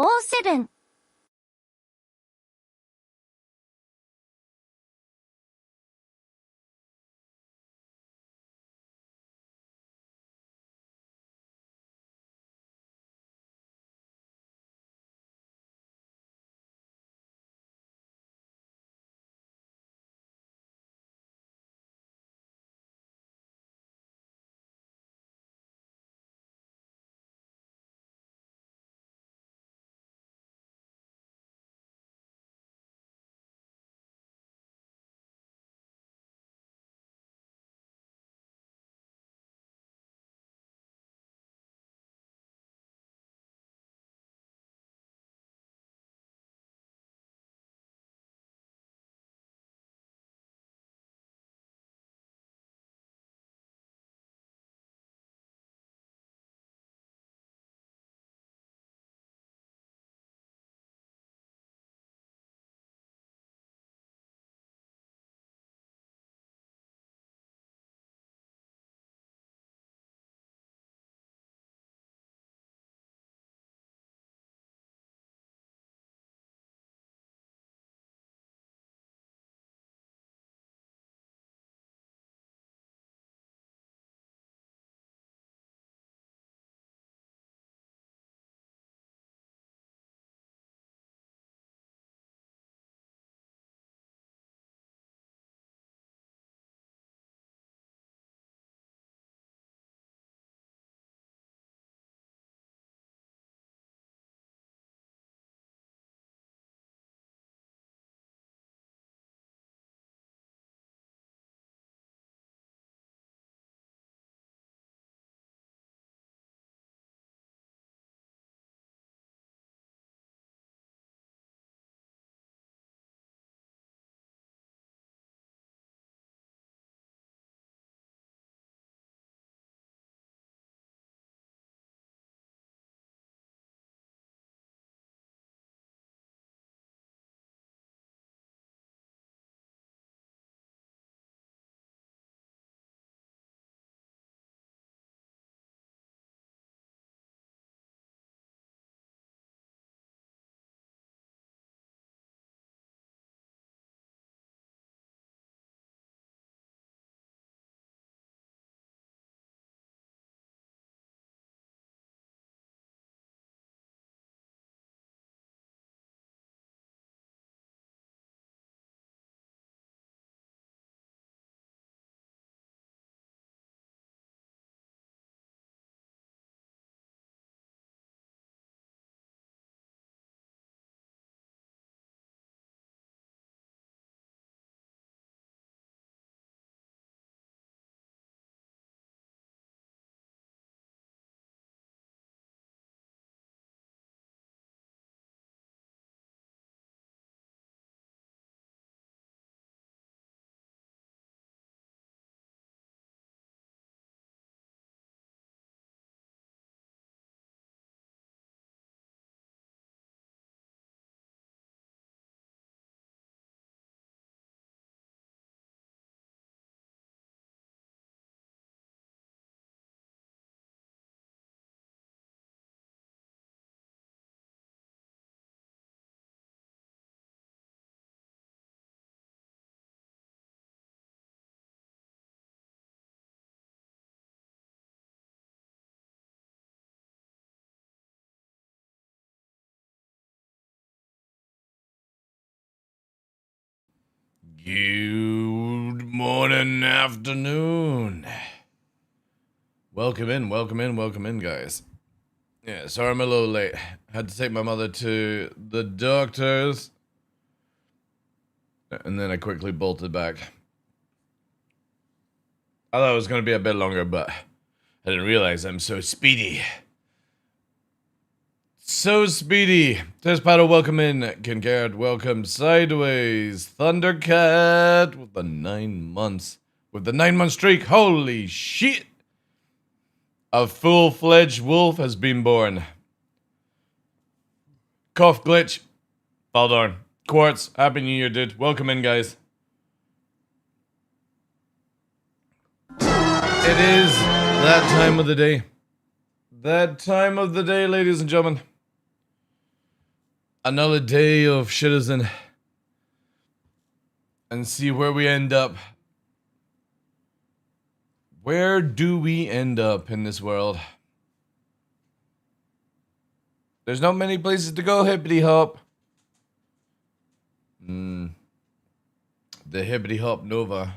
O7 Good morning, afternoon. Welcome in, guys. Yeah, sorry I'm a little late. Had to take my mother to the doctor's, and then I quickly bolted back. I thought it was going to be a bit longer, but I didn't realize I'm so speedy. So speedy. Test Paddle, welcome in. Kincard, welcome sideways. Thundercat with the 9 months. With the 9-month streak. Holy shit. A full-fledged wolf has been born. Cough glitch. Baldorn. Quartz. Happy New Year, dude. Welcome in, guys. It is that time of the day. That time of the day, ladies and gentlemen. Another day of citizen. And see where we end up. Where do we end up in this world? There's not many places to go, hippity hop. The hippity hop Nova.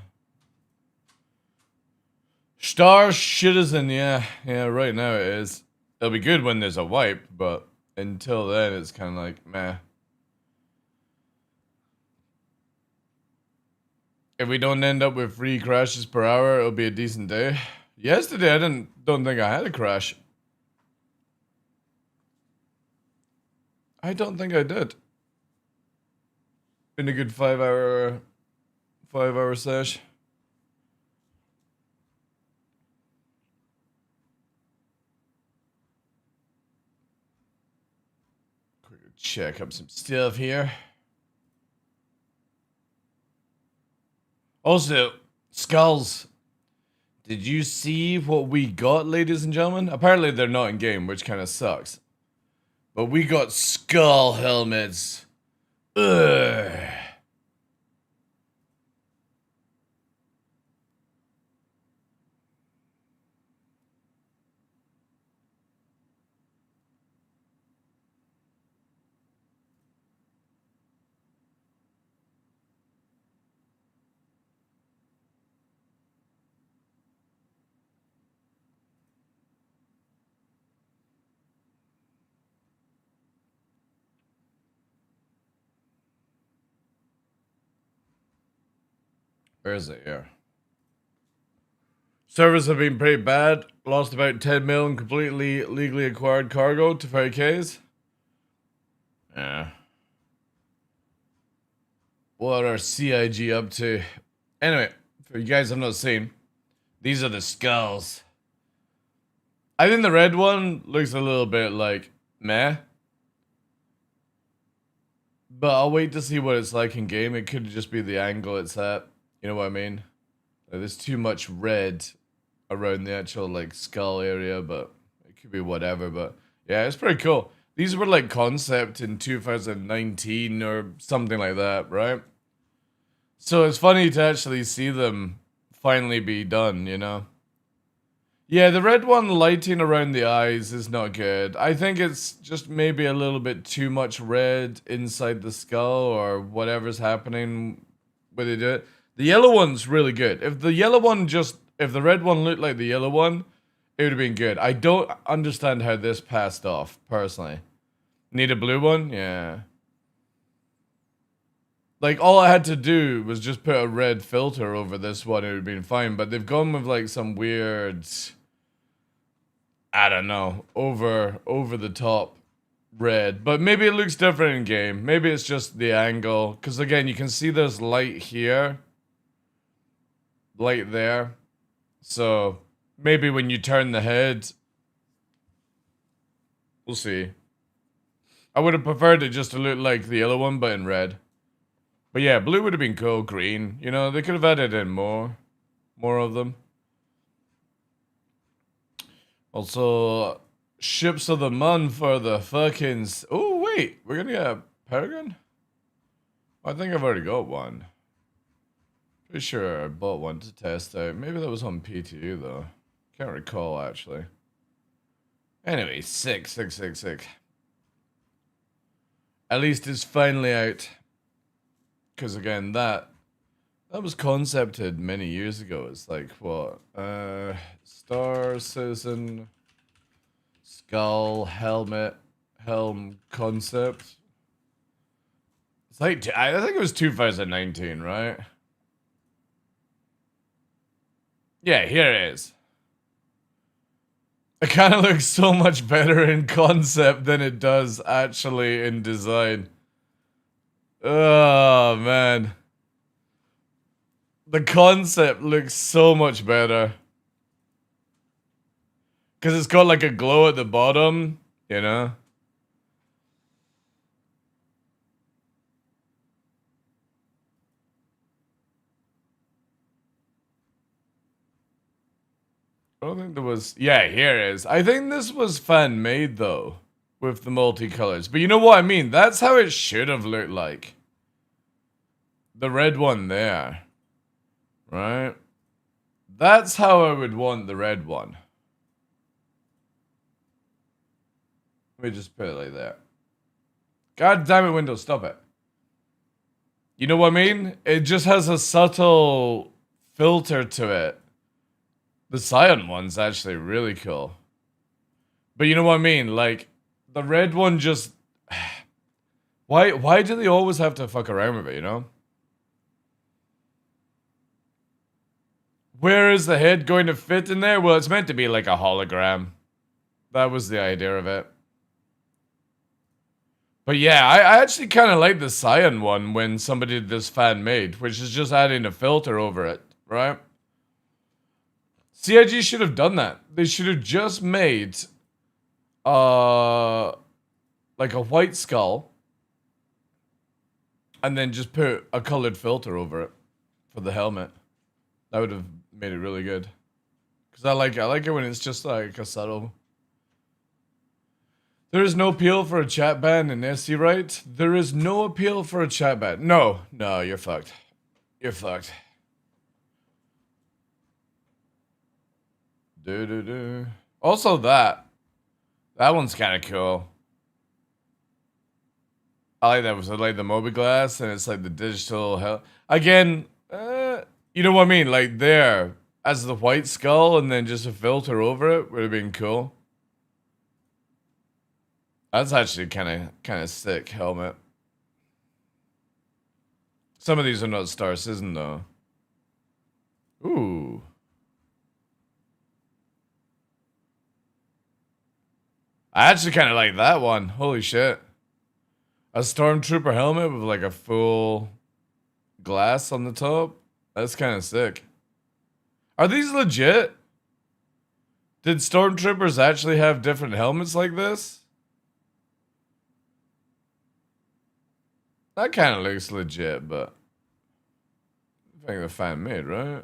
Star Citizen, yeah, right now it is. It'll be good when there's a wipe, but until then it's kind of like, meh. If we don't end up with 3 crashes per hour, it'll be a decent day. Yesterday I don't think I had a crash. I don't think I did. Been a good 5 hour sesh. Quick check up some stuff here. Also, skulls. Did you see what we got, ladies and gentlemen? Apparently they're not in game, which kind of sucks. But we got skull helmets. Ugh. Where is it? Here. Servers have been pretty bad. Lost about 10 mil in completely legally acquired cargo to 5Ks. Yeah. What are CIG up to? Anyway, for you guys have not seen, these are the skulls. I think the red one looks a little bit like meh. But I'll wait to see what it's like in game. It could just be the angle it's at. You know what I mean? Like, there's too much red around the actual like skull area, but it could be whatever. But yeah, it's pretty cool. These were like concept in 2019 or something like that, right? So it's funny to actually see them finally be done, you know? Yeah, the red one lighting around the eyes is not good. I think it's just maybe a little bit too much red inside the skull or whatever's happening when they do it. The yellow one's really good. If the red one looked like the yellow one, it would have been good. I don't understand how this passed off, personally. Need a blue one? Yeah. Like, all I had to do was just put a red filter over this one, it would have been fine. But they've gone with, like, some weird, I don't know, over the top red. But maybe it looks different in game. Maybe it's just the angle. Because, again, you can see there's light here. Light there. So, maybe when you turn the head, we'll see. I would have preferred it just to look like the yellow one, but in red. But yeah, blue would have been cool. Green, you know, they could have added in more of them. Also, ships of the month for the fucking. Oh wait, we're gonna get a Peregrine. I think I've already got one. Pretty sure I bought one to test out. Maybe that was on PTU though. Can't recall actually. Anyway, sick. At least it's finally out. Because again, that was concepted many years ago. It's like what? Star Citizen Skull Helm concept. It's like I think it was 2019, right? Yeah, here it is. It kind of looks so much better in concept than it does actually in design. Oh, man. The concept looks so much better. Because it's got like a glow at the bottom, you know? I don't think there was... Yeah, here it is. I think this was fan-made, though. with the multicolors. But you know what I mean? That's how it should have looked like. The red one there. Right? That's how I would want the red one. Let me just put it like that. God damn it, Windows, stop it. You know what I mean? It just has a subtle filter to it. The cyan one's actually really cool. But you know what I mean? Like, the red one just... Why do they always have to fuck around with it, you know? Where is the head going to fit in there? Well, it's meant to be like a hologram. That was the idea of it. But yeah, I actually kind of like the cyan one when somebody did this fan made, which is just adding a filter over it, right? CIG should have done that. They should have just made like a white skull and then just put a colored filter over it for the helmet. That would have made it really good. Cause I like it when it's just like a subtle. There is no appeal for a chat ban in SC, right? There is no appeal for a chat ban. No, you're fucked. You're fucked. Also that one's kind of cool. I like that. Was like the Mobi-Glass, and it's like the digital hell. Again, you know what I mean? Like there, as the white skull, and then just a filter over it would have been cool. That's actually kind of sick helmet. Some of these are not Star Citizen though. Ooh. I actually kind of like that one. Holy shit. A Stormtrooper helmet with like a full glass on the top. That's kind of sick. Are these legit? Did Stormtroopers actually have different helmets like this? That kind of looks legit, but I think they're fan made, right?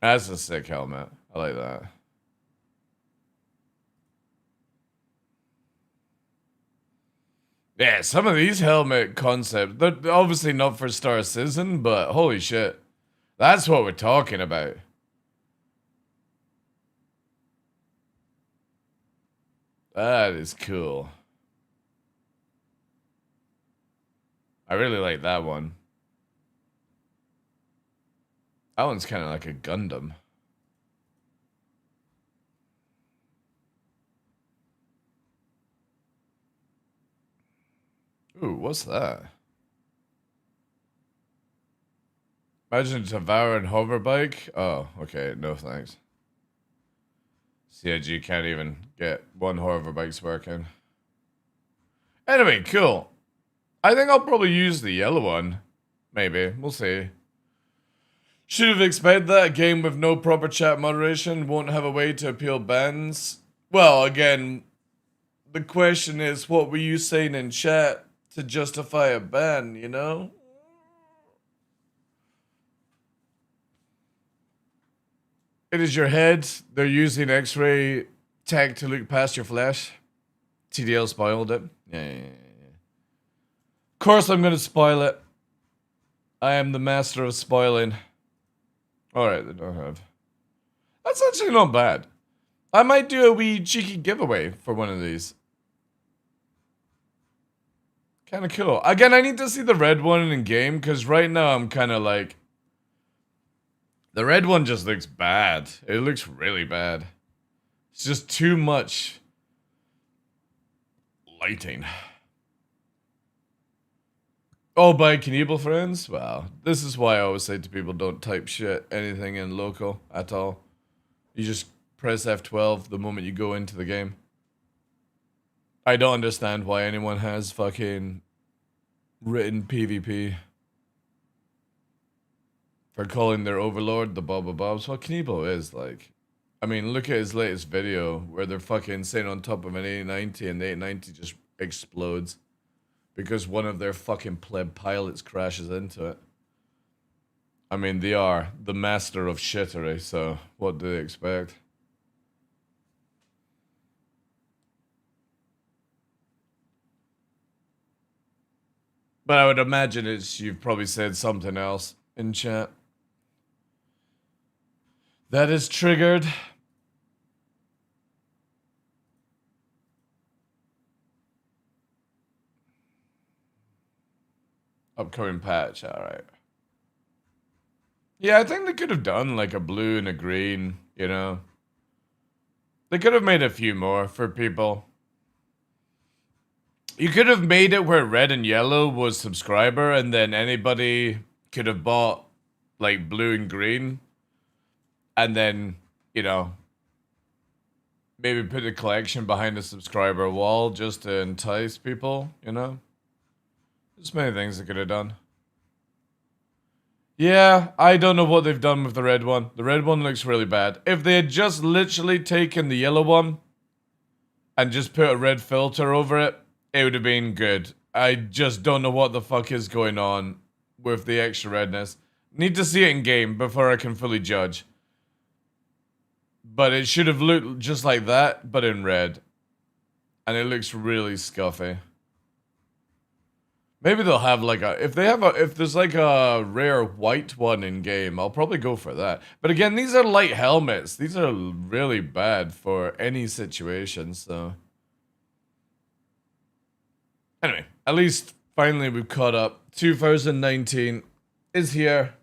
That's a sick helmet. I like that. Yeah, some of these helmet concepts, they're obviously not for Star Citizen, but holy shit. That's what we're talking about. That is cool. I really like that one. That one's kind of like a Gundam. Ooh, what's that? Imagine devouring hoverbike. Oh, okay. No thanks. CIG can't even get one hoverbike's working. Anyway, cool. I think I'll probably use the yellow one. Maybe. We'll see. Should have expected that. A game with no proper chat moderation won't have a way to appeal bans. Well, again, the question is, what were you saying in chat to justify a ban, you know? It is your head. They're using X-ray tech to look past your flesh. TDL spoiled it. Yeah. Of course I'm going to spoil it. I am the master of spoiling. Alright, they don't have. That's actually not bad. I might do a wee cheeky giveaway for one of these. Kind of cool. Again, I need to see the red one in game, because right now I'm kind of like... The red one just looks bad. It looks really bad. It's just too much lighting. Oh, by Knievel friends? Wow. This is why I always say to people, don't type shit, anything in local at all. You just press F12 the moment you go into the game. I don't understand why anyone has fucking written PvP for calling their overlord the Boba Bobs. What Knievel is like. I mean, look at his latest video where they're fucking sitting on top of an 890 and the 890 just explodes because one of their fucking pleb pilots crashes into it. I mean, they are the master of shittery, so what do they expect? But I would imagine you've probably said something else in chat. That is triggered. Upcoming patch, alright. Yeah, I think they could have done like a blue and a green, you know. They could have made a few more for people. You could have made it where red and yellow was subscriber, and then anybody could have bought like blue and green. And then, you know, maybe put a collection behind the subscriber wall just to entice people, you know? There's many things they could have done. Yeah, I don't know what they've done with the red one. The red one looks really bad. If they had just literally taken the yellow one and just put a red filter over it, it would have been good. I just don't know what the fuck is going on with the extra redness. Need to see it in game before I can fully judge. But it should have looked just like that, but in red. And it looks really scuffy. Maybe they'll have like if there's like a rare white one in game, I'll probably go for that. But again, these are light helmets. These are really bad for any situation, so. Anyway, at least finally we've caught up. 2019 is here.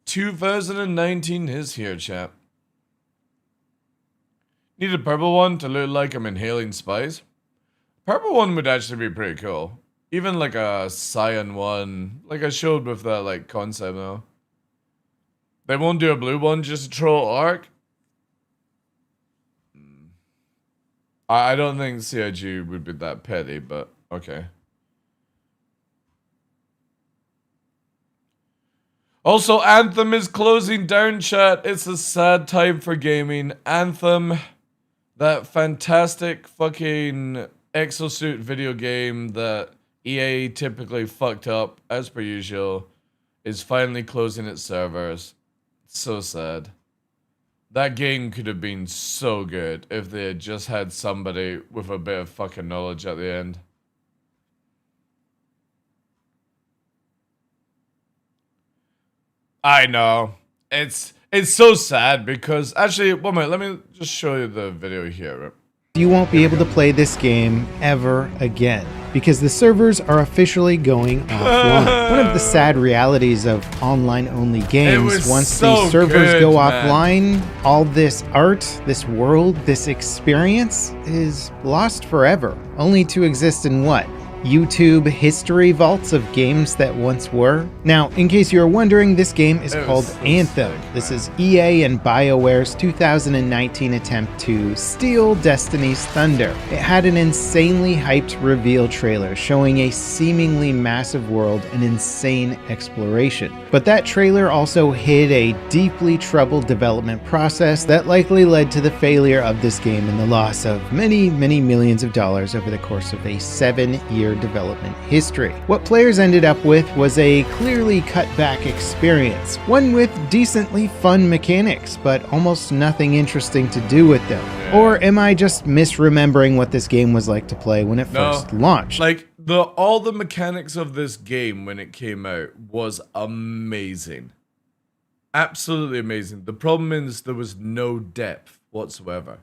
2019 is here, chap. Need a purple one to look like I'm inhaling spice. Purple one would actually be pretty cool. Even like a cyan one, like I showed with that like concept though. They won't do a blue one just to troll Arc. I don't think CIG would be that petty, but okay. Also, Anthem is closing down, chat. It's a sad time for gaming. Anthem, that fantastic fucking exosuit video game that EA typically fucked up, as per usual, is finally closing its servers. It's so sad. That game could have been so good if they had just had somebody with a bit of fucking knowledge at the end. I know. It's so sad because actually, one minute, let me just show you the video here. You won't be able to play this game ever again because the servers are officially going offline. One of the sad realities of online-only games, once the servers go offline, all this art, this world, this experience is lost forever, only to exist in what? YouTube history vaults of games that once were. Now, in case you're wondering, this game is called Anthem. This is EA and BioWare's 2019 attempt to steal Destiny's thunder. It had an insanely hyped reveal trailer showing a seemingly massive world and insane exploration. But that trailer also hid a deeply troubled development process that likely led to the failure of this game and the loss of many, many millions of dollars over the course of a 7-year development history. What players ended up with was a clearly cut back experience, one with decently fun mechanics, but almost nothing interesting to do with them. Or am I just misremembering what this game was like to play when it first launched? Like, all the mechanics of this game when it came out was amazing. Absolutely amazing. The problem is there was no depth whatsoever.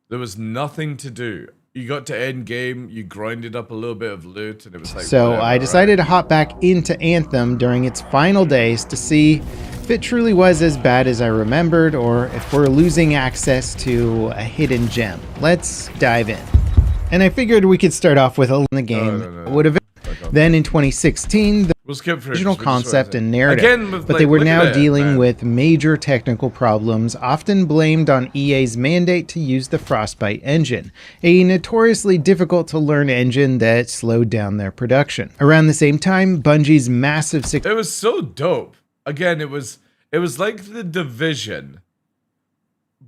There was nothing to do. You got to end game, you grinded up a little bit of loot, and it was like. So whatever, I decided to hop back into Anthem during its final days to see if it truly was as bad as I remembered, or if we're losing access to a hidden gem. Let's dive in. And I figured we could start off with a the game. Would have. Then in 2016, the original concept and narrative, but they were now dealing with major technical problems, often blamed on EA's mandate to use the Frostbite engine, a notoriously difficult to learn engine that slowed down their production. Around the same time, Bungie's massive It was so dope. Again, it was like The Division,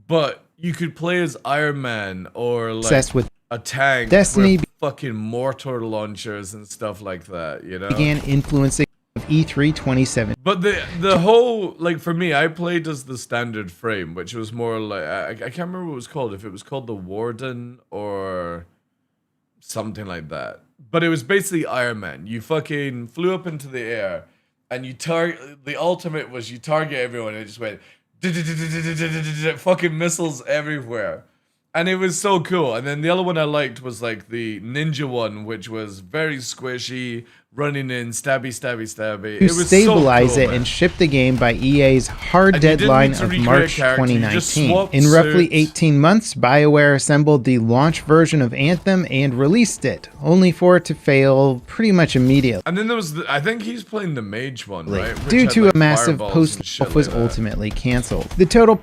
but you could play as Iron Man or like with a tank. Destiny with fucking mortar launchers and stuff like that, you know? Began influencing E3 2017. But the whole, like, for me, I played as the standard frame, which was more like, I can't remember what it was called, if it was called the Warden or something like that. But it was basically Iron Man. You fucking flew up into the air, and you target. The ultimate was you target everyone, and it just went fucking missiles everywhere. And it was so cool. And then the other one I liked was like the ninja one, which was very squishy, running in, stabby, stabby, stabby. To It was stabilize so cool, it man. and ship the game by EA's hard And you didn't deadline need to of recreate March characters, you just 2019. swapped In roughly suits. 18 months, BioWare assembled the launch version of Anthem and released it, only for it to fail pretty much immediately. And then there was, I think he's playing the mage one, right? Which Due had, to like, a massive fireballs and post shit was like that. ultimately canceled. The total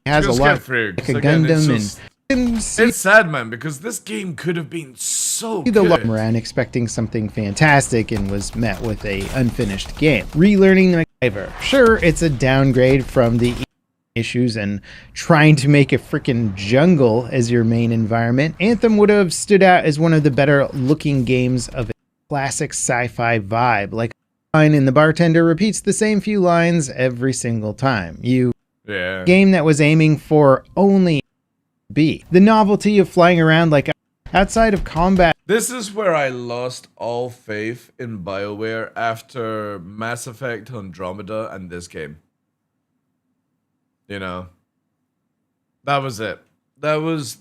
has a Just lot get through, like 'cause a again, it's Gundam just- and see It's sad, man, because this game could have been so the good. ran expecting something fantastic and was met with a unfinished game. Relearning MacGyver. Sure, it's a downgrade from the issues and trying to make a freaking jungle as your main environment. Anthem would have stood out as one of the better looking games of a classic sci-fi vibe. Like a line in The Bartender repeats the same few lines every single time. Yeah. Game that was aiming for only B. The novelty of flying around like outside of combat. This is where I lost all faith in BioWare after Mass Effect Andromeda and this game. You know, that was it. That was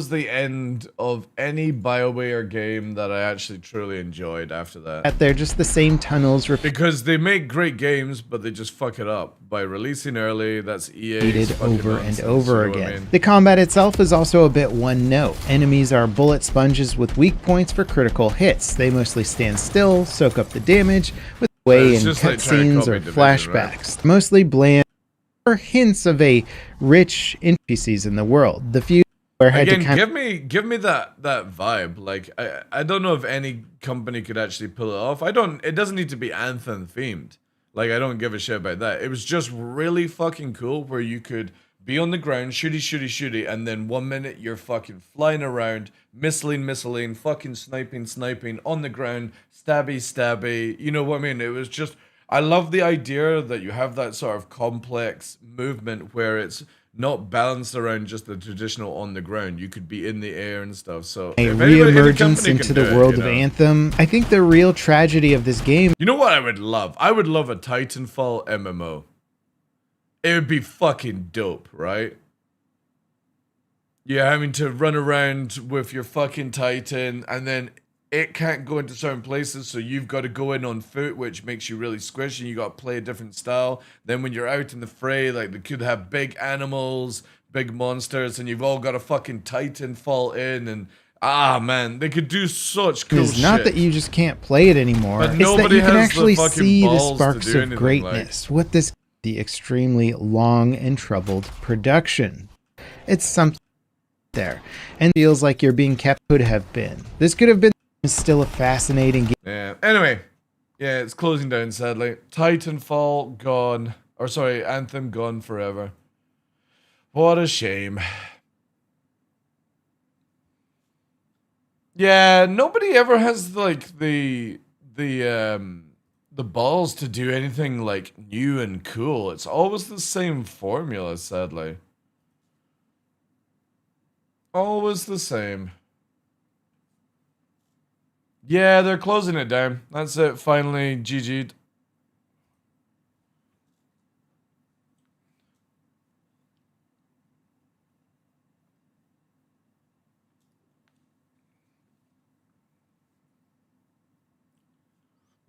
the end of any BioWare game that I actually truly enjoyed after that. They're just the same tunnels Because they make great games, but they just fuck it up by releasing early. That's EA's repeated fucking over nonsense, and over you know what again. I mean? The combat itself is also a bit one note. Enemies are bullet sponges with weak points for critical hits. They mostly stand still, soak up the damage with way It's in just like trying to cutscenes copy or Division, flashbacks. Mostly bland or hints of a rich NPCs in the world. The few where had Again, to kind give me that vibe. Like I don't know if any company could actually pull it off. It doesn't need to be Anthem themed. Like I don't give a shit about that. It was just really fucking cool where you could be on the ground, shooty, and then 1 minute you're fucking flying around, missiling, fucking sniping on the ground, stabby. You know what I mean? It was just, I love the idea that you have that sort of complex movement where it's not balanced around just the traditional on the ground. You could be in the air and stuff. So a if anybody- any re-emergence company into can the do it, world you of know. Anthem. I think the real tragedy of this game You know what I would love? I would love a Titanfall MMO. It would be fucking dope, right? You're having to run around with your fucking Titan, and then it can't go into certain places, so you've got to go in on foot, which makes you really squishy, and you got to play a different style. Then when you're out in the fray, like, they could have big animals, big monsters, and you've all got a fucking Titan fall in, and man, they could do such cool is not shit. that you just can't play it anymore. But It's that nobody you can has the actually fucking see the balls to sparks do of anything like- greatness. What this the extremely long and troubled production. It's something there, and feels like you're being kept. Could have been. This could have been still a fascinating game. Yeah. Anyway, yeah, it's closing down sadly. Titanfall gone, or sorry, Anthem gone forever. What a shame. Yeah, nobody ever has like the balls to do anything like new and cool. It's always the same formula, sadly. Always the same. Yeah, they're closing it down. That's it. Finally, GG'd.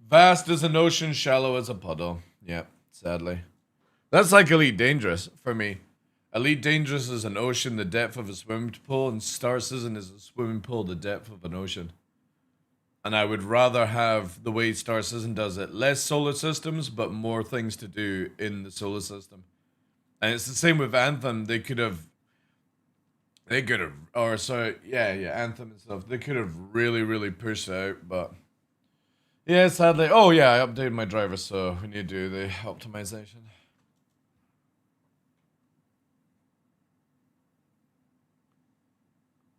Vast as an ocean, shallow as a puddle. Yep, sadly. That's like Elite Dangerous for me. Elite Dangerous is an ocean, the depth of a swimming pool, and Star Citizen is a swimming pool, the depth of an ocean. And I would rather have the way Star Citizen does it. Less solar systems, but more things to do in the solar system. And it's the same with Anthem. They could have, or sorry, yeah, Anthem and stuff. They could have really pushed it out, but yeah, sadly. Oh yeah, I updated my driver, so we need to do the optimization.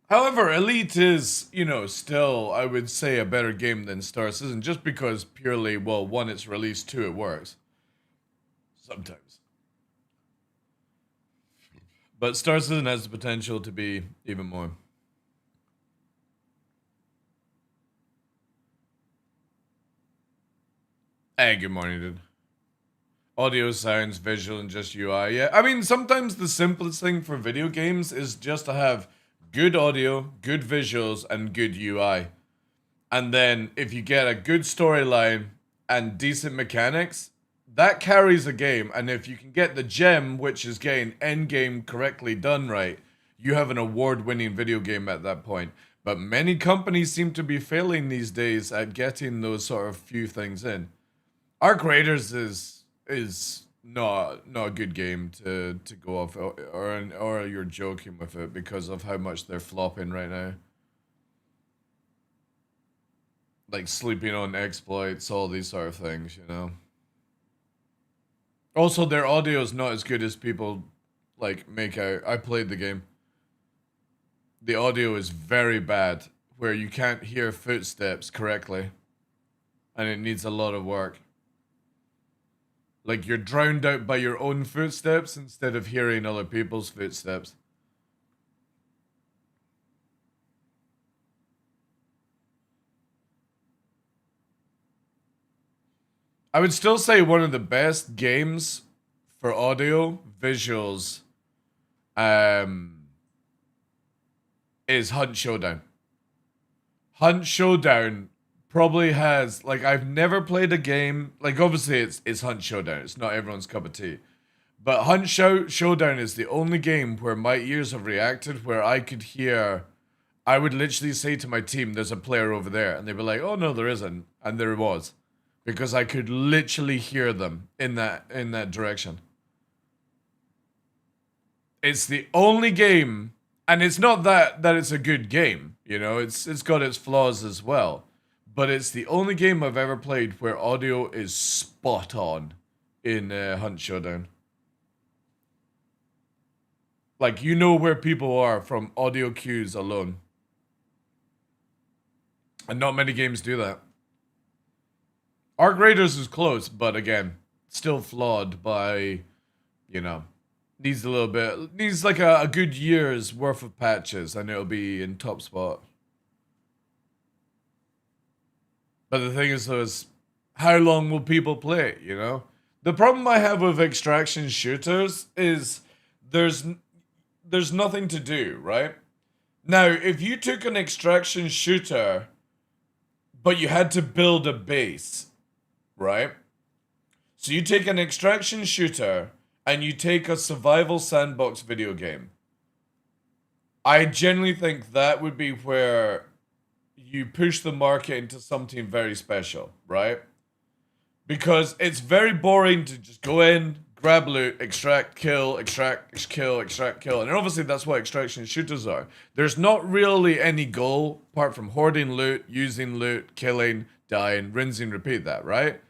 However, Elite is, you know, still, I would say, a better game than Star Citizen, just because purely, well, one, it's released, two, it works. Sometimes. But Star Citizen has the potential to be even more. Hey, good morning, dude. Audio, sounds, visual, and just UI. Yeah, I mean, sometimes the simplest thing for video games is just to have good audio, good visuals, and good UI. And then if you get a good storyline and decent mechanics, that carries a game. And if you can get the gem, which is getting endgame correctly done right, you have an award-winning video game at that point. But many companies seem to be failing these days at getting those sort of few things in. Arc Raiders is not a good game to go off, or you're joking with it because of how much they're flopping right now. Like sleeping on exploits, all these sort of things, you know. Also, their audio is not as good as people like make out. I played the game. The audio is very bad, where you can't hear footsteps correctly, and it needs a lot of work. Like you're drowned out by your own footsteps instead of hearing other people's footsteps. I would still say one of the best games for audio visuals is Hunt Showdown. Hunt Showdown probably has, like, I've never played a game, like, obviously it's Hunt Showdown, it's not everyone's cup of tea, but Hunt Showdown is the only game where my ears have reacted, where I could hear, I would literally say to my team, there's a player over there, and they'd be like, oh no, there isn't, and there was, because I could literally hear them in that direction. It's the only game, and it's not that it's a good game, you know, it's got its flaws as well. But it's the only game I've ever played where audio is spot on in Hunt Showdown. Like, you know where people are from audio cues alone. And not many games do that. Arc Raiders is close, but again, still flawed by, you know, needs a little bit, needs like a good year's worth of patches and it'll be in top spot. But the thing is, though, is how long will people play it, you know? The problem I have with extraction shooters is there's nothing to do, right? Now, if you took an extraction shooter, but you had to build a base, right? So you take an extraction shooter and you take a survival sandbox video game. I generally think that would be where you push the market into something very special, right? Because it's very boring to just go in, grab loot, extract, kill, extract, kill, extract, kill. And obviously that's what extraction shooters are. There's not really any goal apart from hoarding loot, using loot, killing, dying, rinsing, repeat that, right?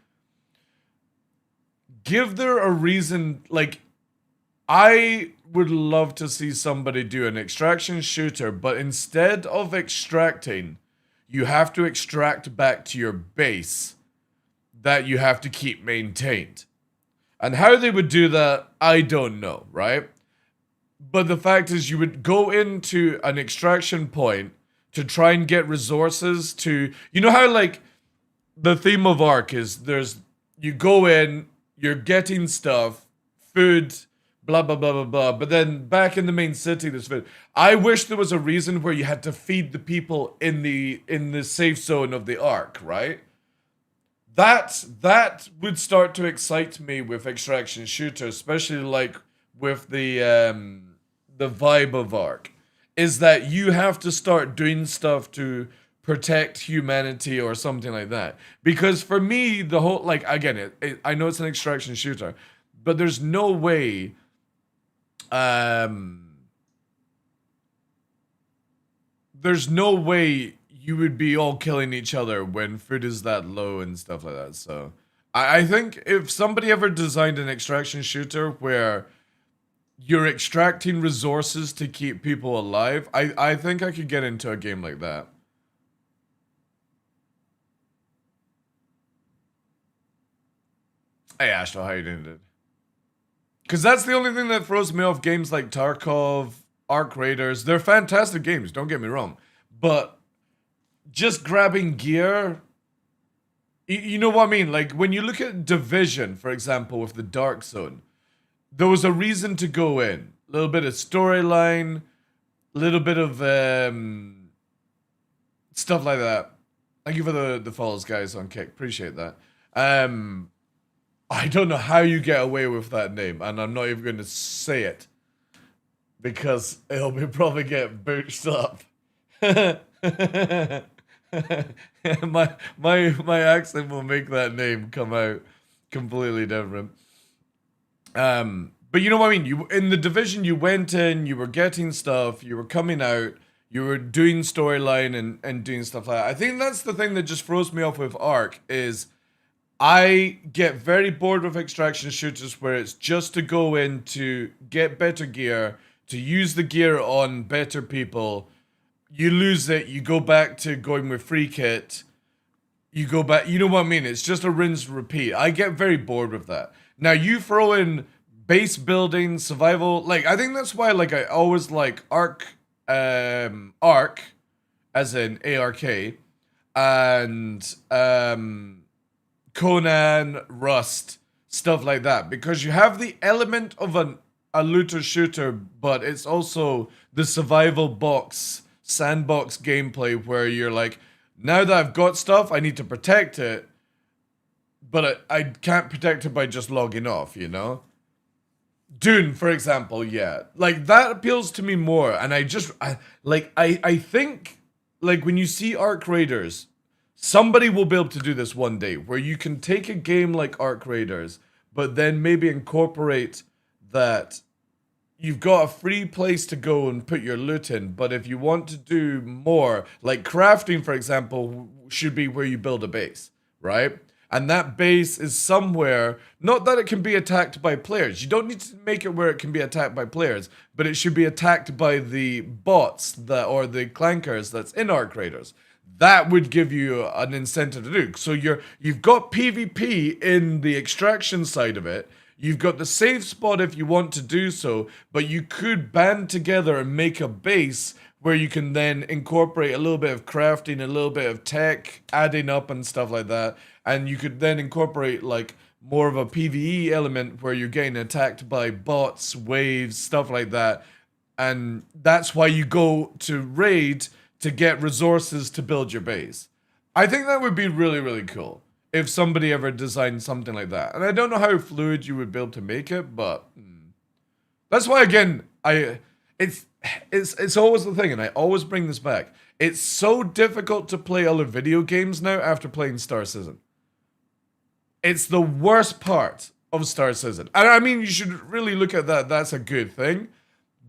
Give there a reason, like, I would love to see somebody do an extraction shooter, but instead of extracting, you have to extract back to your base that you have to keep maintained. And how they would do that, I don't know, right? But the fact is, you would go into an extraction point to try and get resources to, you know how, like, the theme of Ark is you go in, you're getting stuff, food, blah, blah, blah, blah, blah. But then back in the main city, there's food. I wish there was a reason where you had to feed the people in the safe zone of the Ark, right? That would start to excite me with extraction shooter, especially like with the vibe of Ark, is that you have to start doing stuff to protect humanity or something like that. Because for me, the whole, like, again, I know it's an extraction shooter, but there's no way there's no way you would be all killing each other when food is that low and stuff like that. So I think if somebody ever designed an extraction shooter where you're extracting resources to keep people alive, I think I could get into a game like that. Hey Astro, how you doing, dude? Because that's the only thing that throws me off games like Tarkov, Arc Raiders. They're fantastic games, don't get me wrong. But just grabbing gear You know what I mean? Like when you look at Division, for example, with the Dark Zone, there was a reason to go in. A little bit of storyline, a little bit of stuff like that. Thank you for the follows, guys, on Kick. Appreciate that. I don't know how you get away with that name, and I'm not even going to say it because it'll be probably get booched up. my accent will make that name come out completely different. But you know what I mean? You in the Division, you went in, you were getting stuff, you were coming out, you were doing storyline and doing stuff like that. I think that's the thing that just throws me off with Ark is I get very bored with extraction shooters where it's just to go in to get better gear, to use the gear on better people. You lose it, you go back to going with free kit. You go back, you know what I mean? It's just a rinse repeat. I get very bored with that. Now you throw in base building, survival, like I think that's why like I always like Ark, as in ARK, and Conan, Rust, stuff like that, because you have the element of a looter shooter, but it's also the survival box, sandbox gameplay where you're like, now that I've got stuff, I need to protect it, but I can't protect it by just logging off, you know? Dune, for example, yeah. Like, that appeals to me more, and I think, like, when you see Ark Raiders, somebody will be able to do this one day, where you can take a game like Ark Raiders, but then maybe incorporate that you've got a free place to go and put your loot in, but if you want to do more, like crafting, for example, should be where you build a base, right? And that base is somewhere, not that it can be attacked by players. You don't need to make it where it can be attacked by players, but it should be attacked by the bots or the clankers that's in Ark Raiders. That would give you an incentive to do. So you've got PvP in the extraction side of it. You've got the safe spot if you want to do so, but you could band together and make a base where you can then incorporate a little bit of crafting, a little bit of tech, adding up and stuff like that. And you could then incorporate like more of a PvE element where you're getting attacked by bots, waves, stuff like that. And that's why you go to raid to get resources to build your base. I think that would be really, really cool if somebody ever designed something like that. And I don't know how fluid you would be able to make it, but that's why, again, it's always the thing, and I always bring this back. It's so difficult to play other video games now after playing Star Citizen. It's the worst part of Star Citizen. And I mean, you should really look at that. That's a good thing.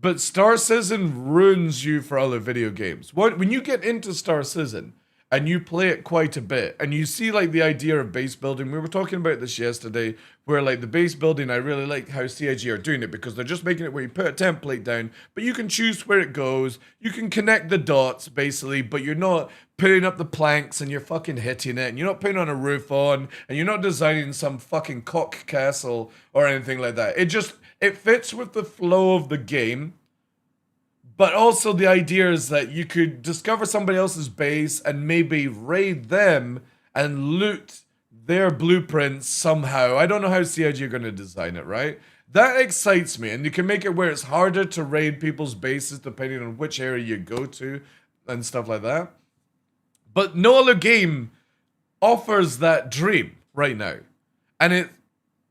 But Star Citizen ruins you for other video games. When you get into Star Citizen and you play it quite a bit, and you see like the idea of base building, we were talking about this yesterday, where like the base building, I really like how CIG are doing it, because they're just making it where you put a template down, but you can choose where it goes, you can connect the dots basically, but you're not putting up the planks and you're fucking hitting it, and you're not putting on a roof on, and you're not designing some fucking cock castle or anything like that. It fits with the flow of the game. But also the idea is that you could discover somebody else's base and maybe raid them and loot their blueprints somehow. I don't know how CIG are going to design it, right? That excites me. And you can make it where it's harder to raid people's bases depending on which area you go to and stuff like that. But no other game offers that dream right now. And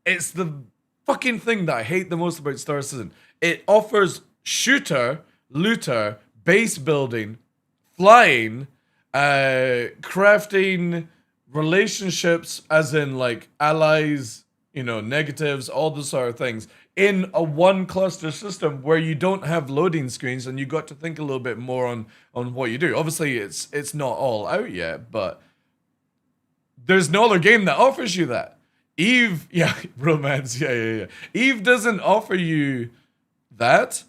it's the fucking thing that I hate the most about Star Citizen. It offers shooter, looter, base building, flying, crafting, relationships, as in like allies, you know, negatives, all those sort of things, in a one cluster system where you don't have loading screens and you got to think a little bit more on what you do. Obviously, it's not all out yet, but there's no other game that offers you that. Eve, yeah, romance, yeah. Eve doesn't offer you that.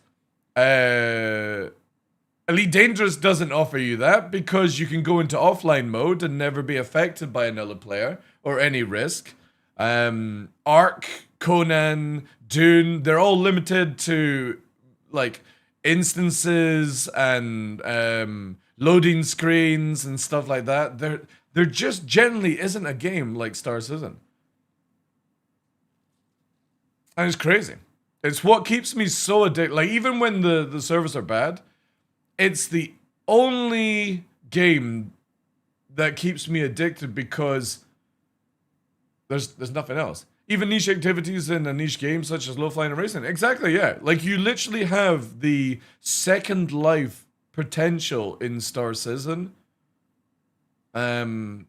Elite Dangerous doesn't offer you that because you can go into offline mode and never be affected by another player or any risk. Ark, Conan, Dune, they're all limited to like instances and loading screens and stuff like that. There just generally isn't a game like Star Citizen. And it's crazy. It's what keeps me so addicted. Like, even when the servers are bad, it's the only game that keeps me addicted because there's nothing else. Even niche activities in a niche game such as low flying and racing. Exactly, yeah. Like, you literally have the second life potential in Star Citizen. But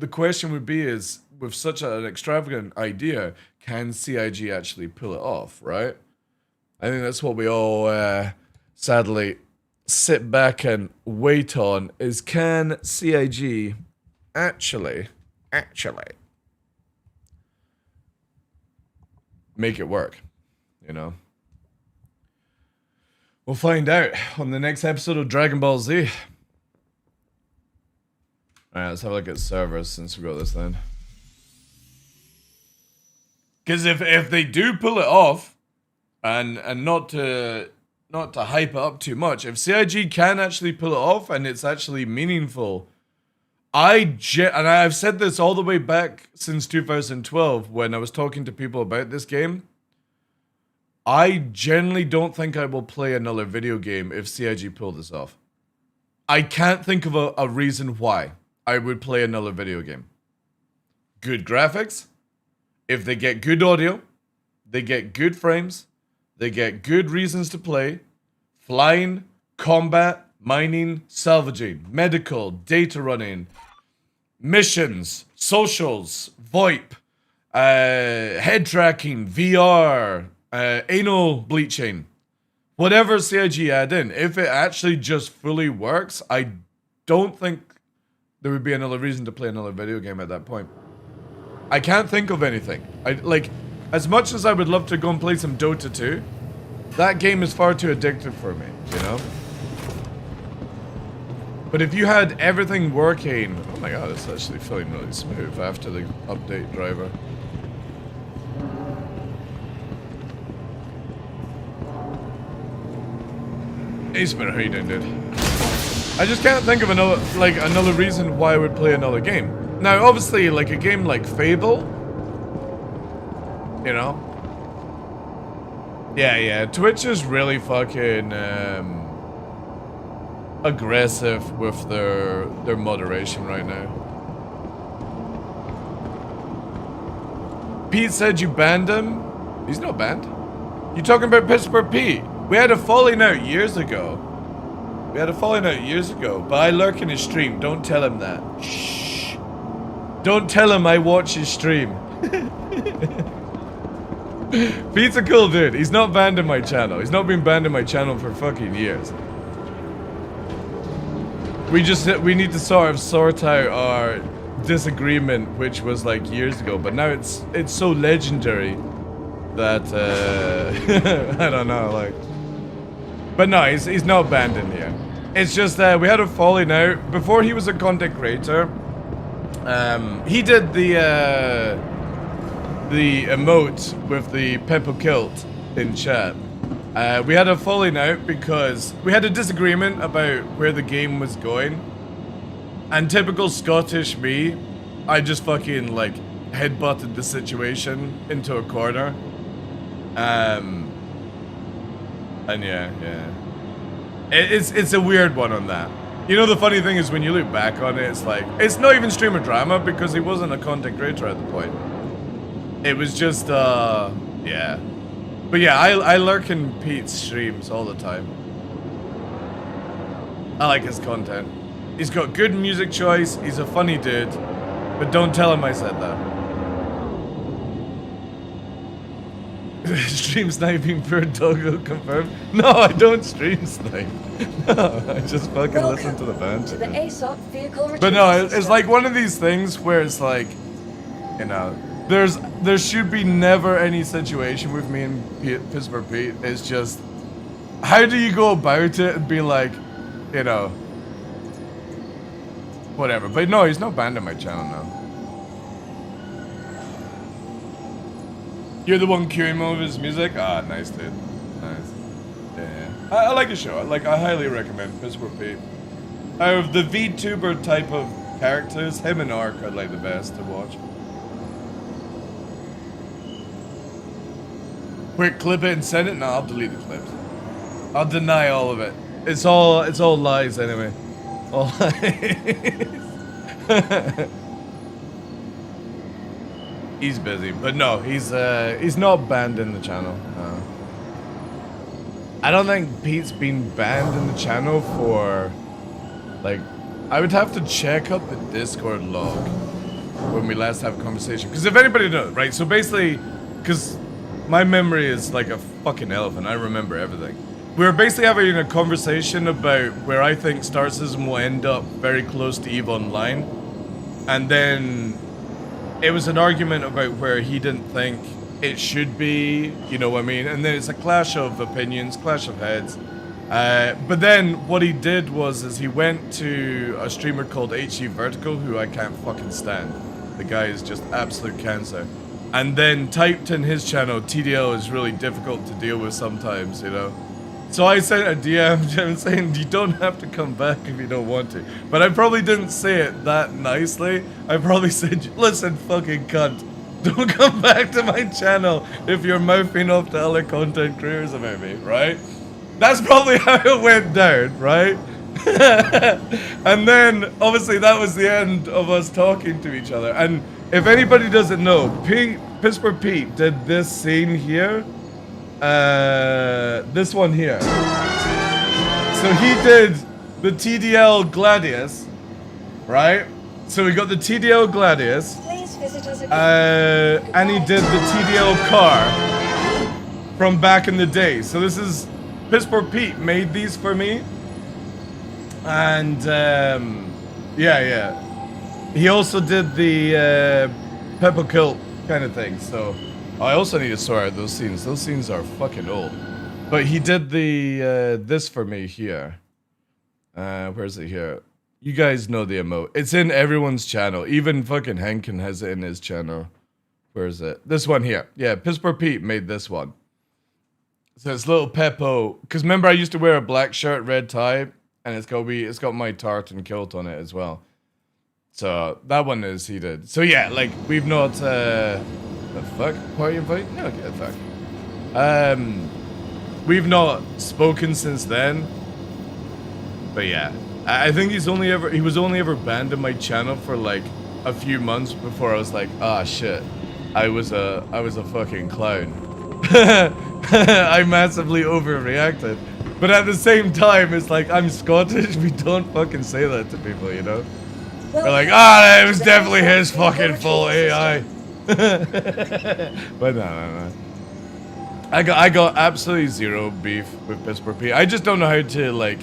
the question would be is, with such an extravagant idea, can CIG actually pull it off, right? I think that's what we all sadly sit back and wait on, is can CIG actually make it work, you know? We'll find out on the next episode of Dragon Ball Z. Alright, let's have a look at servers since we got this then. Because if they do pull it off, and not to hype it up too much, if CIG can actually pull it off and it's actually meaningful, and I've said this all the way back since 2012 when I was talking to people about this game, I generally don't think I will play another video game if CIG pull this off. I can't think of a reason why I would play another video game. Good graphics, if they get good audio, they get good frames, they get good reasons to play, flying, combat, mining, salvaging, medical, data running, missions, socials, VoIP, head tracking, VR, anal bleaching. Whatever CIG add in, if it actually just fully works, I don't think there would be another reason to play another video game at that point. I can't think of anything. As much as I would love to go and play some Dota 2, that game is far too addictive for me, you know? But if you had everything working... Oh my god, it's actually feeling really smooth after the update driver. Hey Spinner, how you doing, dude? I just can't think of another reason why I would play another game. Now, obviously, like a game like Fable, you know? Yeah, Twitch is really fucking aggressive with their moderation right now. Pete said you banned him. He's not banned. You talking about Pittsburgh Pete? We had a falling out years ago. But I lurk in his stream. Don't tell him that. Shh. Don't tell him I watch his stream. Pete's a cool dude. He's not banned in my channel. He's not been banned in my channel for fucking years. We need to sort out our disagreement, which was like years ago, but now it's so legendary that I don't know, like. But no, he's not banned in here. It's just that we had a falling out before he was a content creator. He did the emote with the Peppo kilt in chat. We had a falling out because we had a disagreement about where the game was going. And typical Scottish me, I just fucking like headbutted the situation into a corner. And yeah. It's a weird one on that. You know, the funny thing is when you look back on it, it's like, it's not even streamer drama because he wasn't a content creator at the point. It was just, yeah. But yeah, I lurk in Pete's streams all the time. I like his content. He's got good music choice, he's a funny dude, but don't tell him I said that. Stream sniping per doggo confirmed. No, I don't stream snipe. No, I just fucking listen to the band. To the ASOP vehicle but no, it's like one of these things where it's like, you know, there should be never any situation with me and Pittsburgh Pete. It's just, how do you go about it and be like, you know, whatever. But no, he's not banned on my channel now. You're the one queuing more of his music? Ah, nice, dude. Nice. Yeah. I like his show. I highly recommend Pittsburgh Pete. out of the VTuber type of characters, him and Ark are like the best to watch. Quick, clip it and send it. No, I'll delete the clips. I'll deny all of it. It's all lies anyway. All lies. He's busy, but no, he's not banned in the channel. No. I don't think Pete's been banned in the channel for, like, I would have to check up the Discord log when we last have a conversation. Because if anybody knows, right? So basically, because my memory is like a fucking elephant, I remember everything. We were basically having a conversation about where I think Star System will end up very close to EVE Online. And then it was an argument about where he didn't think it should be, you know what I mean? And then it's a clash of opinions, clash of heads. But then what he did was he went to a streamer called HE Vertical, who I can't fucking stand. The guy is just absolute cancer. And then typed in his channel, TDL is really difficult to deal with sometimes, you know? So I sent a DM saying, you don't have to come back if you don't want to. But I probably didn't say it that nicely. I probably said, listen, fucking cunt. Don't come back to my channel if you're mouthing off to other content creators about me, right? That's probably how it went down, right? And then, obviously, that was the end of us talking to each other. And if anybody doesn't know, Pisper Pete did this scene here. This one here. So he did the TDL Gladius, right? So we got the TDL Gladius, and he did the TDL car from back in the day. So this is Pisper Pete made these for me, and yeah. He also did the Pepper Kilt kind of thing. So I also need to sort out those scenes. Those scenes are fucking old. But he did the this for me here. Where is it here? You guys know the emote. It's in everyone's channel. Even fucking Henkin has it in his channel. Where is it? This one here. Yeah, Pisper Pete made this one. So it's little Peppo. Because remember I used to wear a black shirt, red tie, and it's got my tartan kilt on it as well. So that one is he did. So yeah, like we've not the fuck? Party invite? No, get the fuck. We've not spoken since then. But yeah. I think he was only ever banned in my channel for like a few months before I was like, ah shit. I was a fucking clown. I massively overreacted. But at the same time, it's like I'm Scottish, we don't fucking say that to people, you know? We're like, it was definitely his fucking full AI. But no. I got absolutely zero beef with Pisper P. I just don't know how to, like,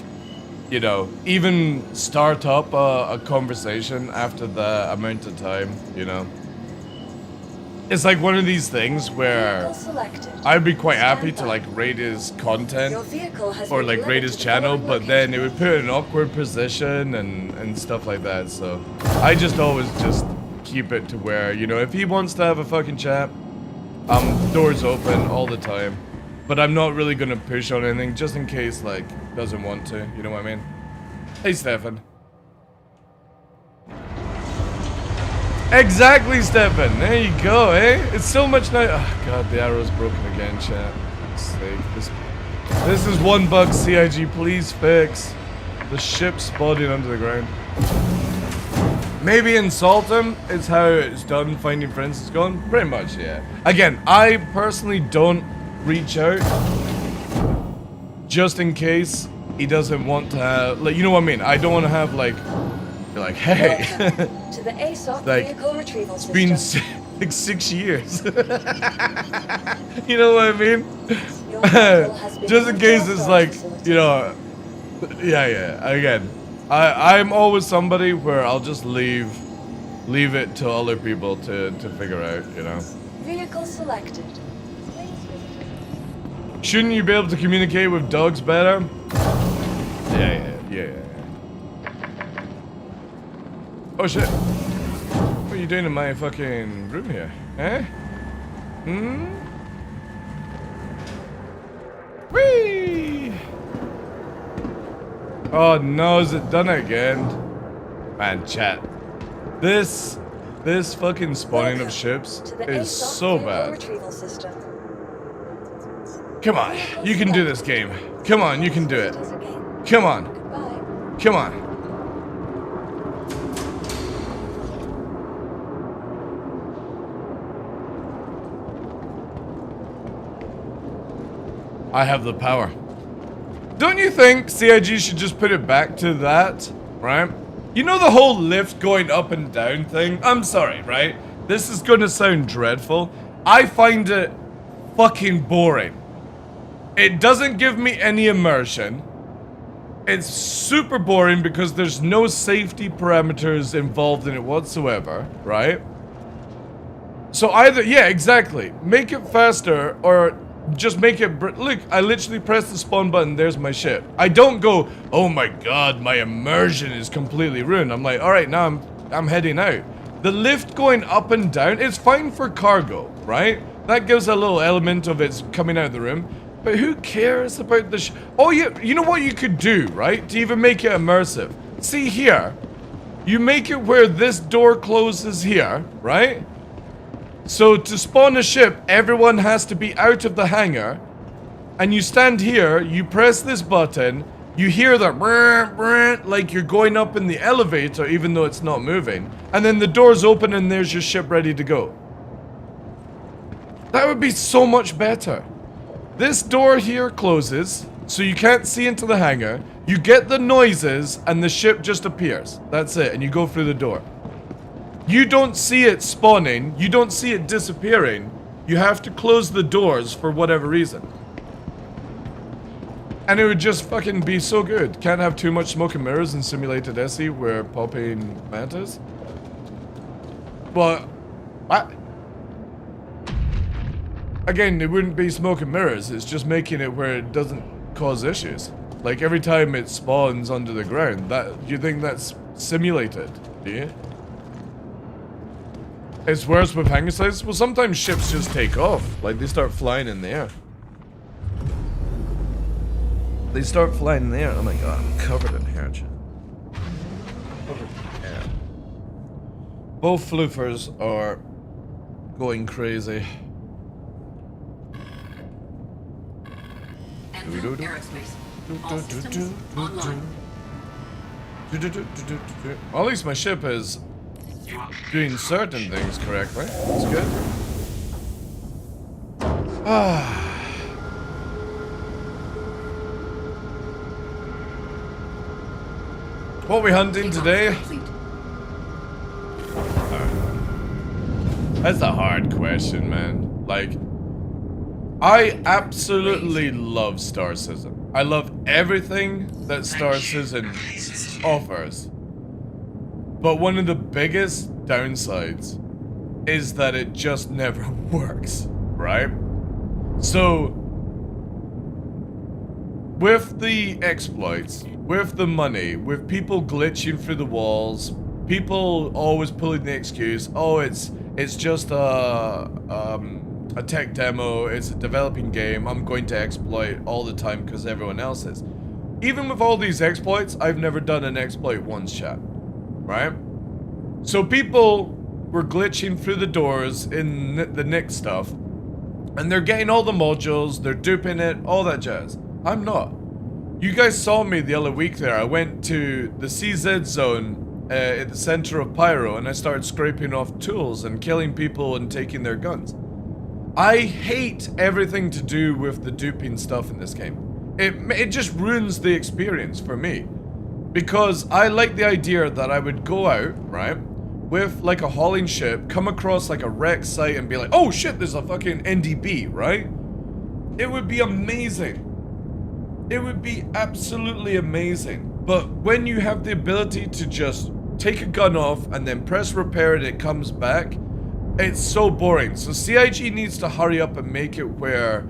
you know, even start up a conversation after the amount of time, you know? It's like one of these things where I'd be quite happy to like rate his content or like rate his channel, but then it would put in an awkward position and stuff like that. So I just always just keep it to where, you know, if he wants to have a fucking chat, doors open all the time. But I'm not really gonna push on anything just in case like doesn't want to, you know what I mean? Hey Stefan. Exactly, Stefan. There you go, eh? It's so much nice. Oh god, the arrow's broken again, chat. For sake. This is one bug, CIG. Please fix. The ship spotting under the ground. Maybe insult him is how it's done. Finding friends is gone. Pretty much, yeah. Again, I personally don't reach out just in case he doesn't want to have, like, you know what I mean? I don't want to have like. You're like, hey, to the ASOC like, vehicle retrieval it's been like 6 years. You know what I mean? Just in case it's like, you know, yeah. Again, I'm always somebody where I'll just leave it to other people to figure out, you know. Vehicle selected. Shouldn't you be able to communicate with dogs better? Yeah. Oh shit. What are you doing in my fucking room here? Eh? Whee! Oh no, is it done again? Man, chat. This fucking spawning of ships To the is ASOC so vehicle bad. retrieval system. Come on, you can do this game. Come on, you can do it. As a game. Come on, Goodbye. come on. I have the power. Don't you think CIG should just put it back to that, right? You know the whole lift going up and down thing? I'm sorry, right? This is gonna sound dreadful. I find it fucking boring. It doesn't give me any immersion. It's super boring because there's no safety parameters involved in it whatsoever, right? So either, yeah, exactly. Make it faster or just make it, look, I literally press the spawn button, there's my ship. I don't go, oh my god, my immersion is completely ruined. I'm like, alright, now I'm heading out. The lift going up and down, it's fine for cargo, right? That gives a little element of it's coming out of the room. But who cares about the oh, yeah, you know what you could do, right? To even make it immersive. See here, you make it where this door closes here, right? So to spawn a ship, everyone has to be out of the hangar. And you stand here, you press this button, you hear the brr, brr, like you're going up in the elevator even though it's not moving. And then the doors open and there's your ship ready to go. That would be so much better. This door here closes, so you can't see into the hangar. You get the noises and the ship just appears. That's it, and you go through the door. You don't see it spawning, you don't see it disappearing. You have to close the doors for whatever reason. And it would just fucking be so good. Can't have too much smoke and mirrors in simulated SE where popping mantas. But, again, it wouldn't be smoke and mirrors, it's just making it where it doesn't cause issues. Like every time it spawns under the ground, you think that's simulated, do you? It's worse with hangar sites. Well, sometimes ships just take off. Like, they start flying in the air. They start flying in the air. Oh my god, I'm covered in hair, chat. Covered in hair. Both floofers are going crazy. Well, at least my ship is doing certain things correctly. That's good. What are we hunting today? That's a hard question, man. Like, I absolutely love Star Citizen. I love everything that Star Citizen offers. But one of the biggest downsides is that it just never works, right? So, with the exploits, with the money, with people glitching through the walls, people always pulling the excuse, oh, it's just a tech demo, it's a developing game, I'm going to exploit all the time because everyone else is. Even with all these exploits, I've never done an exploit once, chat. Right? So people were glitching through the doors in the Nick stuff, and they're getting all the modules, they're duping it, all that jazz. I'm not. You guys saw me the other week there. I went to the CZ zone at the center of Pyro, and I started scraping off tools and killing people and taking their guns. I hate everything to do with the duping stuff in this game. It just ruins the experience for me. Because I like the idea that I would go out, right, with like a hauling ship, come across like a wreck site and be like, oh shit, there's a fucking NDB, right? It would be amazing. It would be absolutely amazing. But when you have the ability to just take a gun off and then press repair and it comes back, it's so boring. So CIG needs to hurry up and make it where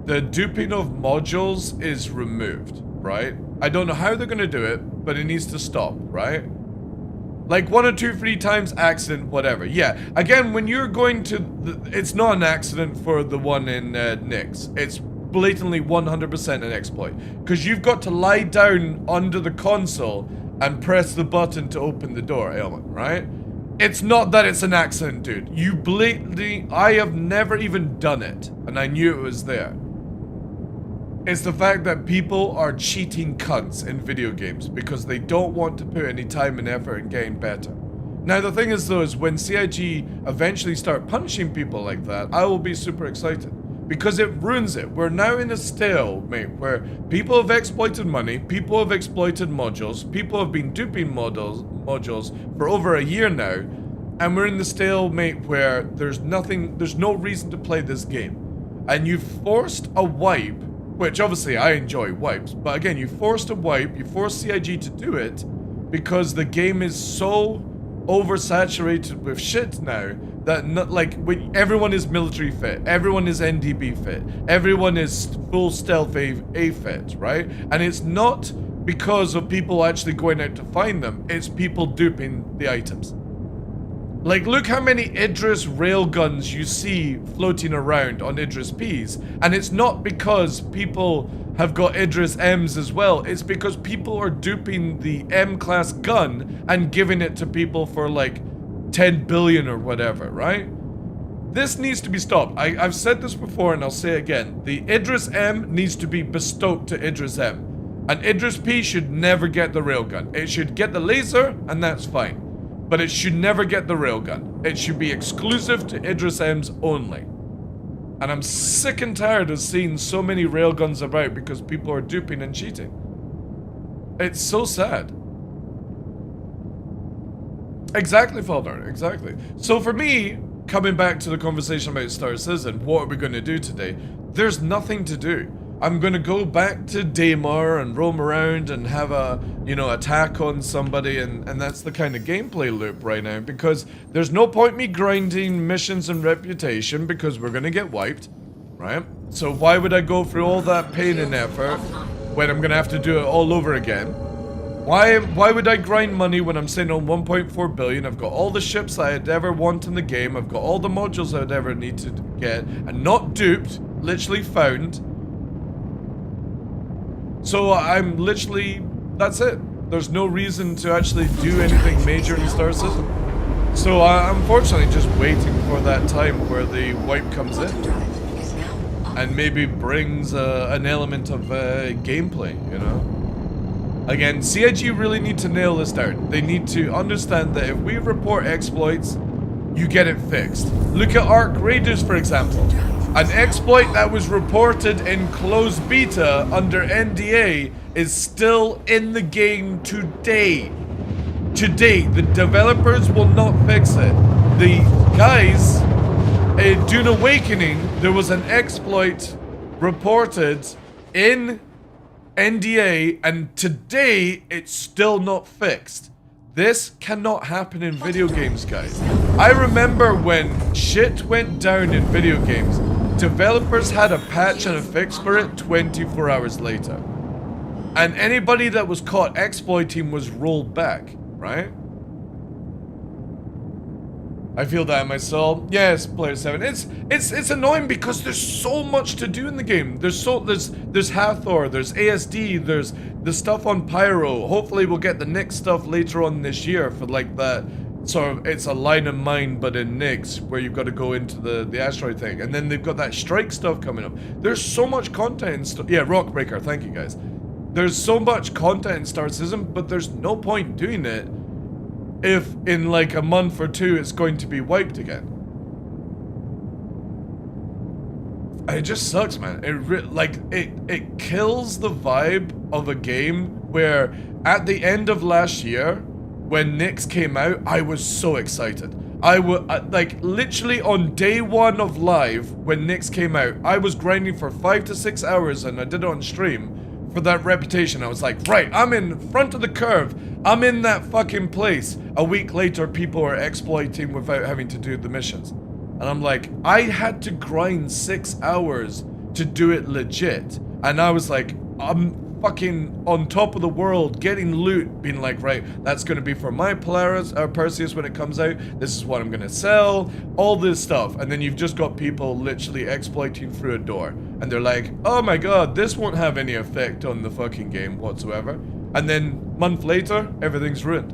the duping of modules is removed, right? I don't know how they're gonna do it, but it needs to stop, right? Like 1 or 2, 3 times accident, whatever. Yeah, again, when you're going to, it's not an accident for the one in Nyx. It's blatantly 100% an exploit. Because you've got to lie down under the console and press the button to open the door, Ailman, right? It's not that it's an accident, dude. You blatantly... I have never even done it, and I knew it was there. It's the fact that people are cheating cunts in video games because they don't want to put any time and effort in getting better. Now, the thing is, though, is when CIG eventually start punishing people like that, I will be super excited. Because it ruins it. We're now in a stalemate where people have exploited money, people have exploited modules, people have been duping modules for over a year now, and we're in the stalemate where there's no reason to play this game. And you've forced a wipe, which obviously I enjoy wipes, but again, you forced a wipe, you forced CIG to do it because the game is so oversaturated with shit now that when everyone is military fit, everyone is NDB fit, everyone is full stealth A fit, right? And it's not because of people actually going out to find them, it's people duping the items. Like, look how many Idris railguns you see floating around on Idris Ps, and it's not because people have got Idris Ms as well, it's because people are duping the M-class gun and giving it to people for like 10 billion or whatever, right? This needs to be stopped. I've said this before and I'll say it again. The Idris M needs to be bestowed to Idris M. And Idris P should never get the railgun. It should get the laser and that's fine. But it should never get the railgun. It should be exclusive to Idris M's only. And I'm sick and tired of seeing so many railguns about because people are duping and cheating. It's so sad. Exactly, Falder, exactly. So for me, coming back to the conversation about Star Citizen, what are we going to do today? There's nothing to do. I'm going to go back to Daymar and roam around and have a, attack on somebody, and that's the kind of gameplay loop right now, because there's no point me grinding missions and reputation because we're going to get wiped, right? So why would I go through all that pain and effort when I'm going to have to do it all over again? Why would I grind money when I'm sitting on 1.4 billion? I've got all the ships I'd ever want in the game. I've got all the modules I'd ever need to get, and not duped, literally found. So I'm literally, that's it. There's no reason to actually do anything major in Star Citizen. So I'm unfortunately just waiting for that time where the wipe comes in. And maybe brings an element of gameplay, Again, CIG really need to nail this down. They need to understand that if we report exploits, you get it fixed. Look at Arc Raiders, for example. An exploit that was reported in closed beta under NDA is still in the game today. Today, the developers will not fix it. The guys in Dune Awakening, there was an exploit reported in NDA, and today it's still not fixed. This cannot happen in video games, guys. I remember when shit went down in video games, developers had a patch and a fix for it 24 hours later. And anybody that was caught exploiting was rolled back, right? I feel that in my soul. Yes, Player 7. It's annoying because there's so much to do in the game. There's Hathor, there's ASD, there's the stuff on Pyro. Hopefully we'll get the Nyx stuff later on this year for like that sort of, it's a line of mine but in Nyx where you've got to go into the asteroid thing. And then they've got that strike stuff coming up. There's so much content in yeah, Rockbreaker, thank you guys. There's so much content in Star Citizen, but there's no point doing it if in like a month or two it's going to be wiped again. It just sucks, man. It kills the vibe of a game where at the end of last year when Nyx came out, I was so excited. I was like literally on day one of live when Nyx came out, I was grinding for 5 to 6 hours and I did it on stream for that reputation. I was like, right, I'm in front of the curve. I'm in that fucking place. A week later, people are exploiting without having to do the missions. And I'm like, I had to grind 6 hours to do it legit. And I was like, I'm fucking on top of the world, getting loot, being like, right, that's gonna be for my Polaris or Perseus when it comes out. This is what I'm gonna sell, all this stuff. And then you've just got people literally exploiting through a door. and they're like, oh my god, this won't have any effect on the fucking game whatsoever. And then, month later, everything's ruined.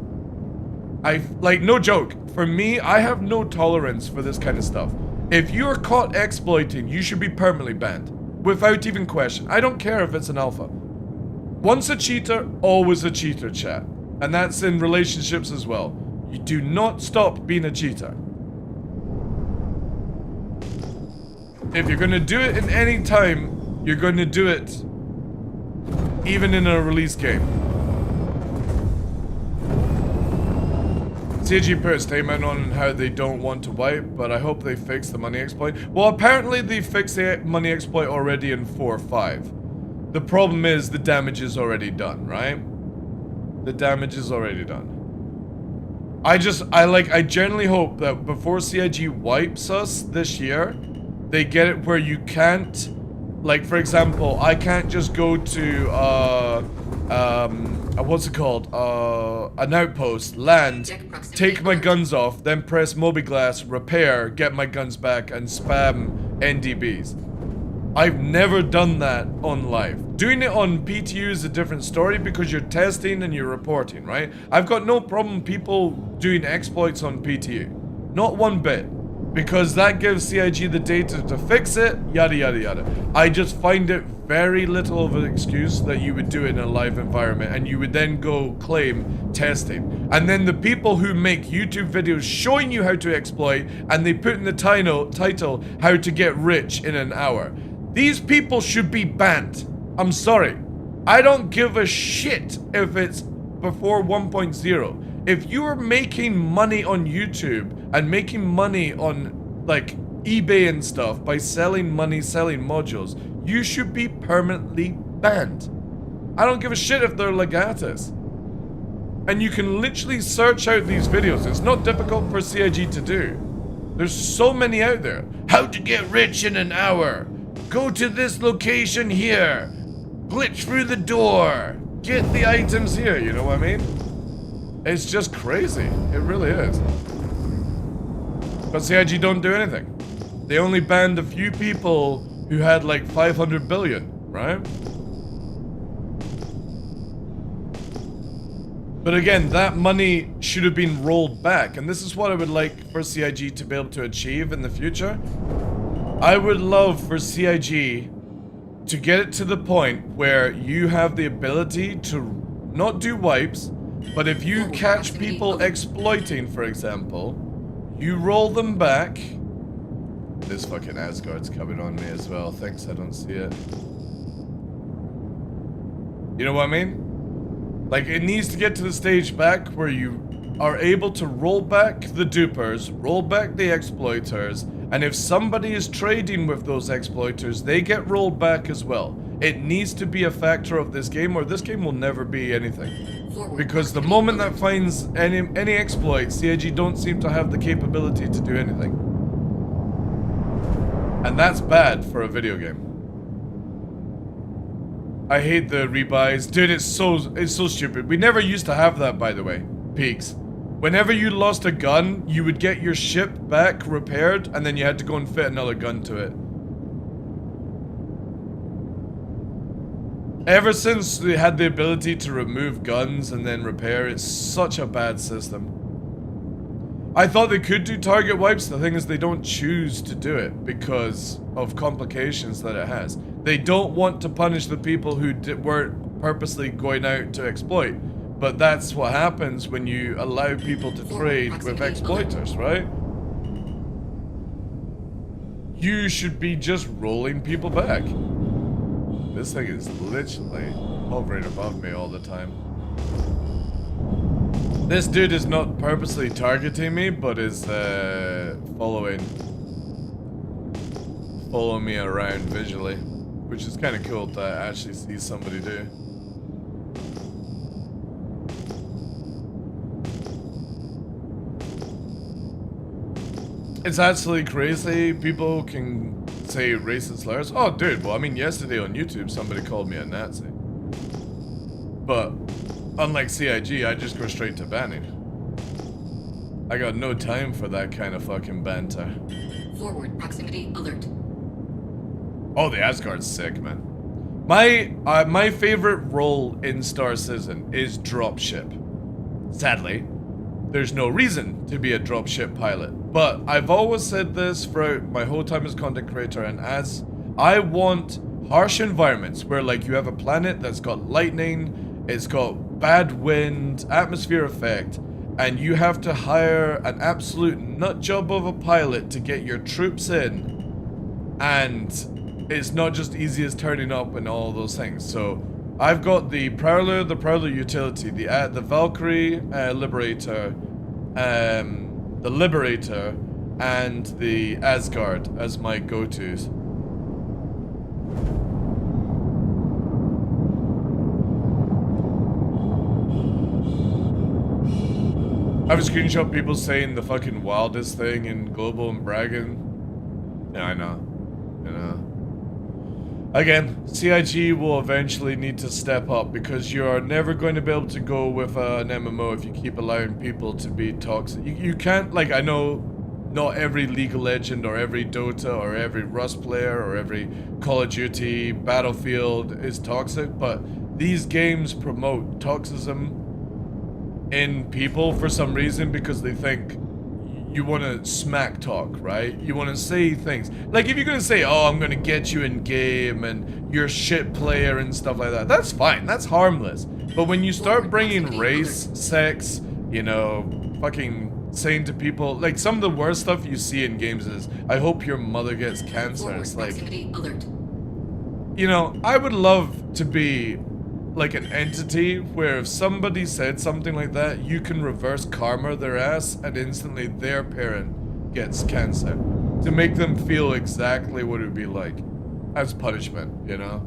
Like, no joke. For me, I have no tolerance for this kind of stuff. If you are caught exploiting, you should be permanently banned. Without even question. I don't care if it's an alpha. Once a cheater, always a cheater, chat. And that's in relationships as well. You do not stop being a cheater. If you're gonna do it in any time, you're gonna do it even in a release game. CG put a statement on how they don't want to wipe, but I hope they fix the money exploit. Well, apparently they fixed the money exploit already in 4 or 5. The problem is the damage is already done, right? The damage is already done. I genuinely hope that before CIG wipes us this year, they get it where you can't, like, for example, I can't just go to, what's it called? An outpost, land, take my guns off, then press Mobiglass, repair, get my guns back, and spam NDBs. I've never done that on live. Doing it on PTU is a different story because you're testing and you're reporting, right? I've got no problem people doing exploits on PTU. Not one bit. Because that gives CIG the data to fix it, yada yada yada. I just find it very little of an excuse that you would do it in a live environment and you would then go claim testing. And then the people who make YouTube videos showing you how to exploit and they put in the title, how to get rich in an hour. These people should be banned. I'm sorry. I don't give a shit if it's before 1.0. If you are making money on YouTube and making money on, like, eBay and stuff by selling modules, you should be permanently banned. I don't give a shit if they're legatus. And you can literally search out these videos. It's not difficult for CIG to do. There's so many out there. How to get rich in an hour. Go to this location here. Glitch through the door. Get the items here, you know what I mean? It's just crazy. It really is. But CIG don't do anything. They only banned a few people who had like 500 billion, right? But again, that money should have been rolled back. And this is what I would like for CIG to be able to achieve in the future. I would love for CIG to get it to the point where you have the ability to not do wipes, but if you catch people exploiting, for example, you roll them back. This fucking Asgard's coming on me as well. Thanks, I don't see it. You know what I mean? Like, it needs to get to the stage back where you are able to roll back the dupers, roll back the exploiters, and if somebody is trading with those exploiters, they get rolled back as well. It needs to be a factor of this game, or this game will never be anything. Because the moment that finds any exploit, CIG don't seem to have the capability to do anything. And that's bad for a video game. I hate the rebuys. Dude, it's so stupid. We never used to have that, by the way. Peaks. Whenever you lost a gun, you would get your ship back repaired, and then you had to go and fit another gun to it. Ever since they had the ability to remove guns and then repair, it's such a bad system. I thought they could do target wipes. The thing is, they don't choose to do it because of complications that it has. They don't want to punish the people who weren't purposely going out to exploit. But that's what happens when you allow people to trade with exploiters, right? You should be just rolling people back. This thing is literally hovering above me all the time. This dude is not purposely targeting me, but is following me around visually, which is kind of cool to actually see somebody do. It's absolutely crazy. People can say racist slurs. Oh, dude, well, I mean, yesterday on YouTube, somebody called me a Nazi. But, unlike CIG, I just go straight to banning. I got no time for that kind of fucking banter. Forward proximity alert. Oh, the Asgard's sick, man. My favorite role in Star Citizen is dropship. Sadly, there's no reason to be a dropship pilot, but I've always said this throughout my whole time as content creator, and as I want harsh environments where like you have a planet that's got lightning, it's got bad wind, atmosphere effect, and you have to hire an absolute nut job of a pilot to get your troops in, and it's not just easy as turning up and all those things. So I've got the Prowler utility, the Valkyrie Liberator, the Liberator, and the Asgard as my go-tos. I have a screenshot of people saying the fucking wildest thing in global and bragging. Yeah, I know. You know. Again, CIG will eventually need to step up because you are never going to be able to go with an MMO if you keep allowing people to be toxic. You can't, like, I know not every League of Legends or every Dota or every Rust player or every Call of Duty Battlefield is toxic, but these games promote toxism in people for some reason because they think you want to smack talk, right? You want to say things. Like, if you're going to say, oh, I'm going to get you in game and you're a shit player and stuff like that, that's fine. That's harmless. But when you start bringing race, sex, you know, fucking saying to people, like, some of the worst stuff you see in games is, I hope your mother gets cancer. It's like, you know, I would love to be like an entity where if somebody said something like that, you can reverse karma their ass and instantly their parent gets cancer to make them feel exactly what it would be like as punishment, you know?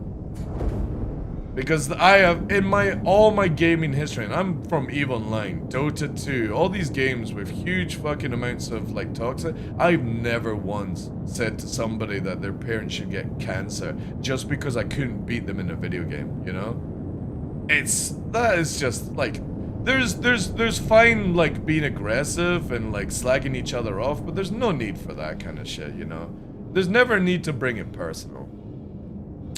Because I have in all my gaming history, and I'm from EVE Online, Dota 2, all these games with huge fucking amounts of like toxic, I've never once said to somebody that their parent should get cancer just because I couldn't beat them in a video game, you know? That is just like, there's fine like being aggressive and like slagging each other off, but there's no need for that kind of shit, you know? There's never a need to bring it personal.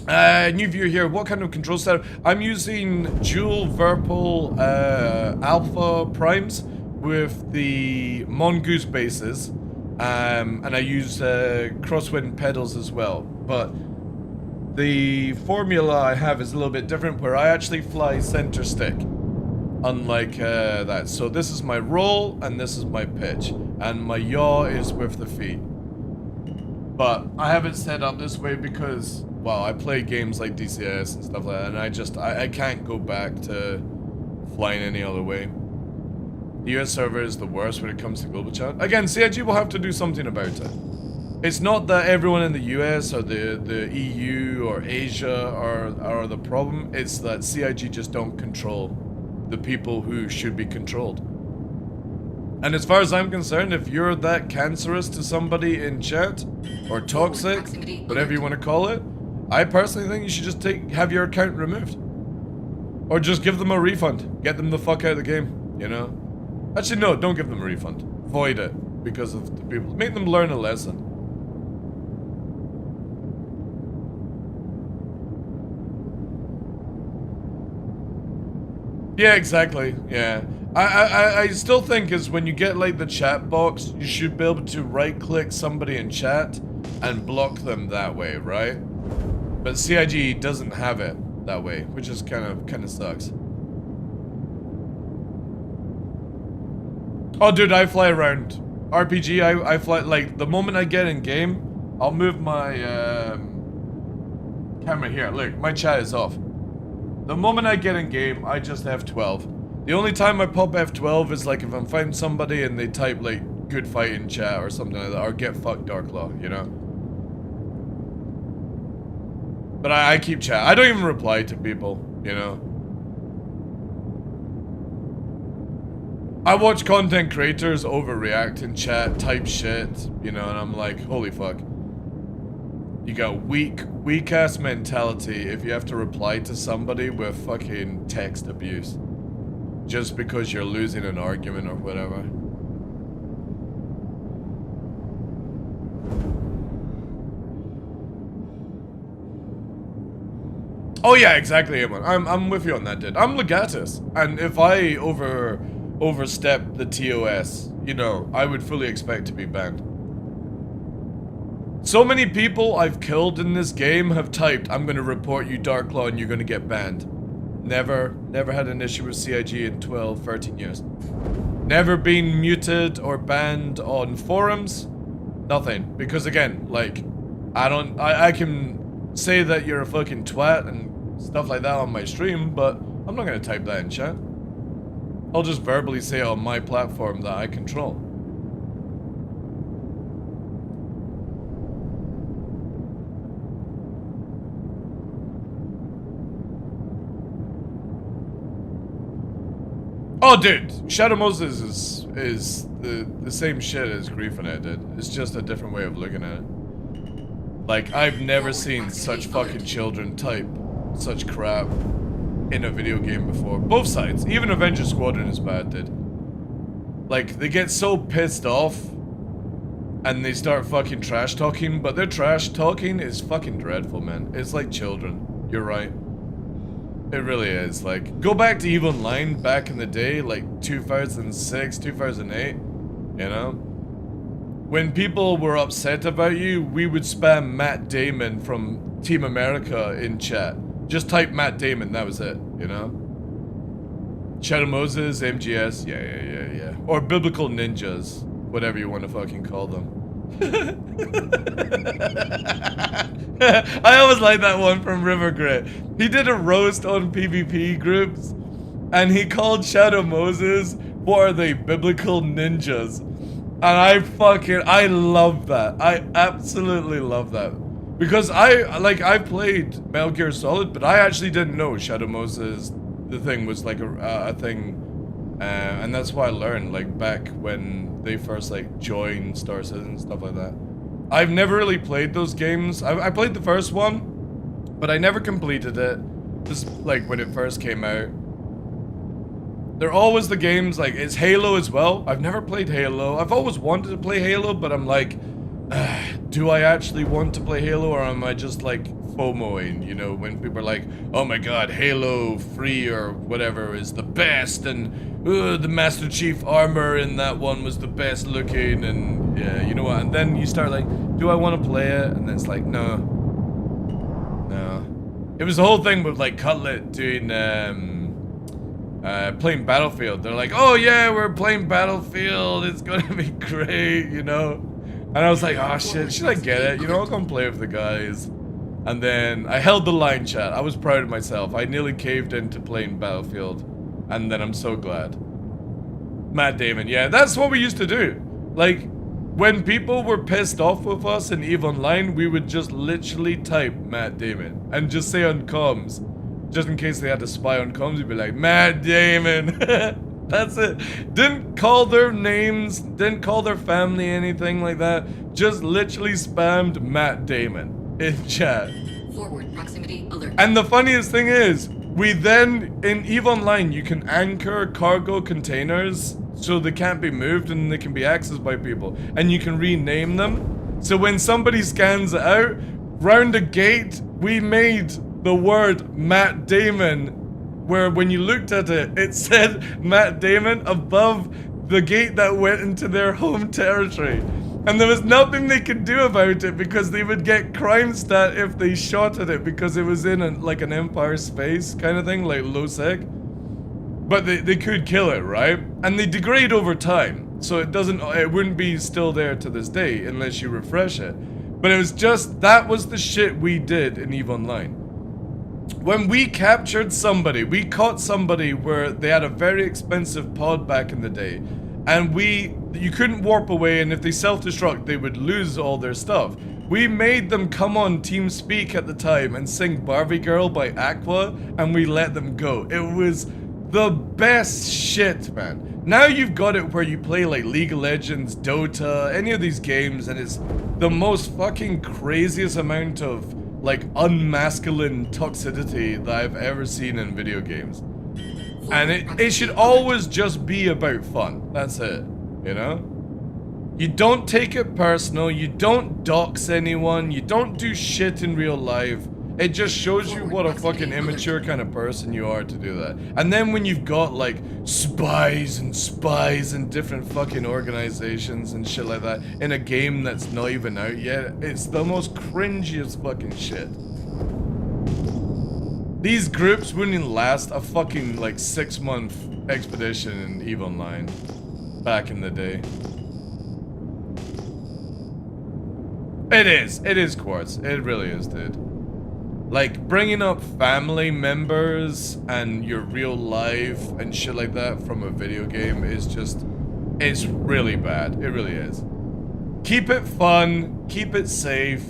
New viewer here, what kind of control setup? I'm using dual Virpil Alpha Primes with the Mongoose bases, and I use crosswind pedals as well, but the formula I have is a little bit different where I actually fly center stick, unlike that. So this is my roll and this is my pitch, and my yaw is with the feet. But I have it set up this way because, well, I play games like DCS and stuff like that, and I can't go back to flying any other way. The US server is the worst when it comes to global chat. Again, CIG will have to do something about it. It's not that everyone in the US or the EU or Asia are the problem. It's that CIG just don't control the people who should be controlled. And as far as I'm concerned, if you're that cancerous to somebody in chat or toxic, whatever you want to call it, I personally think you should just have your account removed. Or just give them a refund. Get them the fuck out of the game, you know? Actually, no, don't give them a refund. Void it because of the people. Make them learn a lesson. Yeah, exactly. Yeah. I still think is when you get like the chat box, you should be able to right click somebody in chat and block them that way, right? But CIG doesn't have it that way, which is kind of sucks. Oh dude, I fly around. RPG, I fly, like the moment I get in game, I'll move my camera here. Look, my chat is off. The moment I get in game, I just F12. The only time I pop F12 is like if I'm fighting somebody and they type like good fight in chat or something like that, or get fucked DarkLaw, you know? But I keep chat. I don't even reply to people, you know? I watch content creators overreact in chat, type shit, you know, and I'm like, holy fuck. You got weak ass mentality if you have to reply to somebody with fucking text abuse. Just because you're losing an argument or whatever. Oh yeah, exactly, man. I'm with you on that, dude. I'm Legatus, and if I overstep the TOS, you know, I would fully expect to be banned. So many people I've killed in this game have typed, "I'm gonna report you, TheDarkLaw, and you're gonna get banned." Never had an issue with CIG in 12, 13 years. Never been muted or banned on forums. Nothing, because again, like, I can say that you're a fucking twat and stuff like that on my stream, but I'm not gonna type that in chat. I'll just verbally say it on my platform that I control. Oh, dude, Shadow Moses is the same shit as Griefanet, dude. It's just a different way of looking at it. Like, I've never seen such fucking children type such crap in a video game before. Both sides. Even Avenger Squadron is bad, dude. Like, they get so pissed off and they start fucking trash talking, but their trash talking is fucking dreadful, man. It's like children. You're right. It really is. Like, go back to EVE Online back in the day, like 2006, 2008, you know? When people were upset about you, we would spam Matt Damon from Team America in chat. Just type Matt Damon, that was it, you know? Shadow Moses, MGS, yeah. Or Biblical Ninjas, whatever you want to fucking call them. I always like that one from River Grit. He did a roast on PvP groups, and he called Shadow Moses, what are they, Biblical Ninjas? And I love that. I absolutely love that. Because I played Metal Gear Solid, but I actually didn't know Shadow Moses, the thing was like a thing. And that's why I learned, like, back when they first, like, joined Star Citizen and stuff like that. I've never really played those games. I played the first one, but I never completed it. Just, like, when it first came out. They're always the games, like, it's Halo as well. I've never played Halo. I've always wanted to play Halo, but I'm like, do I actually want to play Halo, or am I just, like, FOMOing, you know, when people are like, oh my god, Halo 3 or whatever is the best, and the Master Chief armor in that one was the best looking, and yeah, you know what, and then you start like, do I want to play it? And then it's like, no. It was the whole thing with, like, Cutlet doing, playing Battlefield. They're like, oh yeah, we're playing Battlefield, it's gonna be great, you know? And I was like, oh shit, should I get it? You know, I'll come play with the guys. And then I held the line, chat. I was proud of myself. I nearly caved into playing Battlefield. And then I'm so glad. Matt Damon, yeah, that's what we used to do. Like, when people were pissed off with us in EVE Online, we would just literally type Matt Damon. And just say on comms. Just in case they had to spy on comms, we'd be like, Matt Damon. That's it. Didn't call their names, didn't call their family, anything like that. Just literally spammed Matt Damon in chat. Forward proximity alert. And the funniest thing is, we then, in EVE Online, you can anchor cargo containers so they can't be moved and they can be accessed by people. And you can rename them. So when somebody scans it out, round a gate, we made the word Matt Damon, where when you looked at it, it said Matt Damon above the gate that went into their home territory. And there was nothing they could do about it because they would get crime stat if they shot at it because it was in like an Empire space kind of thing, like low sec. But they could kill it, right? And they degrade over time. So it wouldn't be still there to this day unless you refresh it. But it was just, that was the shit we did in EVE Online. When we captured somebody, we caught somebody where they had a very expensive pod back in the day. And you couldn't warp away, and if they self-destruct, they would lose all their stuff. We made them come on TeamSpeak at the time and sing Barbie Girl by Aqua, and we let them go. It was the best shit, man. Now you've got it where you play like League of Legends, Dota, any of these games, and it's the most fucking craziest amount of like unmasculine toxicity that I've ever seen in video games. And it should always just be about fun. That's it, you know? You don't take it personal, you don't dox anyone, you don't do shit in real life. It just shows you what a fucking immature kind of person you are to do that. And then when you've got like spies and different fucking organizations and shit like that in a game that's not even out yet, it's the most cringiest fucking shit. These groups wouldn't last a fucking like 6-month expedition in EVE Online back in the day. It is Quartz. It really is, dude. Like, bringing up family members and your real life and shit like that from a video game is just, it's really bad. It really is. Keep it fun. Keep it safe.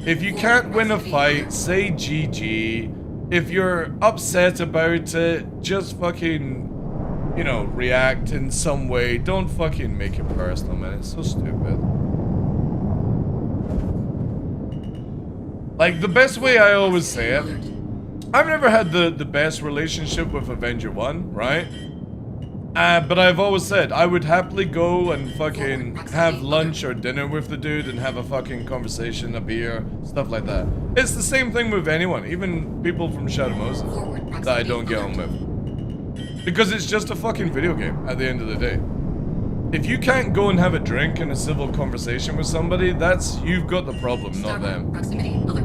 If you can't win a fight, say GG. If you're upset about it, just fucking, you know, react in some way. Don't fucking make it personal, man. It's so stupid. Like, the best way I always say it, I've never had the best relationship with Avenger 1, right? But I've always said, I would happily go and fucking have lunch or dinner with the dude and have a fucking conversation, a beer, stuff like that. It's the same thing with anyone, even people from Shadow Moses that I don't get on with. Because it's just a fucking video game at the end of the day. If you can't go and have a drink and a civil conversation with somebody, that's, you've got the problem, not them. Proximity alert.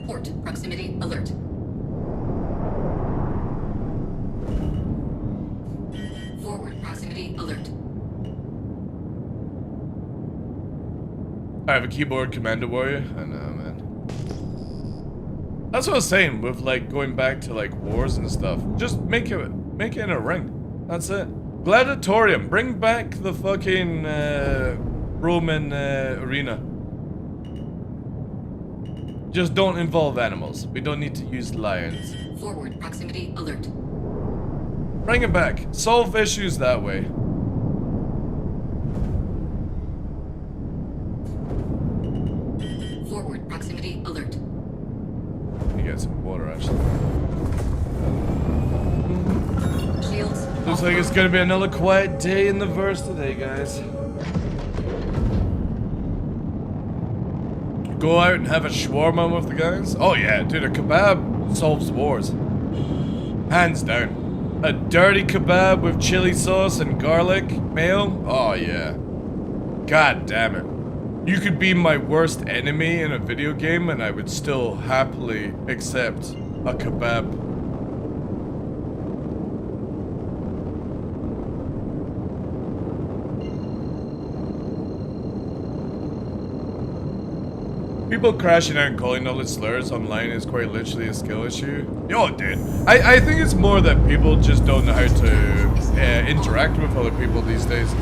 Port proximity alert. Forward proximity alert. I have a keyboard commander warrior. I know, man. That's what I was saying with like going back to like wars and stuff. Just make it in a ring. That's it. Gladiatorium, bring back the fucking Roman arena. Just don't involve animals. We don't need to use lions. Forward proximity alert. Bring it back. Solve issues that way. Forward proximity alert. You get some water actually. Shields. Looks like it's gonna be another quiet day in the verse today, guys. Go out and have a shawarma with the guys? Oh yeah, dude, a kebab solves wars. Hands down. A dirty kebab with chili sauce and garlic mayo? Oh yeah. God damn it. You could be my worst enemy in a video game and I would still happily accept a kebab. People crashing out and calling all its slurs online is quite literally a skill issue. Yo, dude. I think it's more that people just don't know how to interact with other people these days.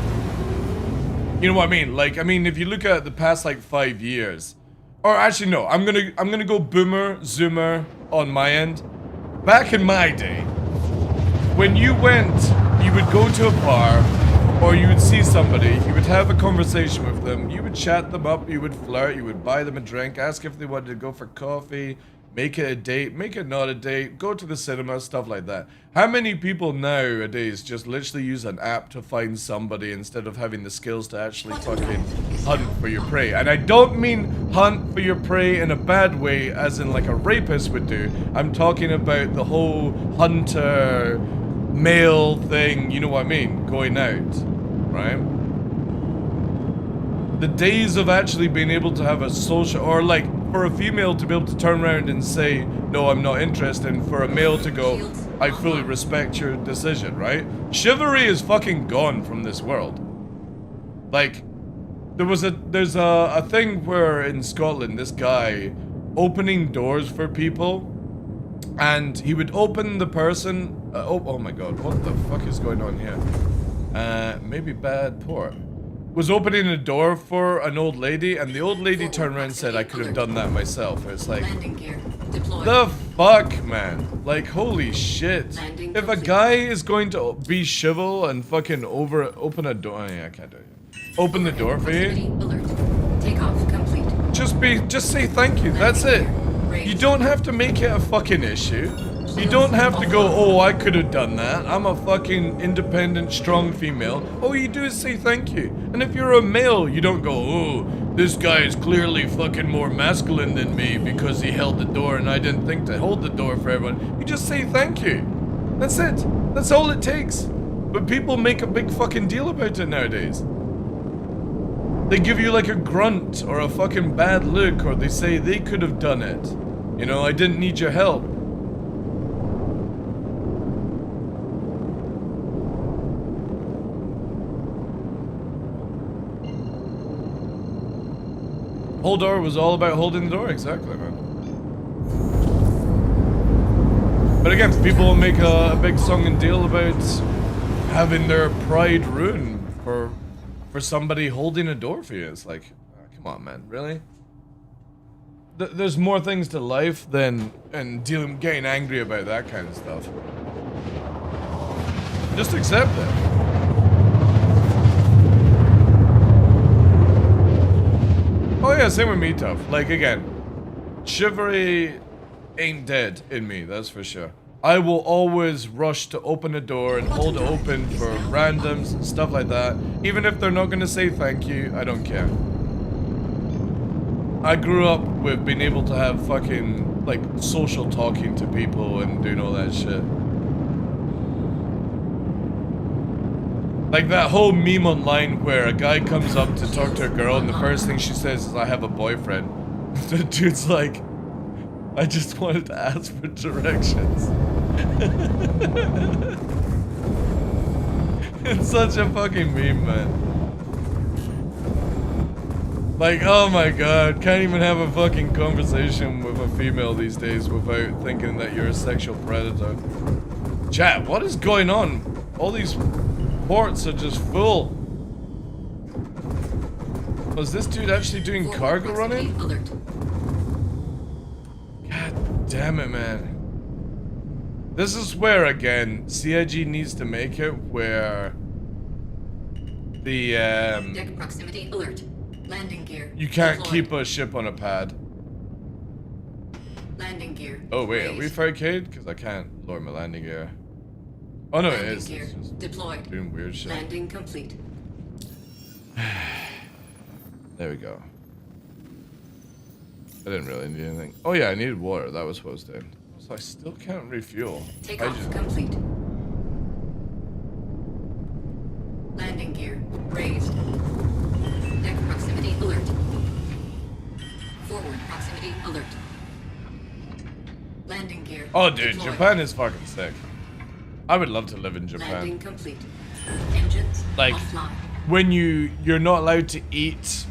You know what I mean? Like, I mean, if you look at the past like 5 years, or actually no, I'm gonna go boomer, zoomer on my end. Back in my day, when you went, you would go to a bar, or you would see somebody, you would have a conversation with them, you would chat them up, you would flirt, you would buy them a drink, ask if they wanted to go for coffee, make it a date, make it not a date, go to the cinema, stuff like that. How many people nowadays just literally use an app to find somebody instead of having the skills to actually fucking hunt for your prey? And I don't mean hunt for your prey in a bad way, as in like a rapist would do. I'm talking about the whole hunter male thing, you know what I mean, going out, right? The days of actually being able to have a social, or like for a female to be able to turn around and say, no, I'm not interested, and for a male to go, I fully respect your decision, right? Chivalry is fucking gone from this world. Like, there's a thing where in Scotland, this guy opening doors for people, and he would open the person, oh my god, what the fuck is going on here? Maybe bad port. Was opening a door for an old lady, and the old lady turned around and said, I could have done that myself. It's like, the fuck, man? Like, holy shit. If a guy is going to be chival and fucking open a door, oh, yeah, I can't do it. Open the door for you. Takeoff complete. Just say thank you, that's it. You don't have to make it a fucking issue. You don't have to go, oh, I could have done that. I'm a fucking independent, strong female. All you do is say thank you. And if you're a male, you don't go, oh, this guy is clearly fucking more masculine than me because he held the door and I didn't think to hold the door for everyone. You just say thank you. That's it. That's all it takes. But people make a big fucking deal about it nowadays. They give you like a grunt or a fucking bad look, or they say they could have done it. You know, I didn't need your help. Whole door was all about holding the door, exactly, man. But again, people will make a big song and deal about having their pride ruined for somebody holding a door for you. It's like, come on, man, really? There's more things to life than getting angry about that kind of stuff. Just accept it. Oh yeah, same with me, Tough. Like, again, chivalry ain't dead in me, that's for sure. I will always rush to open a door and hold it open for randoms and stuff like that. Even if they're not gonna say thank you, I don't care. I grew up with being able to have fucking, like, social talking to people and doing all that shit. Like that whole meme online where a guy comes up to talk to a girl and the first thing she says is, I have a boyfriend. The dude's like, I just wanted to ask for directions. It's such a fucking meme, man. Like, oh my god, can't even have a fucking conversation with a female these days without thinking that you're a sexual predator. Chat, what is going on? All these ports are just full. Was this dude actually doing cargo running? Alert. God damn it, man. This is where, again, CIG needs to make it where the, Deck proximity alert. Landing gear. you can't deployed. keep a ship on a pad. Landing gear. Oh, wait, are we raised. Farcade? Because I can't lower my landing gear. Oh, no, it Landing is. gear It's just deployed. doing weird shit. Landing complete. There we go. I didn't really need anything. Oh, yeah, I needed water. That was what I was doing. So I still can't refuel. Takeoff complete. Landing gear raised. Deck proximity alert. Forward proximity alert. Landing gear. Oh, dude, deployed. Japan is fucking sick. I would love to live in Japan. Landing complete. Engines Like, offline. when you're not allowed to eat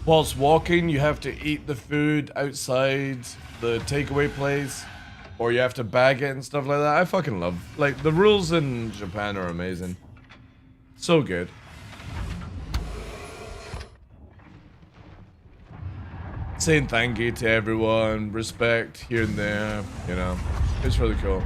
whilst walking, you have to eat the food outside the takeaway place, or you have to bag it and stuff like that. I fucking love, like, the rules in Japan are amazing. So good. Saying thank you to everyone, respect here and there, you know, it's really cool.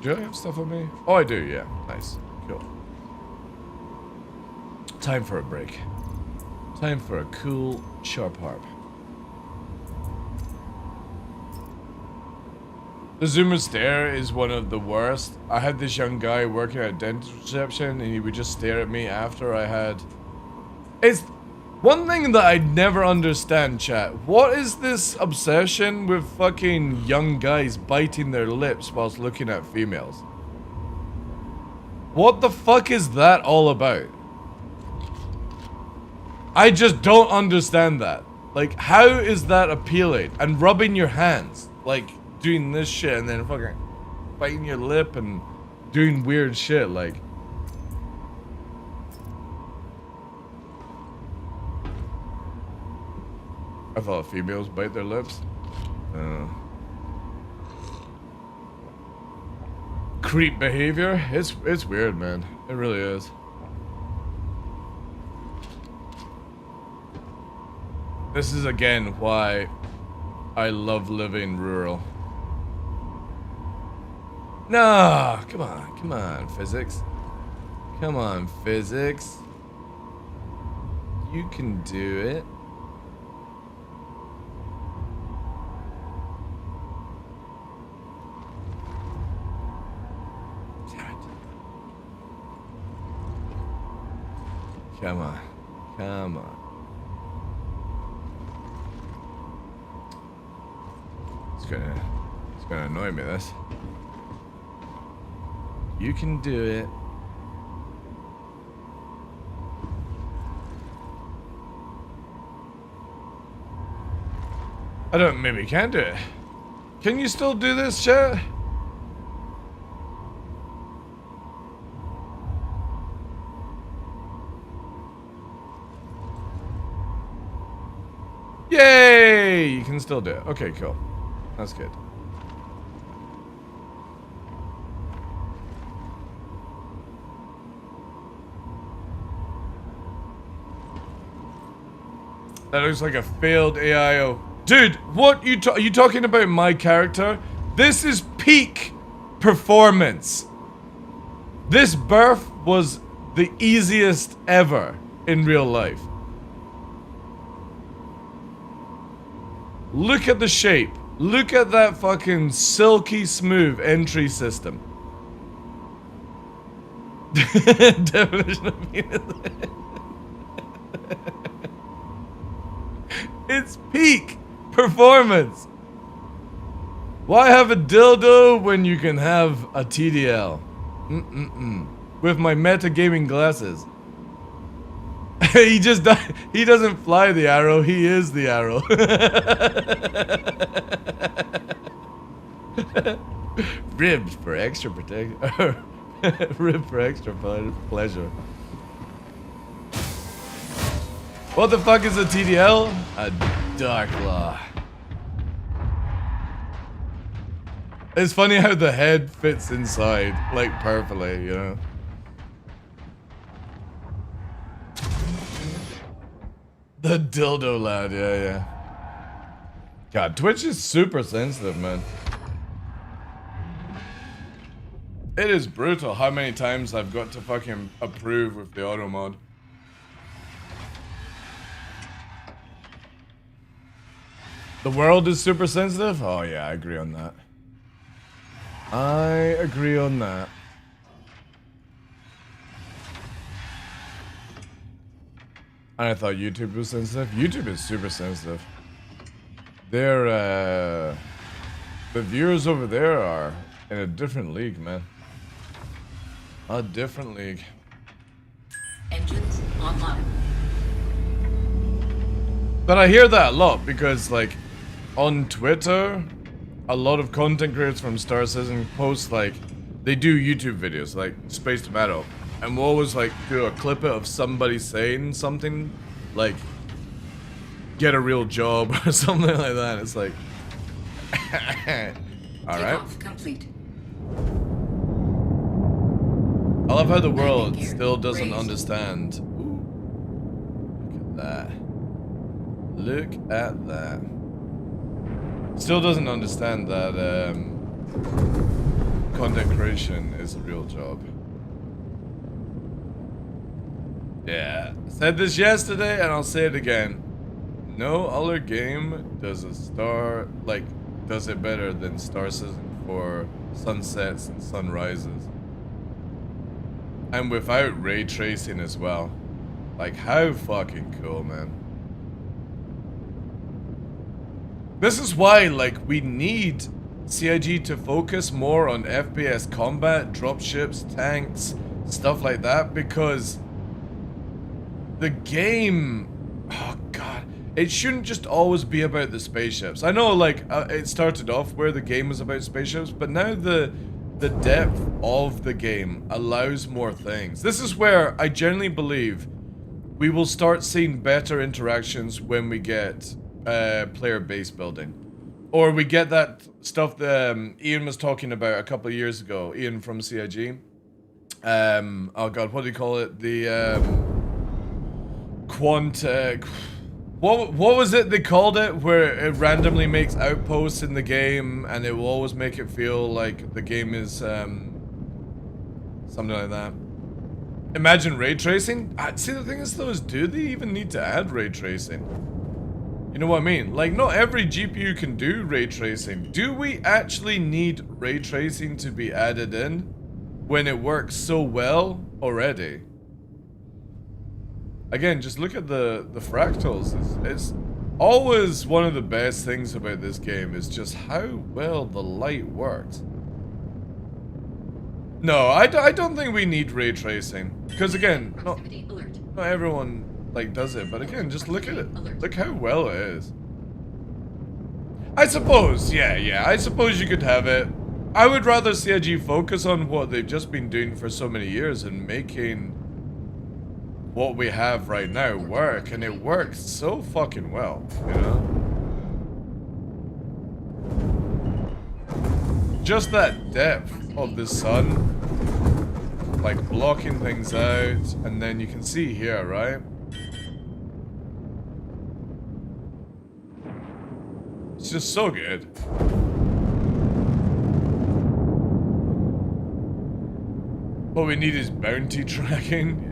Do I have stuff on me? Oh, I do, yeah. Nice. Cool. Time for a break. Time for a cool, sharp harp. The Zoomer stare is one of the worst. I had this young guy working at dental reception and he would just stare at me after I had... It's one thing that I never understand, chat. What is this obsession with fucking young guys biting their lips whilst looking at females? What the fuck is that all about? I just don't understand that. Like, how is that appealing? And rubbing your hands, like doing this shit and then fucking biting your lip and doing weird shit, like... I thought females bite their lips. Creep behavior. It's weird, man. It really is. This is again why I love living rural. No, come on, physics. Come on, physics. You can do it. Come on. Come on. It's gonna annoy me, this. You can do it. Maybe you can do it. Can you still do this, chat? Yay! You can still do it. Okay, cool. That's good. That looks like a failed AIO. Dude, what are you talking about my character? This is peak performance. This birth was the easiest ever in real life. Look at the shape. Look at that fucking silky smooth entry system. Definition of penis. It's peak performance. Why have a dildo when you can have a TDL? With my metagaming glasses. He doesn't fly the arrow, he is the arrow. Ribbed for extra protection. Ribbed for extra pleasure. What the fuck is a TDL? A TheDarkLaw. It's funny how the head fits inside, like perfectly, you know? The dildo lad, yeah. God, Twitch is super sensitive, man. It is brutal how many times I've got to fucking approve with the auto mod. The world is super sensitive? Oh yeah, I agree on that. I agree on that. And I thought YouTube was sensitive. YouTube is super sensitive. They're, the viewers over there are in a different league, man. A different league. Engines online. But I hear that a lot because, like, on Twitter, a lot of content creators from Star Citizen post, like, they do YouTube videos, like Space Tomato, and we'll always, like, do a clip of somebody saying something, like, get a real job or something like that. It's like, alright. Takeoff complete. I love how the world still doesn't understand. Ooh, look at that. Look at that. Still doesn't understand that content creation is a real job. Yeah, I said this yesterday and I'll say it again. No other game does does it better than Star Citizen for sunsets and sunrises. And without ray tracing as well. Like, how fucking cool, man. This is why, like, we need CIG to focus more on FPS combat, dropships, tanks, stuff like that, because the game, oh god, it shouldn't just always be about the spaceships. I know, like, it started off where the game was about spaceships, but now the depth of the game allows more things. This is where I genuinely believe we will start seeing better interactions when we get player base building, or we get that stuff that Ian was talking about a couple of years ago. Ian from CIG. Oh god, what do you call it? The quant. What was it they called it? Where it randomly makes outposts in the game, and it will always make it feel like the game is something like that. Imagine ray tracing. See, the thing is, though, is do they even need to add ray tracing? You know what I mean? Like, not every GPU can do ray tracing. Do we actually need ray tracing to be added in when it works so well already? again, just look at the fractals. It's always one of the best things about this game is just how well the light works. No, I don't think we need ray tracing. Because again, not everyone like does it, but again, just look at it. Look how well it is. I suppose, yeah, I suppose you could have it. I would rather CIG focus on what they've just been doing for so many years and making what we have right now work, and it works so fucking well, you know? Just that depth of the sun, like blocking things out, and then you can see here, right? It's just so good. What we need is bounty tracking.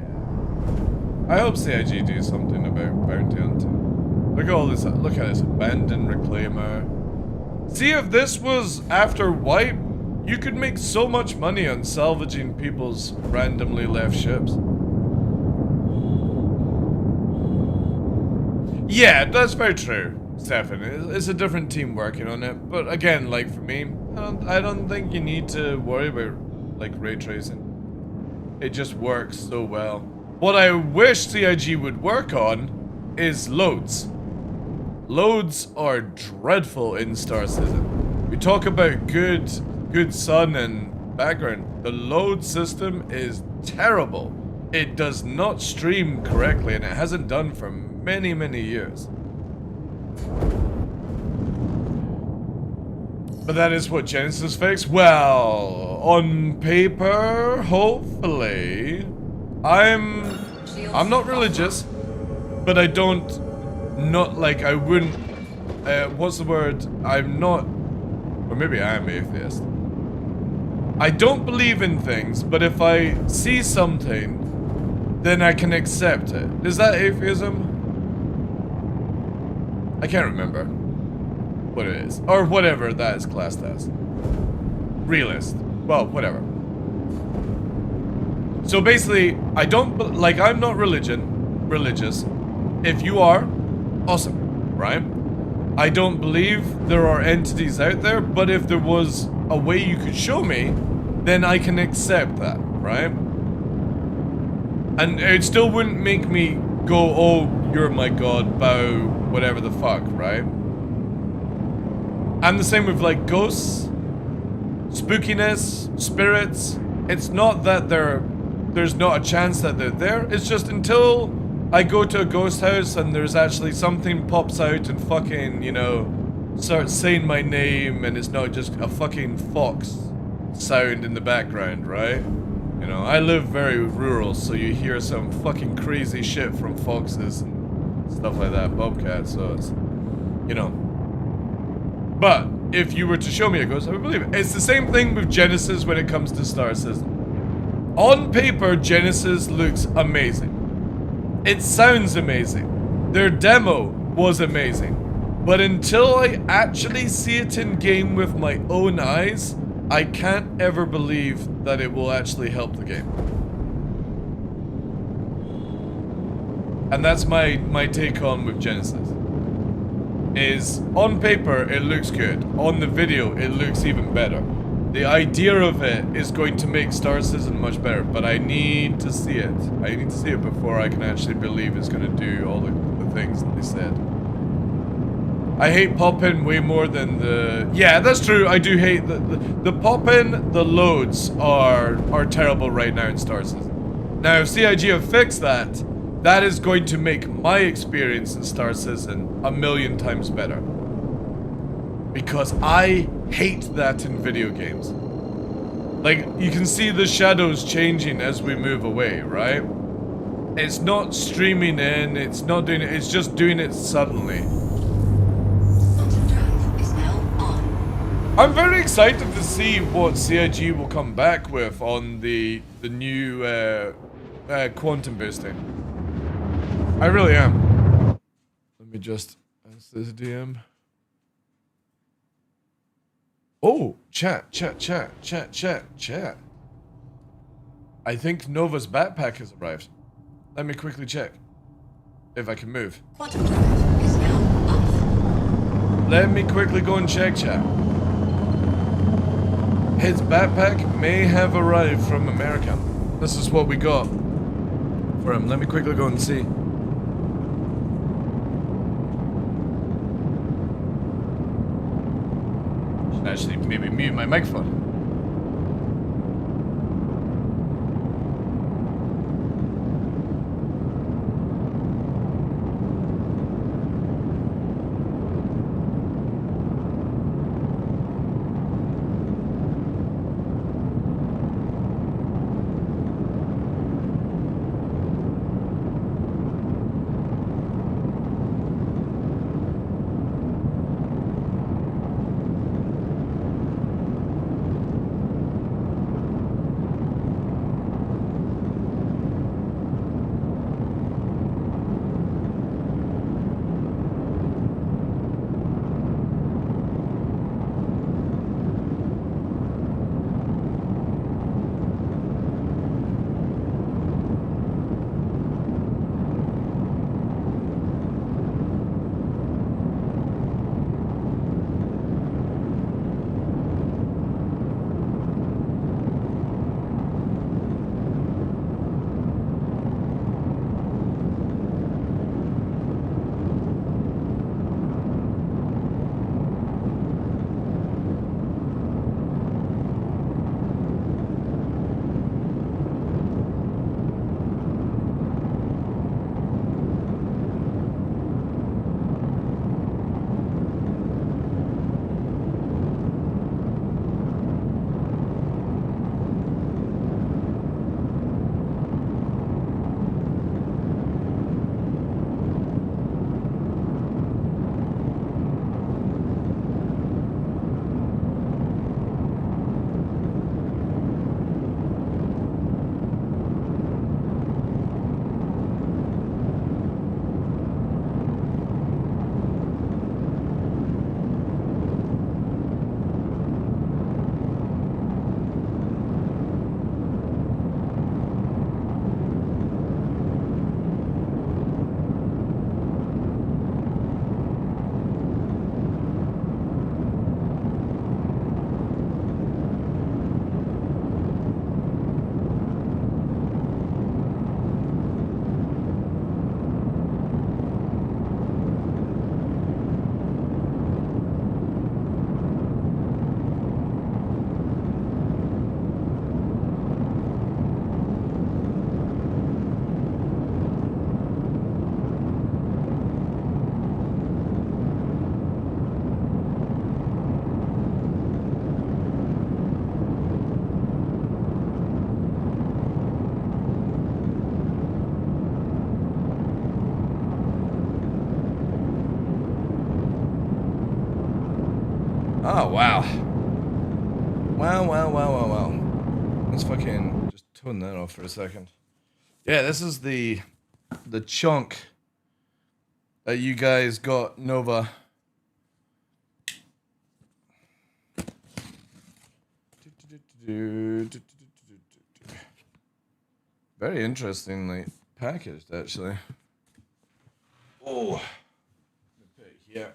I hope CIG do something about bounty hunting. Look at all this. Look at this abandoned reclaimer. See, if this was after wipe, you could make so much money on salvaging people's randomly left ships. Yeah, that's very true, Stefan. It's a different team working on it, but again, like for me, I don't think you need to worry about like ray tracing. It just works so well. What I wish CIG would work on is loads. Loads are dreadful in Star Citizen. We talk about good sun and background. The load system is terrible. It does not stream correctly, and it hasn't done for many, many years. But that is what Genesis fixed. Well, on paper, hopefully. I'm not religious, but I I wouldn't, what's the word? I'm not, or maybe I am atheist. I don't believe in things, but if I see something, then I can accept it. Is that atheism? I can't remember what it is, or whatever that is classed as. Realist. Well, whatever. So basically, I'm not religious. If you are, awesome, right? I don't believe there are entities out there, but if there was a way you could show me, then I can accept that, right? And it still wouldn't make me go, oh, you're my god, bow, whatever the fuck, right? And the same with like ghosts, spookiness, spirits. It's not that there's not a chance that they're there. It's just until I go to a ghost house and there's actually something pops out and fucking, you know, starts saying my name, and it's not just a fucking fox sound in the background, right? You know, I live very rural, so you hear some fucking crazy shit from foxes and stuff like that, bobcats, so it's, you know. But if you were to show me a ghost, I would believe it. It's the same thing with Genesis when it comes to Star Citizen. On paper, Genesis looks amazing. It sounds amazing. Their demo was amazing. But until I actually see it in game with my own eyes, I can't ever believe that it will actually help the game. And that's my take on with Genesis. Is on paper it looks good. On the video it looks even better. The idea of it is going to make Star Citizen much better, but I need to see it. I need to see it before I can actually believe it's going to do all the things that they said. I hate pop-in way more than the... Yeah, that's true. I do hate the pop-in, the loads are terrible right now in Star Citizen. Now, if CIG have fixed that, that is going to make my experience in Star Citizen 1,000,000 times better. Because I hate that in video games. Like, you can see the shadows changing as we move away, right? It's not streaming in, it's not doing it, it's just doing it suddenly. I'm very excited to see what CIG will come back with on the new quantum boosting. I really am. Let me just ask this DM. Oh, chat. I think Nova's backpack has arrived. Let me quickly check. if I can move. Quantum drive is now off. Let me quickly go and check, chat. His backpack may have arrived from America. This is what we got for him. Let me quickly go and see. Should actually maybe mute my microphone. Oh, wow. Wow. Let's fucking just tone that off for a second. Yeah, this is the chunk that you guys got, Nova. Very interestingly packaged, actually. Oh, let me put it here.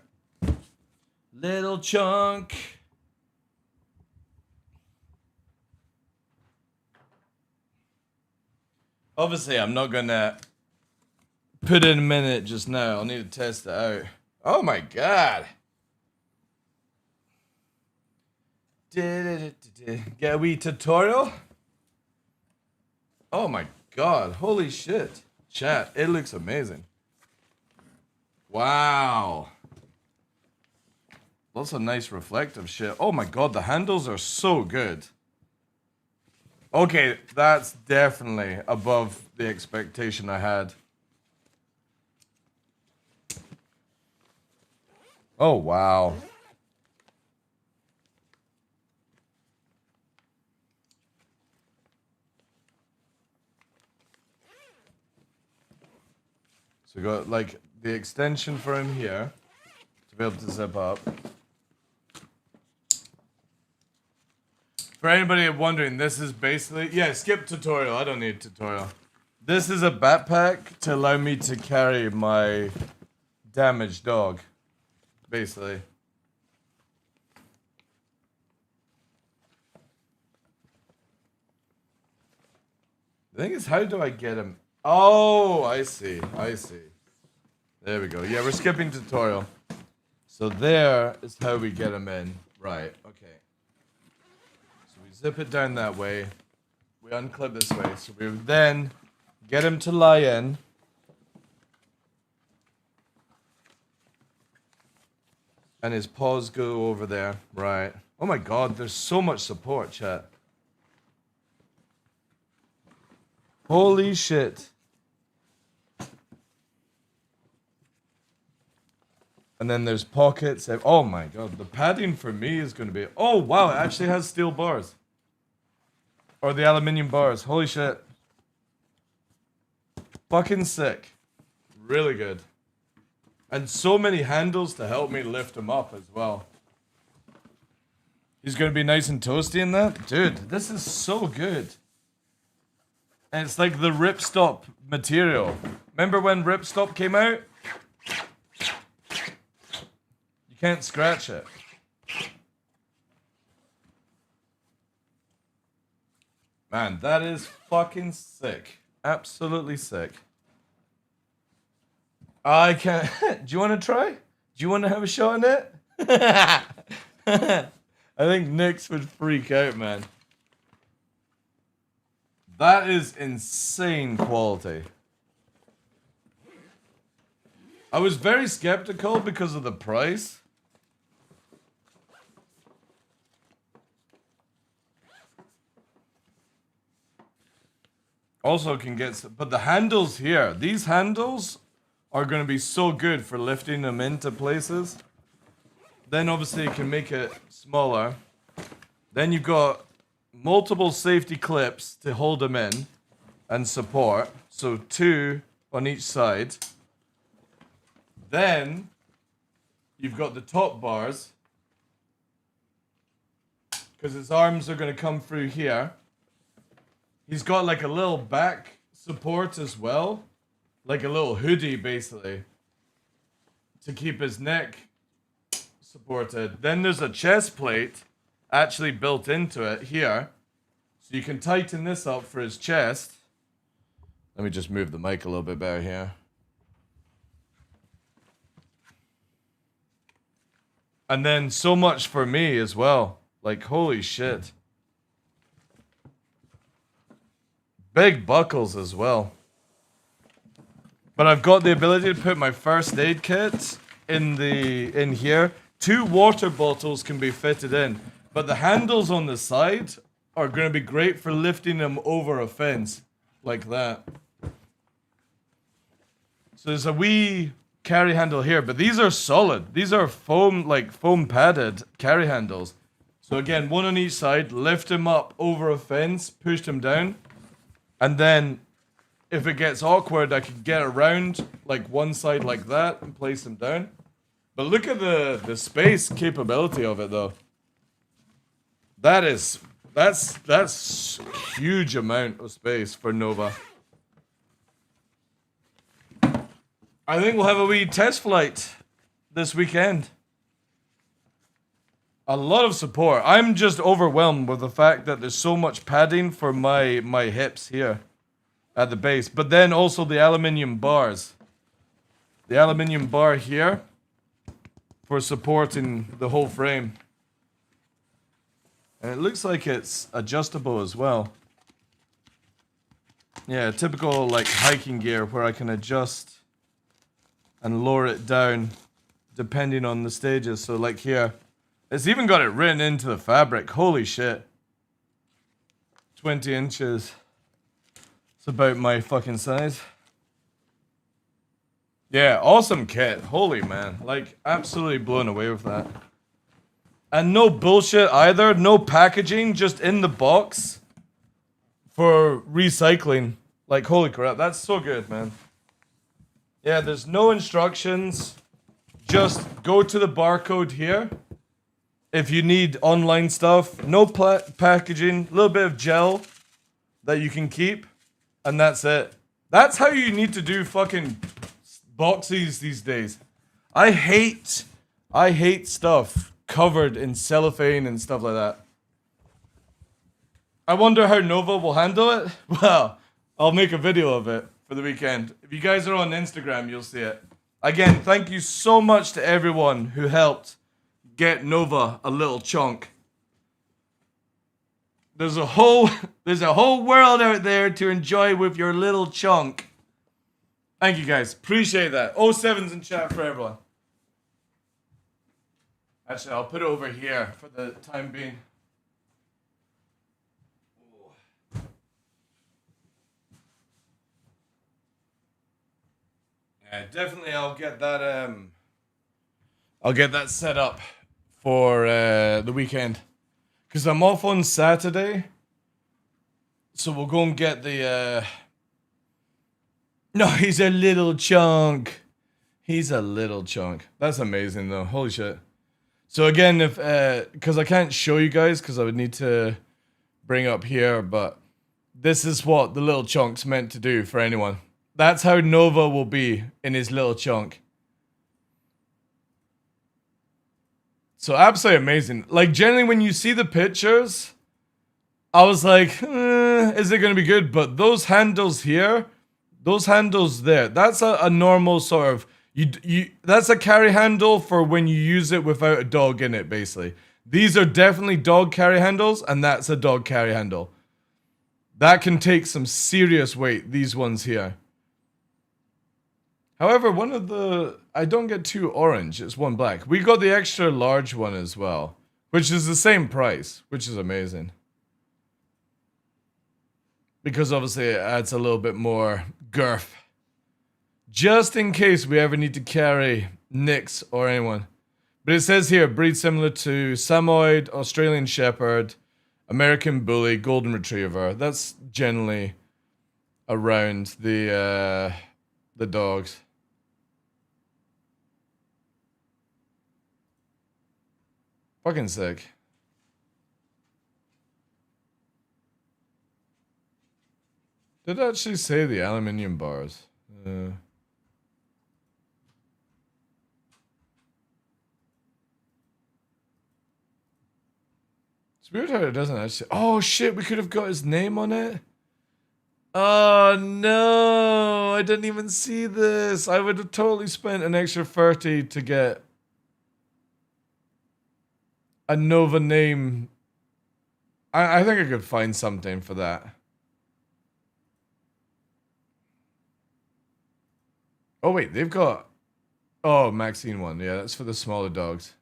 Little chunk. Obviously, I'm not gonna put in a minute just now. I'll need to test it out. Oh my god. Get a wee tutorial? Oh my god. Holy shit. Chat, it looks amazing. Wow. Lots of nice reflective shit. Oh my god, the handles are so good. Okay, that's definitely above the expectation I had. Oh, wow. So we got like the extension for him here to be able to zip up. For anybody wondering, this is basically... Yeah, skip tutorial. I don't need tutorial. This is a backpack to allow me to carry my damaged dog, basically. The thing is, how do I get him? Oh, I see. I see. There we go. Yeah, we're skipping tutorial. So there is how we get him in. Right, okay. So we zip it down that way. We unclip this way. So we then get him to lie in. And his paws go over there. Right. Oh my god, there's so much support, chat. Holy shit. And then there's pockets. Oh my god, the padding for me is going to be... Oh wow, it actually has steel bars. Or the aluminium bars. Holy shit. Fucking sick. Really good. And so many handles to help me lift him up as well. He's going to be nice and toasty in that? Dude, this is so good. And it's like the ripstop material. Remember when ripstop came out? You can't scratch it. Man, that is fucking sick. Absolutely sick. I can't. Do you want to try? Do you want to have a shot at it? I think Nyx would freak out, man. That is insane quality. I was very skeptical because of the price. Also can get, but the handles here, these handles are going to be so good for lifting them into places. Then obviously you can make it smaller. Then you've got multiple safety clips to hold them in and support. So 2 on each side. Then you've got the top bars. Because his arms are going to come through here. He's got like a little back support as well. Like a little hoodie, basically. To keep his neck supported. Then there's a chest plate actually built into it here. So you can tighten this up for his chest. Let me just move the mic a little bit better here. And then so much for me as well. Like, holy shit. Big buckles as well. But I've got the ability to put my first aid kit in here. 2 water bottles can be fitted in. But the handles on the side are going to be great for lifting them over a fence. Like that. So there's a wee carry handle here. But these are solid. These are foam padded carry handles. So again, 1 on each side. Lift him up over a fence. Push him down. And then, if it gets awkward, I can get around like one side like that and place them down. But look at the space capability of it, though. That's huge amount of space for Nova. I think we'll have a wee test flight this weekend. A lot of support. I'm just overwhelmed with the fact that there's so much padding for my hips here at the base. But then also the aluminium bars. The aluminium bar here for supporting the whole frame. And it looks like it's adjustable as well. Yeah, typical like hiking gear where I can adjust and lower it down depending on the stages. So like here. It's even got it written into the fabric. Holy shit. 20 inches. It's about my fucking size. Yeah, awesome kit. Holy man. Like, absolutely blown away with that. And no bullshit either. No packaging. Just in the box. For recycling. Like, holy crap. That's so good, man. Yeah, there's no instructions. Just go to the barcode here. If you need online stuff, no packaging, a little bit of gel that you can keep, and that's it. That's how you need to do fucking boxes these days. I hate stuff covered in cellophane and stuff like that. I wonder how Nova will handle it. Well, I'll make a video of it for the weekend. If you guys are on Instagram, you'll see it. Again, thank you so much to everyone who helped get Nova a little chunk. There's a whole world out there to enjoy with your little chunk. Thank you guys. Appreciate that. 07's in chat for everyone. Actually, I'll put it over here for the time being. Yeah, definitely I'll get that set up for the weekend. Because I'm off on Saturday. So we'll go and get the... No, he's a little chunk. He's a little chunk. That's amazing, though. Holy shit. So again, if... Because I can't show you guys, because I would need to bring up here, but this is what the little chunk's meant to do for anyone. That's how Nova will be in his little chunk. So absolutely amazing. Like, generally when you see the pictures, I was like, is it going to be good? But those handles here, those handles there, that's a normal sort of, that's a carry handle for when you use it without a dog in it, basically. These are definitely dog carry handles, and that's a dog carry handle. That can take some serious weight, these ones here. However, one of the... I don't get two orange, it's one black. We got the extra large one as well, which is the same price, which is amazing. Because obviously it adds a little bit more girth. Just in case we ever need to carry Nix or anyone. But it says here, breed similar to Samoyed, Australian Shepherd, American Bully, Golden Retriever. That's generally around the dogs. Fucking sick. Did it actually say the aluminium bars? It's weird how it doesn't actually... Oh shit, we could have got his name on it? Oh no, I didn't even see this. I would have totally spent an extra 30 to get a Nova name. I think I could find something for that. Oh wait, they've got... Oh, Maxine one. Yeah, that's for the smaller dogs.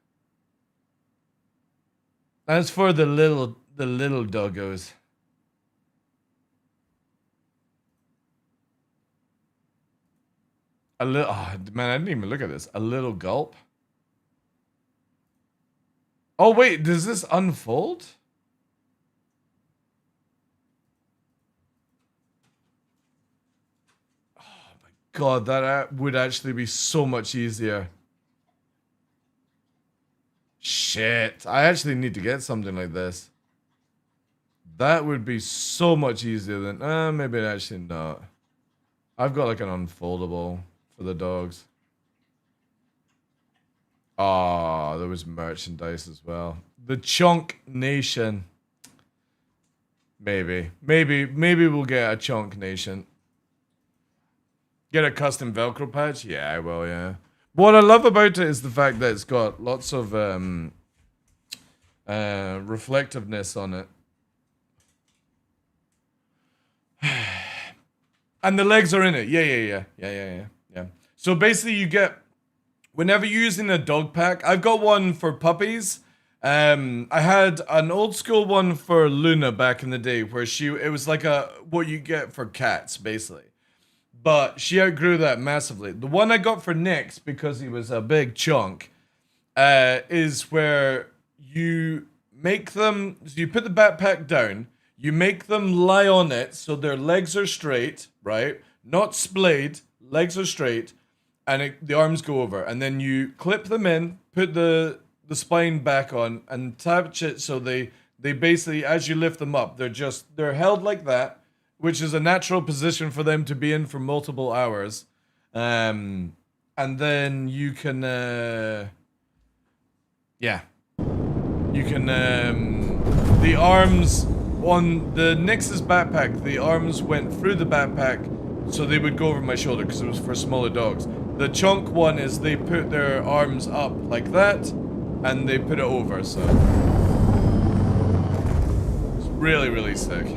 That's for the little doggos. A little... Oh, man, I didn't even look at this. A little gulp. Oh, wait, does this unfold? Oh, my God, that would actually be so much easier. Shit, I actually need to get something like this. That would be so much easier than... maybe actually not. I've got like an unfoldable for the dogs. Oh, there was merchandise as well. The Chunk Nation. Maybe we'll get a Chunk Nation. Get a custom Velcro patch? Yeah, I will, yeah. What I love about it is the fact that it's got lots of reflectiveness on it. And the legs are in it. Yeah. So basically you get... Whenever you're using a dog pack, I've got one for puppies. I had an old school one for Luna back in the day, where it was like what you get for cats, basically. But she outgrew that massively. The one I got for Nix, because he was a big chunk, is where you make them, so you put the backpack down, you make them lie on it so their legs are straight, right? Not splayed, legs are straight. And the arms go over, and then you clip them in, put the spine back on, and attach it so they basically, as you lift them up, they're held like that, which is a natural position for them to be in for multiple hours. And then you can, yeah. You can, the arms on the Nyx's backpack, the arms went through the backpack so they would go over my shoulder because it was for smaller dogs. The chunk one is they put their arms up like that and they put it over, so it's really, really sick.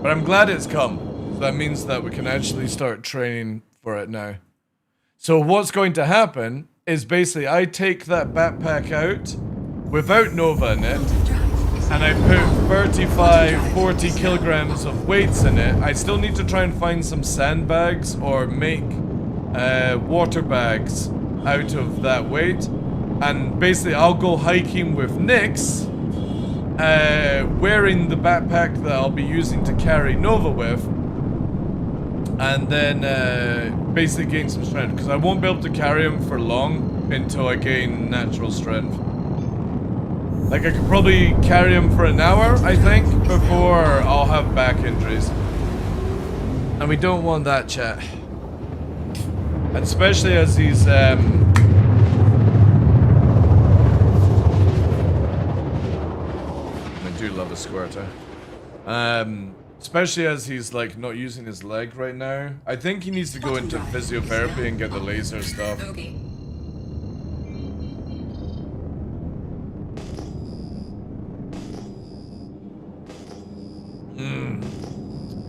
But I'm glad it's come. So that means that we can actually start training for it now. So what's going to happen is basically I take that backpack out without Nova in it, and I put 35, 40 kilograms of weights in it. I still need to try and find some sandbags or make water bags out of that weight. And basically I'll go hiking with Nyx, wearing the backpack that I'll be using to carry Nova with, and then basically gain some strength, because I won't be able to carry him for long until I gain natural strength. Like, I could probably carry him for an hour, I think, before I'll have back injuries. And we don't want that, chat. And especially as he's, I do love a squirter. Especially as he's, like, not using his leg right now. I think he needs to go into physiotherapy and get the laser stuff.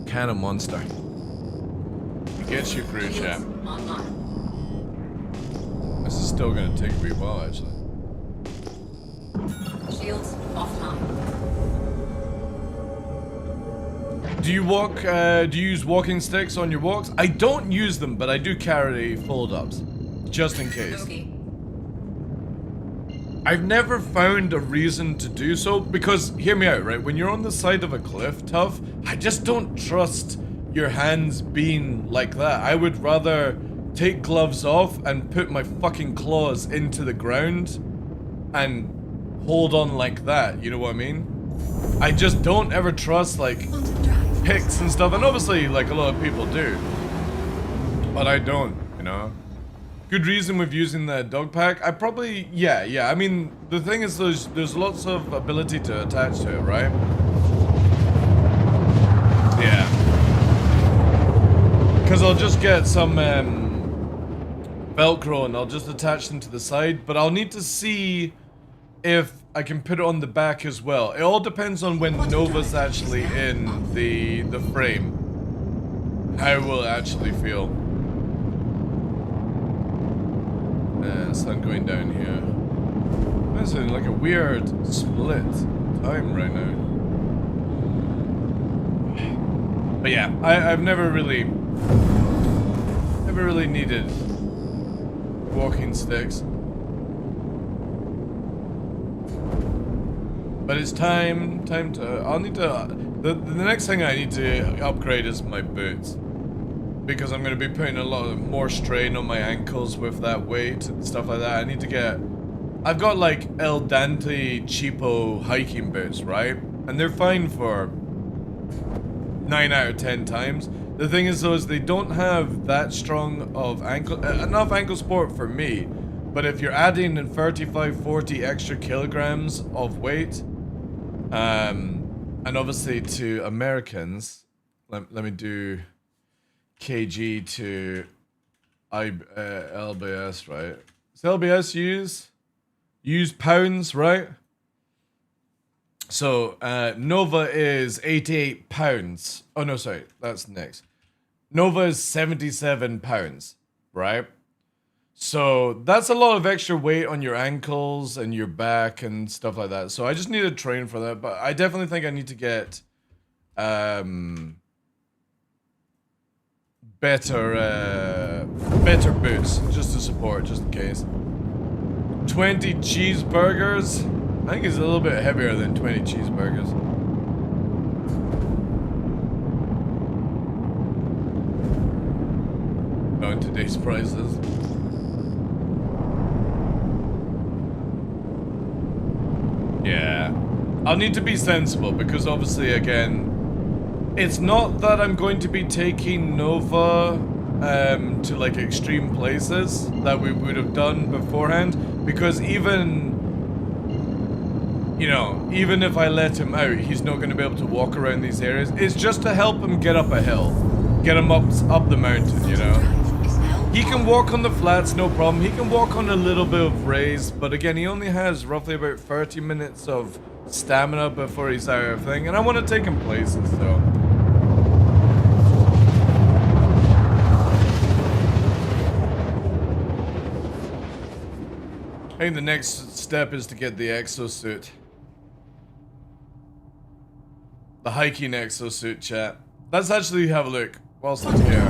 Kind of monster. It gets you through, chat. This is still gonna take a wee while, actually. Shields offline. Do you walk, do you use walking sticks on your walks? I don't use them, but I do carry fold-ups. Just in case. Okay. I've never found a reason to do so, because, hear me out, right? When you're on the side of a cliff, Tough, I just don't trust your hands being like that. I would rather take gloves off and put my fucking claws into the ground and hold on like that, you know what I mean? I just don't ever trust, like, picks and stuff, and obviously, like, a lot of people do. But I don't, you know? Good reason with using the dog pack. I probably, yeah. I mean, the thing is, there's lots of ability to attach to it, right? Yeah. Because I'll just get some Velcro and I'll just attach them to the side, but I'll need to see if I can put it on the back as well. It all depends on when Nova's actually in the frame. How will it actually feel? Sun going down here. That's like a weird split time right now. But yeah, I've never really needed walking sticks. But it's time to, I'll need to, the next thing I need to upgrade is my boots. Because I'm going to be putting a lot more strain on my ankles with that weight and stuff like that. I need to get... I've got like El Dante cheapo hiking boots, right? And they're fine for 9 out of 10 times. The thing is though, is they don't have that strong of ankle... enough ankle support for me. But if you're adding in 35, 40 extra kilograms of weight, and obviously to Americans, let me do... kg to LBS, right? Does LBS use pounds, right? So Nova is 88 pounds. Oh no, sorry, that's next. Nova is 77 pounds, right? So that's a lot of extra weight on your ankles and your back and stuff like that. So I just need to train for that, but I definitely think I need to get better boots, just to support, just in case. 20 cheeseburgers? I think it's a little bit heavier than 20 cheeseburgers. Knowing today's prices. Yeah. I'll need to be sensible because obviously, again, it's not that I'm going to be taking Nova to like extreme places that we would have done beforehand, because even, you know, even if I let him out, he's not going to be able to walk around these areas. It's just to help him get up a hill, get him up the mountain, you know. He can walk on the flats, no problem. He can walk on a little bit of raise, but again, he only has roughly about 30 minutes of stamina before he's out of thing, and I want to take him places, so. I think the next step is to get the exosuit. The hiking exosuit, chat. Let's actually have a look whilst it's here.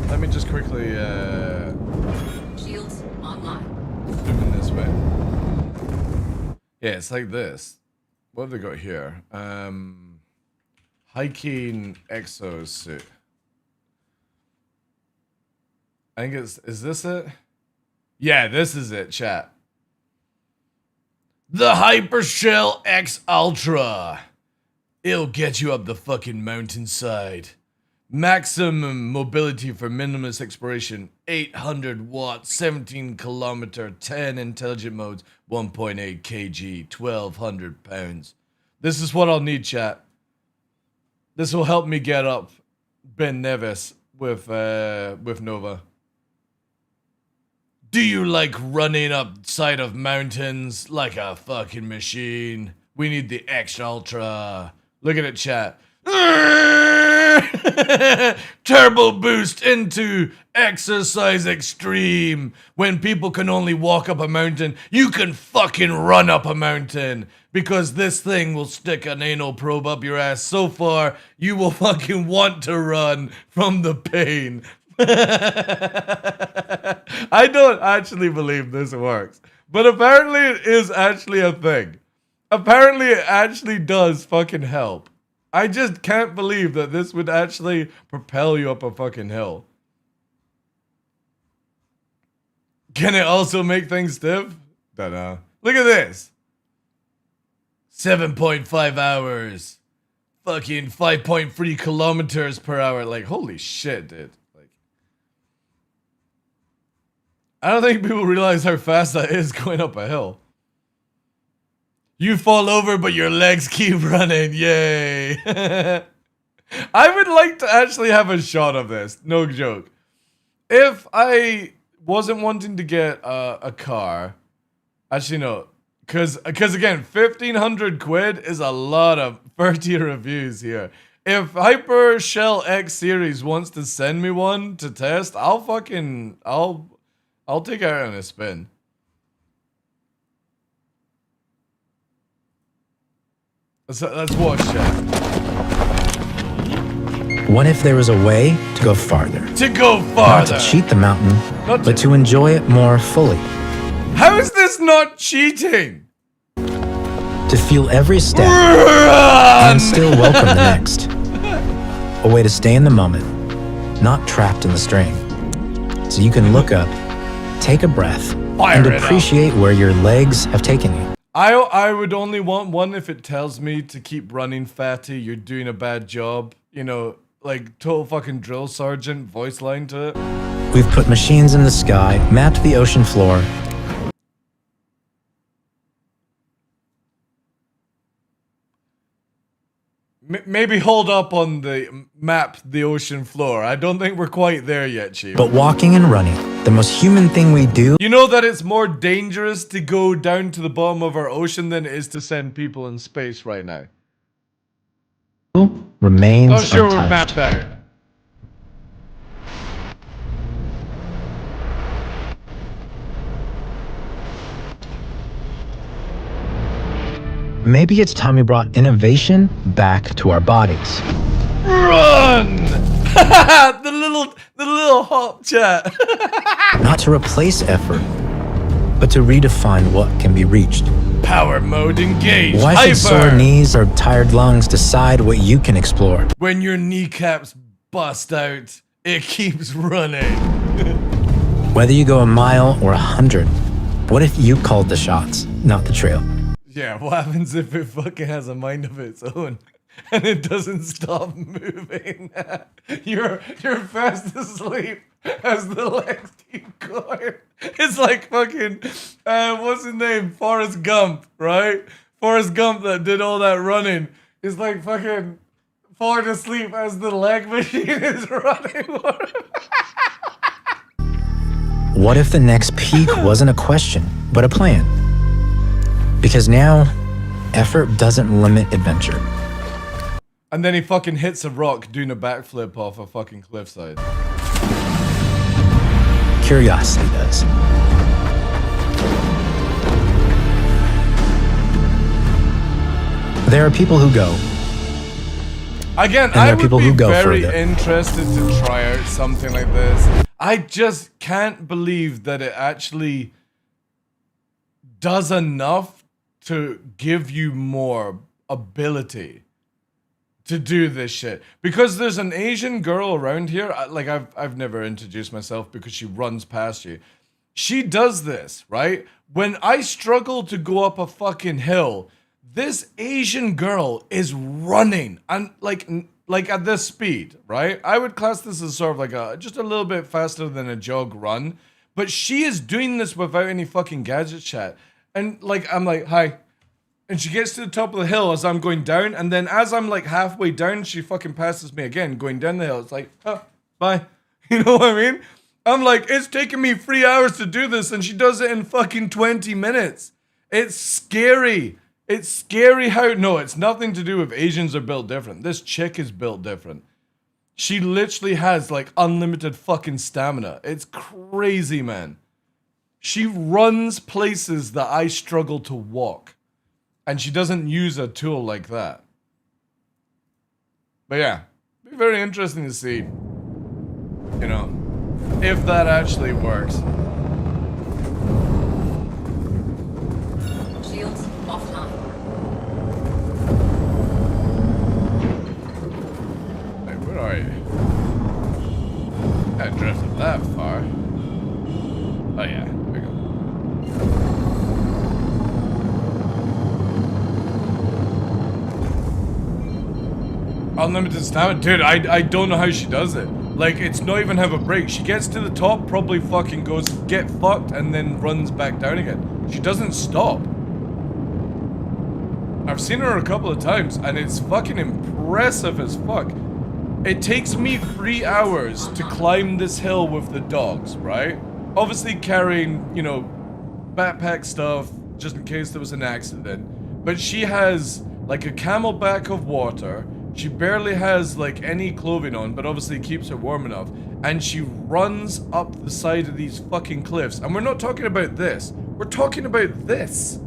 Let me just quickly, Shields online. zoom in this way. Yeah, it's like this. What have they got here? Hiking exosuit. I think it's, is this it? Yeah, this is it, chat. The Hypershell X Ultra. It'll get you up the fucking mountainside. Maximum mobility for minimalist exploration. 800 watts, 17 kilometer, 10 intelligent modes, 1.8 kg, 1,200 pounds. This is what I'll need, chat. This will help me get up Ben Nevis with Nova. Do you like running up side of mountains like a fucking machine? We need the X Ultra. Look at it, chat. Turbo boost into exercise extreme. When people can only walk up a mountain, you can fucking run up a mountain. Because this thing will stick an anal probe up your ass so far, you will fucking want to run from the pain. I don't actually believe this works, but apparently it is actually a thing. Apparently it actually does fucking help. I just can't believe that this would actually propel you up a fucking hill. Can it also make things stiff? Dunno. Look at this. 7.5 hours. Fucking 5.3 kilometers per hour. Like, holy shit, dude. I don't think people realize how fast that is going up a hill. You fall over, but your legs keep running. Yay. I would like to actually have a shot of this. No joke. If I wasn't wanting to get a car. Actually, no. Because again, 1,500 quid is a lot of 30 reviews here. If Hypershell X Series wants to send me one to test, I'll take it out on a spin. Let's watch that. What if there was a way to go farther? To go Not farther. to cheat the mountain, Not but to enjoy it more fully. How is this not cheating? To feel every step Run! and still welcome the next. A way to stay in the moment, not trapped in the strain. So you can look up, take a breath, Fire and it up. appreciate where your legs have taken you. I would only want one if it tells me to keep running, fatty, you're doing a bad job. You know, like total fucking drill sergeant voice line to it. We've put machines in the sky, mapped the ocean floor, Maybe hold up on the map, the ocean floor. I don't think we're quite there yet, Chief. but walking and running, the most human thing we do, You know that it's more dangerous to go down to the bottom of our ocean than it is to send people in space right now. remains Oh, sure, we're untouched. mapped out. Maybe it's time we brought innovation back to our bodies. Run! the little hop chat. Not to replace effort, but to redefine what can be reached. Power mode engaged. Why Hyper. should sore knees or tired lungs decide what you can explore? When your kneecaps bust out, it keeps running. Whether you go a mile or 100, What if you called the shots, not the trail? Yeah, what happens if it fucking has a mind of its own and it doesn't stop moving? you're fast asleep as the legs keep going. It's like fucking what's his name? Forrest Gump, right? Forrest Gump that did all that running. Is like fucking falling asleep as the leg machine is running. What if the next peak wasn't a question, but a plan? Because now, effort doesn't limit adventure. And then he fucking hits a rock doing a backflip off a fucking cliffside. Curiosity does. There are people who go. Again, there I are would people be who go very further. interested to try out something like this. I just can't believe that it actually does enough to give you more ability to do this shit. Because there's an Asian girl around here, like I've never introduced myself because she runs past you. She does this, right? When I struggle to go up a fucking hill, this Asian girl is running and like at this speed, right? I would class this as sort of like just a little bit faster than a jog run, but she is doing this without any fucking gadget chat. And like I'm like, hi. And she gets to the top of the hill as I'm going down, and then as I'm like halfway down, she fucking passes me again, going down the hill. It's like, oh, bye. You know what I mean? I'm like, it's taking me 3 hours to do this, and she does it in fucking 20 minutes. It's scary. It's scary how, no, it's nothing to do with Asians are built different. This chick is built different. She literally has like unlimited fucking stamina. It's crazy, man. She runs places that I struggle to walk. And she doesn't use a tool like that. But yeah, it'd be very interesting to see, you know, if that actually works. Shields offline. Hey, where are you? I drifted that far. Oh yeah, there we go. Unlimited stamina? Dude, I don't know how she does it. Like, it's not even have a break. She gets to the top, probably fucking goes, get fucked, and then runs back down again. She doesn't stop. I've seen her a couple of times, and it's fucking impressive as fuck. It takes me 3 hours to climb this hill with the dogs, right? Obviously carrying, you know, backpack stuff, just in case there was an accident. But she has, like, a camelback of water. She barely has, like, any clothing on, but obviously keeps her warm enough. And she runs up the side of these fucking cliffs. And we're not talking about this. We're talking about this.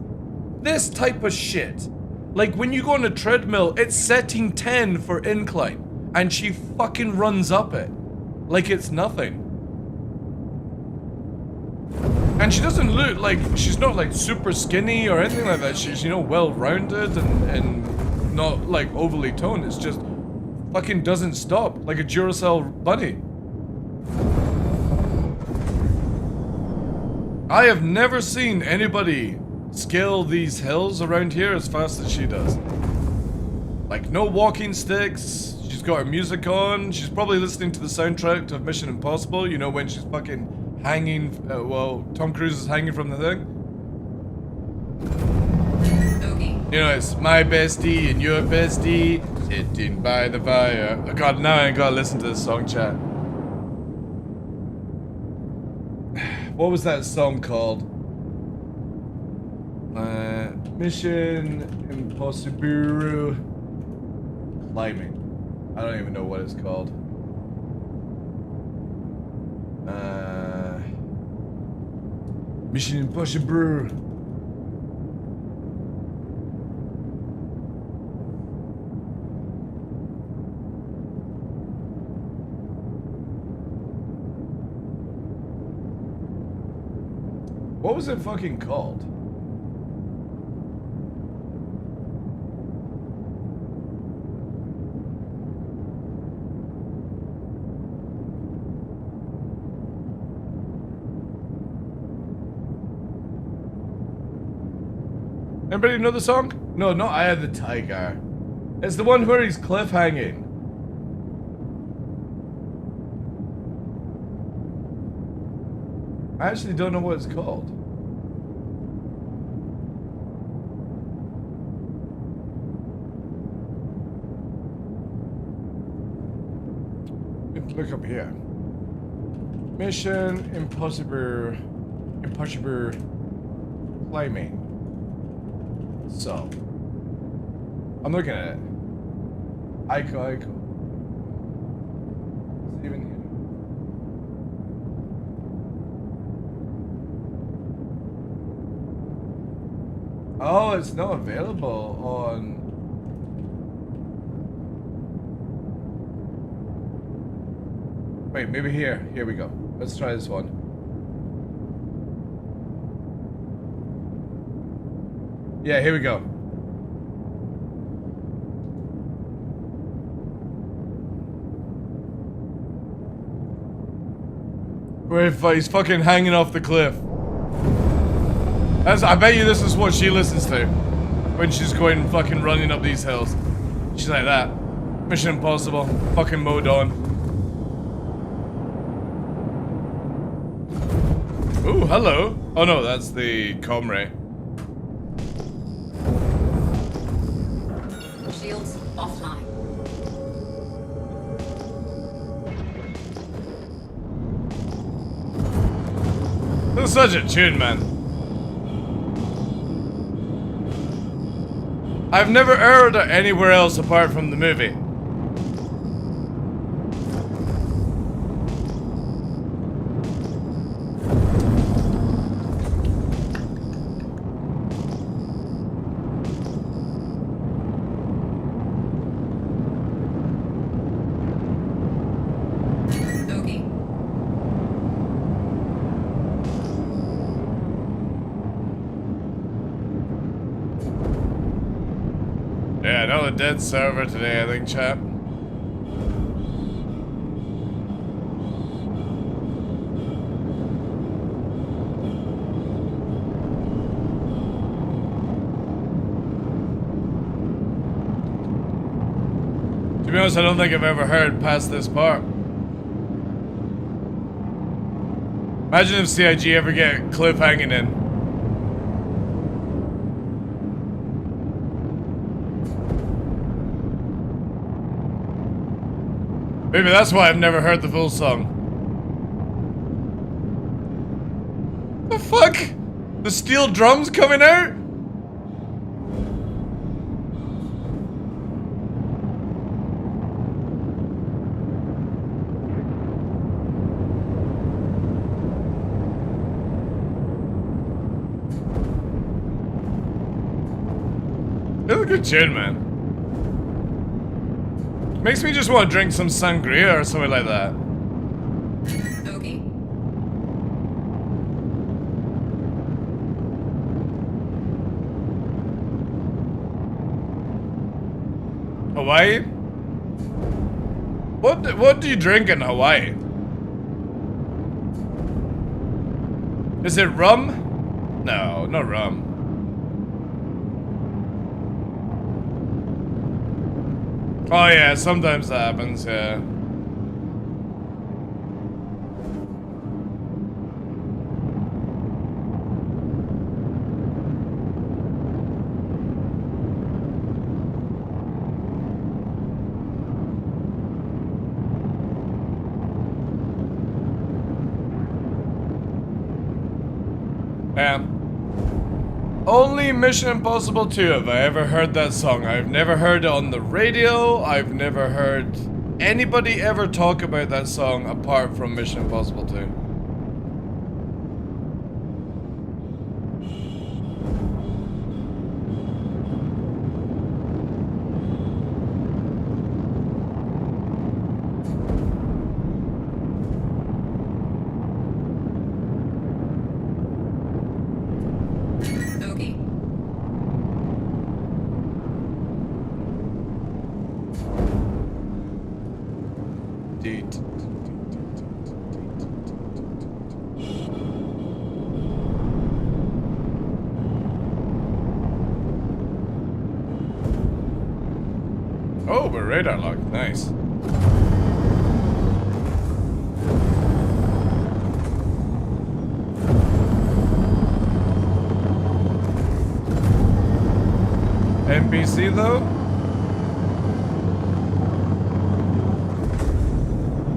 This type of shit. Like, when you go on a treadmill, it's setting 10 for incline. And she fucking runs up it. Like it's nothing. And she doesn't look like, she's not, like, super skinny or anything like that. She's, you know, well-rounded and not like overly toned. It's just fucking doesn't stop like a Duracell bunny. I have never seen anybody scale these hills around here as fast as she does. Like, no walking sticks. She's got her music on. She's probably listening to the soundtrack to Mission Impossible, you know, when she's fucking hanging, well, Tom Cruise is hanging from the thing. You know, it's my bestie and your bestie sitting by the fire. Oh god, now I ain't gotta listen to this song, chat. What was that song called? Mission Impossible Climbing. I don't even know what it's called. Mission Impossible. What was it fucking called? Anybody know the song? No, not Eye of the Tiger. It's the one where he's cliffhanging. I actually don't know what it's called. Look up here. Mission Impossible climbing. So I'm looking at it. Ico. Is it even here? Oh, it's not available on. Wait, maybe here. Here we go. Let's try this one. Yeah, here we go. Where he's fucking hanging off the cliff. I bet you this is what she listens to when she's going fucking running up these hills. She's like that. Mission Impossible. Fucking mode on. Ooh, hello. Oh no, that's the comrade. Shields offline. This is such a tune, man. I've never heard it anywhere else apart from the movie. Yeah, another dead server today, I think, chap. To be honest, I don't think I've ever heard past this part. Imagine if CIG ever get cliff hanging in. Maybe that's why I've never heard the full song. The fuck? The steel drums coming out? That's a good tune, man. Makes me just want to drink some sangria or something like that. Okay. Hawaii? What do you drink in Hawaii? Is it rum? No, not rum. Oh yeah, sometimes that happens, yeah. Yeah. Only Mission Impossible 2 have I ever heard that song. I've never heard it on the radio. I've never heard anybody ever talk about that song apart from Mission Impossible 2. radar lock. Nice. NPC though?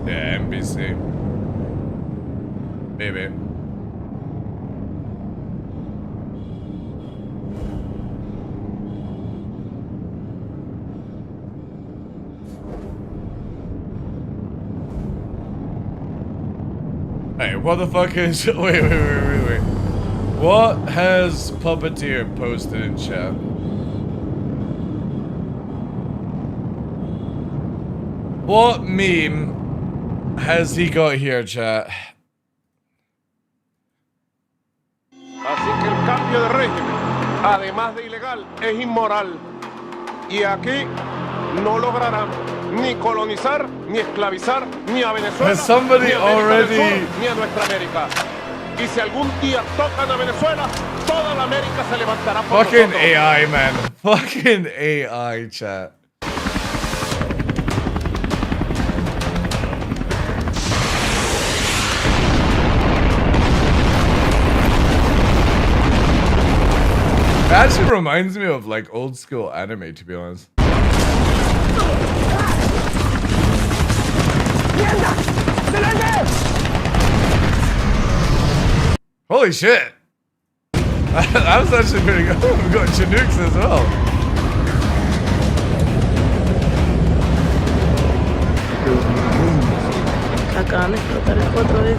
Yeah, NPC. Maybe. Hey, what the fuck is... Wait. What has Puppeteer posted in chat? What meme has he got here, chat? Así que el cambio de régimen, además de ilegal, es inmoral. Y aquí no lograrán ni colonizar, ni esclavizar, ni a Venezuela, Has somebody ni a América already- del Sur, ni a nuestra América. Y si algún día tocan a Venezuela, toda la América se levantará por Fucking nosotros. AI, man. Fucking AI, chat. That actually reminds me of like old school anime, to be honest. Holy shit! That was actually pretty good. We've got Chinooks as well. Acaban de explotar el 4 de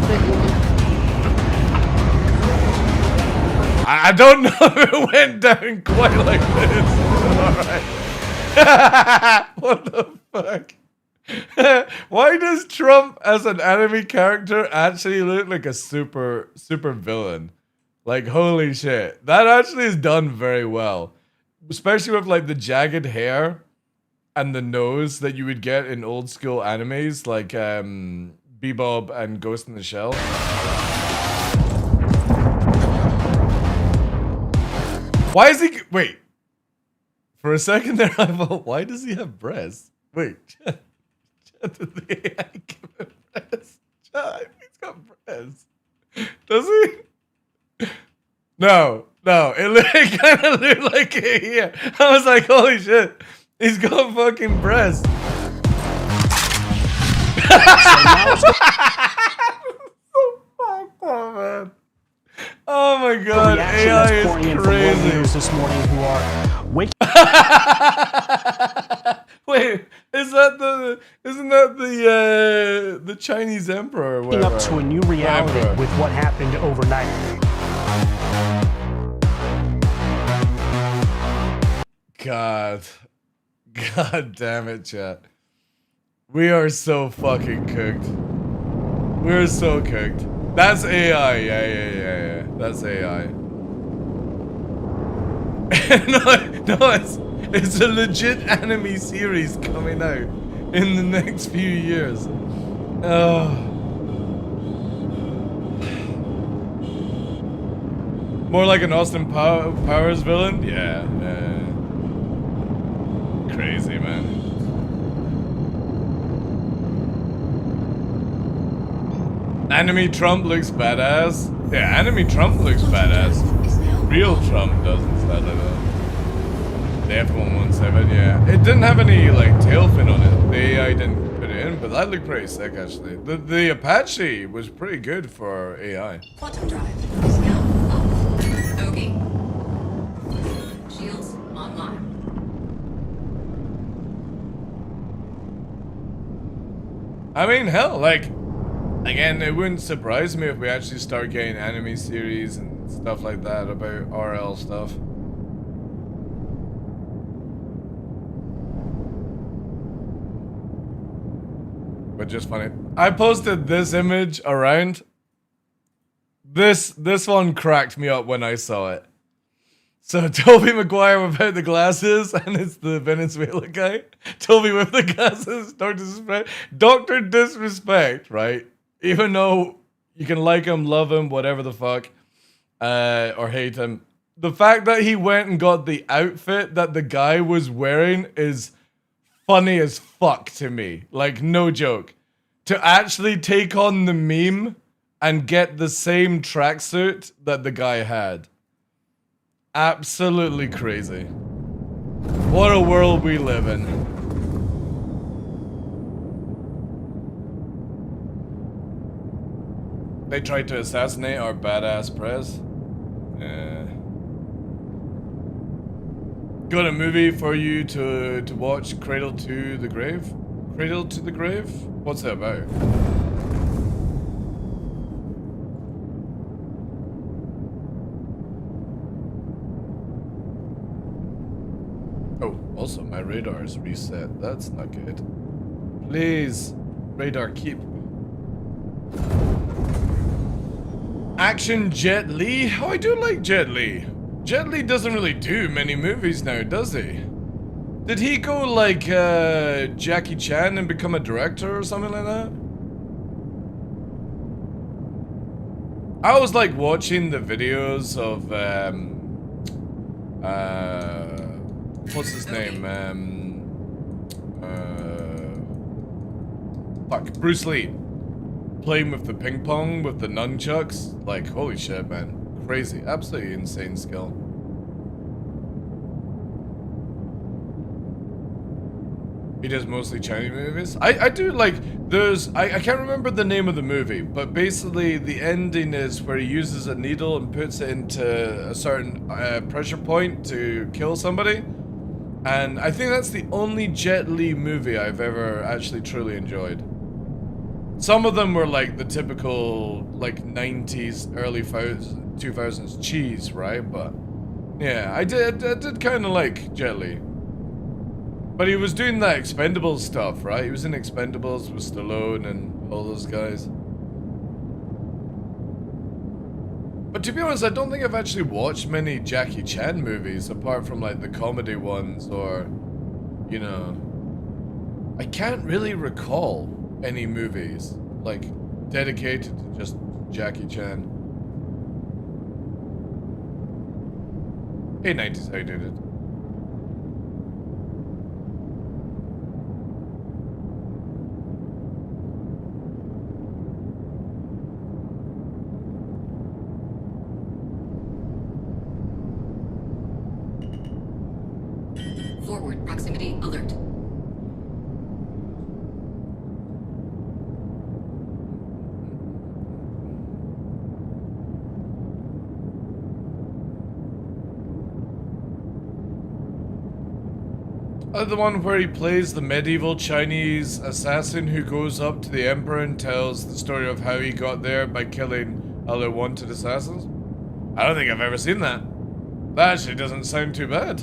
I don't know if it went down quite like this. Alright. What the fuck? Why does Trump as an anime character actually look like a super villain? Like, holy shit. That actually is done very well. Especially with like the jagged hair and the nose that you would get in old school animes like Bebop and Ghost in the Shell. Why is he... Wait. For a second there, I thought, why does he have breasts? Wait. Did the AI give him breasts? He's got breasts. Does he? No. It kind of looked like it here. I was like, holy shit. He's got fucking breasts. So fucked up, man. Oh my god, AI is crazy. This morning who are waking Wait, isn't that the Chinese emperor or whatever? up to a new reality Emperor. with what happened overnight. God damn it, chat. We are so fucking cooked. We're so cooked. That's AI, yeah. That's AI. no, it's a legit anime series coming out in the next few years. Oh. More like an Austin Powers villain? Yeah. Crazy, man. Anime Trump looks badass. Yeah, anime Trump looks badass. Real Trump doesn't, I don't know. The F-117, yeah. It didn't have any, like, tail fin on it. The AI didn't put it in, but that looked pretty sick, actually. The Apache was pretty good for AI. Quantum drive is now off. Okay. Shields online. I mean, hell, like, again, it wouldn't surprise me if we actually start getting anime series and stuff like that about RL stuff. But just funny. I posted this image around. This one cracked me up when I saw it. So Toby Maguire without the glasses, and it's the Venezuela guy. Toby with the glasses, Dr. Disrespect. Dr. Disrespect, right? Even though you can like him, love him, whatever the fuck, or hate him. The fact that he went and got the outfit that the guy was wearing is funny as fuck to me. Like, no joke. To actually take on the meme and get the same tracksuit that the guy had. Absolutely crazy. What a world we live in. They tried to assassinate our badass prez. Got a movie for you to watch, Cradle to the Grave? Cradle to the Grave? What's that about? Oh, also my radar is reset. That's not good. Please, radar keep. Action Jet Li? Oh, I do like Jet Li. Jet Li doesn't really do many movies now, does he? Did he go like Jackie Chan and become a director or something like that? I always like watching the videos of what's his name? Fuck, Bruce Lee. Playing with the ping pong with the nunchucks. Like, holy shit, man. Crazy. Absolutely insane skill. He does mostly Chinese movies. I do like, I can't remember the name of the movie, but basically the ending is where he uses a needle and puts it into a certain pressure point to kill somebody. And I think that's the only Jet Li movie I've ever actually truly enjoyed. Some of them were like the typical like 90s, early 2000s cheese, right? But yeah, I did kind of like Jet Li. But he was doing that Expendables stuff, right? He was in Expendables with Stallone and all those guys. But to be honest, I don't think I've actually watched many Jackie Chan movies apart from like the comedy ones or, you know, I can't really recall any movies like dedicated to just Jackie Chan. Hey 90s, how you doing it? Forward proximity alert. The one where he plays the medieval Chinese assassin who goes up to the emperor and tells the story of how he got there by killing other wanted assassins? I don't think I've ever seen that. That actually doesn't sound too bad.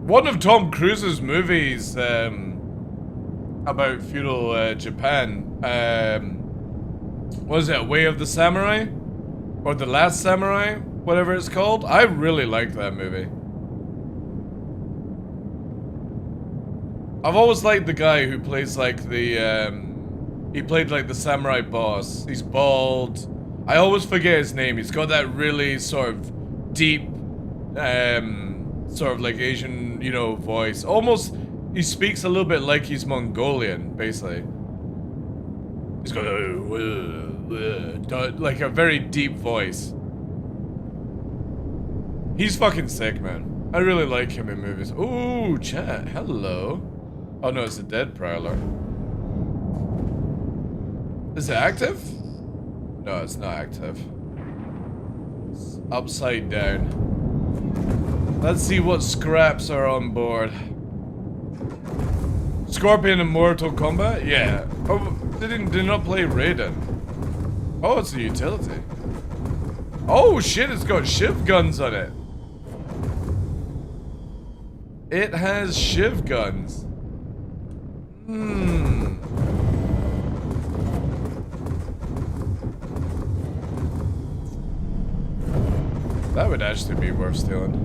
One of Tom Cruise's movies about feudal Japan, was it Way of the Samurai? Or The Last Samurai? Whatever it's called. I really liked that movie. I've always liked the guy who plays like the, he played like the samurai boss. He's bald. I always forget his name. He's got that really sort of deep, sort of like Asian, you know, voice. Almost, he speaks a little bit like he's Mongolian, basically. He's got like a very deep voice. He's fucking sick, man. I really like him in movies. Ooh, chat. Hello. Oh no, it's a dead prowler. Is it active? No, it's not active. It's upside down. Let's see what scraps are on board. Scorpion in Mortal Kombat? Yeah. Oh, did not play Raiden. Oh, it's a utility. Oh shit, it's got shiv guns on it. It has shiv guns. That would actually be worth stealing.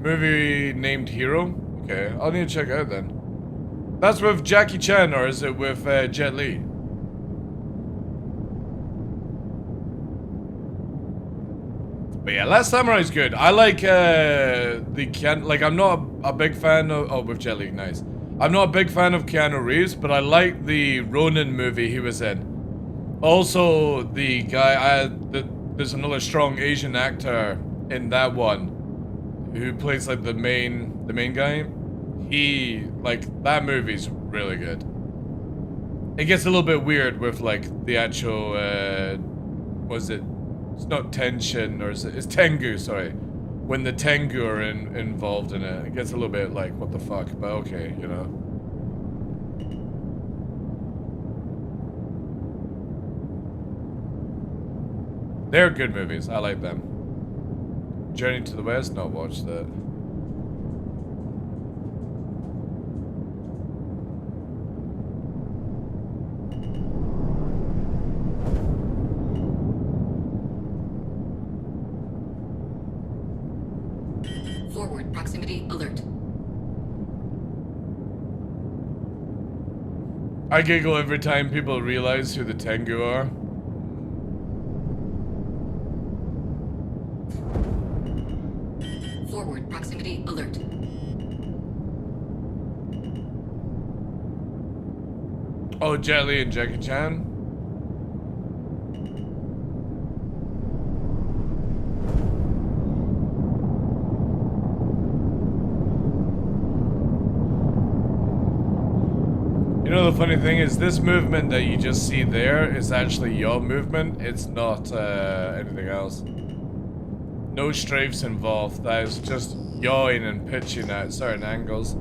Movie named Hero? Okay, I'll need to check it out then. That's with Jackie Chan or is it with Jet Li? But yeah, Last Samurai is good. I like like I'm not a big fan of with Jelly, nice. I'm not a big fan of Keanu Reeves, but I like the Ronin movie he was in. Also, the guy there's another strong Asian actor in that one who plays like the main guy. He like that movie's really good. It gets a little bit weird with like the actual was it? It's not Tenshin, or it's Tengu, sorry. When the Tengu are involved in it, it gets a little bit like, what the fuck, but okay, you know. They're good movies, I like them. Journey to the West, not watched that. Forward proximity alert. I giggle every time people realize who the Tengu are. Forward proximity alert. Oh, Jet Li and Jackie Chan? You know, the funny thing is, this movement that you just see there is actually your movement. It's not anything else. No strafes involved. That is just yawing and pitching at certain angles.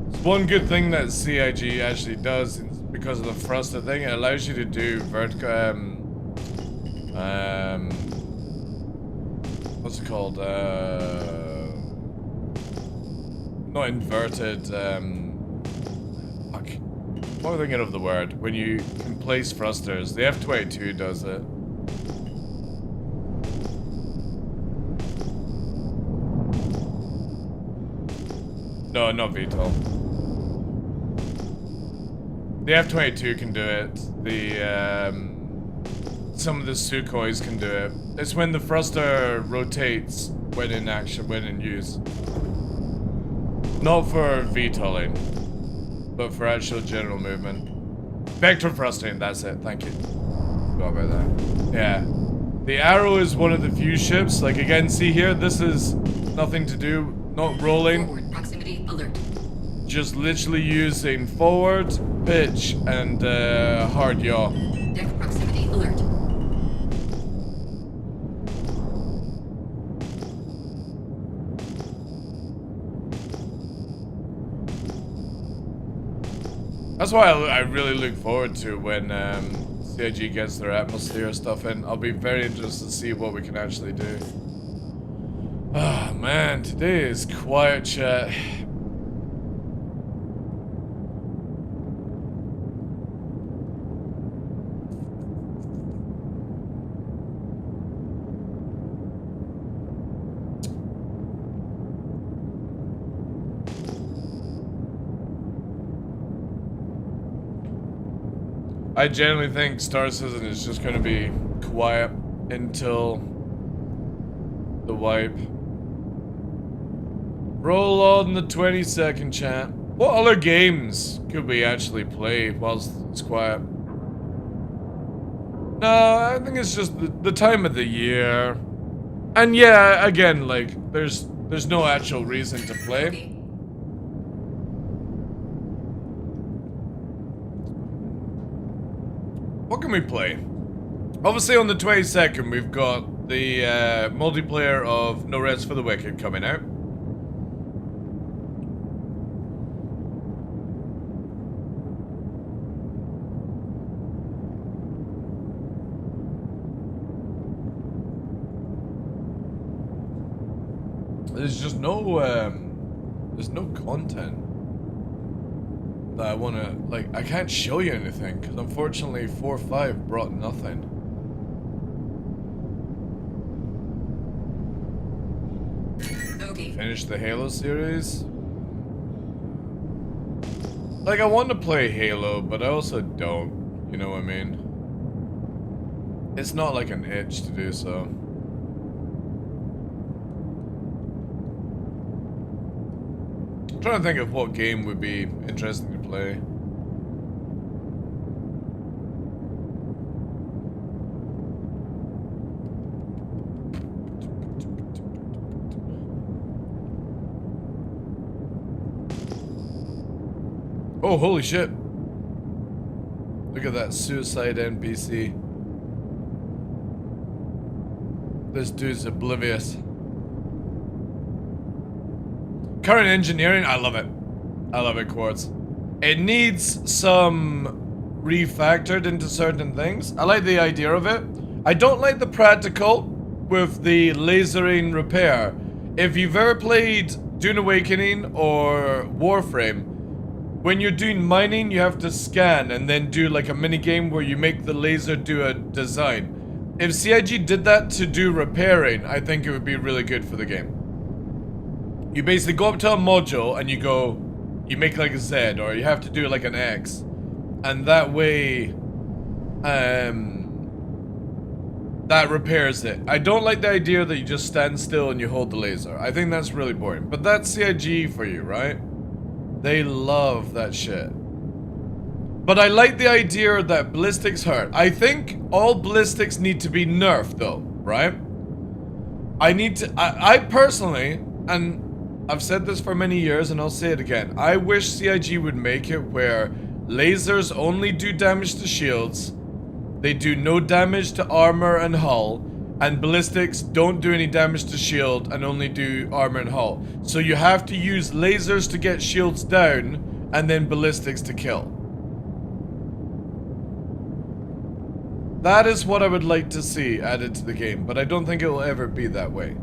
It's one good thing that CIG actually does, because of the thruster thing. It allows you to do vertical. What's it called? Not inverted. Fuck. What am I thinking of the word? When you can place thrusters. The F-22 does it. No, not VTOL. The F-22 can do it. The some of the Sukhois can do it. It's when the thruster rotates when in action, when in use. Not for VTOLing, but for actual general movement. Vector thrusting, that's it. Thank you. Forgot about that. Yeah. The Arrow is one of the few ships. Like again, see here, this is nothing to do, not rolling. Forward proximity alert. Just literally using forward, pitch, and hard yaw. Deck proximity alert. That's why I really look forward to when CIG gets their atmosphere stuff in. I'll be very interested to see what we can actually do. Oh man, today is quiet chat. I generally think Star Citizen is just going to be quiet until the wipe. Roll on the 22nd, chat. What other games could we actually play whilst it's quiet? No, I think it's just the time of the year. And yeah, again, like, there's no actual reason to play. What can we play? Obviously on the 22nd we've got the multiplayer of No Rest for the Wicked coming out. There's just no there's no content that I want to, like, I can't show you anything because unfortunately 4.5 brought nothing. Okay. Finish the Halo series. Like, I want to play Halo, but I also don't, you know what I mean? It's not like an itch to do so. trying to think of what game would be interesting to play. Oh, holy shit. Look at that suicide NPC. This dude's oblivious. Current engineering, I love it. I love it, Quartz. It needs some refactored into certain things. I like the idea of it. I don't like the practical with the lasering repair. If you've ever played Dune Awakening or Warframe, when you're doing mining, you have to scan and then do like a mini game where you make the laser do a design. If CIG did that to do repairing, I think it would be really good for the game. You basically go up to a module and you make like a Z, or you have to do like an X. And that way, that repairs it. I don't like the idea that you just stand still and you hold the laser. I think that's really boring. But that's CIG for you, right? They love that shit. But I like the idea that ballistics hurt. I think all ballistics need to be nerfed though, right? I personally, and I've said this for many years and I'll say it again, I wish CIG would make it where lasers only do damage to shields, they do no damage to armor and hull, and ballistics don't do any damage to shield and only do armor and hull. So you have to use lasers to get shields down and then ballistics to kill. That is what I would like to see added to the game, but I don't think it will ever be that way.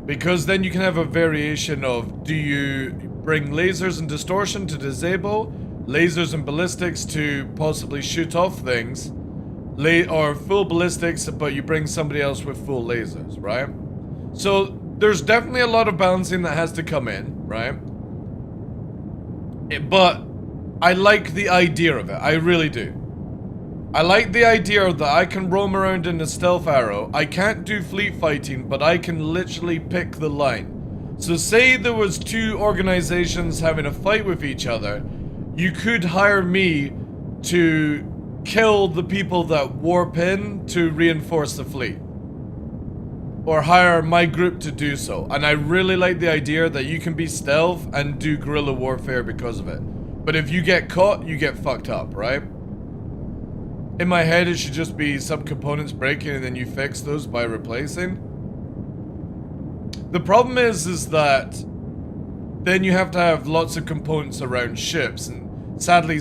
Because then you can have a variation of, do you bring lasers and distortion to disable, lasers and ballistics to possibly shoot off things, or full ballistics, but you bring somebody else with full lasers, right? So there's definitely a lot of balancing that has to come in, right? But I like the idea of it, I really do. I like the idea that I can roam around in a stealth arrow. I can't do fleet fighting, but I can literally pick the line. So say there was two organizations having a fight with each other, you could hire me to kill the people that warp in to reinforce the fleet. Or hire my group to do so. And I really like the idea that you can be stealth and do guerrilla warfare because of it. But if you get caught, you get fucked up, right? In my head, it should just be some components breaking and then you fix those by replacing. The problem is that then you have to have lots of components around ships, and sadly,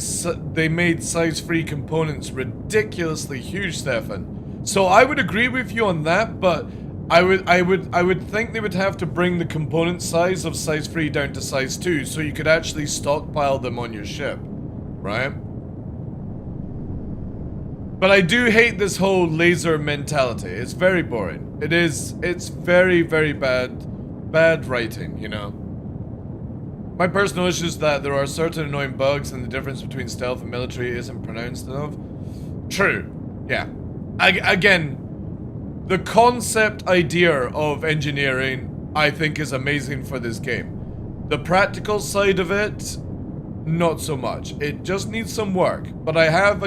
they made size-free components ridiculously huge, Stefan. So I would agree with you on that, but I would think they would have to bring the component size of size-free down to size 2, so you could actually stockpile them on your ship, right? But I do hate this whole laser mentality. It's very boring. It's very, very bad writing, you know? My personal issue is that there are certain annoying bugs and the difference between stealth and military isn't pronounced enough. True. Yeah. Again, the concept idea of engineering, I think, is amazing for this game. The practical side of it, not so much. It just needs some work. But I have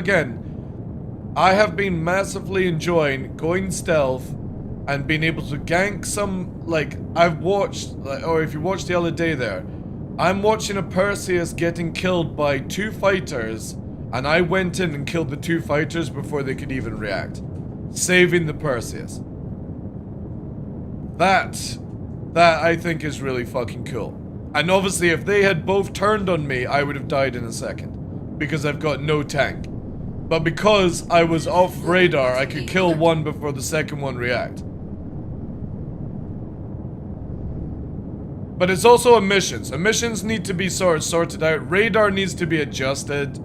been massively enjoying going stealth and being able to gank some, like, I've watched, or if you watched the other day there, I'm watching a Perseus getting killed by 2 fighters, and I went in and killed the 2 fighters before they could even react, saving the Perseus. That I think is really fucking cool. And obviously if they had both turned on me, I would have died in a second, because I've got no tank. But because I was off radar, I could kill one before the second one react. But it's also emissions. Emissions need to be sorted out. Radar needs to be adjusted.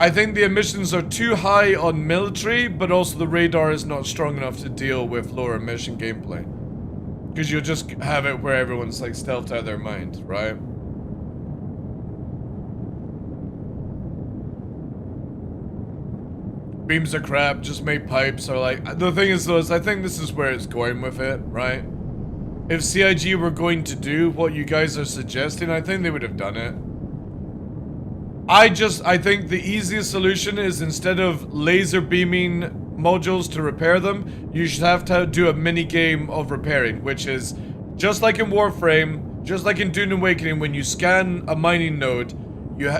I think the emissions are too high on military, but also the radar is not strong enough to deal with lower emission gameplay. Because you'll just have it where everyone's like stealthed out of their mind, right? Beams are crap, just make pipes, or like, the thing is though, is I think this is where it's going with it, right? if CIG were going to do what you guys are suggesting, I think they would have done it. I think the easiest solution is instead of laser beaming modules to repair them, you should have to do a mini game of repairing, which is just like in Warframe, just like in Dune Awakening, when you scan a mining node,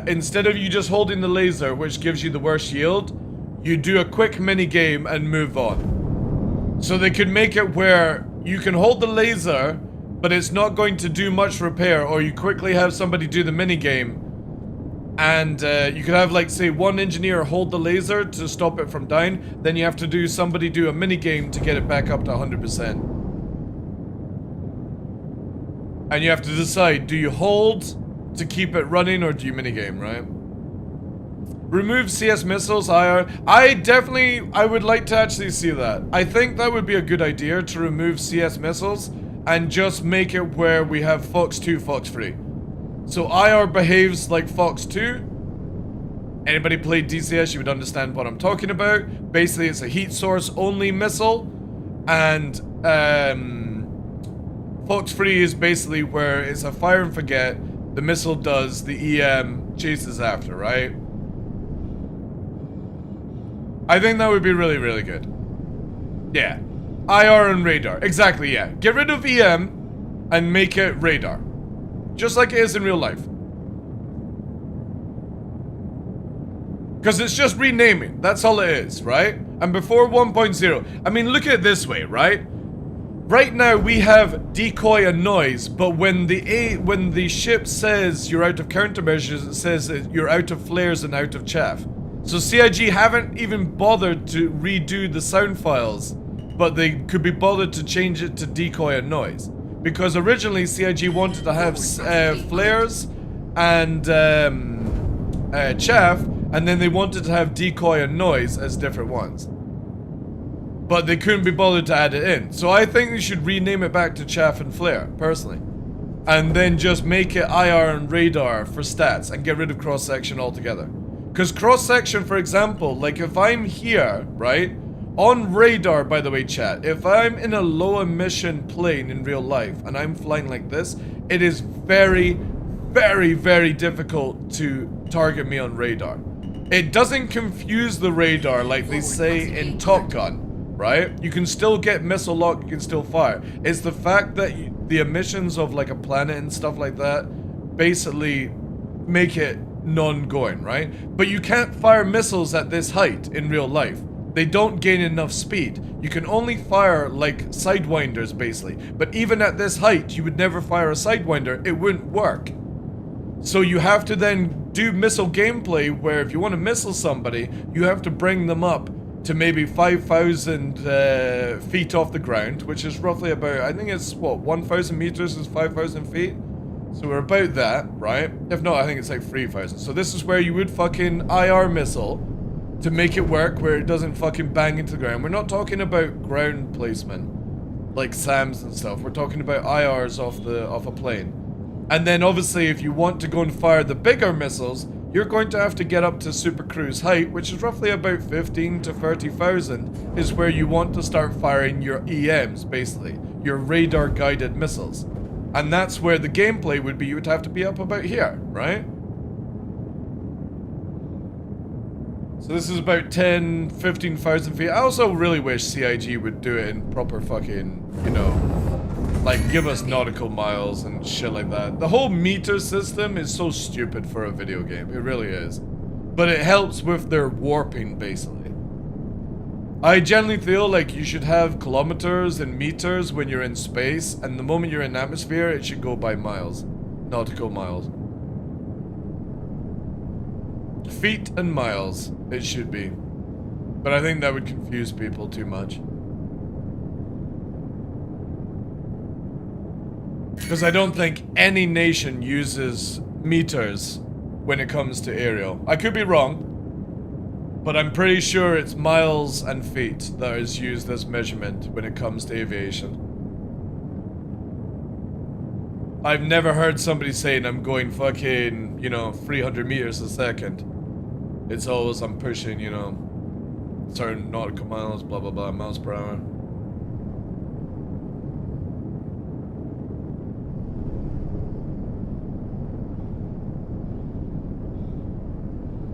instead of you just holding the laser, which gives you the worst yield, you do a quick mini game and move on. So they could make it where you can hold the laser, but it's not going to do much repair, or you quickly have somebody do the mini game. And you could have, like, say, one engineer hold the laser to stop it from dying. Then you have to do somebody do a mini game to get it back up to 100%. And you have to decide, do you hold to keep it running or do you mini game, right? Remove CS missiles, IR. I would like to actually see that. I think that would be a good idea to remove CS missiles and just make it where we have Fox 2, Fox 3. So IR behaves like Fox 2. Anybody played DCS, you would understand what I'm talking about. Basically, it's a heat source only missile. And Fox 3 is basically where it's a fire and forget. The missile does, the EM chases after, right? I think that would be really, really good. Yeah. IR and radar. Exactly, yeah. Get rid of EM and make it radar. Just like it is in real life. Because it's just renaming. That's all it is, right? And before 1.0, I mean, look at it this way, right? Right now we have decoy and noise, but when the ship says you're out of countermeasures, it says that you're out of flares and out of chaff. So CIG haven't even bothered to redo the sound files, but they could be bothered to change it to decoy and noise. Because originally CIG wanted to have flares and chaff, and then they wanted to have decoy and noise as different ones. But they couldn't be bothered to add it in. So I think they should rename it back to chaff and flare, personally. And then just make it IR and radar for stats and get rid of cross-section altogether. Because cross-section, for example, like if I'm here, right? On radar, by the way, chat, if I'm in a low emission plane in real life and I'm flying like this, it is very, very, very difficult to target me on radar. It doesn't confuse the radar like they say in Top Gun, right? You can still get missile lock, you can still fire. It's the fact that the emissions of like a planet and stuff like that basically make it non-going, right? But you can't fire missiles at this height in real life. They don't gain enough speed. You can only fire like sidewinders basically. But even at this height, you would never fire a sidewinder. It wouldn't work. So you have to then do missile gameplay where if you want to missile somebody, you have to bring them up to maybe 5,000 feet off the ground, which is roughly about, I think it's what, 1,000 meters is 5,000 feet? So we're about that, right? If not, I think it's like 3,000. So this is where you would fucking IR missile to make it work where it doesn't fucking bang into the ground. We're not talking about ground placement like SAMs and stuff. We're talking about IRs off a plane. And then obviously if you want to go and fire the bigger missiles, you're going to have to get up to super cruise height, which is roughly about 15 to 30,000 is where you want to start firing your EMs, basically. Your radar guided missiles. And that's where the gameplay would be. You would have to be up about here, right? So this is about 10, 15,000 feet. I also really wish CIG would do it in proper fucking, you know, like give us nautical miles and shit like that. The whole meter system is so stupid for a video game. It really is. But it helps with their warping, basically. I generally feel like you should have kilometers and meters when you're in space, and the moment you're in atmosphere, it should go by miles. Nautical miles. Feet and miles, it should be. But I think that would confuse people too much. Because I don't think any nation uses meters when it comes to aerial. I could be wrong, but I'm pretty sure it's miles and feet that is used as measurement when it comes to aviation. I've never heard somebody saying I'm going fucking, you know, 300 meters a second. It's always I'm pushing, you know, certain nautical miles, blah blah blah, miles per hour.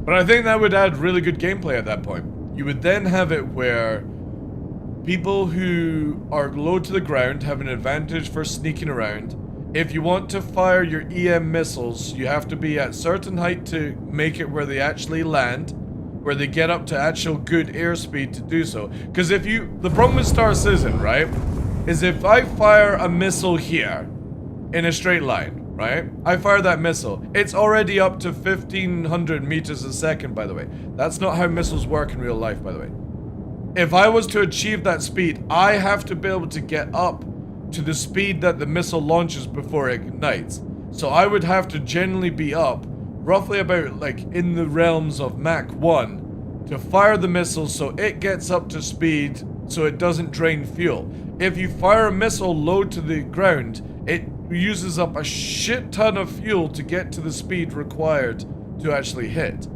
But I think that would add really good gameplay at that point. You would then have it where people who are low to the ground have an advantage for sneaking around. If you want to fire your EM missiles, you have to be at certain height to make it where they actually land, where they get up to actual good airspeed to do so. Because if you, the problem with Star Citizen, right, is if I fire a missile here in a straight line, right, I fire that missile, it's already up to 1500 meters a second, by the way. That's not how missiles work in real life, by the way. If I was to achieve that speed, I have to be able to get up to the speed that the missile launches before it ignites. So I would have to generally be up roughly about like in the realms of Mach 1 to fire the missile so it gets up to speed so it doesn't drain fuel. If you fire a missile low to the ground, it uses up a shit ton of fuel to get to the speed required to actually hit.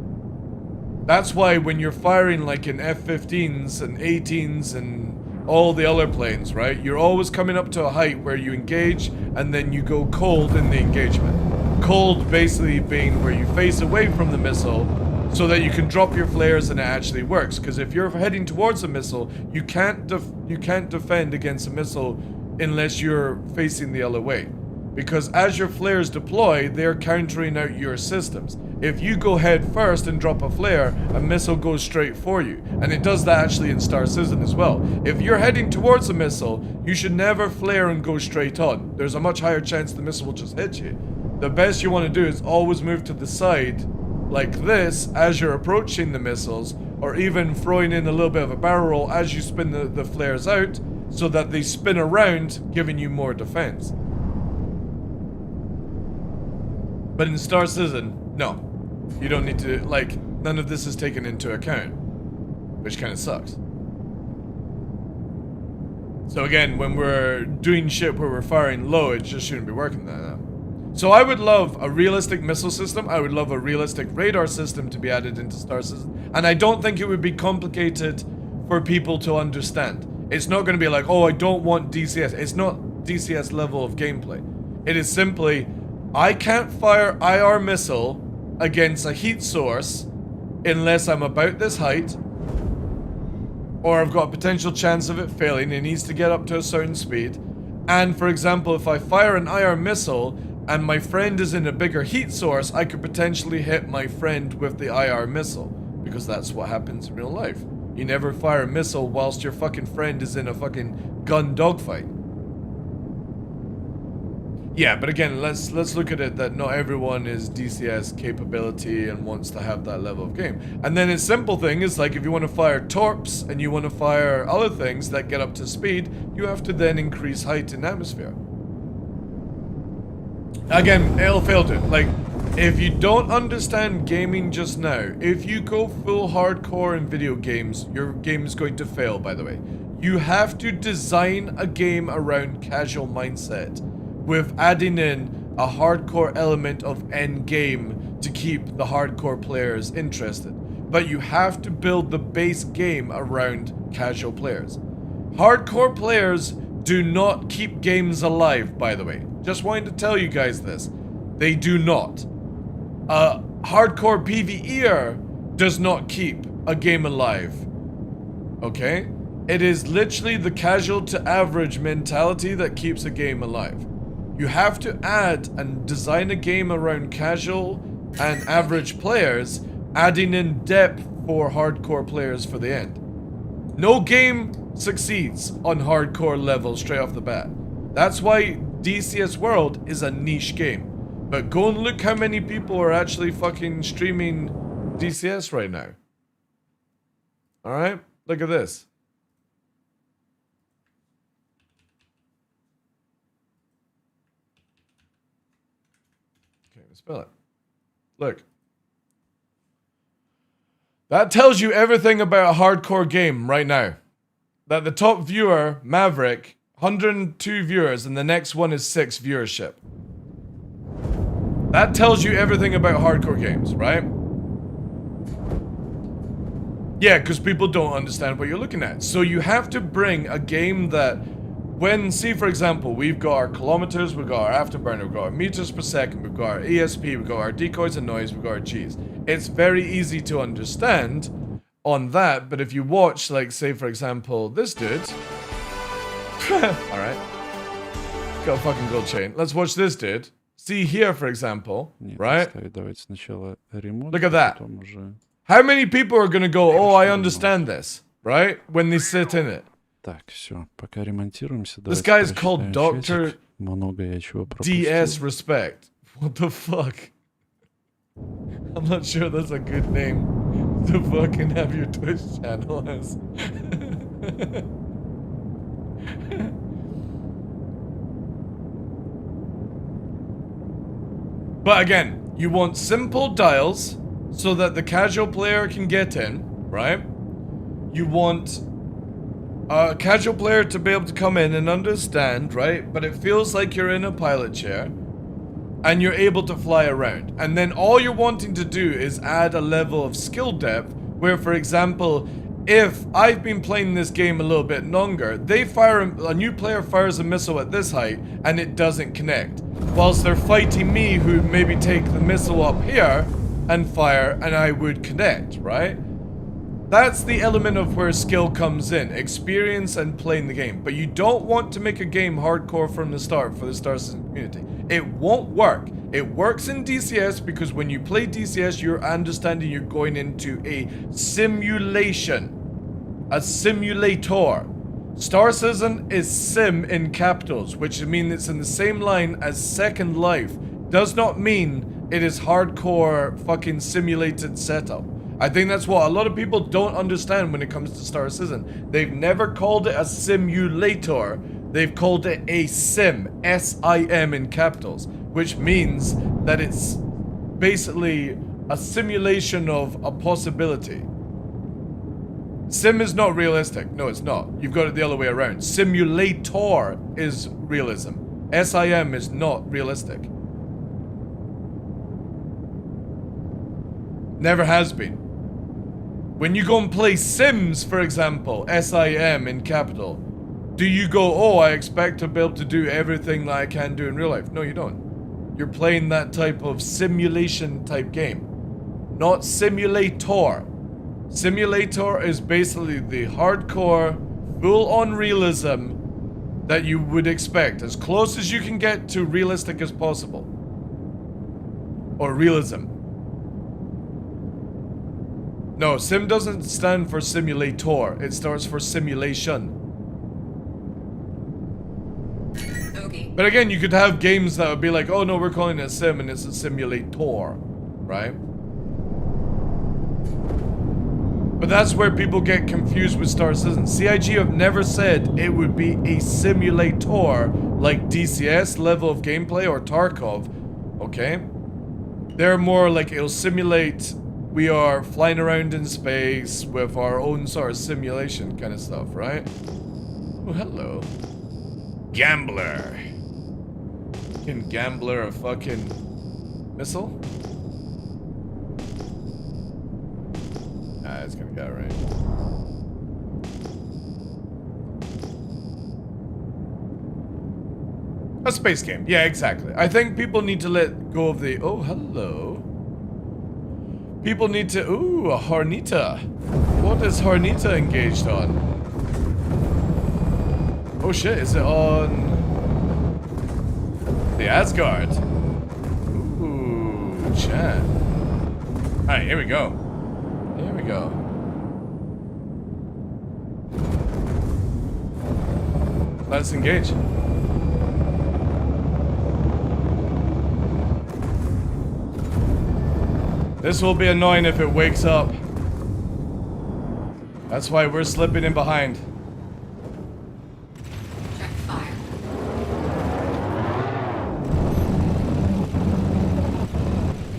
That's why when you're firing like in F-15s and 18s and all the other planes, right, you're always coming up to a height where you engage and then you go cold in the engagement. Cold basically being where you face away from the missile so that you can drop your flares and it actually works. Because if you're heading towards a missile, you can't defend against a missile unless you're facing the other way. Because as your flares deploy, they're countering out your systems. If you go head first and drop a flare, a missile goes straight for you. And it does that actually in Star Citizen as well. If you're heading towards a missile, you should never flare and go straight on. There's a much higher chance the missile will just hit you. The best you want to do is always move to the side like this as you're approaching the missiles, or even throwing in a little bit of a barrel roll as you spin the flares out so that they spin around, giving you more defense. But in Star Citizen, no. You don't need to, like, none of this is taken into account, which kind of sucks. So again, when we're doing shit where we're firing low, it just shouldn't be working like that. So I would love a realistic missile system. I would love a realistic radar system to be added into Star Citizen. And I don't think it would be complicated for people to understand. It's not going to be like, oh, I don't want DCS. It's not DCS level of gameplay. It is simply, I can't fire IR missile against a heat source unless I'm about this height, or I've got a potential chance of it failing. It needs to get up to a certain speed. And for example, if I fire an IR missile and my friend is in a bigger heat source, I could potentially hit my friend with the IR missile, because that's what happens in real life. You never fire a missile whilst your fucking friend is in a fucking gun dogfight. Yeah, but again, let's look at it that not everyone is DCS capability and wants to have that level of game. And then a simple thing is like if you want to fire torps and you want to fire other things that get up to speed, you have to then increase height in atmosphere. Again, it'll fail to. Like, if you don't understand gaming just now, if you go full hardcore in video games, your game is going to fail, by the way. You have to design a game around casual mindset, with adding in a hardcore element of end game to keep the hardcore players interested. But you have to build the base game around casual players. Hardcore players do not keep games alive, by the way. Just wanting to tell you guys this. They do not. A hardcore PvEer does not keep a game alive. Okay? It is literally the casual to average mentality that keeps a game alive. You have to add and design a game around casual and average players, adding in depth for hardcore players for the end. No game succeeds on hardcore level straight off the bat. That's why DCS World is a niche game. But go and look how many people are actually fucking streaming DCS right now. Alright? Look at this. Spell it. Look. That tells you everything about a hardcore game right now. That the top viewer, Maverick, 102 viewers, and the next one is 6 viewership. That tells you everything about hardcore games, right? Yeah, because people don't understand what you're looking at. So you have to bring a game that when, see for example, we've got our kilometers, we've got our afterburner, we've got our meters per second, we've got our ESP, we've got our decoys and noise, we've got our G's. It's very easy to understand on that, but if you watch, like, say for example, this dude. Alright. Got a fucking gold chain. Let's watch this dude. See here, for example, right? Look at that. How many people are gonna go, oh, I understand this, right? When they sit in it. This guy is called Dr. DS Respect. What the fuck? I'm not sure that's a good name to fucking have your Twitch channel as. But again, you want simple dials so that the casual player can get in, right? You want a casual player to be able to come in and understand, right? But it feels like you're in a pilot chair and you're able to fly around. And then all you're wanting to do is add a level of skill depth where, for example, if I've been playing this game a little bit longer, a new player fires a missile at this height and it doesn't connect. Whilst they're fighting me who maybe take the missile up here and fire and I would connect, right? That's the element of where skill comes in, experience and playing the game. But you don't want to make a game hardcore from the start for the Star Citizen community. It won't work. It works in DCS because when you play DCS, you're understanding you're going into a simulation. A simulator. Star Citizen is sim in capitals, which means it's in the same line as Second Life. Does not mean it is hardcore fucking simulated setup. I think that's what a lot of people don't understand when it comes to Star Citizen. They've never called it a simulator. They've called it a sim, S-I-M in capitals, which means that it's basically a simulation of a possibility. Sim is not realistic. No, it's not. You've got it the other way around. Simulator is realism. SIM is not realistic. Never has been. When you go and play Sims, for example, SIM in capital, do you go, oh, I expect to be able to do everything that I can do in real life? No, you don't. You're playing that type of simulation type game. Not simulator. Simulator is basically the hardcore, full-on realism that you would expect. As close as you can get to realistic as possible. Or realism. No, sim doesn't stand for simulator. It stands for simulation. Okay. But again, you could have games that would be like, oh no, we're calling it a sim and it's a simulator, right? But that's where people get confused with Star Citizen. CIG have never said it would be a simulator like DCS level of gameplay or Tarkov, okay? They're more like it'll simulate we are flying around in space with our own sort of simulation kind of stuff, right? Oh, hello. Gambler. Can Gambler a fucking missile? Nah, it's gonna get right. A space game. Yeah, exactly. I think people need to let go of the... Oh, hello. People need to... Ooh, a Hornita. What is Hornita engaged on? Oh shit, is it on... the Asgard? Ooh, chat. Alright, here we go. Here we go. Let's engage. This will be annoying if it wakes up. That's why we're slipping in behind. Check fire.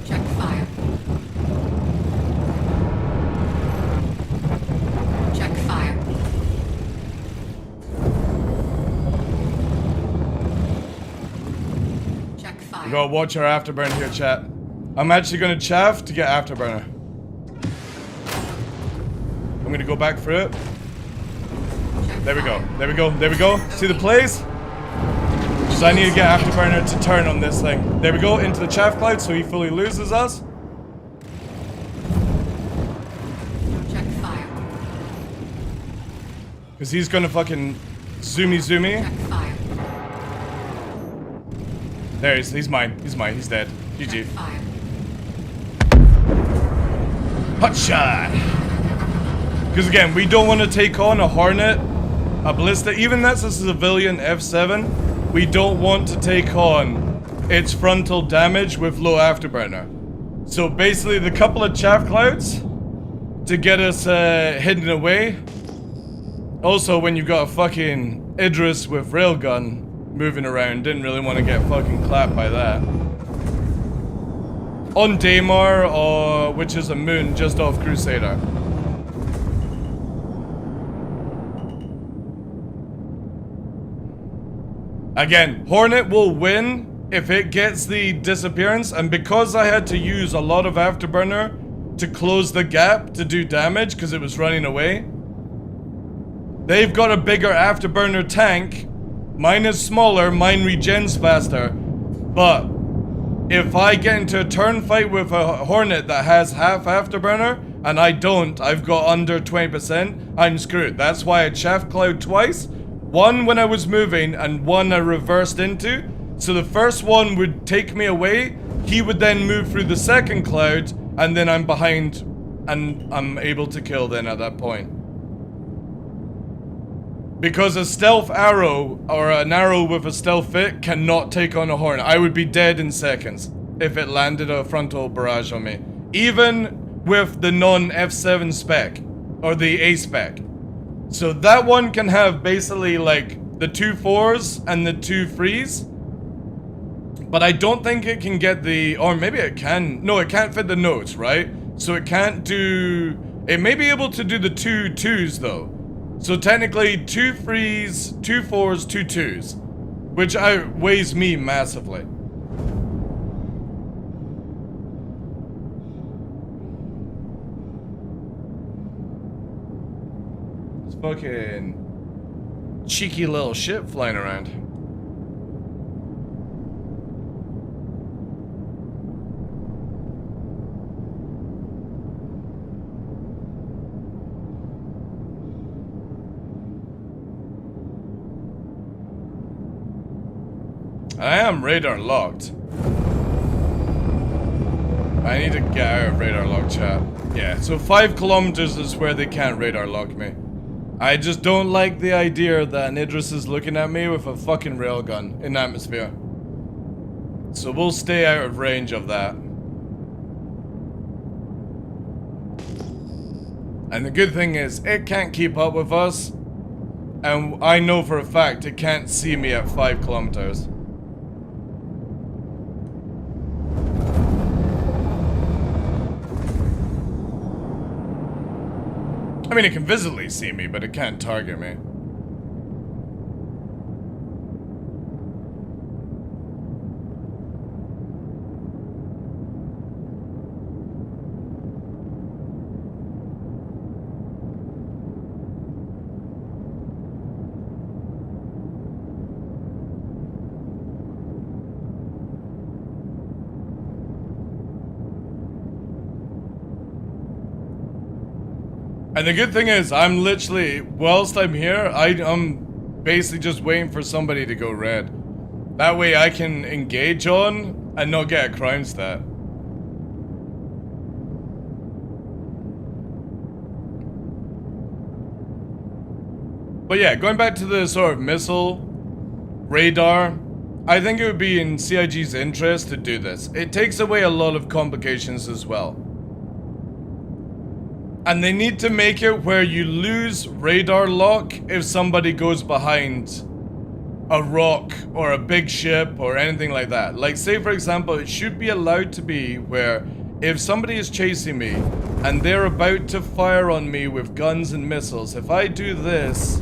Check fire. Check fire. Check fire. We gotta watch our afterburn here, chat. I'm actually gonna chaff to get afterburner. I'm gonna go back for it. Check There we go. There we go. There we go. See the plays? So I need to get Afterburner to turn on this thing. There we go. Into the chaff cloud so he fully loses us. Check fire. Because he's gonna fucking zoomy. Check fire. There he is. He's mine. He's mine. He's dead. Check GG. fire. Hot shot. Because again, we don't want to take on a Hornet, a Ballista, even that's a civilian F7. We don't want to take on its frontal damage with low afterburner. So basically, the couple of chaff clouds to get us hidden away. Also, when you got a fucking Idris with railgun moving around, didn't really want to get fucking clapped by that. On Daymar, which is a moon just off Crusader. Again, Hornet will win if it gets the disappearance, and because I had to use a lot of afterburner to close the gap to do damage because it was running away, they've got a bigger afterburner tank. Mine is smaller, mine regens faster, but if I get into a turn fight with a Hornet that has half afterburner, and I don't, I've got under 20%, I'm screwed. That's why I chaff cloud twice. One when I was moving, and one I reversed into. So the first one would take me away, he would then move through the second cloud, and then I'm behind, and I'm able to kill then at that point. Because a stealth arrow, or an arrow with a stealth fit, cannot take on a Hornet. I would be dead in seconds if it landed a frontal barrage on me. Even with the non-F7 spec, or the A spec. So that one can have basically like the 2 4s and the 2 3s. But I don't think it can get the, or maybe it can, no, it can't fit the notes, right? So it can't do, it may be able to do the 2 2s though. So technically 2 3s, 2 4s, 2 2s. Which outweighs me massively. Fucking cheeky little shit flying around. I am radar locked. I need to get out of radar lock, chat. Yeah, so 5 kilometers is where they can't radar lock me. I just don't like the idea that an Idris is looking at me with a fucking railgun in atmosphere. So we'll stay out of range of that. And the good thing is, it can't keep up with us. And I know for a fact it can't see me at 5 kilometers. I mean, it can visibly see me, but it can't target me. And the good thing is, I'm literally, whilst I'm here, I'm basically just waiting for somebody to go red. That way I can engage on and not get a crime stat. But yeah, going back to the sort of missile, radar, I think it would be in CIG's interest to do this. It takes away a lot of complications as well. And they need to make it where you lose radar lock if somebody goes behind a rock or a big ship or anything like that. Like, say for example, it should be allowed to be where if somebody is chasing me and they're about to fire on me with guns and missiles, if I do this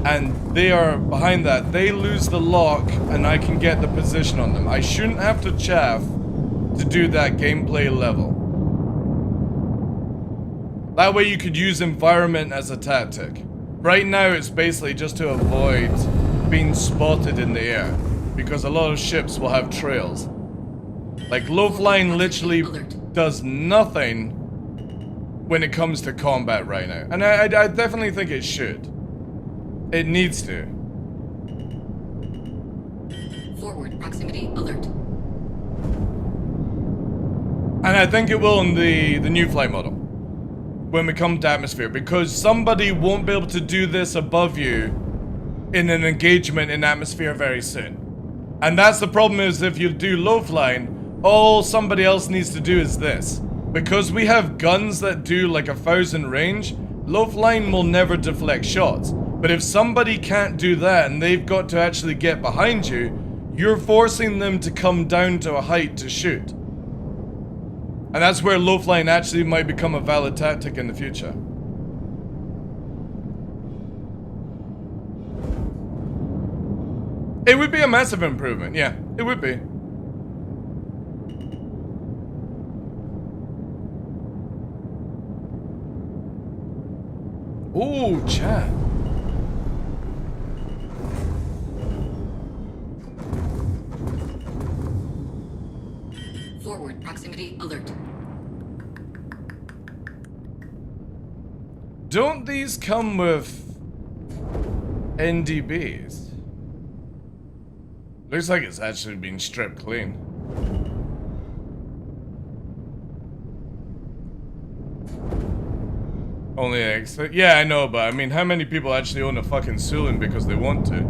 and they are behind that, they lose the lock and I can get the position on them. I shouldn't have to chaff to do that gameplay level. That way you could use environment as a tactic. Right now, it's basically just to avoid being spotted in the air, because a lot of ships will have trails. Like, low flying literally does nothing when it comes to combat right now. And I definitely think it should. It needs to. Forward proximity alert. And I think it will in the new flight model. When we come to atmosphere. Because somebody won't be able to do this above you in an engagement in atmosphere very soon. And that's the problem is if you do low flying, all somebody else needs to do is this. Because we have guns that do like 1,000 range, low flying will never deflect shots. But if somebody can't do that and they've got to actually get behind you, you're forcing them to come down to a height to shoot. And that's where low flying actually might become a valid tactic in the future. It would be a massive improvement, yeah, it would be. Ooh, chat. Forward proximity alert. Don't these come with NDBs? Looks like it's actually been stripped clean. Only exit? Yeah, I know, but I mean, how many people actually own a fucking Sulin because they want to?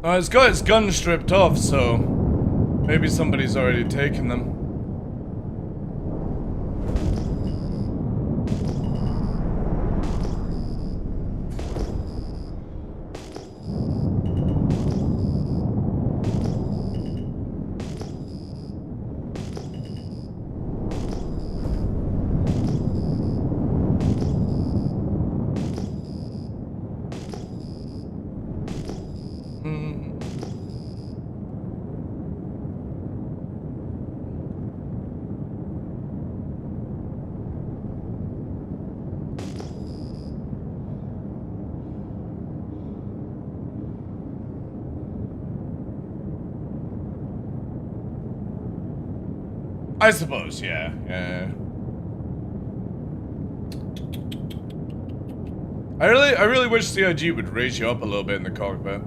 Oh, it's got its gun stripped off, so maybe somebody's already taken them. I suppose, yeah. I really wish CIG would raise you up a little bit in the cockpit.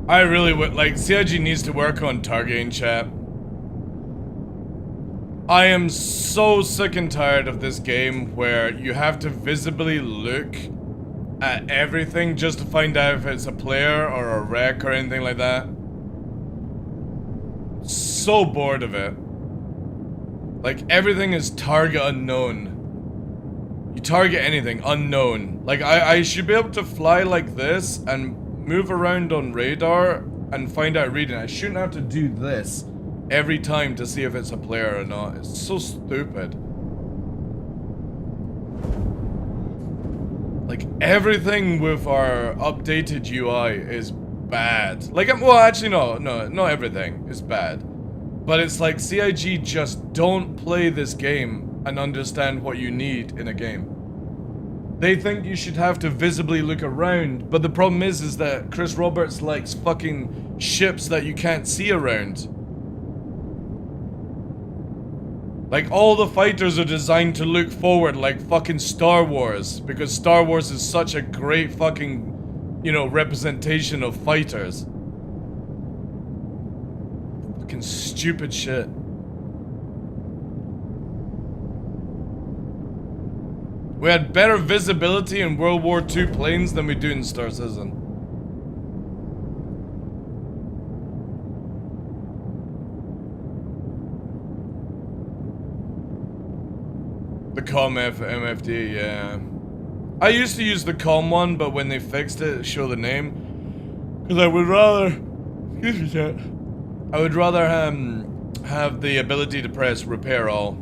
I really would, like, CIG needs to work on targeting, chat. I am so sick and tired of this game where you have to visibly look at everything just to find out if it's a player or a wreck or anything like that. So bored of it. Like, everything is target unknown. You target anything, unknown. Like, I should be able to fly like this and move around on radar and find out reading. I shouldn't have to do this every time to see if it's a player or not. It's so stupid. Like, everything with our updated UI is bad. Like, well, actually, no, not everything is bad. But it's like CIG just don't play this game and understand what you need in a game. They think you should have to visibly look around, but the problem is that Chris Roberts likes fucking ships that you can't see around. Like, all the fighters are designed to look forward like fucking Star Wars, because Star Wars is such a great fucking, you know, representation of fighters. Fucking stupid shit. We had better visibility in World War II planes than we do in Star Citizen. The MFD, yeah. I used to use the COM one, but when they fixed it, show the name. Because I would rather... Excuse me, chat. I would rather have the ability to press repair all.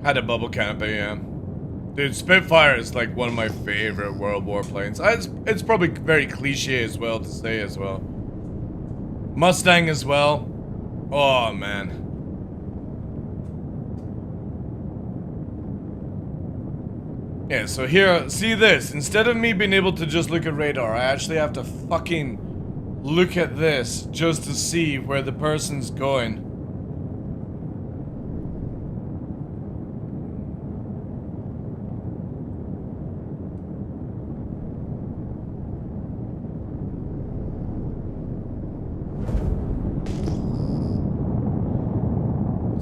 Had a bubble canopy, yeah. Dude, Spitfire is like one of my favorite World War planes. It's probably very cliche as well to say as well. Mustang as well. Oh, man. Yeah, so here, see this. Instead of me being able to just look at radar, I actually have to fucking look at this just to see where the person's going.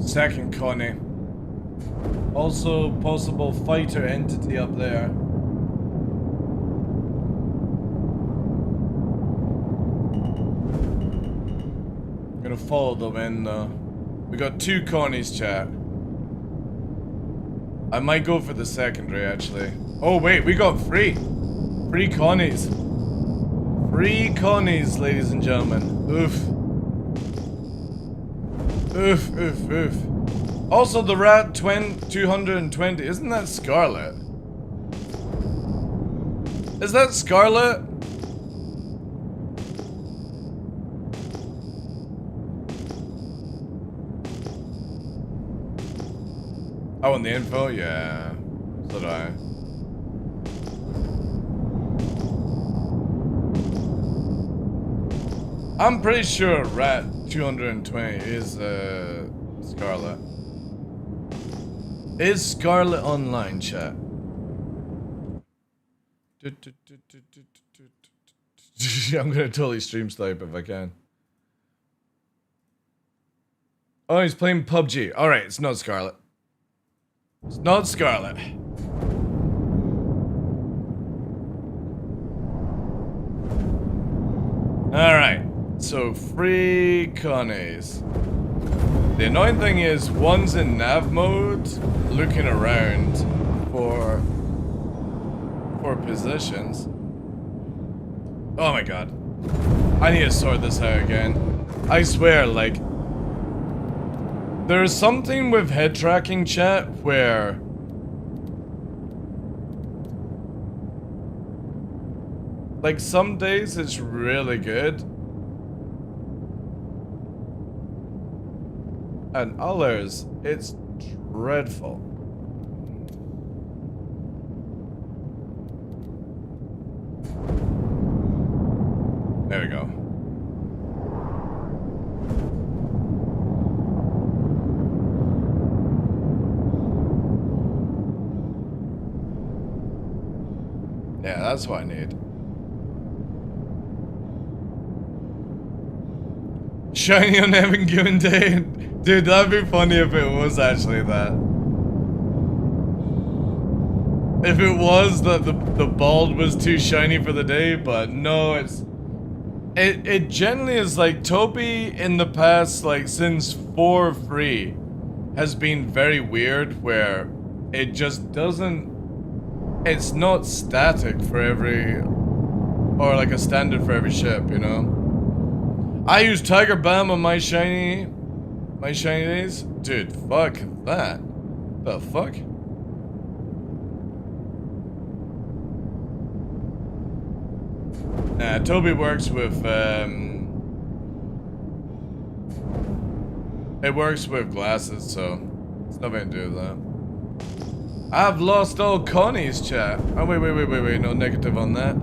Second Connie. Also possible fighter entity up there. I'm gonna follow them in though. We got 2 Connies, chat. I might go for the secondary actually. Oh wait, we got 3. 3 Connies. 3 Connies, ladies and gentlemen. Oof. Oof, oof, oof. Also, the Rat 220, isn't that Scarlet? Is that Scarlet? Oh, and the info? Yeah. So did I. I'm pretty sure Rat 220 is Scarlet. Is Scarlet online, chat? I'm gonna totally stream snipe if I can. Oh, he's playing PUBG. Alright, it's not Scarlet. It's not Scarlet. Alright. So, 3 Connies. The annoying thing is, one's in nav mode, looking around for positions. Oh my god. I need to sort this out again. I swear, like, there's something with head tracking, chat, where like some days it's really good. And others, it's dreadful. There we go. Yeah, that's what I need. Shiny on every given day. Dude, that'd be funny if it was actually that. If it was that the bald was too shiny for the day, but no, it generally is like Toby in the past, like since 4.3 has been very weird where it just doesn't, it's not static for every, or like a standard for every ship, you know? I use Tiger Balm on my shiny days. Dude, fuck that. The fuck? Toby works with, it works with glasses, so it's nothing to do with that. I've lost all Connie's, chat. Oh, wait, no negative on that.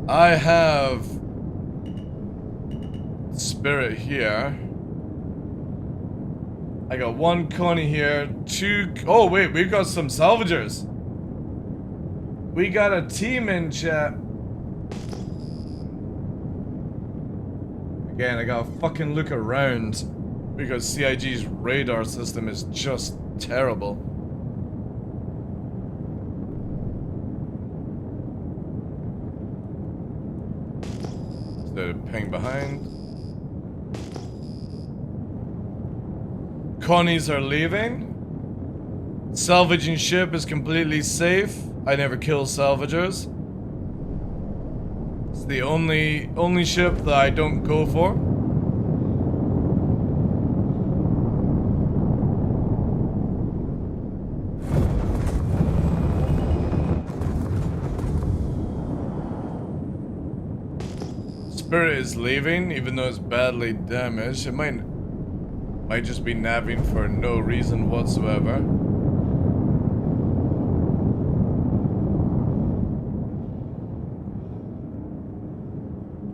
I have Spirit here. I got 1 Connie here, 2, oh wait, we've got some salvagers. We got a team in, chat. Again, I gotta fucking look around. Because CIG's radar system is just terrible. The ping behind. Connies are leaving. Salvaging ship is completely safe. I never kill salvagers. It's the only ship that I don't go for. Spirit is leaving, even though it's badly damaged. It might just be nabbing for no reason whatsoever.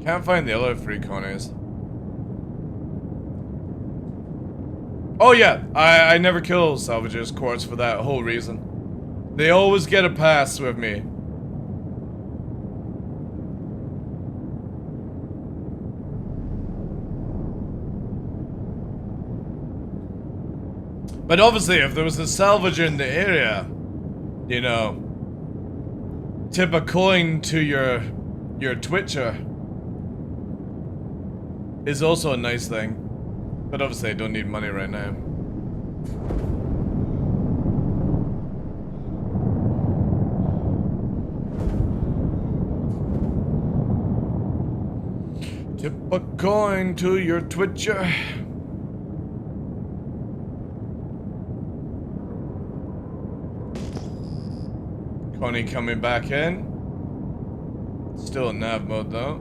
Can't find the other 3 Connies. Oh yeah, I never kill salvagers quartz for that whole reason. They always get a pass with me. But obviously, if there was a salvager in the area, you know, tip a coin to your Twitcher is also a nice thing. But obviously, I don't need money right now. Tip a coin to your Twitcher. Connie coming back in. Still in nav mode though.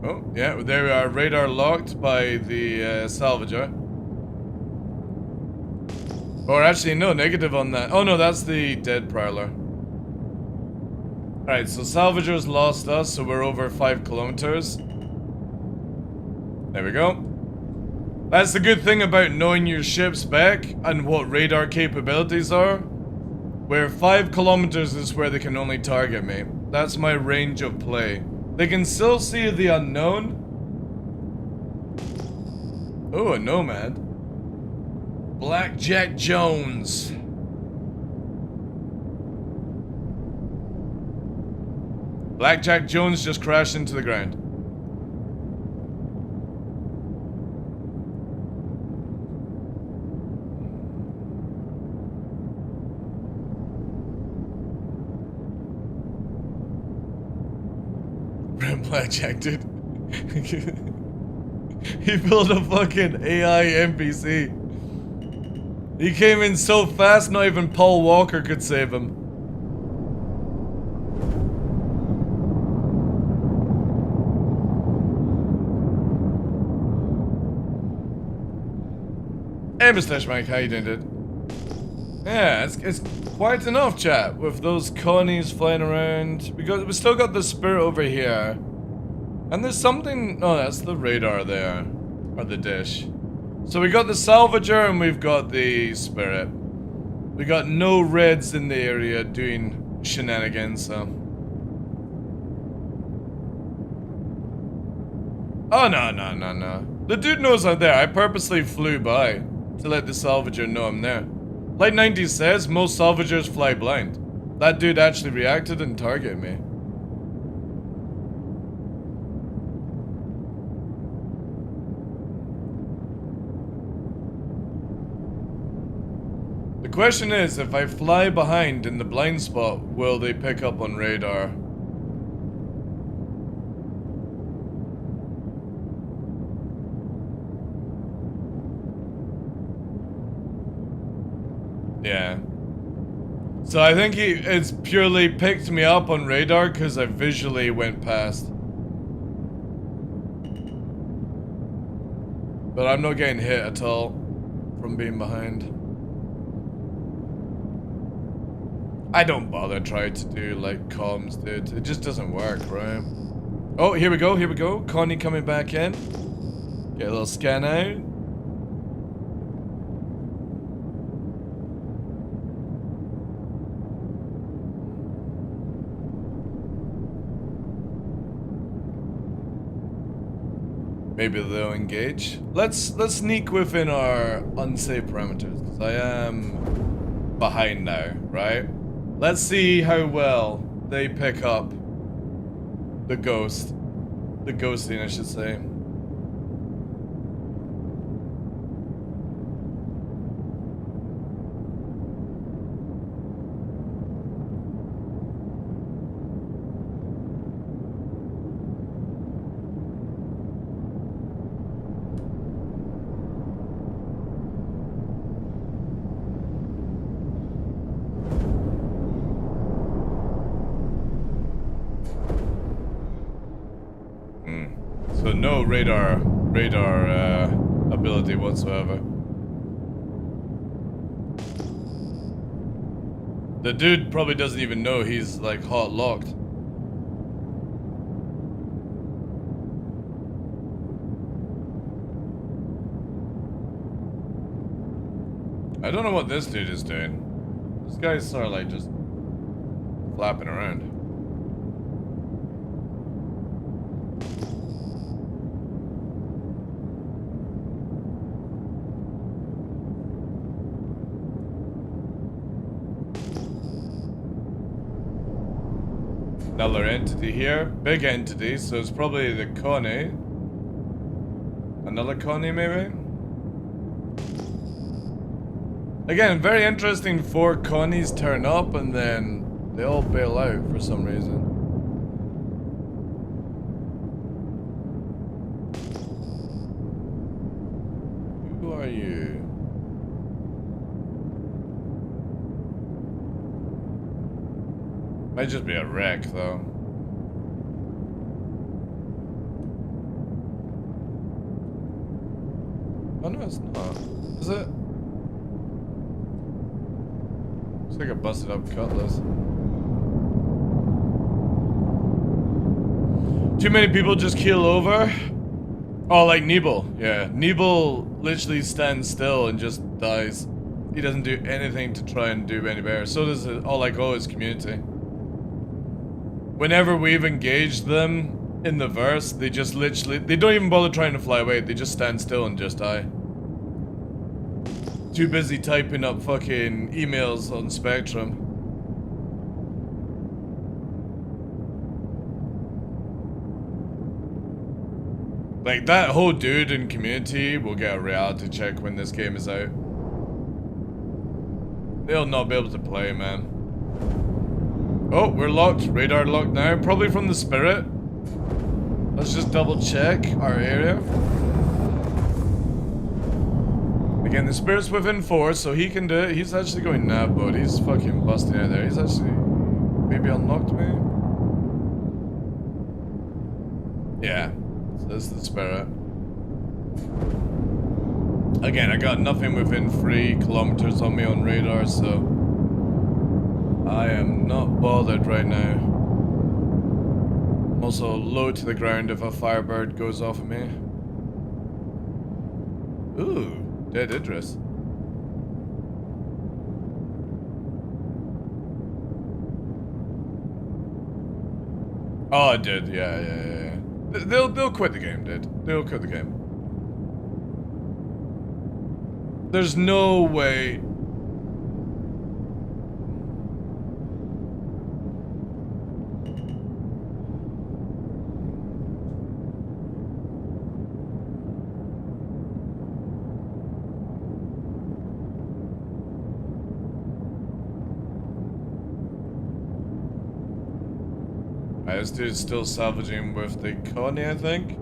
Oh, yeah, there we are. Radar locked by the salvager. Or actually, no, negative on that. Oh no, that's the dead prowler. Alright, so salvagers lost us, so we're over 5 kilometers. There we go. That's the good thing about knowing your ship's spec and what radar capabilities are. Where 5 kilometers is where they can only target me. That's my range of play. They can still see the unknown. Oh, a nomad. Blackjack Jones. Blackjack Jones just crashed into the ground. Blackjack, dude. He built a fucking AI NPC. He came in so fast, not even Paul Walker could save him. Hey, Mr. Mike, how you doing, dude? Yeah, it's quite enough, chat, with those Connies flying around. We still got the Spirit over here. And there's something... Oh, that's the radar there. Or the dish. So we got the Salvager and we've got the Spirit. We got no reds in the area doing shenanigans, so... Oh, no. The dude knows I'm there. I purposely flew by to let the Salvager know I'm there. Like 90 says, most Salvagers fly blind. That dude actually reacted and targeted me. The question is, if I fly behind in the blind spot, will they pick up on radar? Yeah. So I think it's purely picked me up on radar because I visually went past. But I'm not getting hit at all from being behind. I don't bother trying to do like comms, dude. It just doesn't work, right? Oh, here we go. Connie coming back in. Get a little scan out. Maybe they'll engage. Let's sneak within our unsafe parameters, because I am behind now, right? Let's see how well they pick up the ghost. The ghosting, I should say. So no radar ability whatsoever. The dude probably doesn't even know he's like hot locked. I don't know what this dude is doing. This guy's sort of like just flapping around. Another entity here. Big entity, so it's probably the Connie. Another Connie, maybe? Again, very interesting. 4 Connies turn up and then they all bail out for some reason. Who are you? Might just be a wreck, though. Oh no, it's not. Is it? Looks like a busted up cutlass. Too many people just keel over? Oh, like Nebel. Yeah, Nebel literally stands still and just dies. He doesn't do anything to try and do any better. So does all I go is community. Whenever we've engaged them in the verse, they just literally, they don't even bother trying to fly away. They just stand still and just die. Too busy typing up fucking emails on Spectrum. Like, that whole dude in community will get a reality check when this game is out. They'll not be able to play, man. Oh, we're locked. Radar locked now. Probably from the spirit. Let's just double check our area. Again, the spirit's within 4, so he can do it. He's actually going nav mode. He's fucking busting out there. He's actually maybe unlocked me. Yeah. So this is the spirit. Again, I got nothing within 3 kilometers on me on radar, so I am not bothered right now. I'm also low to the ground if a firebird goes off of me. Ooh, dead Idris. Oh, it did. Yeah. They'll quit the game, dude. They'll quit the game. There's no way. This dude's still salvaging with the Connie, I think.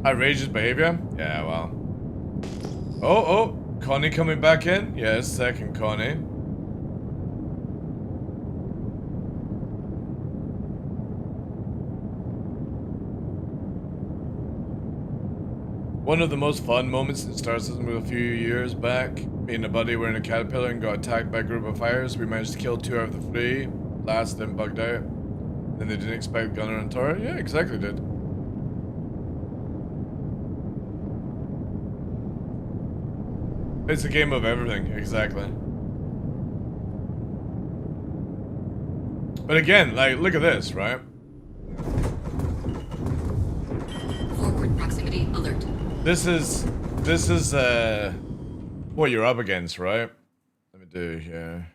Outrageous behavior? Yeah, well. Oh, Connie coming back in? Yes, second Connie. One of the most fun moments in Star Citizen was a few years back. Me and a buddy were in a caterpillar and got attacked by a group of fires. We managed to kill 2 out of the 3. Last then bugged out. Then they didn't expect Gunner and Tora. Yeah, exactly did. It's a game of everything, exactly. But again, like, look at this, right? Forward proximity alert. This is what you're up against, right? Let me do here.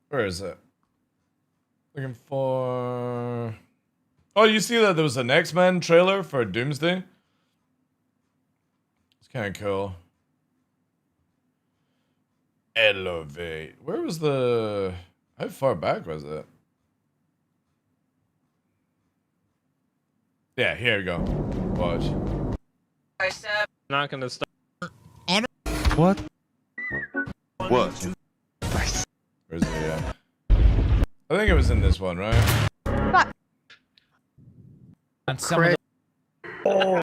Where is it? Looking for... Oh, you see that there was an X-Men trailer for Doomsday? It's kind of cool. Elevate. Where was the... How far back was it? Yeah, here we go. Watch. Not gonna stop. What? What? Where's it? Yeah. I think it was in this one, right? And some of the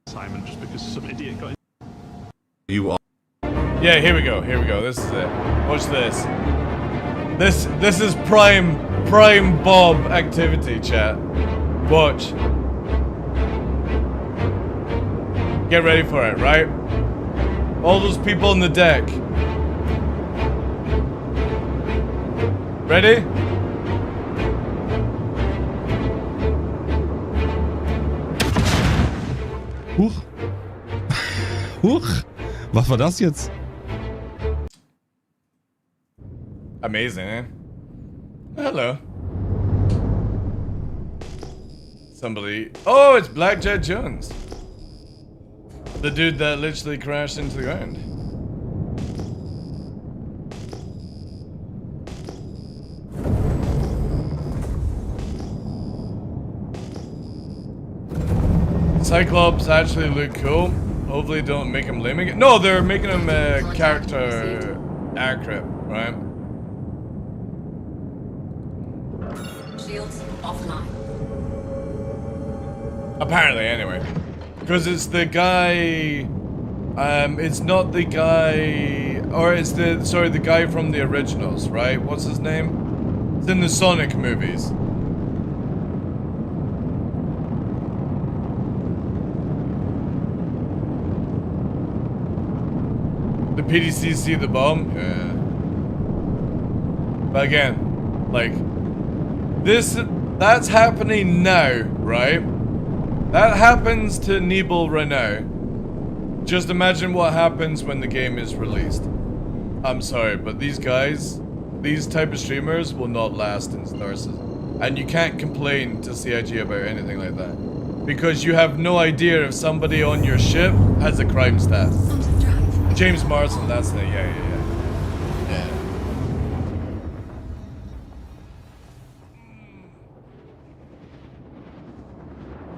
Simon, just because some idiot got. You are. Yeah, here we go. Here we go. This is it. Watch this. This is prime Bob activity, chat. Watch. Get ready for it, right? All those people on the deck. Ready? Huch. Huch. Was war das jetzt? Amazing, eh? Hello. Somebody... Oh, it's Black Jet Jones. The dude that literally crashed into the ground. Cyclops actually look cool. Hopefully don't make him lame again. No, they're making him character accurate, right? Shields offline. Apparently, anyway. Because it's the guy... it's not the guy... Or it's the... Sorry, the guy from the originals, right? What's his name? It's in the Sonic movies. The PDC see the bomb? Yeah. But again, like... That's happening now, right? That happens to Nebel right now. Just imagine what happens when the game is released. I'm sorry, but these guys, these type of streamers will not last in Star Citizen. And you can't complain to CIG about anything like that. Because you have no idea if somebody on your ship has a crime stat. James Marsden, that's the, yeah.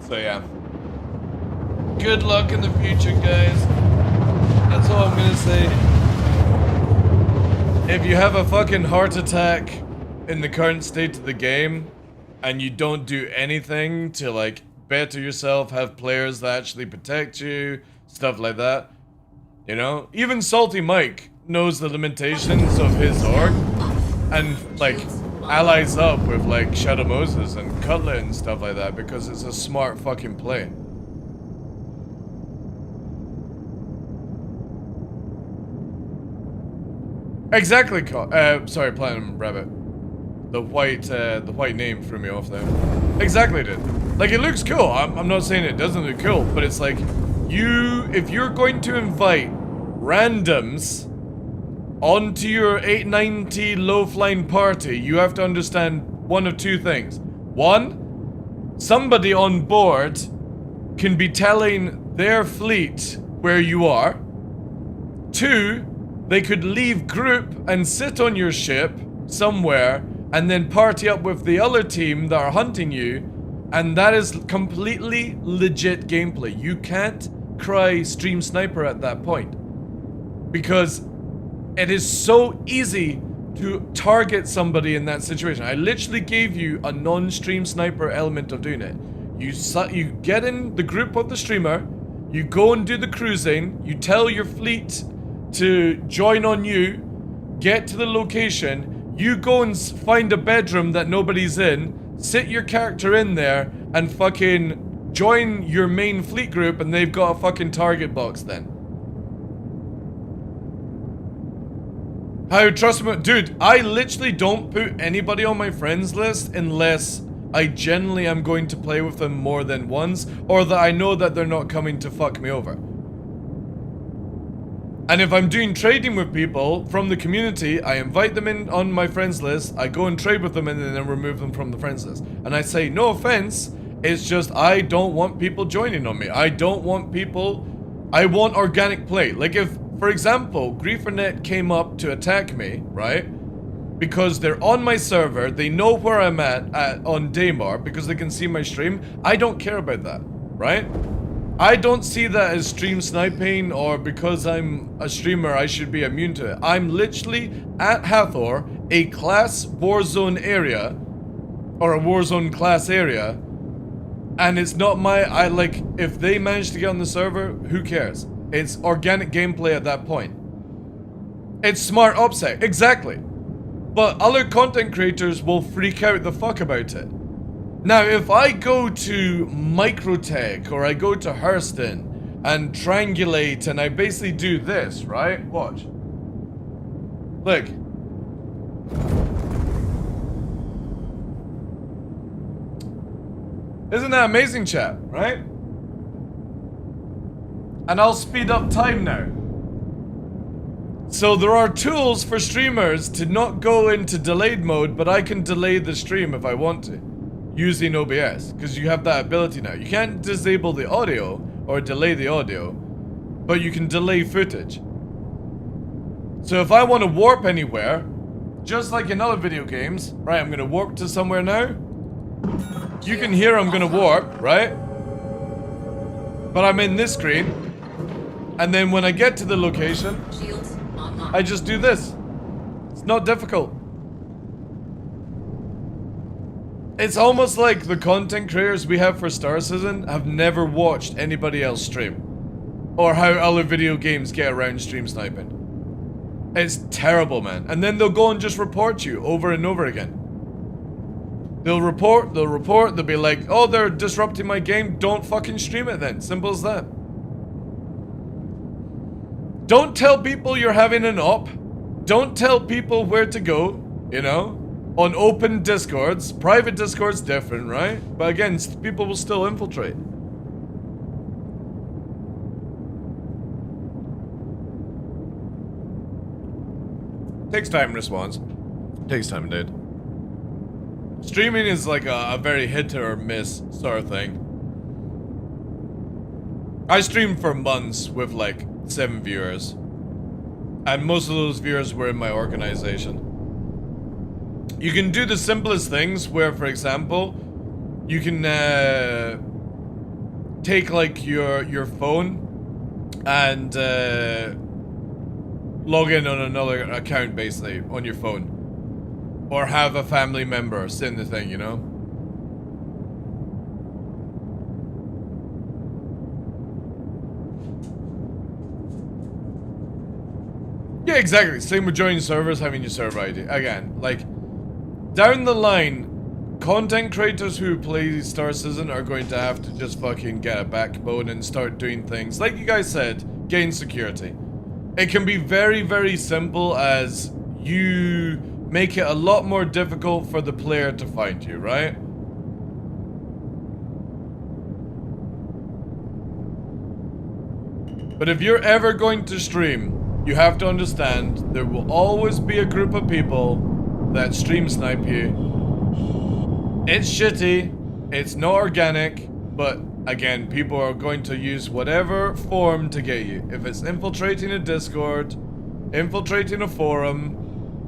So yeah. Good luck in the future, guys. That's all I'm gonna say. If you have a fucking heart attack in the current state of the game, and you don't do anything to like better yourself, have players that actually protect you, stuff like that, you know? Even Salty Mike knows the limitations of his org, and like allies up with like Shadow Moses and Cutlet and stuff like that because it's a smart fucking play. Exactly. Sorry, Platinum Rabbit. The white name threw me off there. Exactly, did. Like, it looks cool. I'm not saying it doesn't look cool, but it's like if you're going to invite randoms onto your 890 low-flying party, you have to understand one of two things. One, somebody on board can be telling their fleet where you are. Two, they could leave group and sit on your ship somewhere and then party up with the other team that are hunting you, and that is completely legit gameplay. You can't cry stream sniper at that point because it is so easy to target somebody in that situation. I literally gave you a non-stream sniper element of doing it. You get in the group of the streamer, you go and do the cruising, you tell your fleet to join on you, get to the location, you go and find a bedroom that nobody's in, sit your character in there and fucking join your main fleet group and they've got a fucking target box then. How trust me, dude, I literally don't put anybody on my friends list unless I genuinely am going to play with them more than once, or that I know that they're not coming to fuck me over. And if I'm doing trading with people from the community, I invite them in on my friends list, I go and trade with them and then remove them from the friends list. And I say, no offense, it's just I don't want people joining on me. I don't want people, I want organic play. Like if, for example, Griefernet came up to attack me, right? Because they're on my server, they know where I'm at on Daymar, because they can see my stream. I don't care about that, right? I don't see that as stream sniping, or because I'm a streamer I should be immune to it. I'm literally at Hathor, a class Warzone area, or a Warzone class area, and it's not my, like, if they manage to get on the server, who cares? It's organic gameplay at that point. It's smart upset, exactly. But other content creators will freak out the fuck about it. Now, if I go to Microtech or I go to Hurston and triangulate and I basically do this, right? Watch. Look. Isn't that amazing, chat, right? And I'll speed up time now. So there are tools for streamers to not go into delayed mode, but I can delay the stream if I want to, using OBS, because you have that ability now. You can't disable the audio or delay the audio, but you can delay footage. So if I want to warp anywhere, just like in other video games, right, I'm going to warp to somewhere now. You can hear I'm going to warp, right? But I'm in this screen. And then when I get to the location, I just do this. It's not difficult. It's almost like the content creators we have for Star Citizen have never watched anybody else stream. Or how other video games get around stream sniping. It's terrible, man. And then they'll go and just report you over and over again. They'll report, they'll be like, oh, they're disrupting my game, don't fucking stream it then. Simple as that. Don't tell people you're having an op. Don't tell people where to go, you know, on open discords. Private discords different, right? But again, people will still infiltrate. Takes time, response. Takes time, dude. Streaming is like a very hit or miss sort of thing. I streamed for months with like 7 viewers. And most of those viewers were in my organization. You can do the simplest things where, for example, you can take like your phone and log in on another account basically on your phone. Or have a family member send the thing, you know? Yeah, exactly. Same with joining servers, having your server ID. Again, like, down the line, content creators who play Star Citizen are going to have to just fucking get a backbone and start doing things. Like you guys said, gain security. It can be very, very simple as you make it a lot more difficult for the player to find you, right? But if you're ever going to stream, you have to understand there will always be a group of people that stream snipe you. It's shitty, it's not organic, but again, people are going to use whatever form to get you. If it's infiltrating a Discord, infiltrating a forum,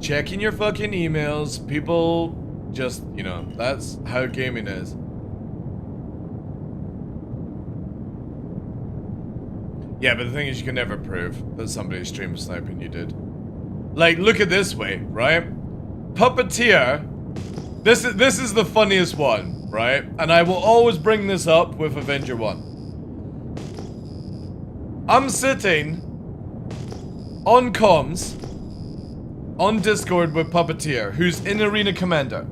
checking your fucking emails, people just, you know, that's how gaming is. Yeah, but the thing is you can never prove that somebody stream sniping you did. Like, look at this way, right? Puppeteer, this is the funniest one, right? And I will always bring this up with Avenger 1. I'm sitting on comms on Discord with Puppeteer, who's in Arena Commander.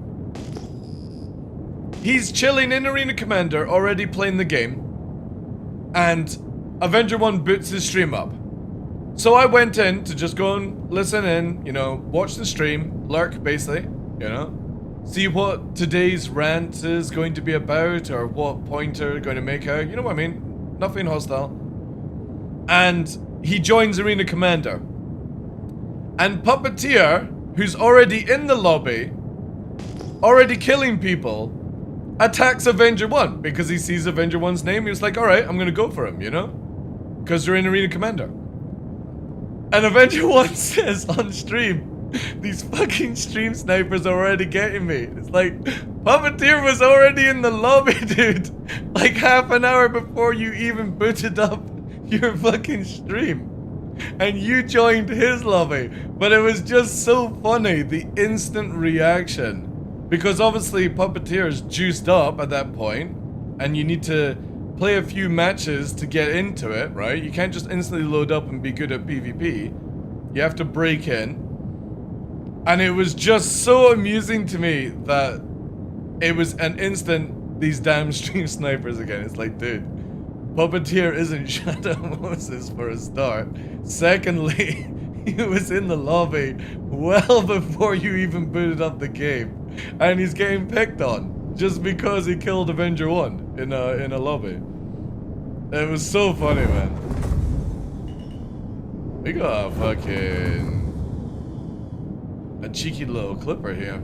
He's chilling in Arena Commander, already playing the game, and Avenger 1 boots his stream up. So I went in to just go and listen in, you know, watch the stream, lurk basically, you know, see what today's rant is going to be about or what point they're going to make out, you know what I mean? Nothing hostile. And he joins Arena Commander. And Puppeteer, who's already in the lobby, already killing people, attacks Avenger 1 because he sees Avenger 1's name. He was like, alright, I'm gonna go for him, you know? Because they're in Arena Commander. And Avenger 1 says on stream, these fucking stream snipers are already getting me. It's like, Puppeteer was already in the lobby, dude. Like half an hour before you even booted up your fucking stream. And you joined his lobby. But it was just so funny, the instant reaction. Because obviously Puppeteer is juiced up at that point, and you need to play a few matches to get into it, right? You can't just instantly load up and be good at PvP. You have to break in. And it was just so amusing to me that it was an instant, these damn stream snipers again. It's like, dude, Puppeteer isn't Shadow Moses for a start. Secondly, he was in the lobby well before you even booted up the game. And he's getting picked on just because he killed Avenger 1 in a lobby. It was so funny, man. We got a fucking cheeky little clipper here.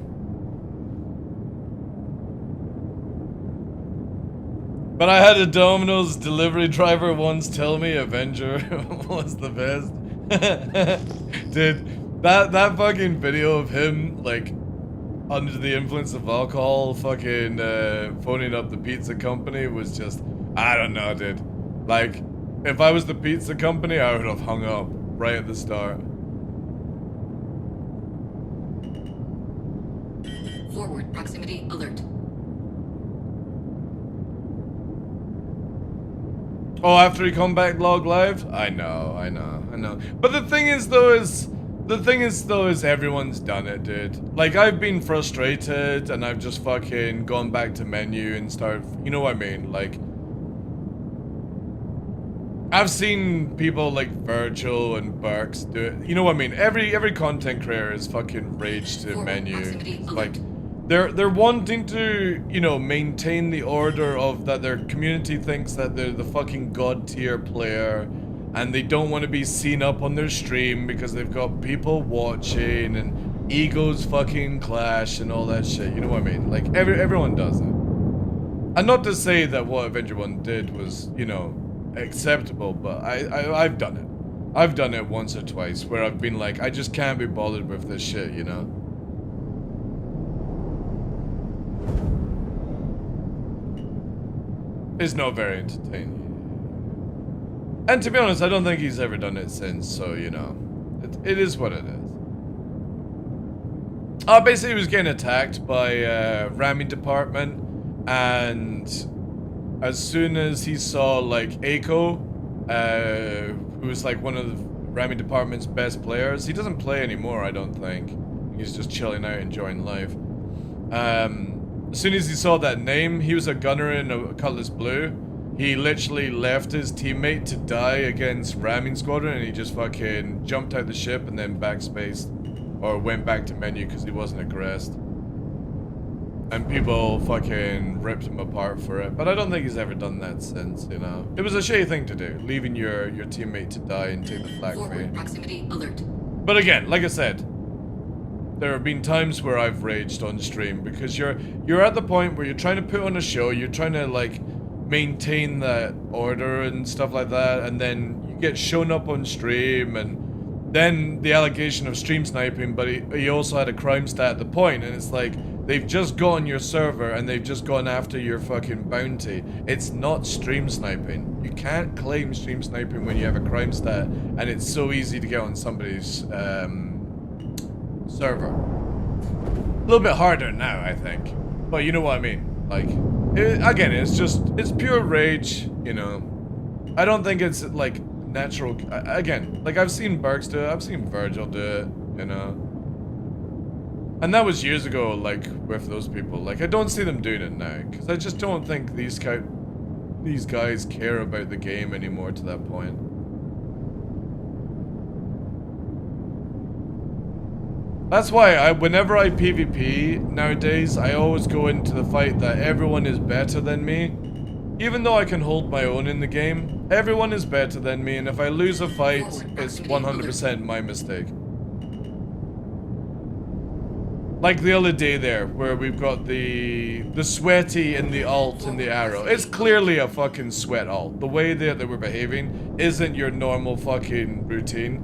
But I had a Domino's delivery driver once tell me Avenger was the best. Dude, that fucking video of him like under the influence of alcohol fucking phoning up the pizza company was just, I don't know, dude. Like, if I was the pizza company, I would have hung up right at the start. Forward proximity alert. Oh, after he come back log live? I know. But the thing is though is everyone's done it, dude. Like, I've been frustrated and I've just fucking gone back to menu and started, you know what I mean? Like, I've seen people like Virgil and Burks do it. You know what I mean? Every content creator is fucking rage to menu. Like, they're wanting to, you know, maintain the order of that their community thinks that they're the fucking god tier player, and they don't want to be seen up on their stream because they've got people watching and egos fucking clash and all that shit. You know what I mean? Like, everyone does it. And not to say that what Avenger 1 did was, you know, acceptable, but I've done it. I've done it once or twice where I've been like, I just can't be bothered with this shit, you know? It's not very entertaining. And to be honest, I don't think he's ever done it since, so, you know, it is what it is. Basically, he was getting attacked by ramming department, and as soon as he saw, like, Aiko, who was, like, one of the ramming department's best players, he doesn't play anymore, I don't think. He's just chilling out, enjoying life. As soon as he saw that name, he was a gunner in a Cutlass Blue. He literally left his teammate to die against Ramming Squadron, and he just fucking jumped out the ship and then backspaced, or went back to menu because he wasn't aggressed. And people fucking ripped him apart for it. But I don't think he's ever done that since, you know. It was a shitty thing to do, leaving your teammate to die and take the flak for you. Proximity alert. But again, like I said, there have been times where I've raged on stream because you're at the point where you're trying to put on a show, you're trying to like maintain that order and stuff like that, and then you get shown up on stream, and then the allegation of stream sniping, but he also had a crime stat at the point, and it's like, they've just gone your server and they've just gone after your fucking bounty. It's not stream sniping. You can't claim stream sniping when you have a crime stat, and it's so easy to get on somebody's server. A little bit harder now, I think, but you know what I mean. Like, again, it's pure rage, you know. I don't think it's like natural. Again, like, I've seen Burks do it, I've seen Virgil do it, you know. And that was years ago, like, with those people. Like, I don't see them doing it now. Because I just don't think these guys care about the game anymore to that point. That's why whenever I PvP nowadays, I always go into the fight that everyone is better than me. Even though I can hold my own in the game, everyone is better than me, and if I lose a fight, it's 100% my mistake. Like the other day there, where we've got the sweaty and the alt and the arrow. It's clearly a fucking sweat alt. The way that they were behaving isn't your normal fucking routine.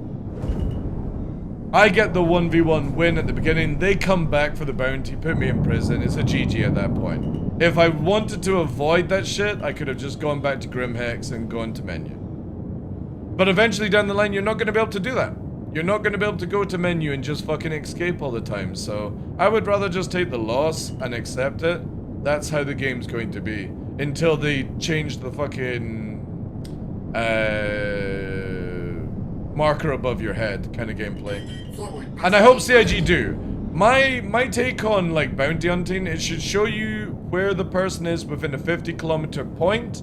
I get the 1v1 win at the beginning, they come back for the bounty, put me in prison, it's a GG at that point. If I wanted to avoid that shit, I could have just gone back to Grim Hex and gone to menu. But eventually down the line, you're not going to be able to do that. You're not going to be able to go to menu and just fucking escape all the time, so I would rather just take the loss and accept it. That's how the game's going to be. Until they change the fucking marker above your head kind of gameplay. And I hope CIG do. My take on like bounty hunting, it should show you where the person is within a 50-kilometer point,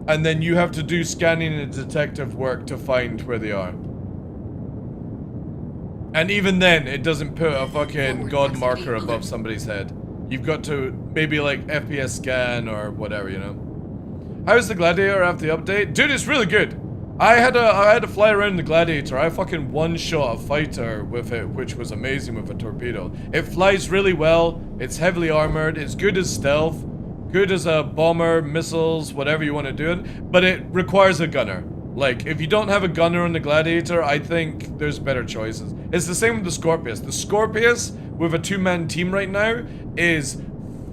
and then you have to do scanning and detective work to find where they are. And even then, it doesn't put a fucking god marker above somebody's head. You've got to maybe like FPS scan or whatever, you know. How's the Gladiator after the update? Dude, it's really good. I had to fly around the Gladiator. I fucking one-shot a fighter with it, which was amazing with a torpedo. It flies really well. It's heavily armored. It's good as stealth. Good as a bomber, missiles, whatever you want to do it. But it requires a gunner. Like, if you don't have a gunner on the Gladiator, I think there's better choices. It's the same with the Scorpius. The Scorpius, with a two-man team right now, is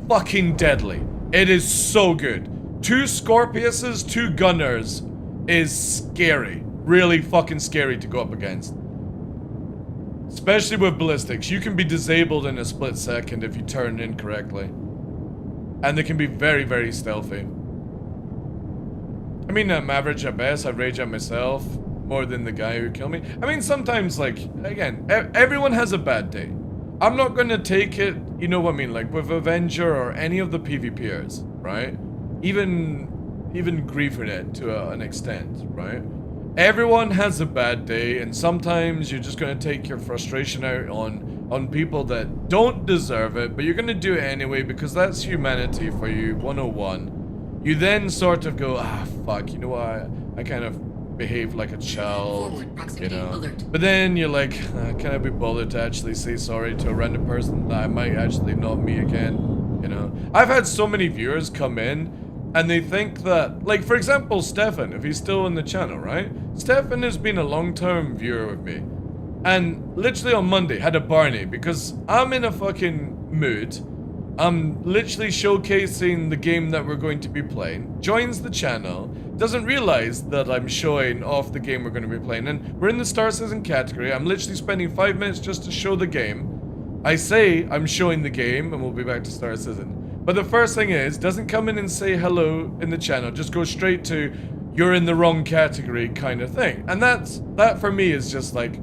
fucking deadly. It is so good. 2 Scorpiuses, 2 gunners is scary. Really fucking scary to go up against. Especially with ballistics. You can be disabled in a split second if you turn incorrectly. And they can be very, very stealthy. I mean, I'm average at best. I rage at myself more than the guy who killed me. I mean, sometimes, like, again, everyone has a bad day. I'm not gonna take it, you know what I mean, like with Avenger or any of the PvPers, right? Even Griefernet to an extent, right? Everyone has a bad day, and sometimes you're just gonna take your frustration out on people that don't deserve it, but you're gonna do it anyway because that's humanity for you, 101. You then sort of go, fuck, you know what, I kind of behave like a child, you know. But then you're like, can I be bothered to actually say sorry to a random person that I might actually not meet again, you know. I've had so many viewers come in, and they think that, like, for example, Stefan, if he's still in the channel, right? Stefan has been a long-term viewer with me. And literally on Monday, had a Barney, because I'm in a fucking mood. I'm literally showcasing the game that we're going to be playing. Joins the channel, doesn't realize that I'm showing off the game we're going to be playing. And we're in the Star Citizen category. I'm literally spending 5 minutes just to show the game. I say I'm showing the game, and we'll be back to Star Citizen. But the first thing is, doesn't come in and say hello in the channel, just go straight to, you're in the wrong category kind of thing. And that for me is just like,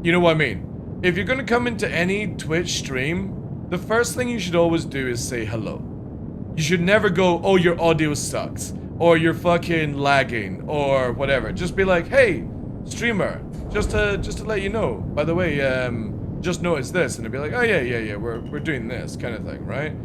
you know what I mean? If you're gonna come into any Twitch stream, the first thing you should always do is say hello. You should never go, oh, your audio sucks, or you're fucking lagging, or whatever. Just be like, hey, streamer, just to let you know, by the way, just noticed this, and they'd be like, oh yeah, we're doing this kind of thing, right?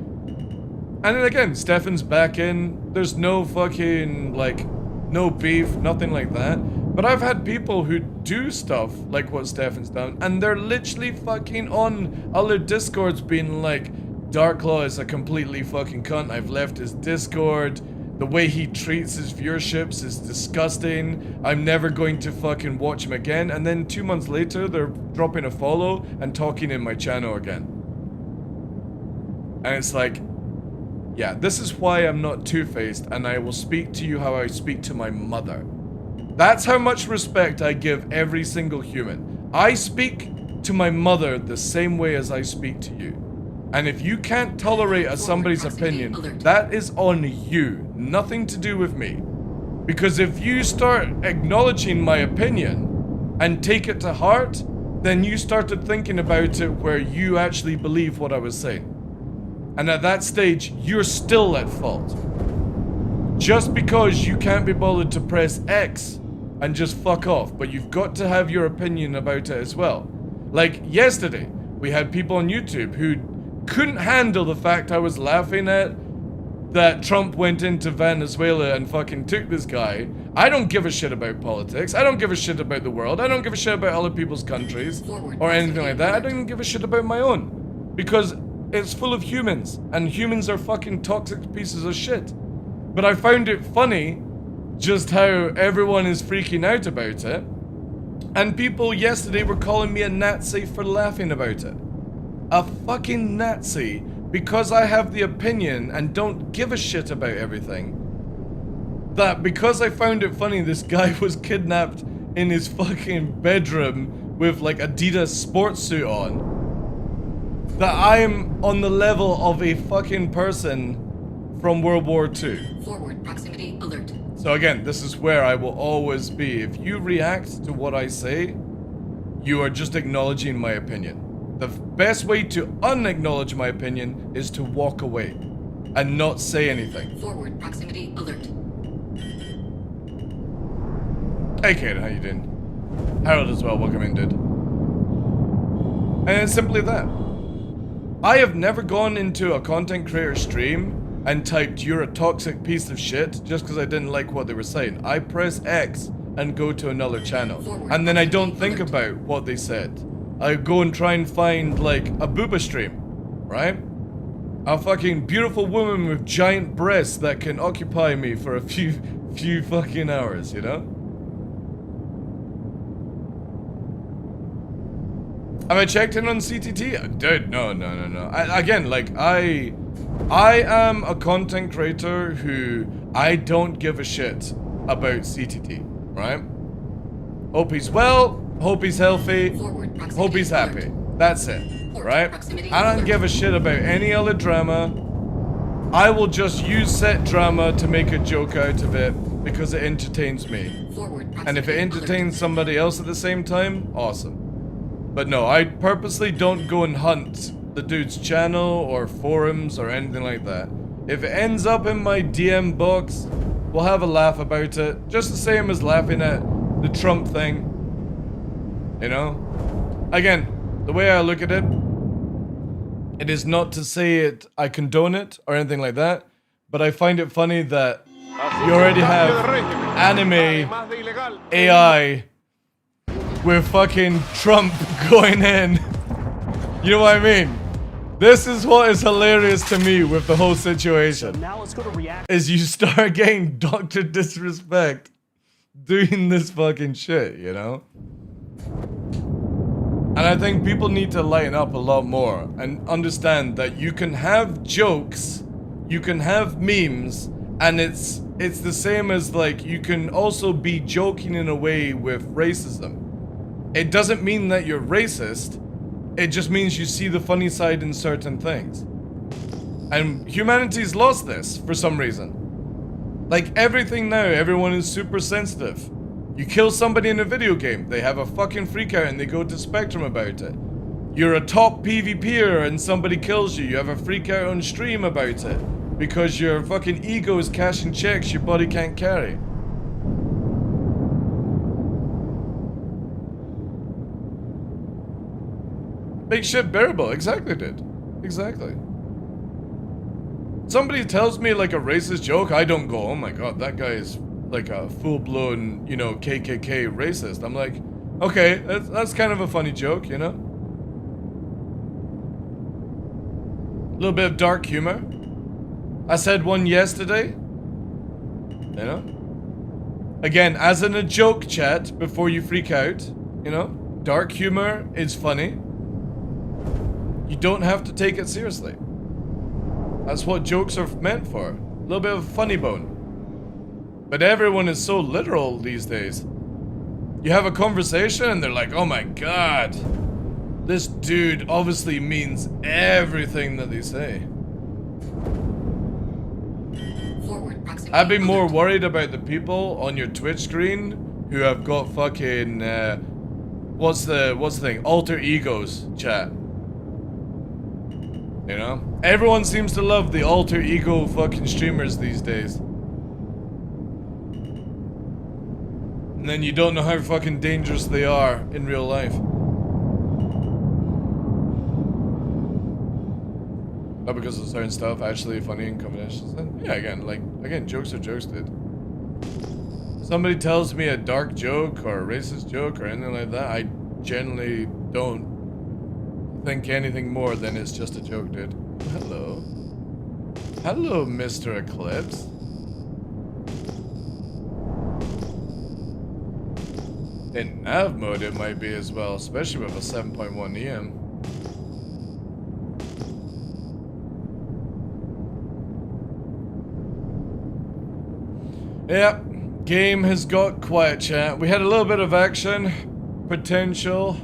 And then again, Stefan's back in. There's no fucking, like, no beef, nothing like that. But I've had people who do stuff like what Stefan's done, and they're literally fucking on other Discords being like, TheDarkLaw is a completely fucking cunt. I've left his Discord. The way he treats his viewerships is disgusting. I'm never going to fucking watch him again. And then 2 months later, they're dropping a follow and talking in my channel again. And it's like, yeah, this is why I'm not two-faced, and I will speak to you how I speak to my mother. That's how much respect I give every single human. I speak to my mother the same way as I speak to you. And if you can't tolerate somebody's opinion, that is on you, nothing to do with me. Because if you start acknowledging my opinion and take it to heart, then you started thinking about it where you actually believe what I was saying. And at that stage, you're still at fault. Just because you can't be bothered to press X and just fuck off, but you've got to have your opinion about it as well. Like yesterday, we had people on YouTube who couldn't handle the fact I was laughing at that Trump went into Venezuela and fucking took this guy. I don't give a shit about politics. I don't give a shit about the world. I don't give a shit about other people's countries or anything like that. I don't even give a shit about my own. Because it's full of humans, and humans are fucking toxic pieces of shit. But I found it funny just how everyone is freaking out about it. And people yesterday were calling me a Nazi for laughing about it. A fucking Nazi because I have the opinion and don't give a shit about everything. That because I found it funny this guy was kidnapped in his fucking bedroom with like Adidas sports suit on, that I'm on the level of a fucking person from World War II. Forward proximity alert. So again, this is where I will always be. If you react to what I say, you are just acknowledging my opinion. The best way to unacknowledge my opinion is to walk away and not say anything. Forward proximity alert. Hey Kate, how you doing? Harold as well, welcome in, dude. And it's simply that. I have never gone into a content creator stream and typed, "You're a toxic piece of shit," just because I didn't like what they were saying. I press X and go to another channel. And then I don't think about what they said. I go and try and find, like, a booba stream, right? A fucking beautiful woman with giant breasts that can occupy me for a few fucking hours, you know? Have I checked in on CTT? Dude, no. I am a content creator who I don't give a shit about CTT, right? Hope he's well, hope he's healthy, hope he's happy. That's it, right? I don't give a shit about any other drama. I will just use set drama to make a joke out of it because it entertains me. And if it entertains somebody else at the same time, awesome. But no, I purposely don't go and hunt the dude's channel or forums or anything like that. If it ends up in my DM box, we'll have a laugh about it. Just the same as laughing at the Trump thing. You know? Again, the way I look at it, it is not to say it, I condone it or anything like that, but I find it funny that you already have anime AI with fucking Trump going in. You know what I mean? This is what is hilarious to me with the whole situation. So now let's go to react. Is you start getting Dr. Disrespect doing this fucking shit, you know? And I think people need to lighten up a lot more and understand that you can have jokes, you can have memes, and it's the same as, like, you can also be joking in a way with racism. It doesn't mean that you're racist, it just means you see the funny side in certain things. And humanity's lost this for some reason. Like everything now, everyone is super sensitive. You kill somebody in a video game, they have a fucking freak out and they go to Spectrum about it. You're a top PvPer and somebody kills you, you have a freak out on stream about it. Because your fucking ego is cashing checks your body can't carry. Make shit bearable, exactly, dude. Exactly. Somebody tells me like a racist joke, I don't go, oh my god, that guy is like a full-blown, you know, KKK racist. I'm like, okay, that's kind of a funny joke, you know? A little bit of dark humor. I said one yesterday, you know? Again, as in a joke chat, before you freak out, you know? Dark humor is funny. You don't have to take it seriously. That's what jokes are meant for. A little bit of funny bone. But everyone is so literal these days. You have a conversation and they're like, oh my god, this dude obviously means everything that they say. I'd be more worried about the people on your Twitch screen who have got fucking what's the thing? Alter egos, chat. You know? Everyone seems to love the alter ego fucking streamers these days. And then you don't know how fucking dangerous they are in real life. Not because of certain stuff, actually funny in combinations. Yeah, again, jokes are jokes, dude. Somebody tells me a dark joke or a racist joke or anything like that, I generally don't think anything more than it's just a joke, dude. Hello. Hello, Mr. Eclipse. In nav mode it might be as well, especially with a 7.1 EM. Yeah, game has got quiet, chat. We had a little bit of action, potential.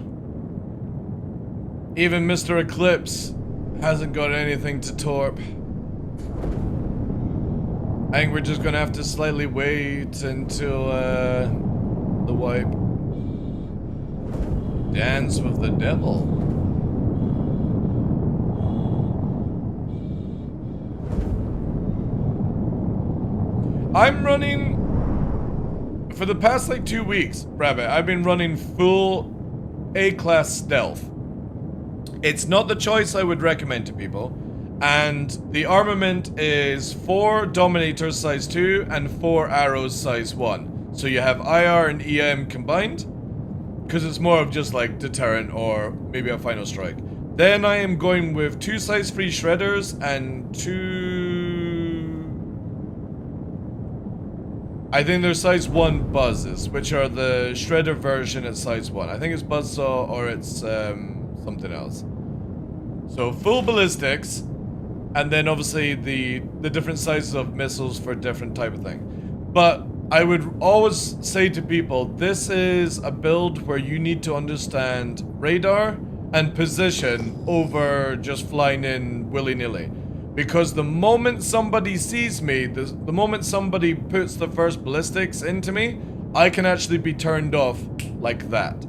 Even Mr. Eclipse hasn't got anything to torp. I think we're just gonna have to slightly wait until the wipe. Dance with the devil. I'm running for the past like 2 weeks, Rabbit. I've been running full A-class stealth. It's not the choice I would recommend to people. And the armament is 4 Dominators size 2 and 4 Arrows size 1. So you have IR and EM combined, because it's more of just like deterrent or maybe a final strike. Then I am going with 2 size 3 Shredders and 2... I think they're size 1 Buzzes, which are the Shredder version at size 1. I think it's Buzzsaw or it's something else. So full ballistics, and then obviously the different sizes of missiles for different type of thing. But I would always say to people, this is a build where you need to understand radar and position over just flying in willy-nilly. Because the moment somebody sees me, the moment somebody puts the first ballistics into me, I can actually be turned off like that.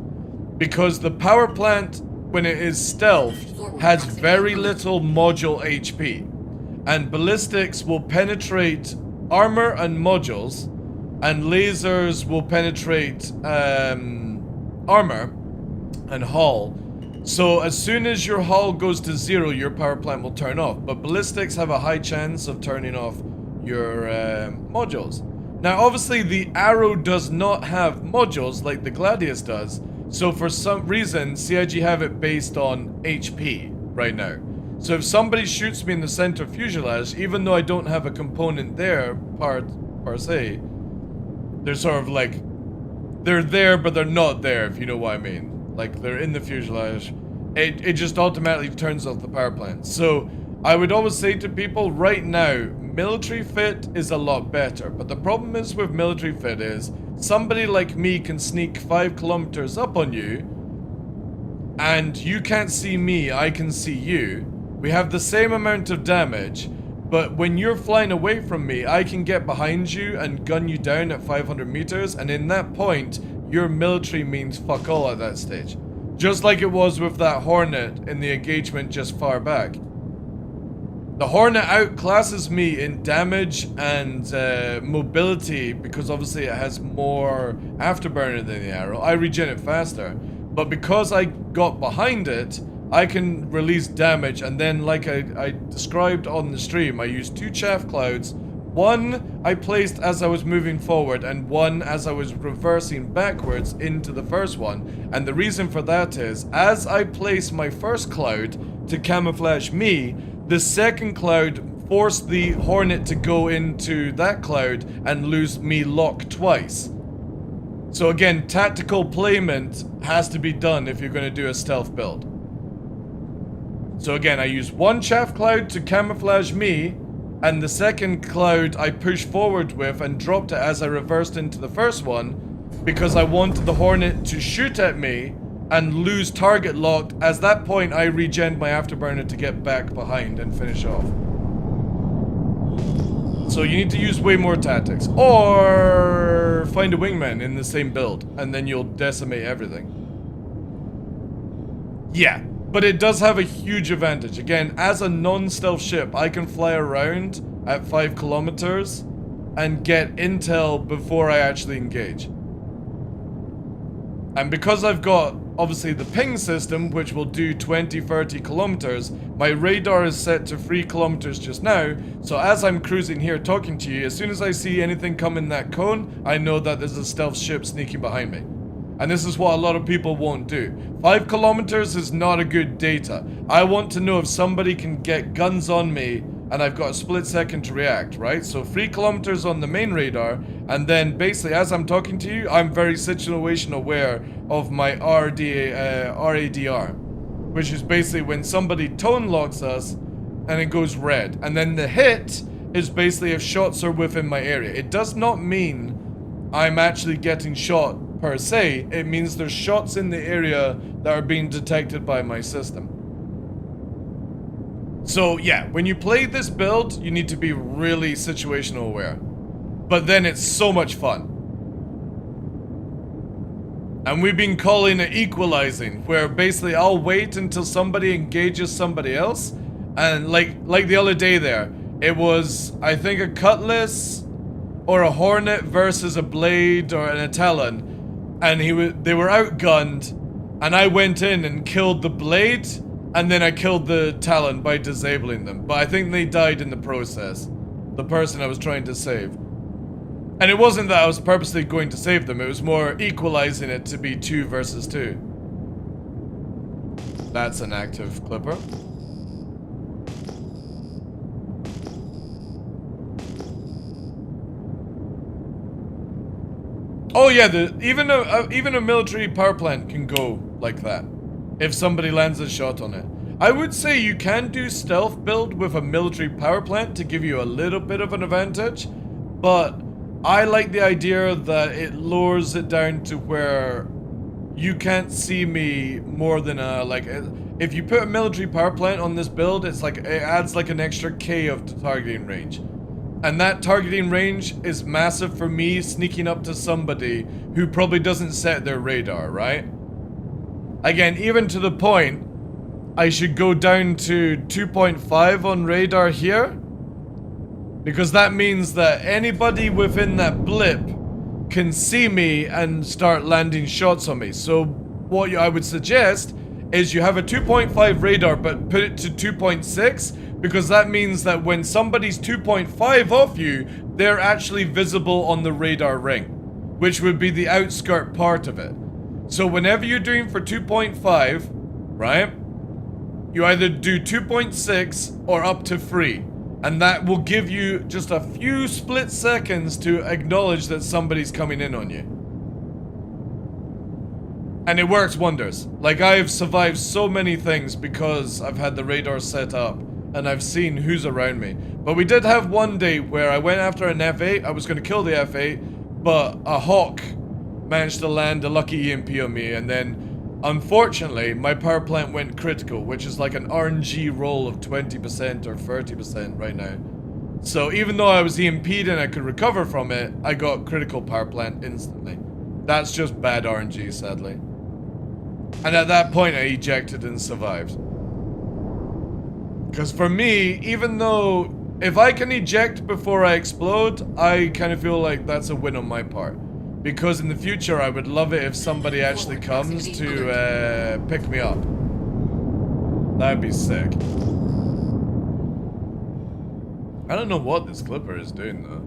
Because the power plant, when it is stealth, has very little module HP. And ballistics will penetrate armor and modules, and lasers will penetrate armor and hull. So as soon as your hull goes to 0, your power plant will turn off. But ballistics have a high chance of turning off your modules. Now obviously the Arrow does not have modules like the Gladius does. So for some reason CIG have it based on HP right now. So if somebody shoots me in the center fuselage, even though I don't have a component there per se, they're sort of like, they're there but they're not there, if you know what I mean. Like they're in the fuselage. It just automatically turns off the power plant. So I would always say to people right now, military fit is a lot better. But the problem is with military fit is somebody like me can sneak 5 kilometers up on you and you can't see me, I can see you. We have the same amount of damage, but when you're flying away from me, I can get behind you and gun you down at 500 meters, and in that point, your military means fuck all at that stage. Just like it was with that Hornet in the engagement just far back. The Hornet outclasses me in damage and mobility because obviously it has more afterburner than the Arrow. I regen it faster. But because I got behind it, I can release damage, and then like I described on the stream, I used 2 chaff clouds. One I placed as I was moving forward, and one as I was reversing backwards into the first one. And the reason for that is, as I placed my first cloud to camouflage me, the second cloud forced the Hornet to go into that cloud and lose me lock twice. So again, tactical placement has to be done if you're going to do a stealth build. So again, I use 1 chaff cloud to camouflage me, and the second cloud I pushed forward with and dropped it as I reversed into the first one, because I wanted the Hornet to shoot at me and lose target lock. At that point, I regened my afterburner to get back behind and finish off. So you need to use way more tactics, or find a wingman in the same build, and then you'll decimate everything. Yeah, but it does have a huge advantage. Again, as a non-stealth ship, I can fly around at 5 kilometers and get intel before I actually engage. And because I've got, obviously, the ping system, which will do 20, 30 kilometers, my radar is set to 3 kilometers just now, so as I'm cruising here talking to you, as soon as I see anything come in that cone, I know that there's a stealth ship sneaking behind me. And this is what a lot of people won't do. 5 kilometers is not a good data. I want to know if somebody can get guns on me and I've got a split second to react, right? So 3 kilometers on the main radar, and then basically as I'm talking to you, I'm very situation aware of my RADR, which is basically when somebody tone locks us and it goes red. And then the hit is basically if shots are within my area. It does not mean I'm actually getting shot per se. It means there's shots in the area that are being detected by my system. So yeah, when you play this build, you need to be really situational aware. But then it's so much fun. And we've been calling it equalizing, where basically I'll wait until somebody engages somebody else. And like the other day there, it was, I think, a Cutlass or a Hornet versus a Blade or an Talon. And they were outgunned, and I went in and killed the Blade, and then I killed the Talon by disabling them. But I think they died in the process. The person I was trying to save. And it wasn't that I was purposely going to save them. It was more equalizing it to be 2 versus 2. That's an active clipper. Oh yeah, even a military power plant can go like that. If somebody lands a shot on it. I would say you can do stealth build with a military power plant to give you a little bit of an advantage, but I like the idea that it lowers it down to where you can't see me more than if you put a military power plant on this build, it's like, it adds like an extra K of targeting range. And that targeting range is massive for me sneaking up to somebody who probably doesn't set their radar, right? Again, even to the point, I should go down to 2.5 on radar here. Because that means that anybody within that blip can see me and start landing shots on me. So what I would suggest is you have a 2.5 radar, but put it to 2.6, because that means that when somebody's 2.5 off you, they're actually visible on the radar ring, which would be the outskirt part of it. So whenever you're doing for 2.5, right, you either do 2.6 or up to 3. And that will give you just a few split seconds to acknowledge that somebody's coming in on you. And it works wonders. Like, I've survived so many things because I've had the radar set up and I've seen who's around me. But we did have one day where I went after an F8. I was going to kill the F8, but a Hawk managed to land a lucky EMP on me, and then unfortunately my power plant went critical, which is like an RNG roll of 20% or 30% right now. So even though I was EMP'd and I could recover from it, I got critical power plant instantly. That's just bad RNG, sadly. And at that point I ejected and survived. Because for me, even though if I can eject before I explode, I kind of feel like that's a win on my part. Because in the future, I would love it if somebody actually comes to pick me up. That'd be sick. I don't know what this clipper is doing though.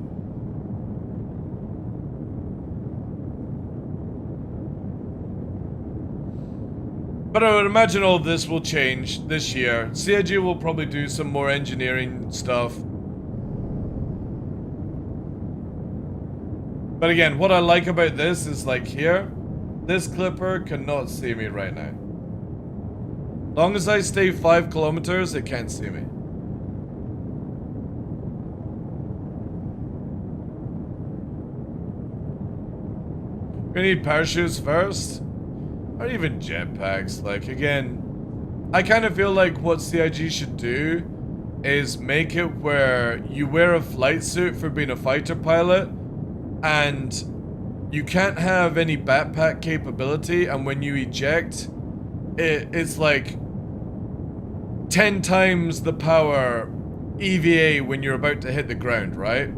But I would imagine all of this will change this year. CIG will probably do some more engineering stuff. But again, what I like about this is like here, this clipper cannot see me right now. Long as I stay 5 kilometers, it can't see me. We need parachutes first. Or even jetpacks. Like, again, I kind of feel like what CIG should do is make it where you wear a flight suit for being a fighter pilot, and you can't have any backpack capability, and when you eject, it's like 10 times the power EVA when you're about to hit the ground, right?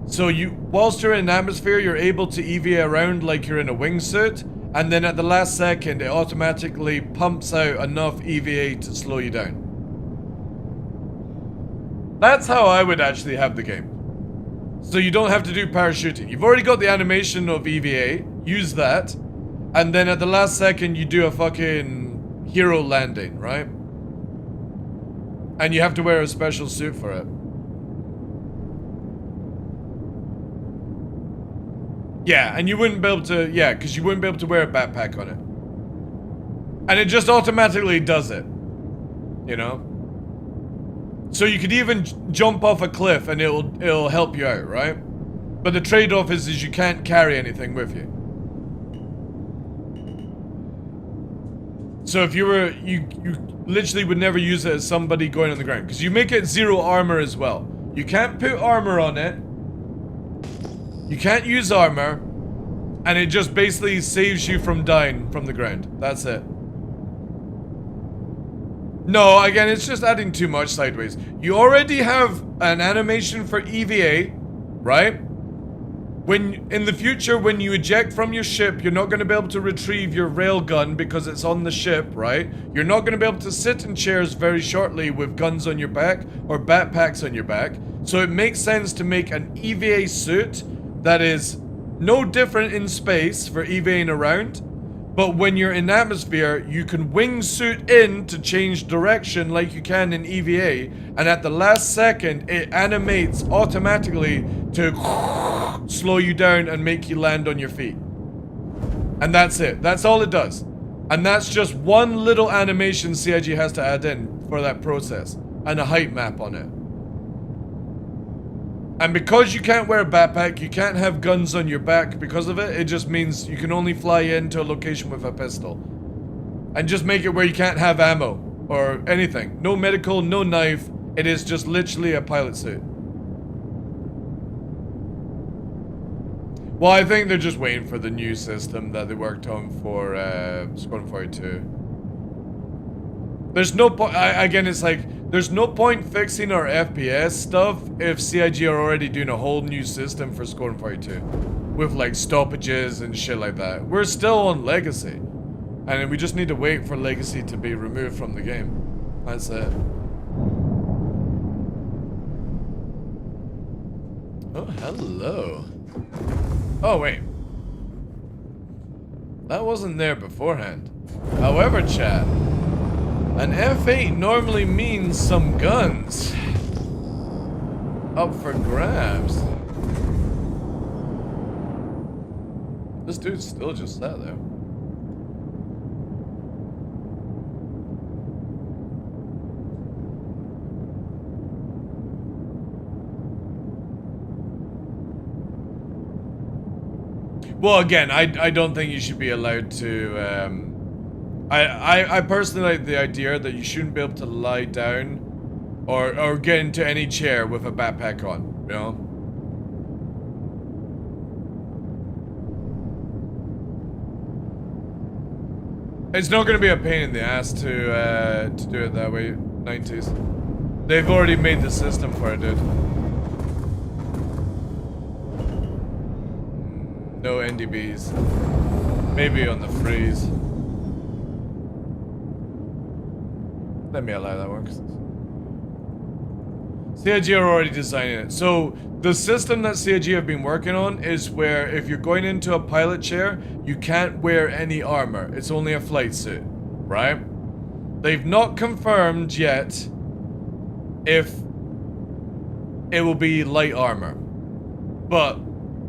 So whilst you're in an atmosphere, you're able to EVA around like you're in a wingsuit, and then at the last second, it automatically pumps out enough EVA to slow you down. That's how I would actually have the game. So you don't have to do parachuting. You've already got the animation of EVA, use that, and then at the last second, you do a fucking hero landing, right? And you have to wear a special suit for it. Yeah, and you wouldn't be able to, yeah, because you wouldn't be able to wear a backpack on it. And it just automatically does it. You know? So you could even jump off a cliff and it'll help you out, right? But the trade-off is you can't carry anything with you. So if you were, you literally would never use it as somebody going on the ground. Because you make it 0 armor as well. You can't put armor on it. You can't use armor. And it just basically saves you from dying from the ground. That's it. No, again, it's just adding too much sideways. You already have an animation for EVA, right? When in the future, when you eject from your ship, you're not going to be able to retrieve your railgun because it's on the ship, right? You're not going to be able to sit in chairs very shortly with guns on your back or backpacks on your back. So it makes sense to make an EVA suit that is no different in space for EVAing around. But when you're in atmosphere, you can wingsuit in to change direction like you can in EVA, and at the last second, it animates automatically to slow you down and make you land on your feet. And that's it. That's all it does. And that's just one little animation CIG has to add in for that process, and a height map on it. And because you can't wear a backpack, you can't have guns on your back because of it, it just means you can only fly into a location with a pistol. And just make it where you can't have ammo or anything. No medical, no knife. It is just literally a pilot suit. Well, I think they're just waiting for the new system that they worked on for Squadron 42. There's no point, again, it's like, there's no point fixing our FPS stuff if CIG are already doing a whole new system for Squadron 42. With like stoppages and shit like that. We're still on Legacy. And we just need to wait for Legacy to be removed from the game. That's it. Oh, hello. Oh, wait. That wasn't there beforehand. However, chat, an F8 normally means some guns up for grabs. This dude's still just sat there. Well, again, I don't think you should be allowed to, I personally like the idea that you shouldn't be able to lie down or get into any chair with a backpack on, you know? It's not going to be a pain in the ass to do it that way, 90s. They've already made the system for it, dude. No NDBs. Maybe on the freeze. Let me allow that one. CIG are already designing it. So the system that CIG have been working on is where if you're going into a pilot chair, you can't wear any armor. It's only a flight suit, right? They've not confirmed yet if it will be light armor. But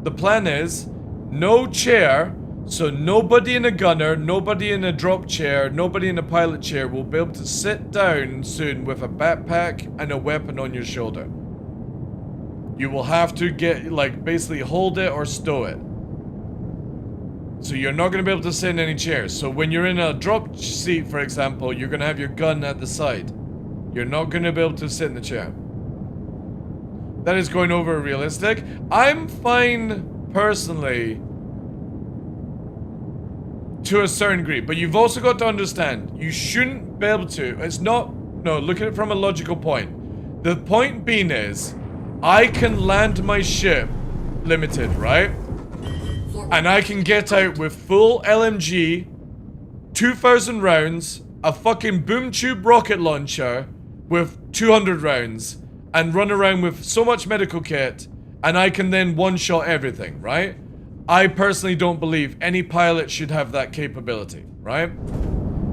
the plan is no chair, so nobody in a gunner, nobody in a drop chair, nobody in a pilot chair will be able to sit down soon with a backpack and a weapon on your shoulder. You will have to get, like, basically hold it or stow it. So you're not going to be able to sit in any chairs. So when you're in a drop seat, for example, you're going to have your gun at the side. You're not going to be able to sit in the chair. That is going over realistic. I'm fine, personally, to to a certain degree, but you've also got to understand, you shouldn't be able to, it's not, no, look at it from a logical point. The point being is, I can land my ship limited, right? And I can get out with full LMG, 2,000 rounds, a fucking boom tube rocket launcher with 200 rounds, and run around with so much medical kit, and I can then one-shot everything, right? I personally don't believe any pilot should have that capability, right?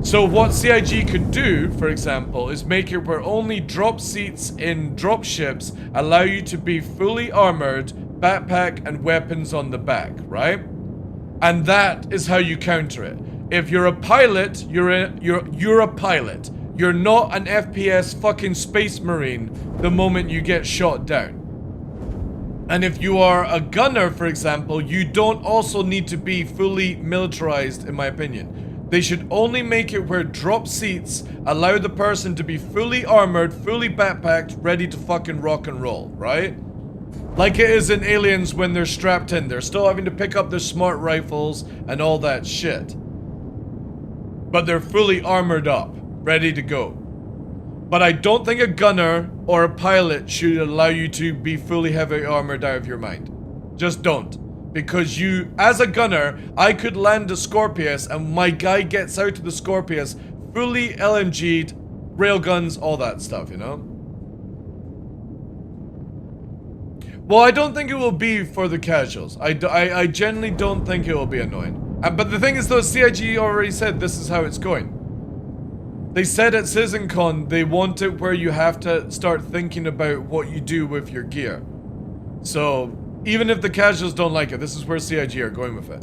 So what CIG could do, for example, is make it where only drop seats in drop ships allow you to be fully armored, backpack and weapons on the back, right? And that is how you counter it. If you're a pilot, you're a pilot. You're not an FPS fucking space marine the moment you get shot down. And if you are a gunner, for example, you don't also need to be fully militarized, in my opinion. They should only make it where drop seats allow the person to be fully armored, fully backpacked, ready to fucking rock and roll, right? Like it is in Aliens when they're strapped in. They're still having to pick up their smart rifles and all that shit. But they're fully armored up, ready to go. But I don't think a gunner or a pilot should allow you to be fully heavy armored out of your mind. Just don't. Because you, as a gunner, I could land a Scorpius and my guy gets out of the Scorpius fully LMG'd, railguns, all that stuff, you know? Well, I don't think it will be for the casuals. I genuinely don't think it will be annoying. But the thing is though, CIG already said this is how it's going. They said at CitizenCon they want it where you have to start thinking about what you do with your gear. So, even if the casuals don't like it, this is where CIG are going with it.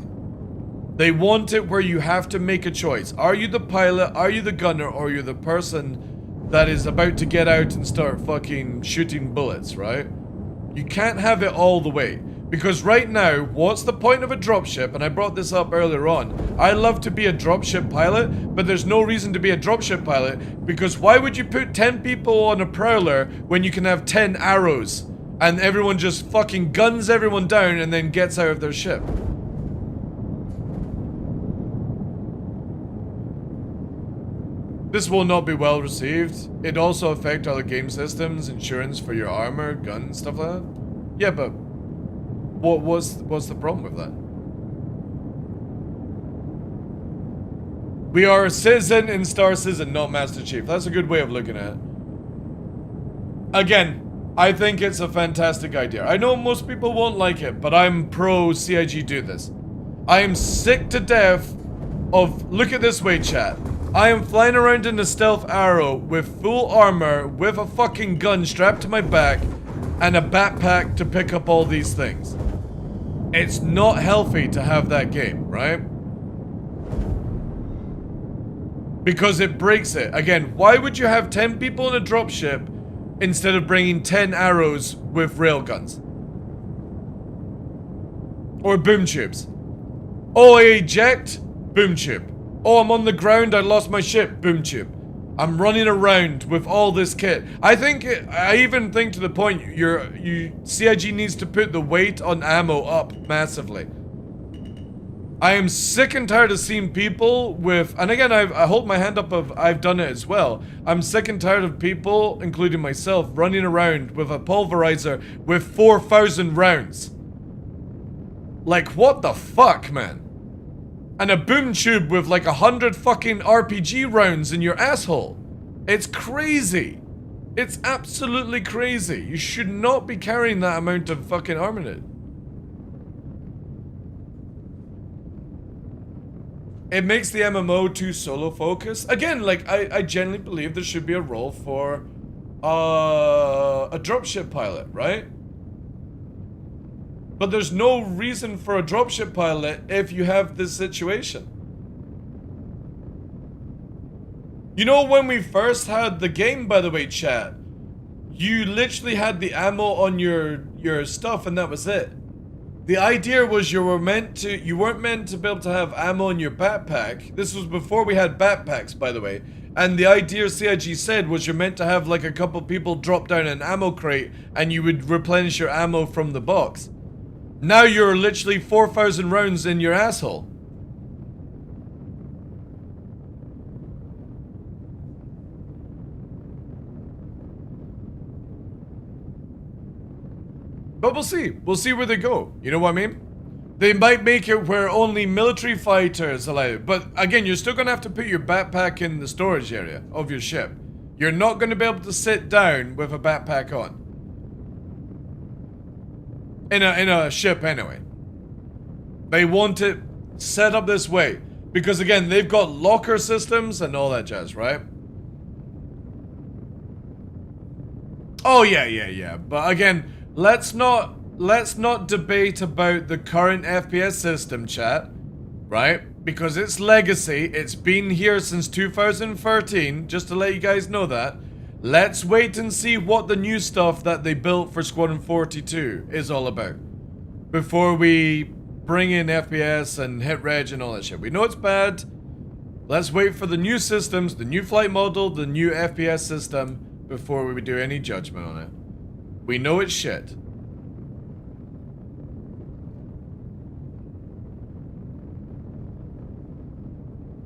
They want it where you have to make a choice. Are you the pilot, are you the gunner, or are you the person that is about to get out and start fucking shooting bullets, right? You can't have it all the way. Because right now, what's the point of a dropship? And I brought this up earlier on. I love to be a dropship pilot, but there's no reason to be a dropship pilot. Because why would you put 10 people on a prowler when you can have 10 arrows? And everyone just fucking guns everyone down and then gets out of their ship. This will not be well received. It also affects other game systems, insurance for your armor, guns, stuff like that. Yeah, but what's the problem with that? We are a citizen in Star Citizen, not Master Chief. That's a good way of looking at it. Again, I think it's a fantastic idea. I know most people won't like it, but I'm pro CIG do this. I am sick to death of, look at this way, chat. I am flying around in a stealth arrow with full armor, with a fucking gun strapped to my back, and a backpack to pick up all these things. It's not healthy to have that game, right? Because it breaks it. Again, why would you have 10 people in a dropship instead of bringing 10 arrows with railguns? Or boom tubes. Oh, I eject? Boom tube. Oh, I'm on the ground, I lost my ship. Boom tube. I'm running around with all this kit. I even think to the point CIG needs to put the weight on ammo up massively. I am sick and tired of seeing people with, and again, I hold my hand up of, I've done it as well. I'm sick and tired of people, including myself, running around with a pulverizer with 4,000 rounds. Like, what the fuck, man? And a boom tube with like 100 fucking RPG rounds in your asshole. It's crazy. It's absolutely crazy. You should not be carrying that amount of fucking armament. It makes the MMO too solo focused. Again, like, I genuinely believe there should be a role for a dropship pilot, right? But there's no reason for a dropship pilot if you have this situation. You know, when we first had the game, by the way, chat, you literally had the ammo on your stuff and that was it. The idea was you weren't meant to be able to have ammo in your backpack. This was before we had backpacks, by the way. And the idea CIG said was you're meant to have like a couple people drop down an ammo crate and you would replenish your ammo from the box. Now you're literally 4,000 rounds in your asshole. But we'll see. We'll see where they go. You know what I mean? They might make it where only military fighters allow it. But again, you're still going to have to put your backpack in the storage area of your ship. You're not going to be able to sit down with a backpack on. In a ship anyway. They want it set up this way. Because again, they've got locker systems and all that jazz, right? Oh yeah. But again, let's not debate about the current FPS system, chat, right? Because it's legacy. It's been here since 2013, just to let you guys know that. Let's wait and see what the new stuff that they built for Squadron 42 is all about before we bring in FPS and hit reg and all that shit. We know it's bad. Let's wait for the new systems, the new flight model, the new FPS system before we do any judgment on it. We know it's shit.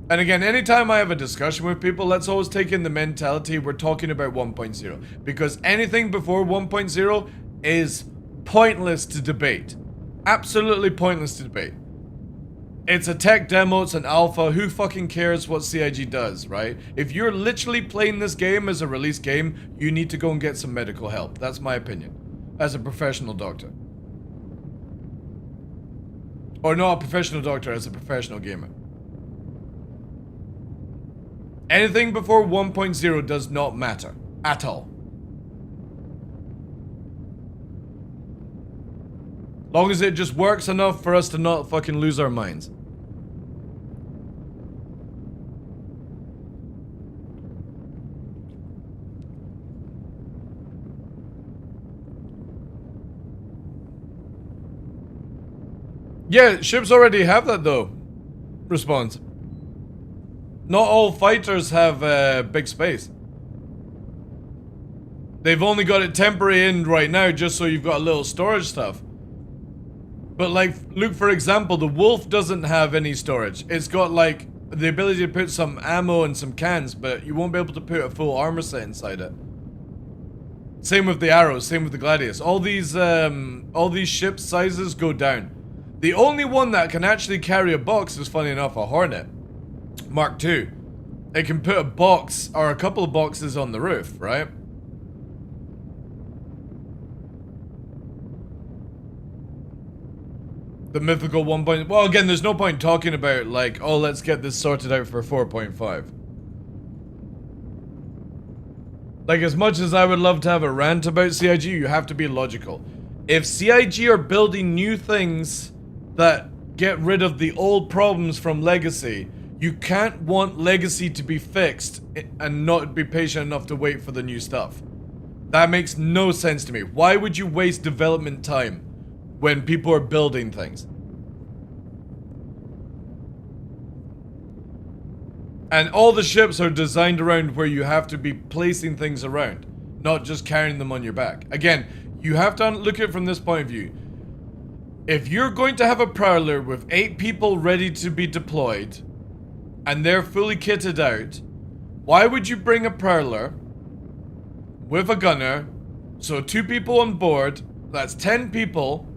And again, anytime I have a discussion with people, let's always take in the mentality we're talking about 1.0. Because anything before 1.0 is pointless to debate. Absolutely pointless to debate. It's a tech demo, it's an alpha, who fucking cares what CIG does, right? If you're literally playing this game as a release game, you need to go and get some medical help. That's my opinion. As a professional doctor. Or not a professional doctor, as a professional gamer. Anything before 1.0 does not matter. At all. Long as it just works enough for us to not fucking lose our minds. Yeah, ships already have that though. Response. Not all fighters have big space. They've only got it temporary in right now just so you've got a little storage stuff. But like, look for example, the Wolf doesn't have any storage. It's got like the ability to put some ammo and some cans, but you won't be able to put a full armor set inside it. Same with the Arrows, same with the Gladius. All these ship sizes go down. The only one that can actually carry a box is, funny enough, a Hornet Mark II. It can put a box or a couple of boxes on the roof, right? The mythical 1. Well, again, there's no point talking about like, oh, let's get this sorted out for 4.5. Like, as much as I would love to have a rant about CIG, you have to be logical. If CIG are building new things that get rid of the old problems from Legacy, you can't want Legacy to be fixed and not be patient enough to wait for the new stuff. That makes no sense to me. Why would you waste development time when people are building things? And all the ships are designed around where you have to be placing things around, not just carrying them on your back. Again, you have to look at it from this point of view. If you're going to have a Prowler with 8 people ready to be deployed, and they're fully kitted out, why would you bring a Prowler with a gunner, so 2 people on board, that's 10 people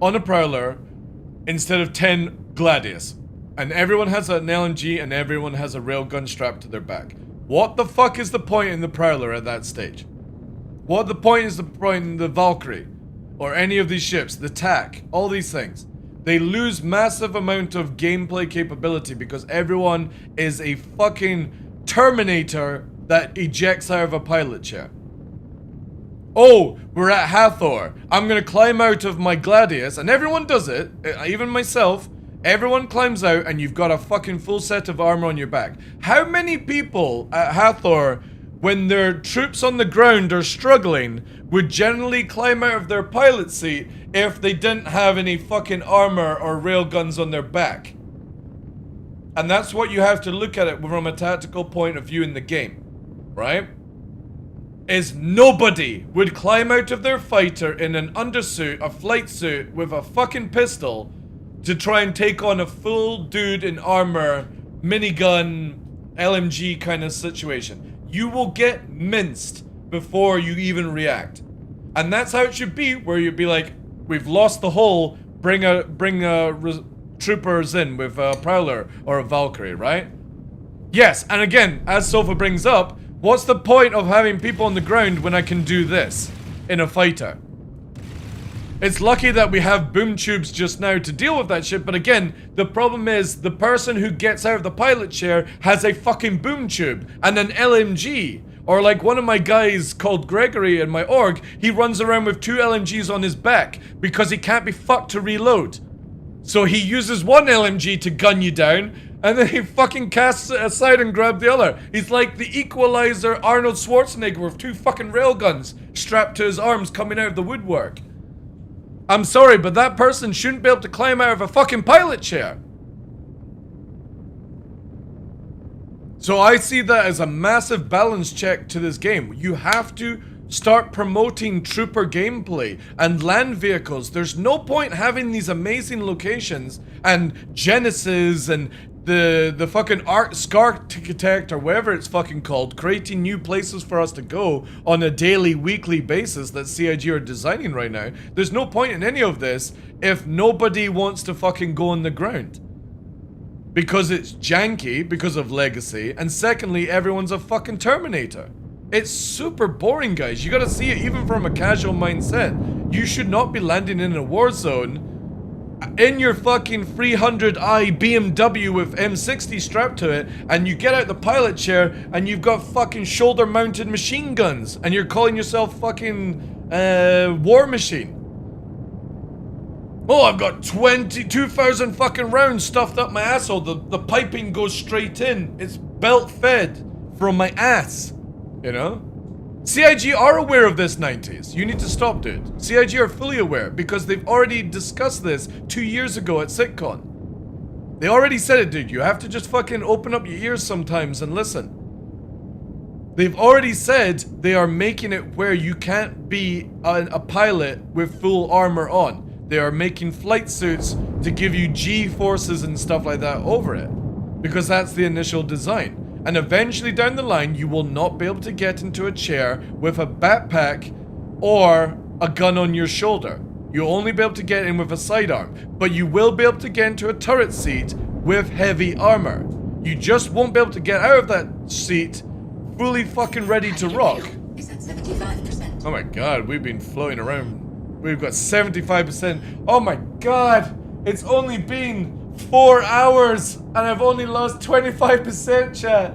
on a Prowler, instead of 10 Gladius? And everyone has an LMG and everyone has a railgun strapped to their back. What the fuck is the point in the Prowler at that stage? What the point is the point in the Valkyrie? Or any of these ships, the TAC, all these things. They lose massive amount of gameplay capability because everyone is a fucking Terminator that ejects out of a pilot chair. Oh, we're at Hathor. I'm gonna climb out of my Gladius, and everyone does it, even myself. Everyone climbs out and you've got a fucking full set of armor on your back. How many people at Hathor, when their troops on the ground are struggling, would generally climb out of their pilot seat if they didn't have any fucking armor or railguns on their back? And that's what you have to look at it from a tactical point of view in the game, right? Is nobody would climb out of their fighter in an undersuit, a flight suit, with a fucking pistol to try and take on a full dude in armor, minigun, LMG kind of situation. You will get minced before you even react. And that's how it should be, where you'd be like, we've lost the hull, bring troopers in with a Prowler or a Valkyrie, right? Yes, and again, as Sofa brings up, what's the point of having people on the ground when I can do this in a fighter? It's lucky that we have boom tubes just now to deal with that shit, but again, the problem is the person who gets out of the pilot chair has a fucking boom tube and an LMG. Or like one of my guys called Gregory in my org, he runs around with 2 LMGs on his back because he can't be fucked to reload. So he uses one LMG to gun you down, and then he fucking casts it aside and grabs the other. He's like the Equalizer Arnold Schwarzenegger with 2 fucking railguns strapped to his arms coming out of the woodwork. I'm sorry, but that person shouldn't be able to climb out of a fucking pilot chair. So I see that as a massive balance check to this game. You have to start promoting trooper gameplay and land vehicles. There's no point having these amazing locations and Genesis and the fucking Architect or whatever it's fucking called, creating new places for us to go on a daily, weekly basis that CIG are designing right now. There's no point in any of this if nobody wants to fucking go on the ground. Because it's janky, because of legacy, and secondly, everyone's a fucking Terminator. It's super boring, guys. You gotta see it even from a casual mindset. You should not be landing in a war zone in your fucking 300i BMW with M60 strapped to it, and you get out the pilot chair and you've got fucking shoulder mounted machine guns and you're calling yourself fucking War Machine. Oh, I've got 22,000 fucking rounds stuffed up my asshole. The piping goes straight in. It's belt fed from my ass, you know? CIG are aware of this, 90s. You need to stop, dude. CIG are fully aware because they've already discussed this 2 years ago at SitCon. They already said it, dude. You have to just fucking open up your ears sometimes and listen. They've already said they are making it where you can't be a pilot with full armor on. They are making flight suits to give you G-forces and stuff like that over it. Because that's the initial design. And eventually down the line, you will not be able to get into a chair with a backpack or a gun on your shoulder. You'll only be able to get in with a sidearm. But you will be able to get into a turret seat with heavy armor. You just won't be able to get out of that seat fully fucking ready to rock. Is at 75%. Oh my god, we've been floating around. We've got 75%. Oh my god, it's only been 4 hours and I've only lost 25%, chat.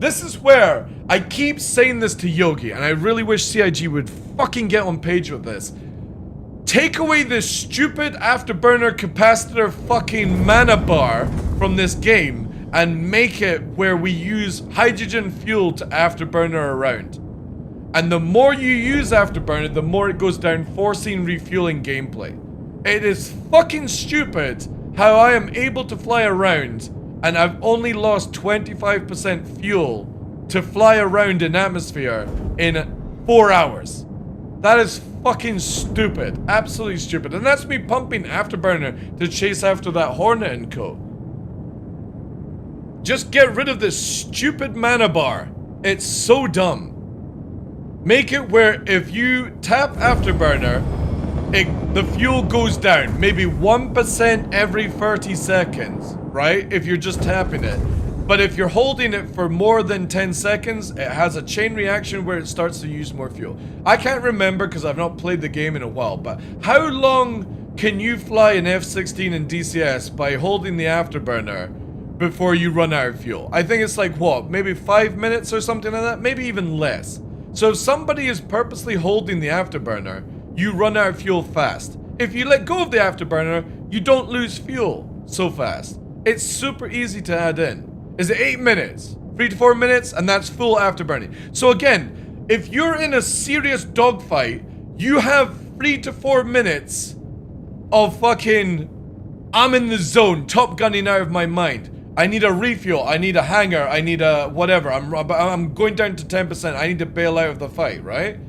This is where I keep saying this to Yogi, and I really wish CIG would fucking get on page with this. Take away this stupid afterburner capacitor fucking mana bar from this game and make it where we use hydrogen fuel to afterburner around. And the more you use afterburner, the more it goes down forcing refueling gameplay. It is fucking stupid how I am able to fly around and I've only lost 25% fuel to fly around an atmosphere in 4 hours. That is fucking stupid. Absolutely stupid. And that's me pumping afterburner to chase after that Hornet and co. Just get rid of this stupid mana bar. It's so dumb. Make it where if you tap afterburner, the fuel goes down. Maybe 1% every 30 seconds, right? If you're just tapping it. But if you're holding it for more than 10 seconds, it has a chain reaction where it starts to use more fuel. I can't remember because I've not played the game in a while, but how long can you fly an F-16 in DCS by holding the afterburner before you run out of fuel? I think it's like, what, maybe 5 minutes or something like that? Maybe even less. So if somebody is purposely holding the afterburner, you run out of fuel fast. If you let go of the afterburner, you don't lose fuel so fast. It's super easy to add in. Is it 8 minutes? 3 to 4 minutes? And that's full afterburning. So again, if you're in a serious dogfight, you have 3 to 4 minutes of fucking, I'm in the zone, Top Gunning out of my mind. I need a refuel, I need a hangar, I need a whatever. I'm going down to 10%. I need to bail out of the fight, right?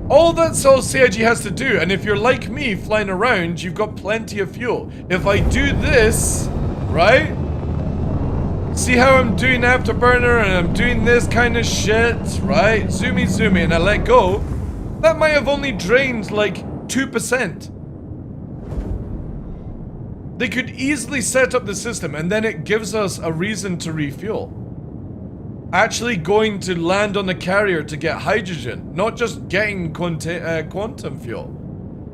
All that's all CIG has to do. And if you're like me flying around, you've got plenty of fuel. If I do this, right? See how I'm doing Afterburner and I'm doing this kind of shit, right? Zoomy, and I let go. That might have only drained like 2%. They could easily set up the system and then it gives us a reason to refuel. Actually going to land on the carrier to get hydrogen, not just getting quantum fuel.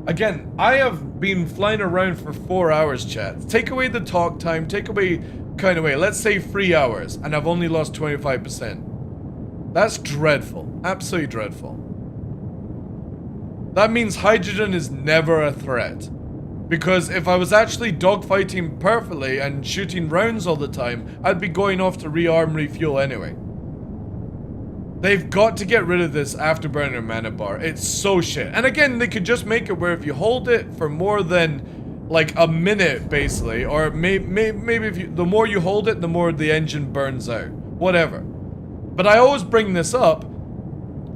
Again, I have been flying around for 4 hours, chat. Take away the talk time, take away kind of way, let's say 3 hours, and I've only lost 25%. That's dreadful, absolutely dreadful. That means hydrogen is never a threat. Because if I was actually dogfighting perfectly and shooting rounds all the time, I'd be going off to rearm, refuel anyway. They've got to get rid of this afterburner mana bar. It's so shit. And again, they could just make it where if you hold it for more than like a minute, basically, or maybe if you, the more you hold it, the more the engine burns out. Whatever. But I always bring this up.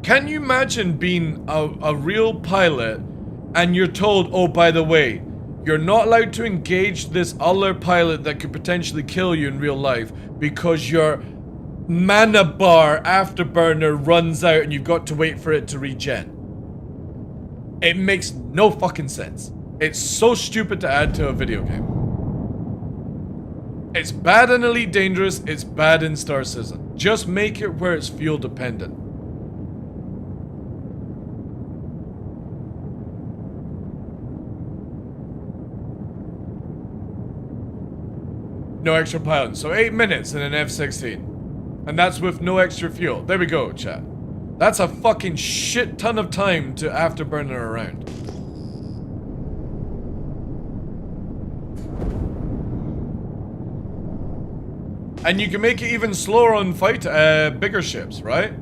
Can you imagine being a real pilot and you're told, oh, by the way, you're not allowed to engage this other pilot that could potentially kill you in real life because your mana bar afterburner runs out and you've got to wait for it to regen. It makes no fucking sense. It's so stupid to add to a video game. It's bad in Elite Dangerous, it's bad in Star Citizen. Just make it where it's fuel dependent. No extra piloting. So 8 minutes in an F-16. And that's with no extra fuel. There we go, chat. That's a fucking shit ton of time to afterburner around. And you can make it even slower on bigger ships, right?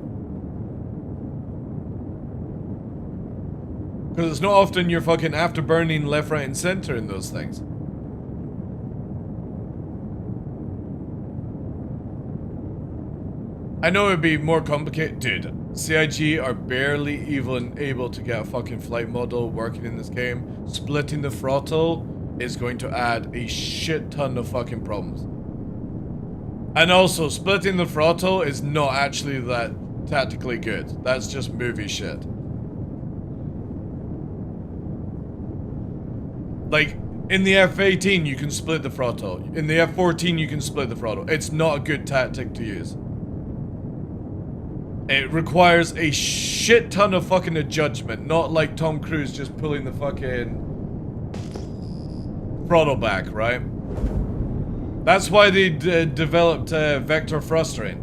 Because it's not often you're fucking afterburning left, right, and center in those things. I know it'd be more complicated. Dude, CIG are barely even able to get a fucking flight model working in this game. Splitting the throttle is going to add a shit ton of fucking problems. And also, splitting the throttle is not actually that tactically good. That's just movie shit. Like, in the F-18 you can split the throttle. In the F-14 you can split the throttle. It's not a good tactic to use. It requires a shit ton of fucking judgment, not like Tom Cruise just pulling the fucking throttle back, right? That's why they developed vector thrustering.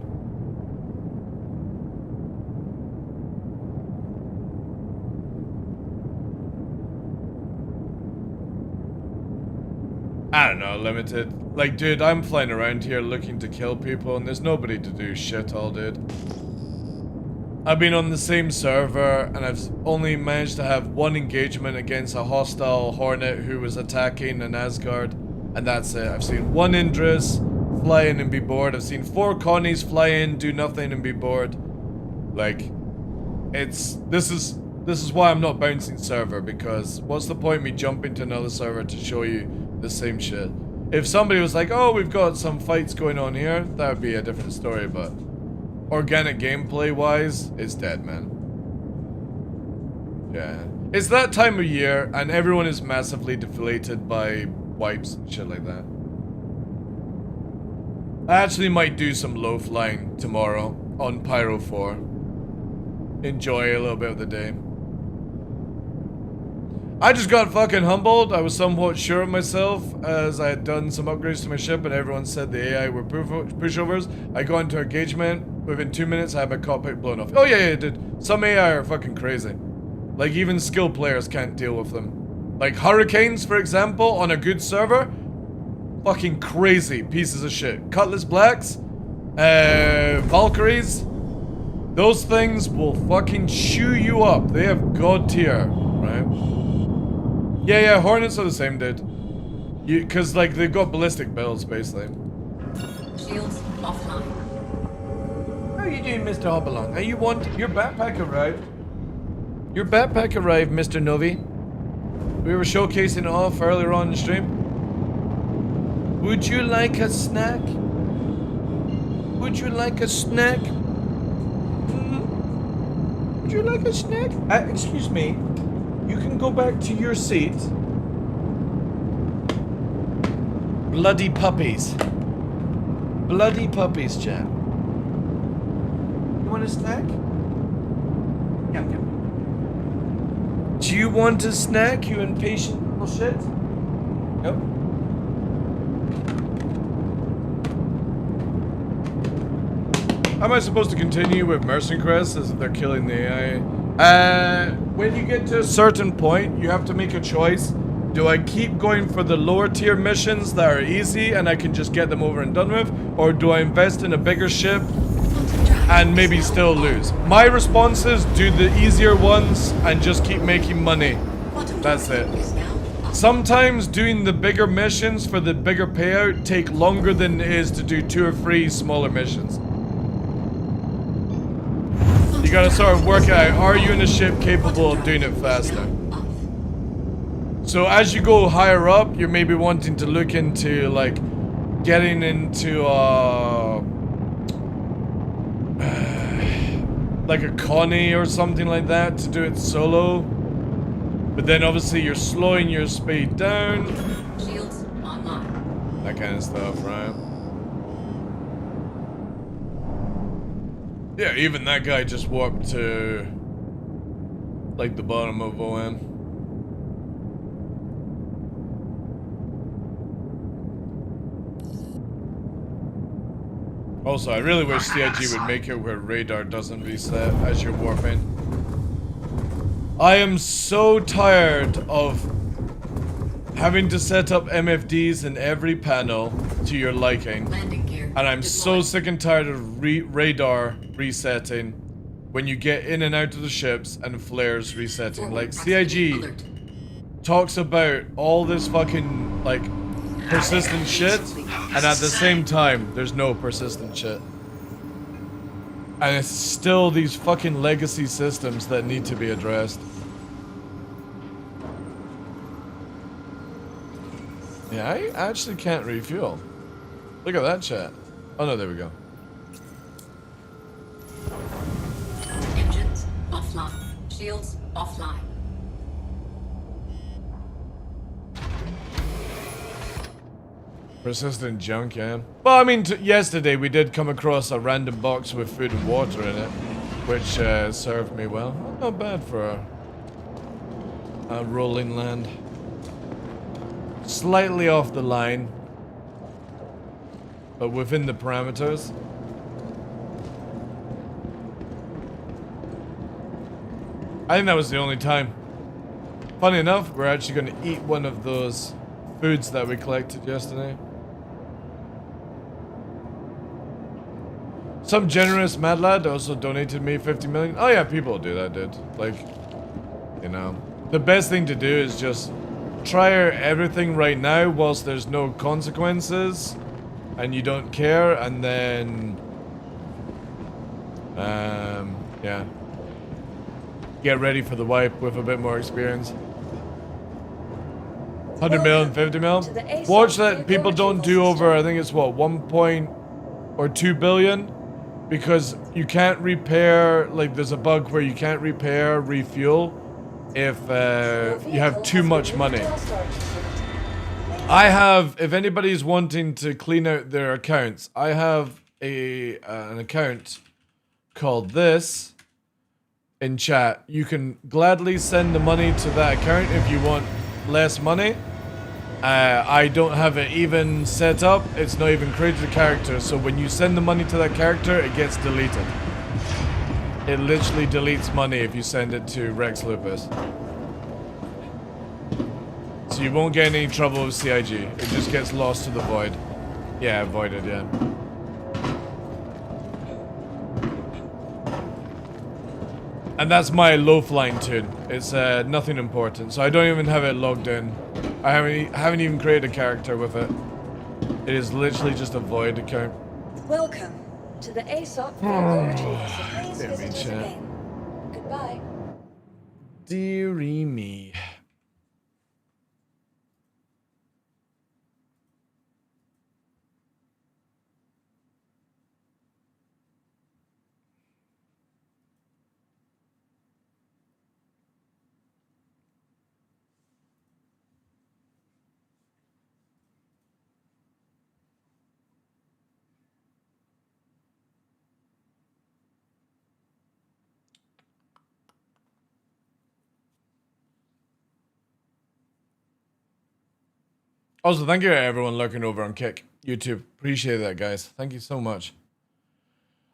I don't know, limited. Like, dude, I'm flying around here looking to kill people and there's nobody to do shit all, dude. I've been on the same server and I've only managed to have one engagement against a hostile Hornet who was attacking an Asgard, and that's it. I've seen one Indris fly in and be bored. I've seen 4 Connies fly in, do nothing and be bored. Like, this is why I'm not bouncing server, because what's the point me jumping to another server to show you the same shit? If somebody was like, oh, we've got some fights going on here, that would be a different story, but organic gameplay wise, it's dead, man. Yeah. It's that time of year and everyone is massively deflated by wipes and shit like that. I actually might do some low flying tomorrow on Pyro 4. Enjoy a little bit of the day. I just got fucking humbled. I was somewhat sure of myself as I had done some upgrades to my ship and everyone said the AI were pushovers. I got into engagement. Within 2 minutes, I had my cockpit blown off. Oh yeah, dude. Some AI are fucking crazy. Like, even skilled players can't deal with them. Like, Hurricanes, for example, on a good server. Fucking crazy pieces of shit. Cutlass Blacks. Valkyries. Those things will fucking chew you up. They have god tier, right? Yeah, Hornets are the same, dude. Cause like they've got ballistic builds, basically. Shields offline. How are you doing, Mr. Hopalong? Are you your backpack arrived? Your backpack arrived, Mr. Novi. We were showcasing it off earlier on in the stream. Would you like a snack? Would you like a snack? Would you like a snack? Excuse me. You can go back to your seat. Bloody puppies. Bloody puppies, chat. You want a snack? Yum, yum. Do you want a snack, you impatient little shit? Yep. Am I supposed to continue with Mercenary Crest as if they're killing the AI? When you get to a certain point, you have to make a choice. Do I keep going for the lower tier missions that are easy and I can just get them over and done with? Or do I invest in a bigger ship and maybe still lose? My response is do the easier ones and just keep making money. That's it. Sometimes doing the bigger missions for the bigger payout take longer than it is to do 2 or 3 smaller missions. You gotta sort of work out, are you in a ship capable of doing it faster? So as you go higher up, you're maybe wanting to look into like getting into like a Connie or something like that to do it solo. But then obviously you're slowing your speed down. Shields online. That kind of stuff, right? Yeah, even that guy just warped to like the bottom of OM. Also, I really wish CIG would make it where radar doesn't reset as you're warping. I am so tired of having to set up MFDs in every panel to your liking. And I'm so sick and tired of radar resetting when you get in and out of the ships and flares resetting. Like, CIG talks about all this fucking, like, persistent shit, and at the same time, there's no persistent shit. And it's still these fucking legacy systems that need to be addressed. Yeah, I actually can't refuel. Look at that chat. Oh no, there we go. Engines offline. Shields offline. Persistent junk, yeah. Well, I mean, yesterday we did come across a random box with food and water in it, which served me well. Not bad for a rolling land. Slightly off the line, but within the parameters. I think that was the only time. Funny enough, we're actually going to eat one of those foods that we collected yesterday. Some generous mad lad also donated me 50 million. Oh yeah, people do that, dude. Like, you know, the best thing to do is just try everything right now whilst there's no consequences and you don't care, and then yeah, get ready for the wipe with a bit more experience. 100 mil and 50 mil. Watch that people don't do over, I think it's what, 2 billion? Because you can't repair, like there's a bug where you can't repair, refuel if you have too much money. I have, if anybody's wanting to clean out their accounts, I have an account called this in chat. You can gladly send the money to that account if you want less money. I don't have it even set up. It's not even created a character. So when you send the money to that character, it gets deleted. It literally deletes money if you send it to Rex Lupus. So you won't get any trouble with CIG. It just gets lost to the void. Yeah, voided, yeah. And that's my low-flying tune. It's nothing important, so I don't even have it logged in. I haven't even created a character with it. It is literally just a void account. Welcome to the ASOP Laboratories. Please Dear me, visit us chat. again. Goodbye. Dearie me. Also, thank you to everyone lurking over on Kick, YouTube. Appreciate that, guys. Thank you so much.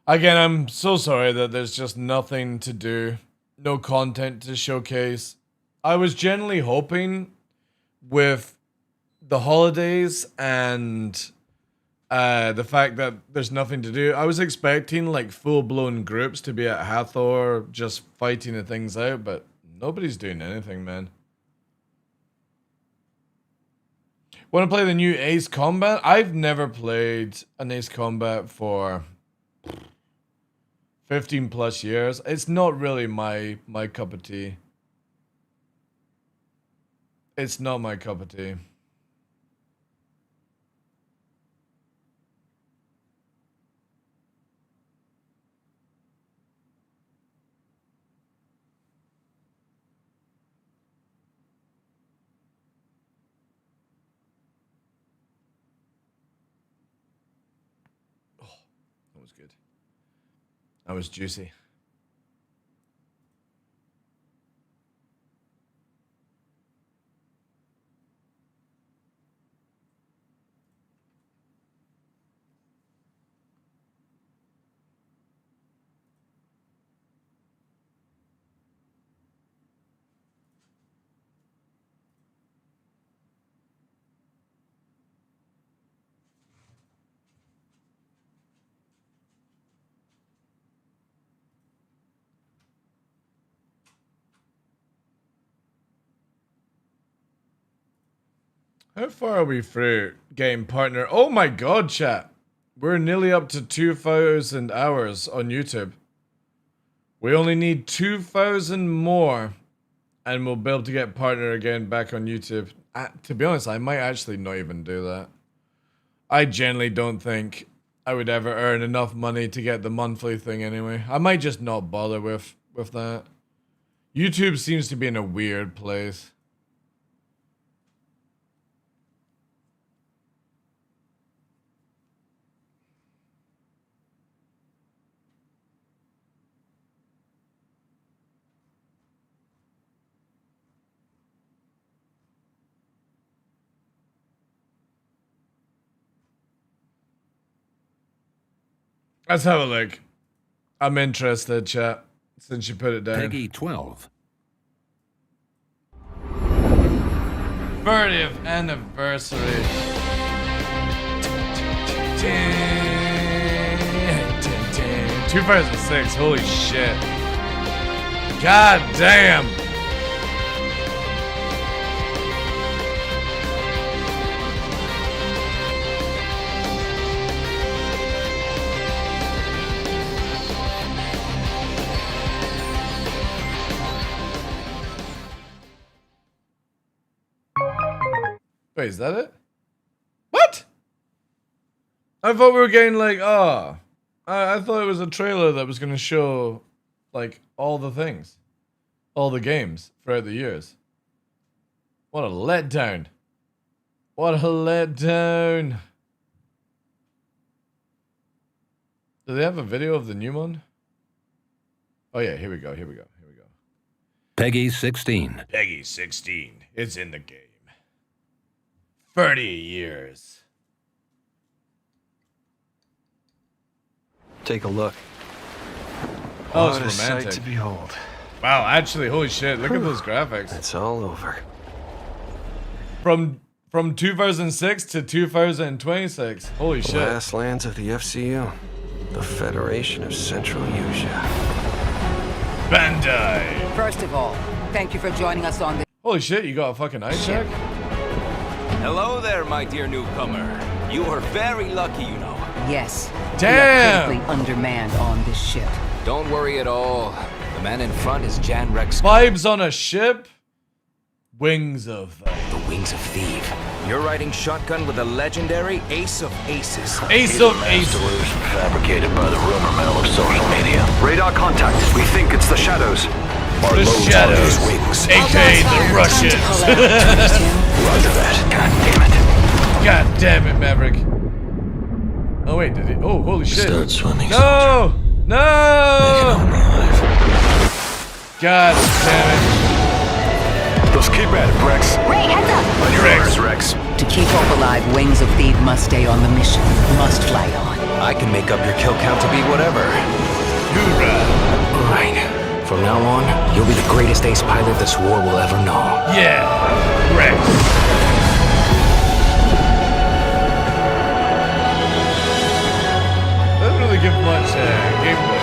Again, I'm so sorry that there's just nothing to do. No content to showcase. I was generally hoping with the holidays and the fact that there's nothing to do, I was expecting like full-blown groups to be at Hathor just fighting the things out, but nobody's doing anything, man. Want to play the new Ace Combat? I've never played an Ace Combat for 15 plus years. It's not really my cup of tea. It's not my cup of tea. That was good. That was juicy. How far are we through game partner? Oh my god, chat. We're nearly up to 2,000 hours on YouTube. We only need 2,000 more and we'll be able to get partner again back on YouTube. To be honest, I might actually not even do that. I generally don't think I would ever earn enough money to get the monthly thing anyway. I might just not bother with that. YouTube seems to be in a weird place. Let's have a look. I'm interested, chat, since you put it down. Peggy 12. 30th anniversary. 2006, holy shit. God damn. Wait, is that it? What? I thought we were getting like, I thought it was a trailer that was going to show like all the things. All the games throughout the years. What a letdown. What a letdown. Do they have a video of the new one? Oh yeah, here we go. Peggy 16. Peggy 16. It's in the game. 30 years. Take a look. Oh, What it's a romantic. sight to behold. Wow, actually, holy shit, look at those graphics. It's all over. From 2006 to 2026. Holy shit. Last lands of the FCU. The Federation of Central Asia. Bandai. First of all, thank you for joining us on this. Holy shit, you got a fucking eye check? Hello there, my dear newcomer. You are very lucky, you know. Yes. Damn. We are critically undermanned on this ship. Don't worry at all. The man in front is Jan Rex. Vibes on a ship? Wings of... The Wings of Thief. You're riding shotgun with the legendary Ace of Aces. Ace of Aces. Delusion fabricated by the rumor mill of social media. Radar contact. We think it's the Shadows. The Shadows. Wings. AKA the Russians. Roger that. God damn it. God damn it, Maverick. Oh wait, did he? Oh, holy shit. Start swimming. No! No! God damn it. Let's keep at it, Rex. Ray, heads up! On your orders, Rex. To keep hope alive, Wings of Thief must stay on the mission. Must fly on. I can make up your kill count to be whatever. Hoorah. Right. From now on, you'll be the greatest ace pilot this war will ever know. Yeah. Rex. Doesn't really give much gameplay,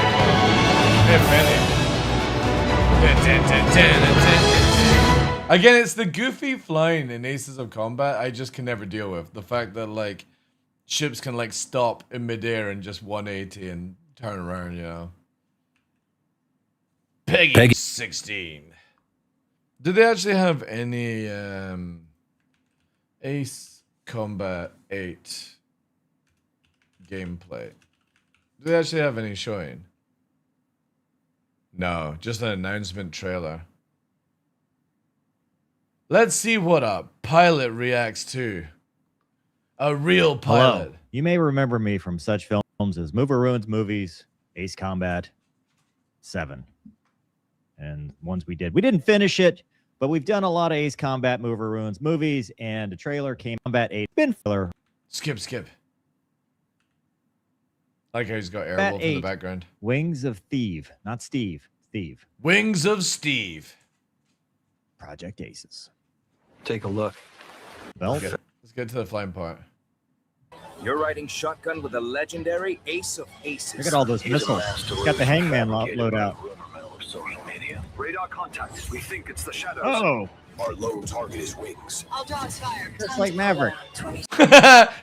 if any. Again, it's the goofy flying in Aces of Combat I just can never deal with. The fact that, like, ships can, like, stop in midair and just 180 and turn around, you know. Peggy 16. Do they actually have any Ace Combat 8 gameplay? Do they actually have any showing? No, just an announcement trailer. Let's see what a pilot reacts to. A real pilot. Hello. You may remember me from such films as Mover Ruins Movies, Ace Combat 7, and ones we did. We didn't finish it, but we've done a lot of Ace Combat Mover Ruins movies, and a trailer came Combat 8. Been filler. Skip. Like how he's got Airwolf in the background. Wings of Thief, not Steve. Steve. Wings of Steve. Project Aces. Take a look. Well, let's get to the flying part. You're riding shotgun with a legendary Ace of Aces. look at all those missiles. It's got the Hangman loadout. Radar contact. We think it's the shadows. Oh. Our lone target is Wings. All dogs fire. Just like Maverick.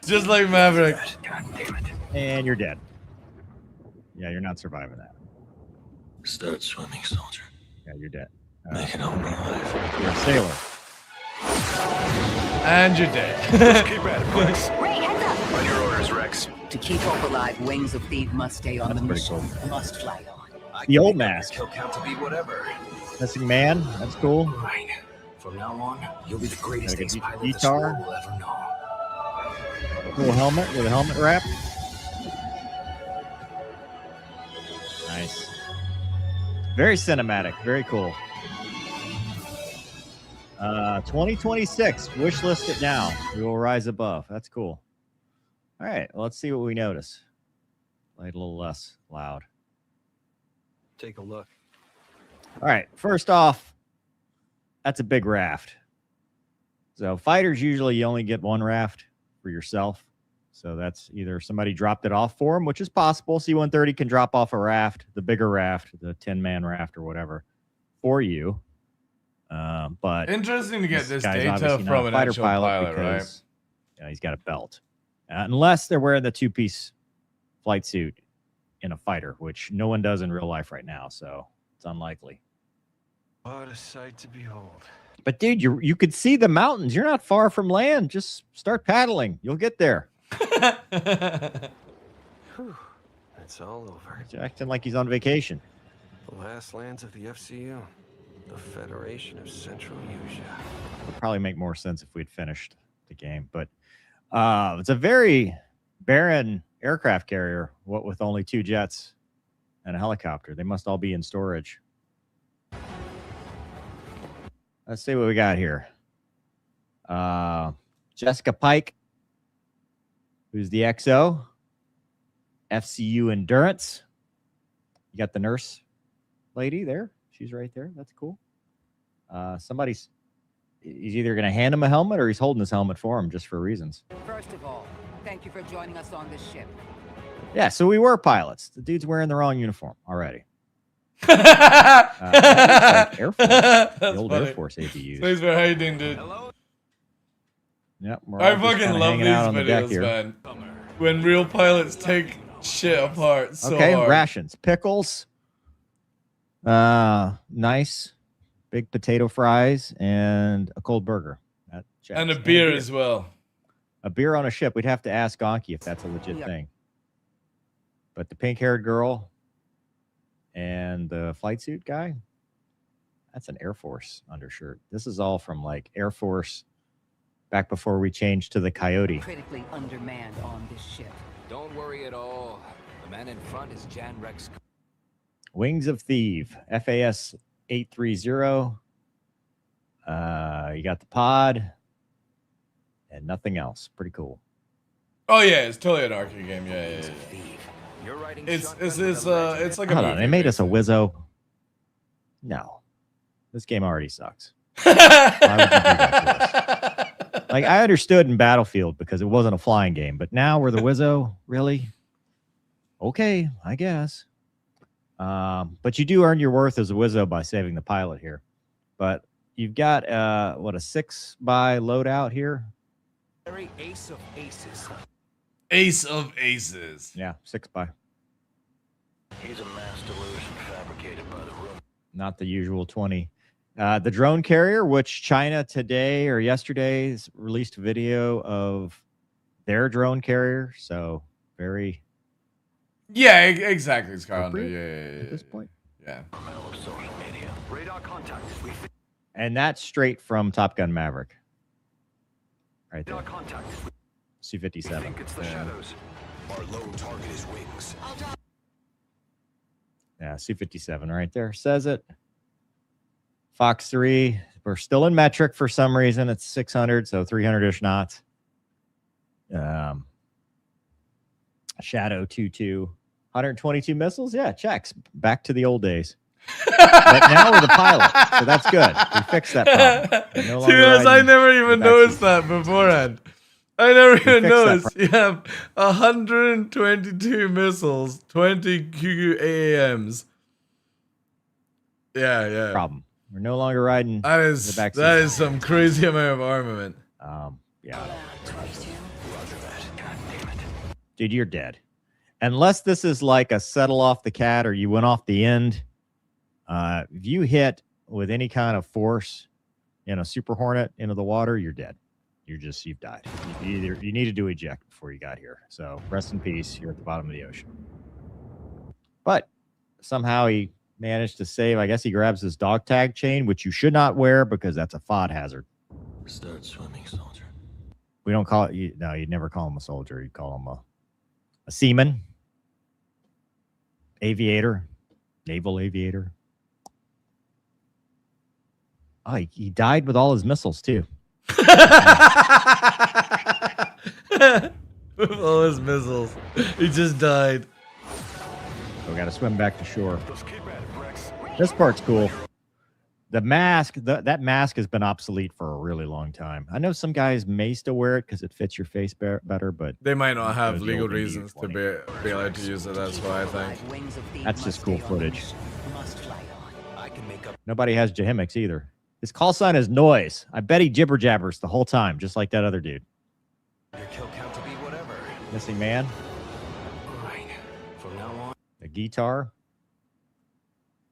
Just like Maverick. God damn it. And you're dead. Yeah, you're not surviving that. Start swimming, soldier. Yeah, you're dead. Make it home alive. You're a sailor. And you're dead. Keep at it, Rex. Ray, heads up. On your orders, Rex. To keep hope alive, Wings of Thief must stay on the pretty mission. cool. Must fly on. The old mask. Kill count to be whatever. Missing man. That's cool. Right. From now on, you'll be the greatest Gotta get ace pilot this guitar. war will ever know. Cool helmet with a helmet wrap. Nice. Very cinematic. Very cool. 2026. Wish list it now. We will rise above. That's cool. All right. Well, let's see what we notice. Play it a little less loud. Take a look. All right. First off, that's a big raft. So fighters, usually you only get one raft for yourself. So that's either somebody dropped it off for them, which is possible. C-130 can drop off a raft, the bigger raft, the 10-man raft or whatever, for you. But interesting to get this guy's data obviously from not an a fighter actual pilot, right? because, you know, he's got a belt. Unless they're wearing the two-piece flight suit in a fighter, which no one does in real life right now, so it's unlikely. What a sight to behold. But dude, you could see the mountains. You're not far from land. Just start paddling. You'll get there. Whew. It's all over. He's acting like he's on vacation. The last lands of the FCU. The Federation of Central Asia. Would probably make more sense if we'd finished the game. But it's a very barren aircraft carrier, what with only 2 jets and a helicopter. They must all be in storage. Let's see what we got here. Jessica Pike, who's the XO. FCU Endurance. You got the nurse lady there. She's right there. That's cool. He's either going to hand him a helmet or he's holding his helmet for him just for reasons. First of all, thank you for joining us on this ship. Yeah, so we were pilots. The dude's wearing the wrong uniform already. Like Air Force. The old funny. Air Force APUs. Thanks for hiding, dude. Yep, we're I all just fucking kinda love hanging these out on the deck videos, here. man. When real pilots take shit apart so Okay, hard. rations, pickles, nice big potato fries, and a cold burger. That checks. And a beer as well. A beer on a ship. We'd have to ask Anki if that's a legit thing. But the pink-haired girl and the flight suit guy, that's an Air Force undershirt. This is all from like Air Force back before we changed to the Coyote. Critically undermanned on this ship. Don't worry at all. The man in front is Jan Rex. Wings of Thief, FAS 830. You got the pod. and nothing else. Pretty cool. Oh yeah, it's totally an arcade game. Yeah. It's like a Hold movie. on, they made us a Wizzo. No, this game already sucks. Why would you do that to us? Like, I understood in Battlefield because it wasn't a flying game, but now we're the Wizzo. Really? Okay, I guess. But you do earn your worth as a Wizzo by saving the pilot here. But you've got a 6-by loadout here. Ace of aces. Ace of aces. Yeah, 6-by. He's a mass delusion fabricated by the room. Not the usual 20. The drone carrier, which China today or yesterday released a video of their drone carrier. So very. Yeah, exactly, Skylander. Yeah. At this point. Yeah. Social media. Radar contact. And that's straight from Top Gun Maverick. Right there. Contact. C-57. I think it's the shadows. Our lone target is wings. Yeah, C-57 right there says it. Fox 3, we're still in metric for some reason. It's 600, so 300-ish knots. Shadow 2-2. 122 missiles? Yeah, checks. Back to the old days. But now we're the pilot, so that's good. We fixed that problem. No Serious, I never even noticed that beforehand. I never even noticed. You have 122 missiles, 20 QAMs. Yeah. Problem. We're no longer riding. That is some crazy amount of armament. Yeah. Dude, you're dead. Unless this is like a settle off the cat or you went off the end. If you hit with any kind of force in a Super Hornet into the water, you're dead. You've died. You needed to eject before you got here. So rest in peace. You're at the bottom of the ocean. But somehow he managed to save. I guess he grabs his dog tag chain, which you should not wear because that's a FOD hazard. Start swimming, soldier. We don't call it. No, you'd never call him a soldier. You'd call him a seaman, aviator, naval aviator. Oh, he died with all his missiles too. With all his missiles, he just died. We got to swim back to shore. This part's cool. The mask, that mask has been obsolete for a really long time. I know some guys may still wear it because it fits your face better, but they might not have legal reasons to be allowed to use it. That's why I think. That's just cool footage. Nobody has Jahimics either. His call sign is Noise. I bet he jibber jabbers the whole time, just like that other dude. Your kill count to be whatever. Missing man. Right. From now on. A guitar.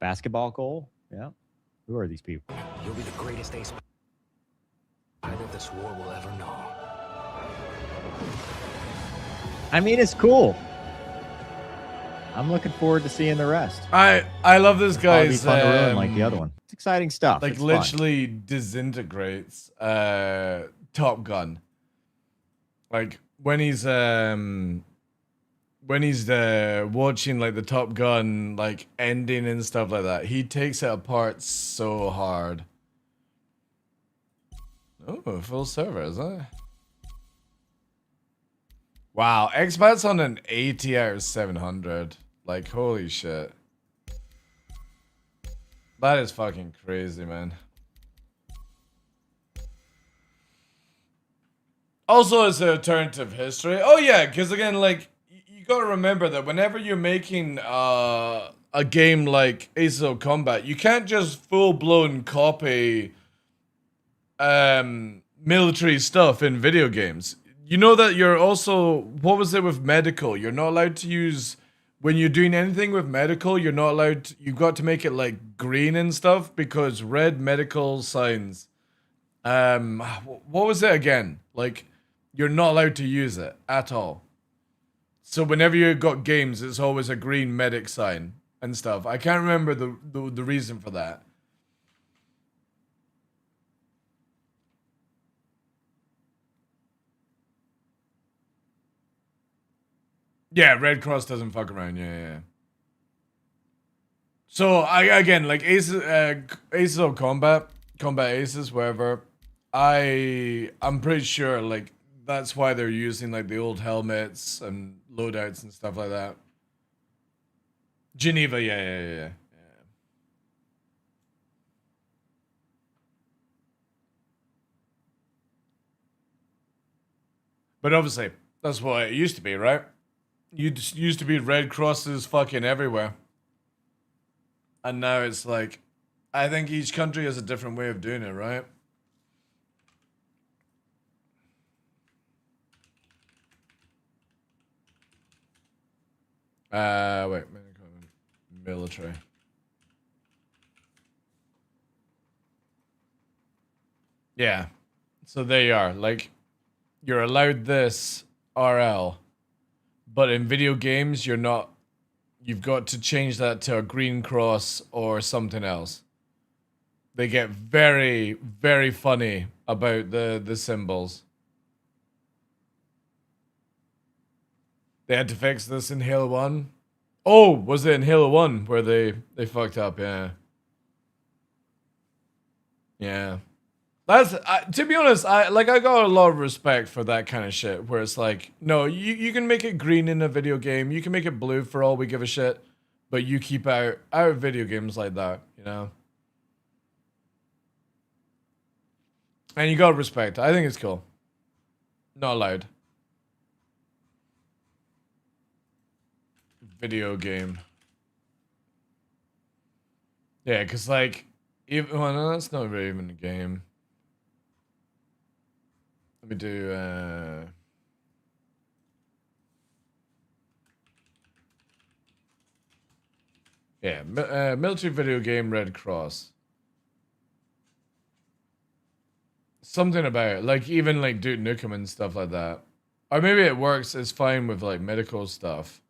Basketball goal. Yeah. Who are these people? You'll be the greatest ace pilot this war will ever know. I mean, it's cool. I'm looking forward to seeing the rest. I love this guy's fun to ruin like the other one. It's exciting stuff. Like it's literally disintegrates Top Gun. Like when he's watching like the Top Gun like ending and stuff like that, he takes it apart so hard. Oh, full server, is it? Wow, expats on an 80 out of 700. Like, holy shit. That is fucking crazy, man. Also, it's an alternative history. Oh yeah, because again, like, you gotta remember that whenever you're making a game like Aces of Combat, you can't just full-blown copy military stuff in video games. You know that you're also, what was it with medical? You're not allowed to use, when you're doing anything with medical, you're not allowed to, you've got to make it like green and stuff because red medical signs. What was it again? Like, you're not allowed to use it at all. So whenever you've got games, it's always a green medic sign and stuff. I can't remember the reason for that. Yeah, Red Cross doesn't fuck around. Yeah. So again, like Aces of Combat Aces, wherever. I'm pretty sure like that's why they're using like the old helmets and loadouts and stuff like that. Geneva, yeah. But obviously, that's what it used to be, right? You just used to be Red Crosses fucking everywhere. And now it's like, I think each country has a different way of doing it, right? Wait, military. Yeah. So there you are. Like, you're allowed this RL, but in video games, you're not. You've got to change that to a green cross or something else. They get very, very funny about the symbols. They had to fix this in Halo 1. Oh, was it in Halo 1 where they fucked up? Yeah. Yeah. That's to be honest, I got a lot of respect for that kind of shit where it's like, no, you can make it green in a video game, you can make it blue for all we give a shit, but you keep out video games like that, you know? And you got respect. I think it's cool. Not allowed. Video game. Yeah, cause like even well, no, that's not really even a game. Let me do yeah, military video game Red Cross. Something about it, like even like Duke Nukem and stuff like that. Or maybe it works, it's fine with like medical stuff.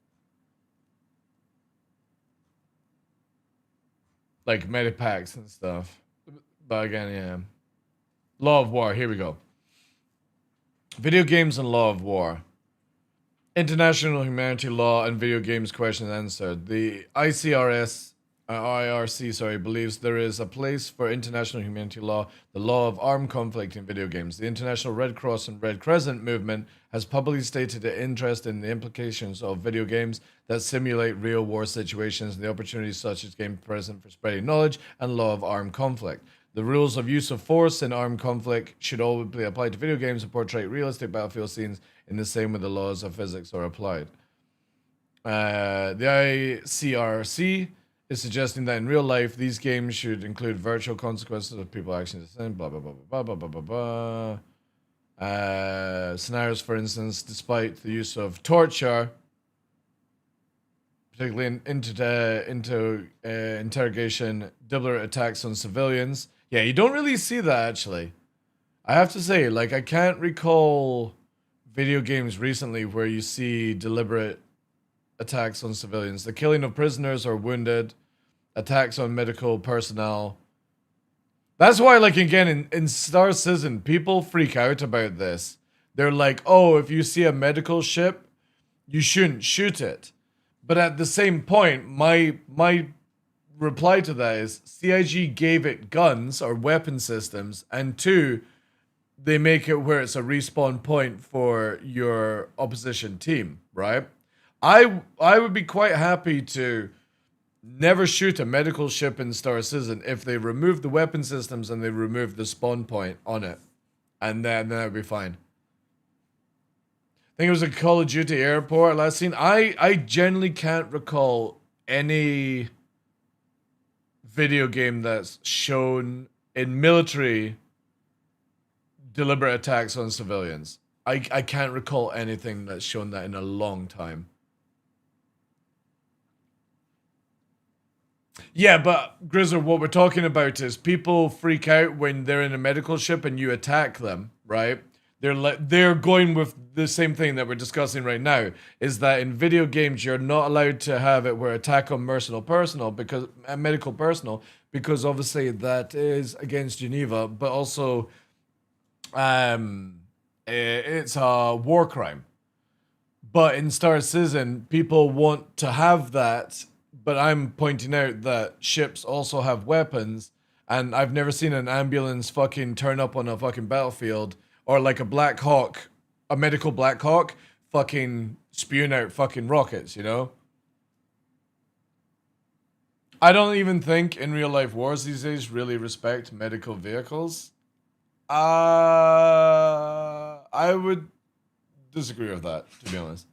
Like medipacks and stuff. But again, yeah. Law of War, here we go. Video games and law of war. International humanity law and video games question and answer. The IRC, believes there is a place for international humanity law, the law of armed conflict in video games. The International Red Cross and Red Crescent movement has publicly stated an interest in the implications of video games that simulate real war situations and the opportunities such as game present for spreading knowledge and law of armed conflict. The rules of use of force in armed conflict should always be applied to video games and portray realistic battlefield scenes in the same way the laws of physics are applied. The ICRC is suggesting that in real life, these games should include virtual consequences of people actions, blah, blah, blah, blah, blah, blah, blah, blah. Scenarios, for instance, despite the use of torture, particularly into interrogation, deliberate attacks on civilians. Yeah, you don't really see that, actually. I have to say, like, I can't recall video games recently where you see deliberate attacks on civilians. The killing of prisoners or wounded, attacks on medical personnel. That's why, like, again, in Star Citizen, people freak out about this. They're like, oh, if you see a medical ship, you shouldn't shoot it. But at the same point, my reply to that is CIG gave it guns or weapon systems, and two, they make it where it's a respawn point for your opposition team, right? I would be quite happy to never shoot a medical ship in Star Citizen if they remove the weapon systems and they remove the spawn point on it, and then that would be fine. I think it was a Call of Duty airport last scene. I generally can't recall any video game that's shown in military deliberate attacks on civilians. I can't recall anything that's shown that in a long time. Yeah, but Grizzle, what we're talking about is people freak out when they're in a medical ship and you attack them, right? They're going with the same thing that we're discussing right now, is that in video games you're not allowed to have it where attack on medical personnel because obviously that is against Geneva, but also it's a war crime. But in Star Citizen, people want to have that, but I'm pointing out that ships also have weapons, And I've never seen an ambulance fucking turn up on a fucking battlefield, or like a Black Hawk, a medical Black Hawk, fucking spewing out fucking rockets, you know? I don't even think in real life wars these days really respect medical vehicles. I would disagree with that, to be honest.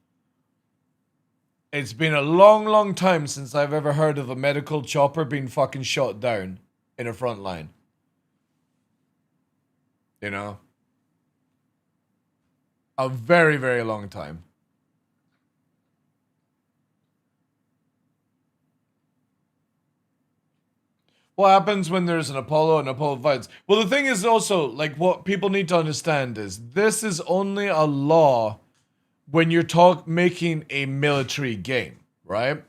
It's been a long, long time since I've ever heard of a medical chopper being fucking shot down in a front line. You know? A very, very long time. What happens when there's an Apollo and Apollo fights? Well, the thing is also, like, what people need to understand is this is only a law when you're making a military game, right?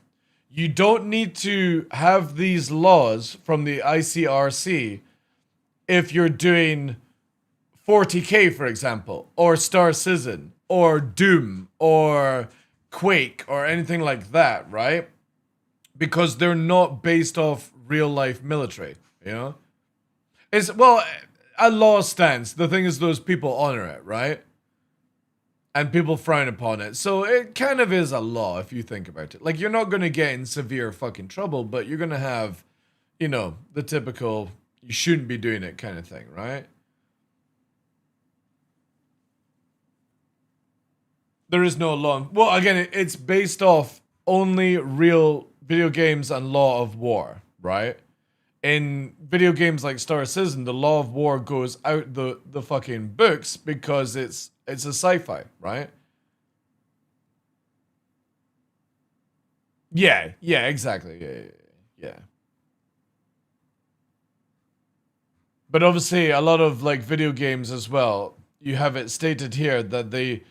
You don't need to have these laws from the ICRC if you're doing 40K, for example, or Star Citizen, or Doom, or Quake, or anything like that, right? Because they're not based off real life military, you know? It's, well, a law stands. The thing is, those people honor it, right? And people frown upon it. So it kind of is a law if you think about it. Like, you're not going to get in severe fucking trouble, but you're going to have, you know, the typical, you shouldn't be doing it kind of thing, right? There is no law. Well, again, it's based off only real video games and law of war, right? In video games like Star Citizen, the law of war goes out the fucking books because it's a sci-fi, right? Yeah, exactly. Yeah. But obviously, a lot of like video games as well, you have it stated here that they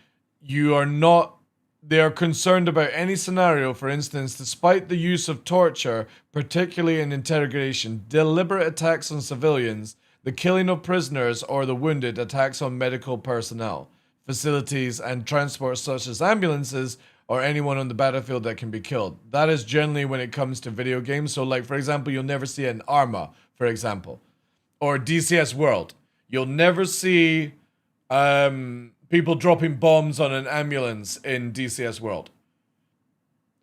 are concerned about any scenario, for instance, despite the use of torture, particularly in interrogation, deliberate attacks on civilians, the killing of prisoners or the wounded, attacks on medical personnel, facilities, and transport such as ambulances, or anyone on the battlefield that can be killed. That is generally when it comes to video games. So, like, for example, you'll never see an Arma, for example, or DCS World. You'll never see people dropping bombs on an ambulance in DCS World.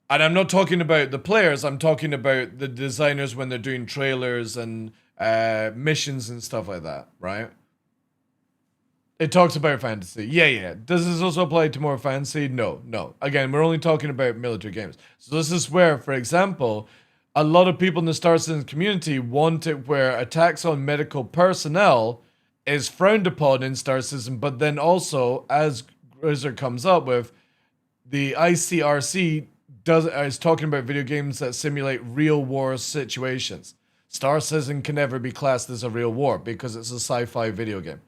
And I'm not talking about the players, I'm talking about the designers when they're doing trailers and missions and stuff like that, right? It talks about fantasy. Yeah. Does this also apply to more fantasy? No. Again, we're only talking about military games. So this is where, for example, a lot of people in the Star Citizen community want it where attacks on medical personnel is frowned upon in Star Citizen, but then also, as Grizzard comes up with, the ICRC is talking about video games that simulate real war situations. Star Citizen can never be classed as a real war because it's a sci-fi video game.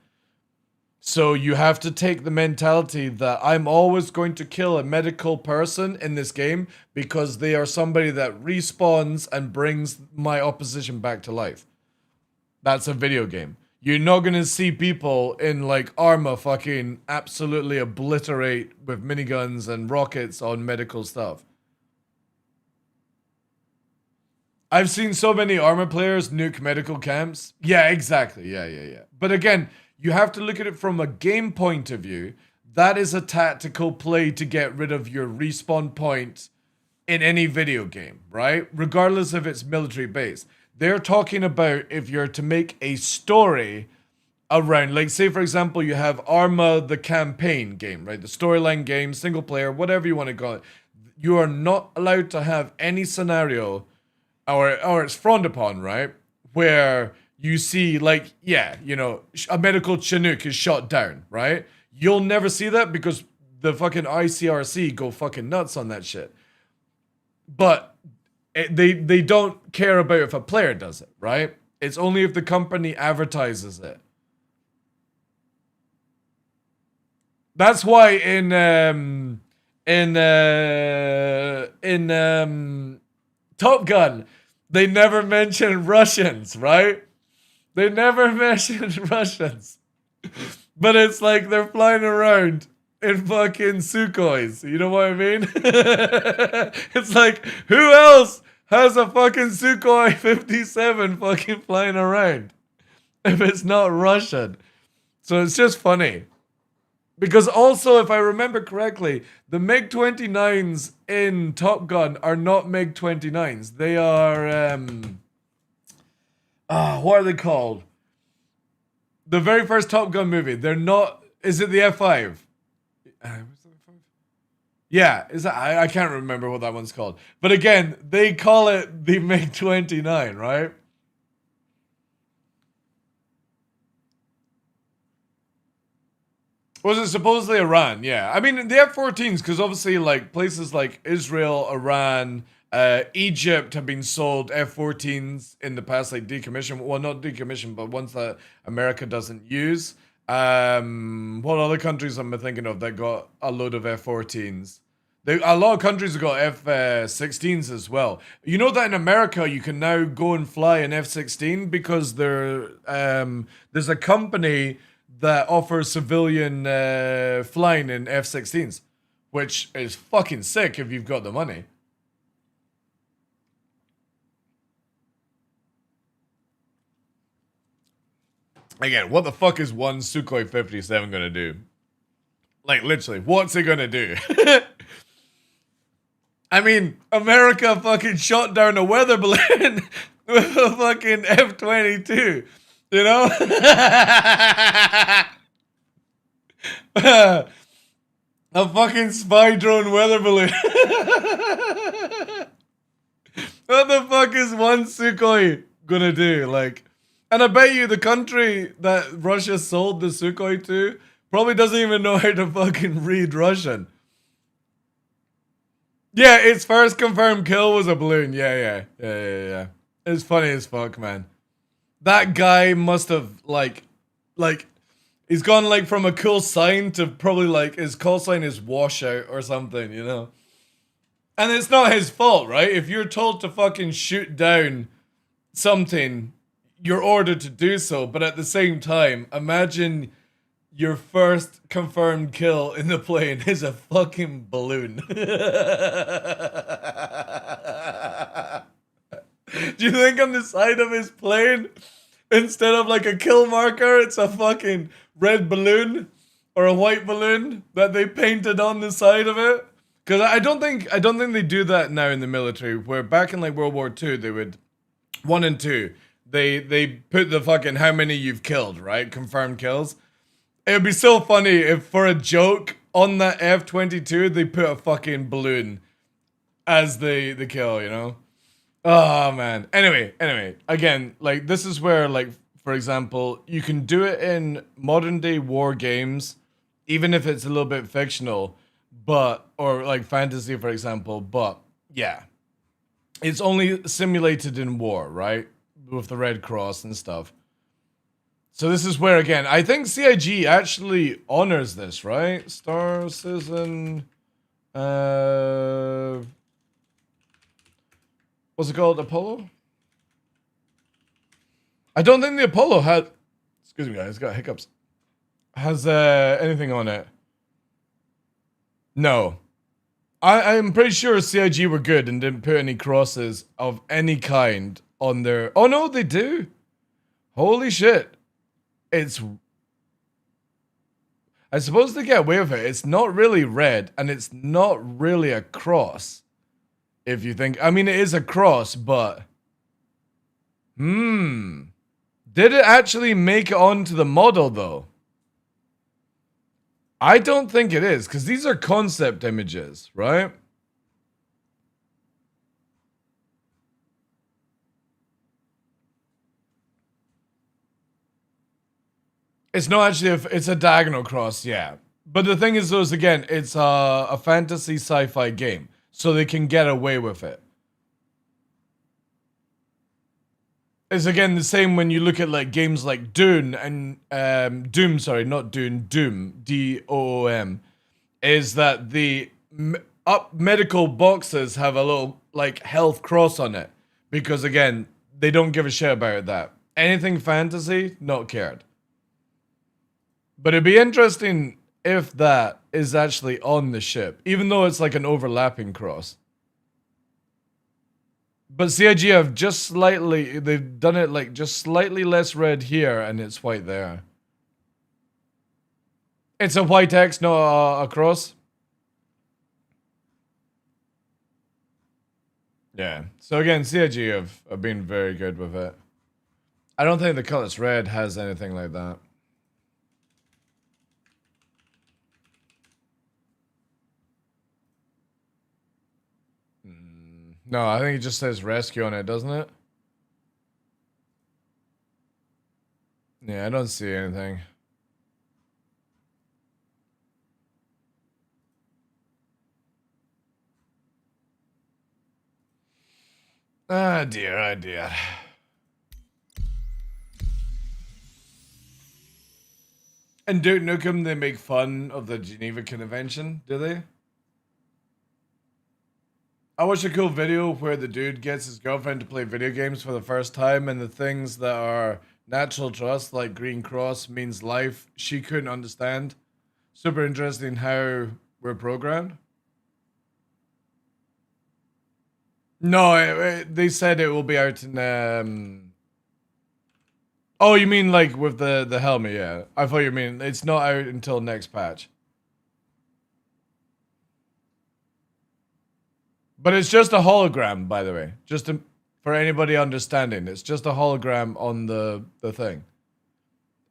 So you have to take the mentality that I'm always going to kill a medical person in this game because they are somebody that respawns and brings my opposition back to life. That's a video game. You're not going to see people in like Arma fucking absolutely obliterate with miniguns and rockets on medical stuff. I've seen so many Arma players nuke medical camps. Yeah, exactly. Yeah. But again, you have to look at it from a game point of view. That is a tactical play to get rid of your respawn point in any video game, right? Regardless if it's military based. They're talking about if you're to make a story around, like, say, for example, you have Arma, the campaign game, right? The storyline game, single player, whatever you want to call it. You are not allowed to have any scenario, or it's frowned upon, right? Where you see, like, a medical Chinook is shot down, right? You'll never see that because the fucking ICRC go fucking nuts on that shit. But they don't care about if a player does it, right? It's only if the company advertises it. That's why in Top Gun, they never mention Russians, right? They never mention Russians. But it's like they're flying around in fucking Sukhois. You know what I mean? It's like, who else has a fucking Sukhoi 57 fucking flying around if it's not Russian? So it's just funny. Because also, if I remember correctly, the MiG-29s in Top Gun are not MiG-29s. They are, what are they called? The very first Top Gun movie. They're not, is it the F5? Yeah, is that, I can't remember what that one's called. But again, they call it the MiG-29, right? Was it supposedly Iran? Yeah. I mean, the F-14s, because obviously, like, places like Israel, Iran, Egypt have been sold F-14s in the past, like, decommissioned. Well, not decommissioned, but ones that America doesn't use. What other countries am I thinking of that got a load of F-14s? A lot of countries have got F-16s as well. You know that in America, you can now go and fly an F-16 because there's a company that offers civilian flying in F-16s, which is fucking sick if you've got the money. Again, what the fuck is one Sukhoi 57 gonna do? Like, literally, what's it gonna do? I mean, America fucking shot down a weather balloon with a fucking F-22. You know? A fucking spy drone weather balloon. What the fuck is one Sukhoi gonna do? Like, and I bet you the country that Russia sold the Sukhoi to probably doesn't even know how to fucking read Russian. Yeah, its first confirmed kill was a balloon. Yeah. It's funny as fuck, man. That guy must have, like, he's gone, like, from a cool sign to probably, like, his call sign is washout or something, you know? And it's not his fault, right? If you're told to fucking shoot down something, you're ordered to do so. But at the same time, imagine your first confirmed kill in the plane is a fucking balloon. Do you think on the side of his plane, instead of like a kill marker, it's a fucking red balloon or a white balloon that they painted on the side of it? Because I don't think they do that now in the military. Where back in like World War II, they would 1 and 2, they put the fucking how many you've killed, right? Confirmed kills. It would be so funny if for a joke on that F-22 they put a fucking balloon as the kill, you know? Oh man. Anyway, again, like this is where, like, for example, you can do it in modern day war games, even if it's a little bit fictional, but, or like fantasy, for example, but yeah. It's only simulated in war, right? With the Red Cross and stuff. So this is where, again, I think CIG actually honors this, right? Star Citizen, what's it called? Apollo? I don't think the Apollo had, excuse me guys, got hiccups, has anything on it. No. I'm pretty sure CIG were good and didn't put any crosses of any kind on their, oh no, they do. Holy shit. It's, I suppose they get away with it. It's not really red and it's not really a cross. If you think, I mean, it is a cross, but did it actually make it onto the model though? I don't think it is, because these are concept images, right? It's not actually, it's a diagonal cross, yeah. But the thing is, though, is again, it's a fantasy sci-fi game, so they can get away with it. It's again the same when you look at like games like Doom and Doom, sorry, not Doom, Doom, D-O-O-M, is that the medical boxes have a little like health cross on it because again they don't give a shit about that. Anything fantasy, not cared. But it'd be interesting if that is actually on the ship, even though it's like an overlapping cross. But CIG have just slightly, they've done it like just slightly less red here and it's white there. It's a white X, not a cross. Yeah. So again, CIG have been very good with it. I don't think the Cutlass Red has anything like that. No, I think it just says rescue on it, doesn't it? Yeah, I don't see anything. Ah, dear, ah, dear. And Duke Nukem, they make fun of the Geneva Convention, do they? I watched a cool video where the dude gets his girlfriend to play video games for the first time, and the things that are natural to us, like green cross means life, she couldn't understand. Super interesting how we're programmed. No, they said it will be out in... Oh, you mean like with the helmet, yeah. I thought you mean it's not out until next patch. But it's just a hologram, by the way. Just for anybody understanding, it's just a hologram on the thing.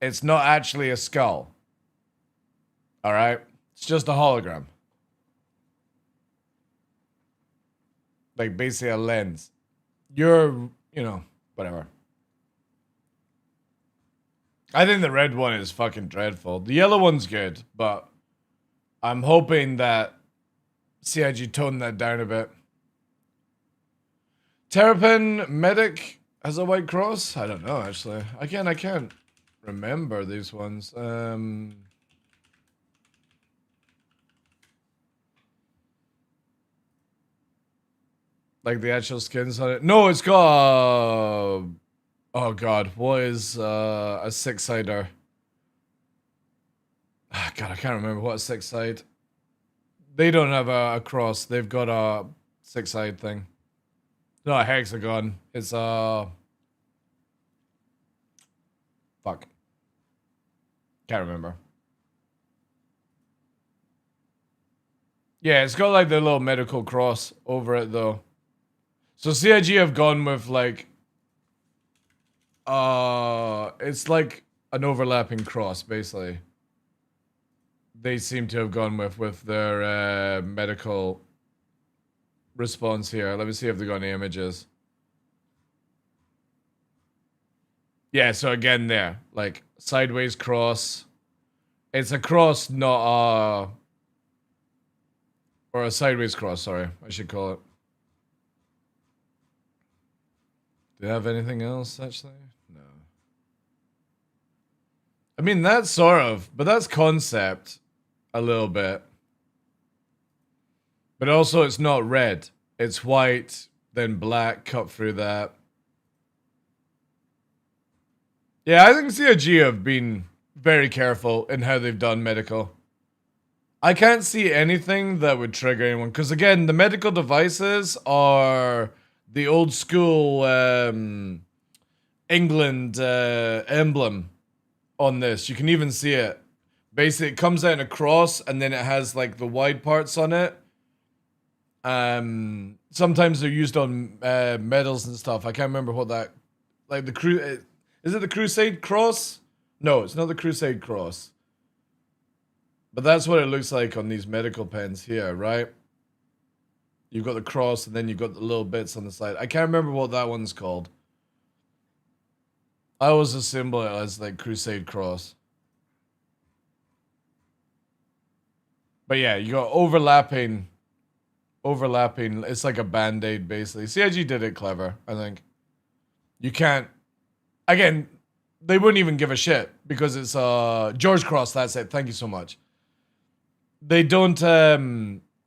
It's not actually a skull. Alright? It's just a hologram. Like basically a lens. You're, you know, whatever. I think the red one is fucking dreadful. The yellow one's good, but I'm hoping that CIG toned that down a bit. Terrapin Medic has a white cross? I don't know, actually. I can't remember these ones. Like the actual skins on it. No, it's got... oh god, what is a six-sider? Oh, god, I can't remember what a six-side. They don't have a cross. They've got a six-side thing. Not a hexagon. It's a... fuck. Can't remember. Yeah, it's got like the little medical cross over it though. So CIG have gone with like... it's like an overlapping cross, basically. They seem to have gone with their medical response here. Let me see if they got any images. Yeah, so again there, like sideways cross. It's a cross, not a... or a sideways cross, sorry, I should call it. Do you have anything else, actually? No. I mean, that's sort of, but that's concept a little bit. But also, it's not red. It's white, then black, cut through that. Yeah, I think CIG have been very careful in how they've done medical. I can't see anything that would trigger anyone. Because again, the medical devices are the old school England emblem on this. You can even see it. Basically, it comes out in a cross and then it has like the wide parts on it. Sometimes they're used on medals and stuff. I can't remember what that... like the is it the Crusade Cross? No, it's not the Crusade Cross. But that's what it looks like on these medical pens here, right? You've got the cross and then you've got the little bits on the side. I can't remember what that one's called. I always assemble it as like Crusade Cross. But yeah, you got overlapping. It's like a band-aid basically. CIG did it clever, I think. You can't... again, they wouldn't even give a shit because it's George Cross, that's it. Thank you so much. They don't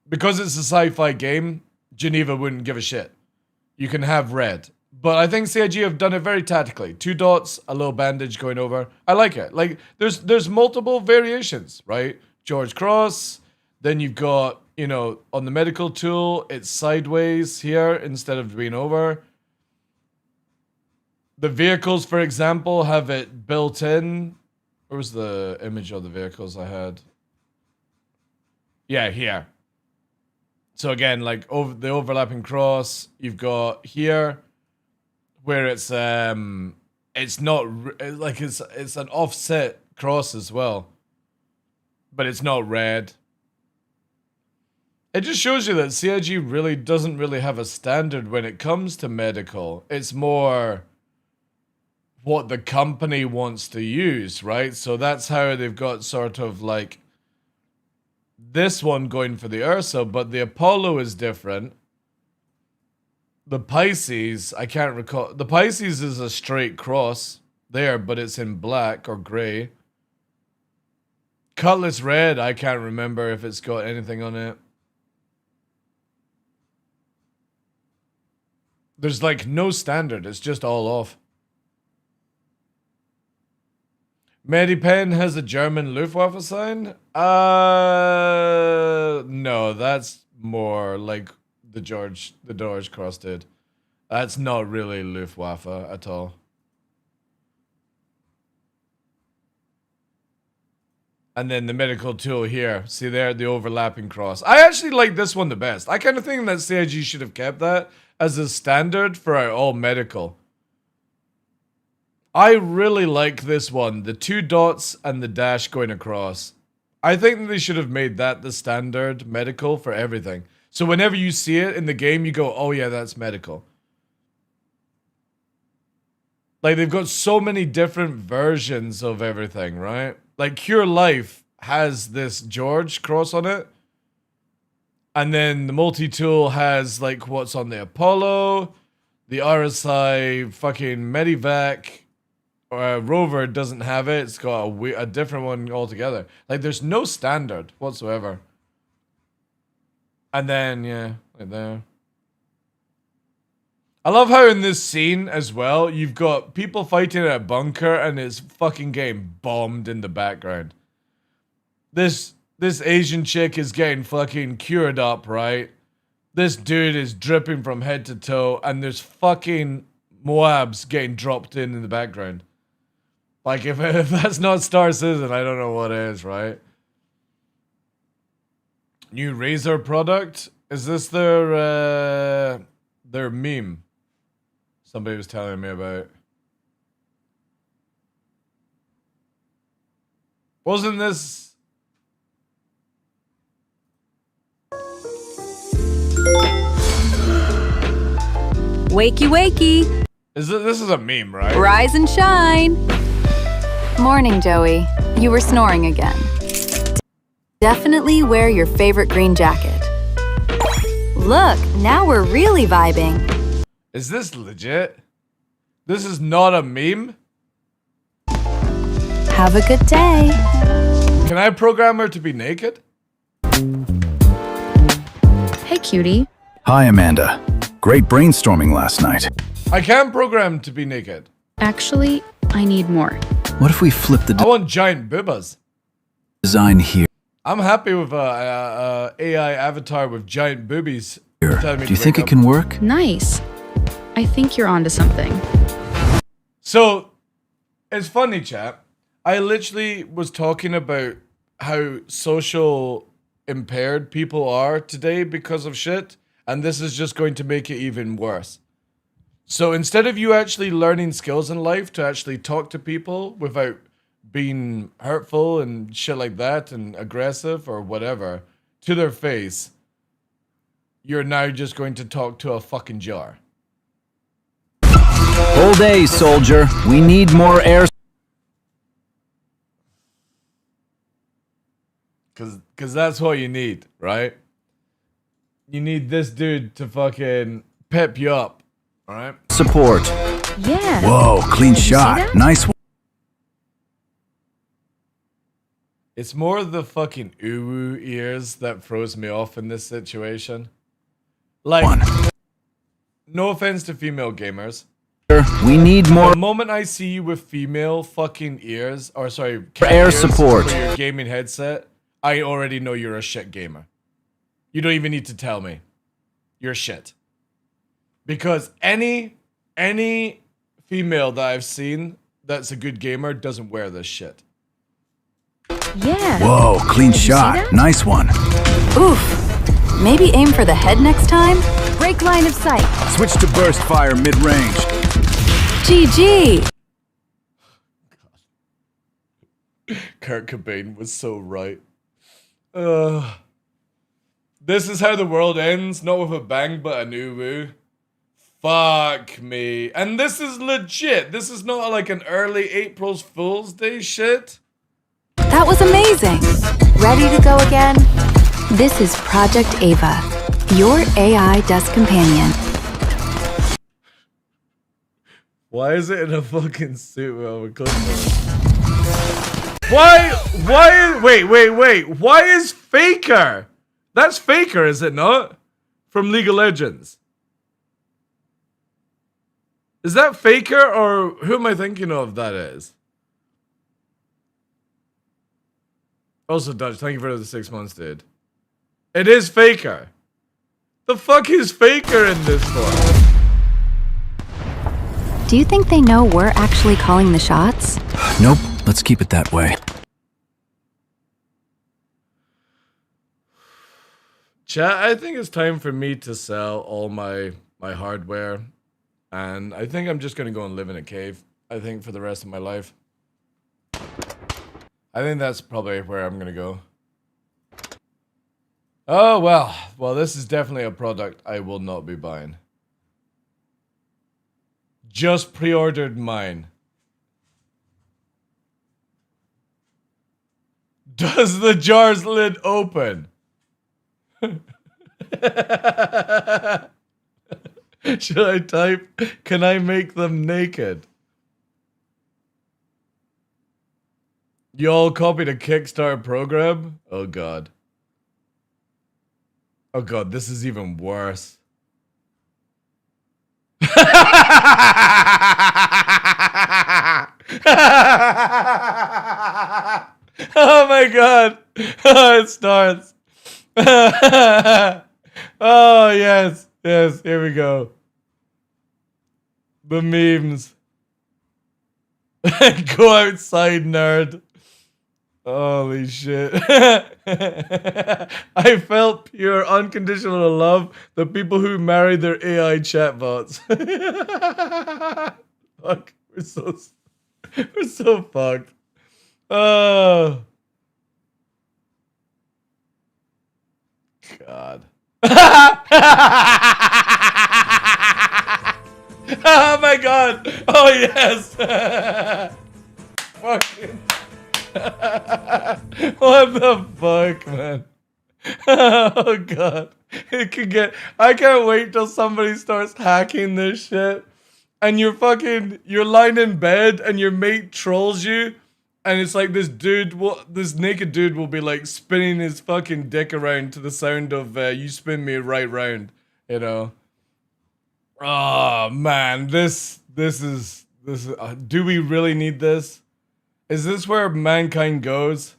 because it's a sci-fi game, Geneva wouldn't give a shit. You can have red. But I think CIG have done it very tactically. 2 dots, a little bandage going over. I like it. Like there's multiple variations, right? George Cross, then you've got, you know, on the medical tool, it's sideways here instead of being over. The vehicles, for example, have it built in. Where was the image of the vehicles I had? Yeah, here. So again, like over the overlapping cross, you've got here where it's not like it's an offset cross as well, but it's not red. It just shows you that CIG really doesn't really have a standard when it comes to medical. It's more what the company wants to use, right? So that's how they've got sort of like this one going for the Ursa, but the Apollo is different. The Pisces, I can't recall. The Pisces is a straight cross there, but it's in black or gray. Cutlass Red, I can't remember if it's got anything on it. There's like no standard, it's just all off. Medipen has a German Luftwaffe sign? No, that's more like the George Cross did. That's not really Luftwaffe at all. And then the medical tool here. See there, the overlapping cross. I actually like this one the best. I kind of think that CIG should have kept that as a standard for all medical. I really like this one. The 2 dots and the dash going across. I think they should have made that the standard medical for everything. So whenever you see it in the game, you go, oh yeah, that's medical. Like, they've got so many different versions of everything, right? Like, Cure Life has this George cross on it. And then the multi-tool has, like, what's on the Apollo. The RSI fucking Medivac Rover doesn't have it. It's got a different one altogether. Like, there's no standard whatsoever. And then, yeah, right there. I love how in this scene as well, you've got people fighting at a bunker and it's fucking getting bombed in the background. This Asian chick is getting fucking cured up, right? This dude is dripping from head to toe and there's fucking Moabs getting dropped in the background. Like, if that's not Star Citizen, I don't know what is, right? New Razer product? Is this their meme? Somebody was telling me about. Wasn't this? Wakey, wakey. This is a meme, right? Rise and shine. Morning, Joey. You were snoring again. Definitely wear your favorite green jacket. Look, now we're really vibing. Is this legit? This is not a meme? Have a good day. Can I program her to be naked? Hey, cutie. Hi, Amanda. Great brainstorming last night. I can program to be naked. Actually, I need more. What if we flip the I want giant boobas. design here? I'm happy with a AI avatar with giant boobies. Do you think it can work? Nice. I think you're onto something. So, it's funny, chat. I literally was talking about how social impaired people are today because of shit, and this is just going to make it even worse. So instead of you actually learning skills in life to actually talk to people without being hurtful and shit like that and aggressive or whatever to their face, you're now just going to talk to a fucking jar. Whole day, soldier. We need more air. Cause that's what you need, right? You need this dude to fucking pep you up, alright? Support. Yeah. Whoa, clean shot. Nice one. It's more the fucking uwu ears that throws me off in this situation. Like, no offense to female gamers. We need more. The moment I see you with female fucking ears, or sorry, air ears support for your gaming headset, I already know you're a shit gamer. You don't even need to tell me. You're shit. Because any female that I've seen that's a good gamer doesn't wear this shit. Yeah. Whoa, clean shot. Nice one. Oof. Maybe aim for the head next time? Break line of sight. Switch to burst fire mid-range. GG. Kurt Cobain was so right. This is how the world ends, not with a bang but a new woo. Fuck me. And this is legit. This is not like an early April's Fool's Day shit. That was amazing. Ready to go again? This is Project Ava, your AI desk companion. Why is it in a fucking suit with a clipboard? Wait. Why is Faker? That's Faker, is it not? From League of Legends. Is that Faker or who am I thinking of that is? Also, Dutch, thank you for the 6 months, dude. It is Faker. The fuck is Faker in this for? Do you think they know we're actually calling the shots? Nope, let's keep it that way. Chat, I think it's time for me to sell all my hardware. And I think I'm just going to go and live in a cave. I think for the rest of my life. I think that's probably where I'm going to go. Oh, well. Well, this is definitely a product I will not be buying. Just pre-ordered mine. Does the jar's lid open? Should I type, can I make them naked? You all copied a Kickstarter program? Oh god. Oh god, this is even worse. Oh my god. Oh, it starts. Oh yes. Yes, here we go. The memes. Go outside, nerd. Holy shit. I felt pure unconditional love the people who marry their AI chatbots. Fuck, we're so fucked. Oh. God. Oh my god! Oh yes! Fucking. What the fuck, man? Oh god. It could get. I can't wait till somebody starts hacking this shit. And you're lying in bed and your mate trolls you. And it's like this naked dude will be like spinning his fucking dick around to the sound of you spin me right round, you know. Oh man, this is do we really need this? Is this where mankind goes?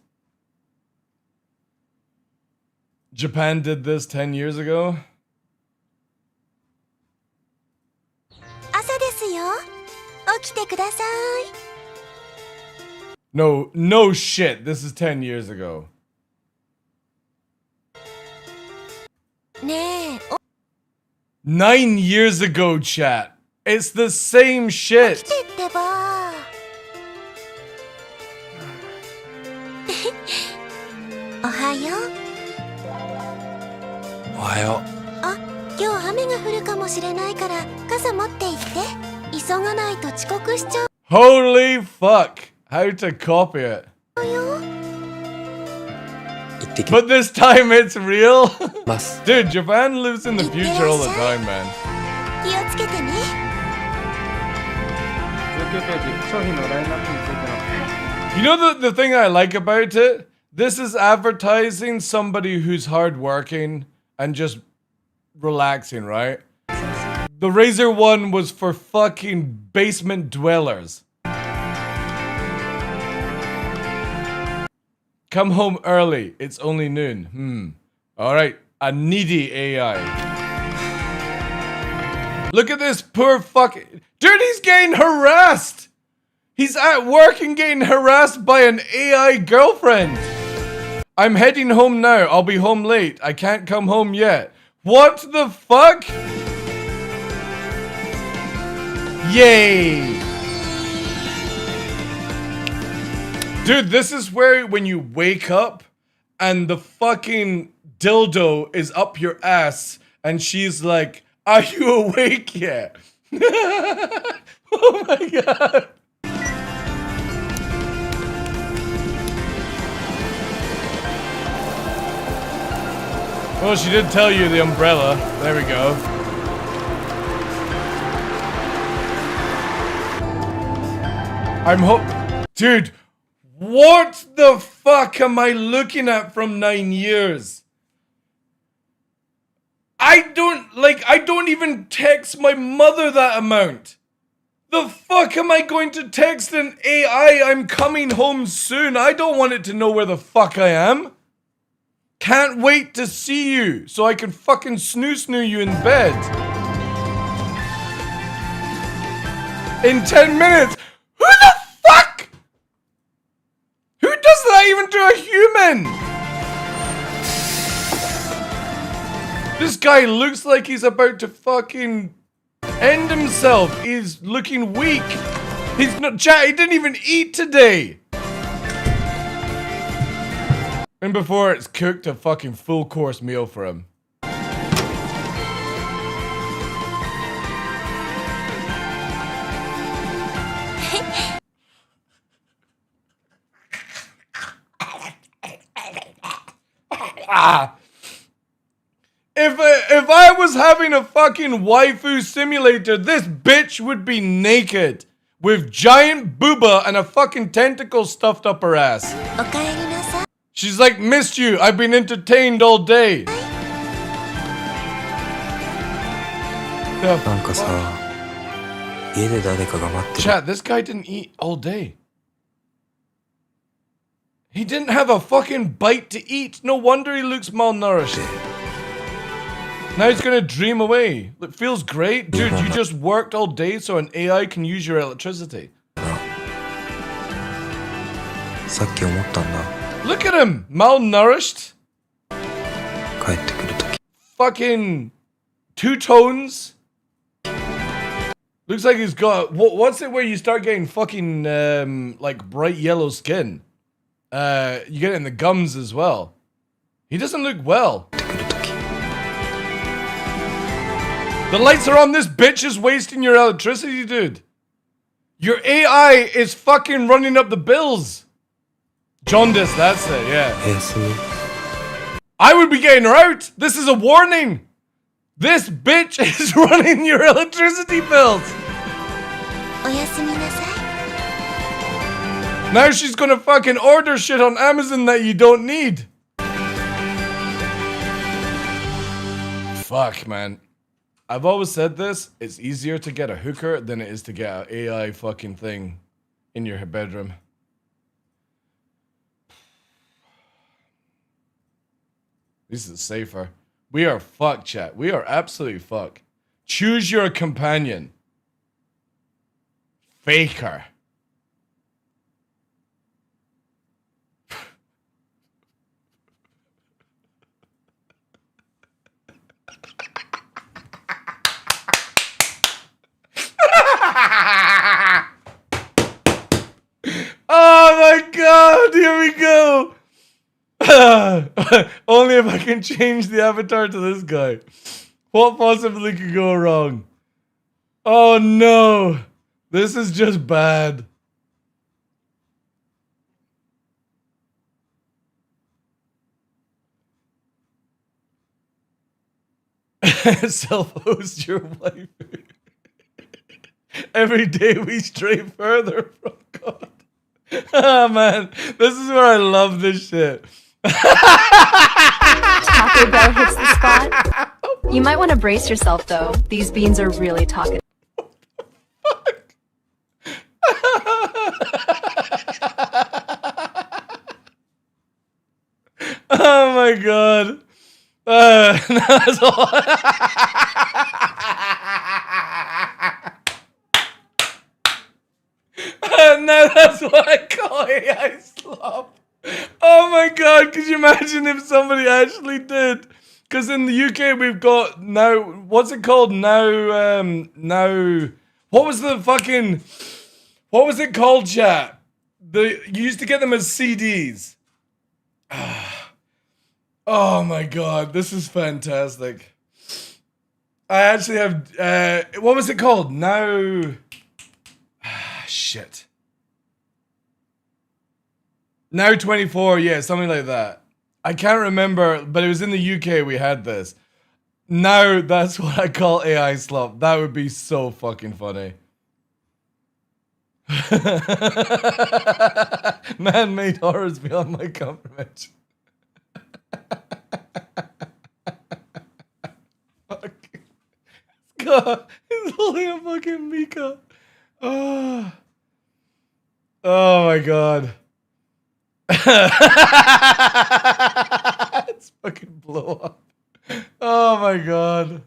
Japan did this 10 years ago. No shit. This is 10 years ago. 9 years ago, chat. It's the same shit. Holy fuck. How to copy it. But this time it's real? Dude, Japan lives in the future all the time, man. You know the thing I like about it? This is advertising somebody who's hardworking and just relaxing, right? The Razer one was for fucking basement dwellers. Come home early. It's only noon. Alright. A needy AI. Look at this poor fucking... Dude, he's getting harassed! He's at work and getting harassed by an AI girlfriend. I'm heading home now. I'll be home late. I can't come home yet. What the fuck? Yay! Dude, this is where when you wake up and the fucking dildo is up your ass and she's like, are you awake yet? Oh my god. Well, she did tell you the umbrella. There we go. Dude, what the fuck am I looking at from 9 years? I don't even text my mother that amount. The fuck am I going to text an AI I'm coming home soon? I don't want it to know where the fuck I am. Can't wait to see you so I can fucking snoo you in bed. In 10 minutes. Who the fuck? Who does that even to a human? This guy looks like he's about to fucking end himself. He's looking weak. He's not chat. He didn't even eat today. And before it's cooked a fucking full course meal for him. If I was having a fucking waifu simulator, this bitch would be naked with giant booba and a fucking tentacle stuffed up her ass. She's like, missed you. I've been entertained all day. Chat, this guy didn't eat all day. He didn't have a fucking bite to eat. No wonder he looks malnourished. Now he's gonna dream away. It feels great. Dude, you just worked all day so an AI can use your electricity. Look at him! Malnourished. Fucking two tones. Looks like he's got... What's it where you start getting fucking like bright yellow skin? You get it in the gums as well. He doesn't look well. The lights are on. This bitch is wasting your electricity, dude. Your AI is fucking running up the bills. Jaundice, that's it, yeah. I would be getting her out. This is a warning. This bitch is running your electricity bills. Now she's gonna fucking order shit on Amazon that you don't need. Fuck, man. I've always said this. It's easier to get a hooker than it is to get an AI fucking thing in your bedroom. This is safer. We are fucked, chat. We are absolutely fucked. Choose your companion. Faker. Oh my god, here we go. Only if I can change the avatar to this guy. What possibly could go wrong? Oh no. This is just bad. Self-host your wife. Every day we stray further from God. Oh man, this is where I love this shit. Taco Bell hits the spot. You might want to brace yourself though. These beans are really talkative. Oh my god. That's all. No, that's what I call AI slop. Oh my god, could you imagine if somebody actually did? Because in the UK we've got now, what's it called? Now, what was it called, chat? You used to get them as CDs. Oh my god, this is fantastic. I actually have, what was it called? Now, shit. Now 24, yeah, something like that. I can't remember, but it was in the UK we had this. Now that's what I call AI slop. That would be so fucking funny. Man-made horrors beyond my comprehension. God, he's holding a fucking Mika. Oh my god. It's fucking blow up. Oh my god.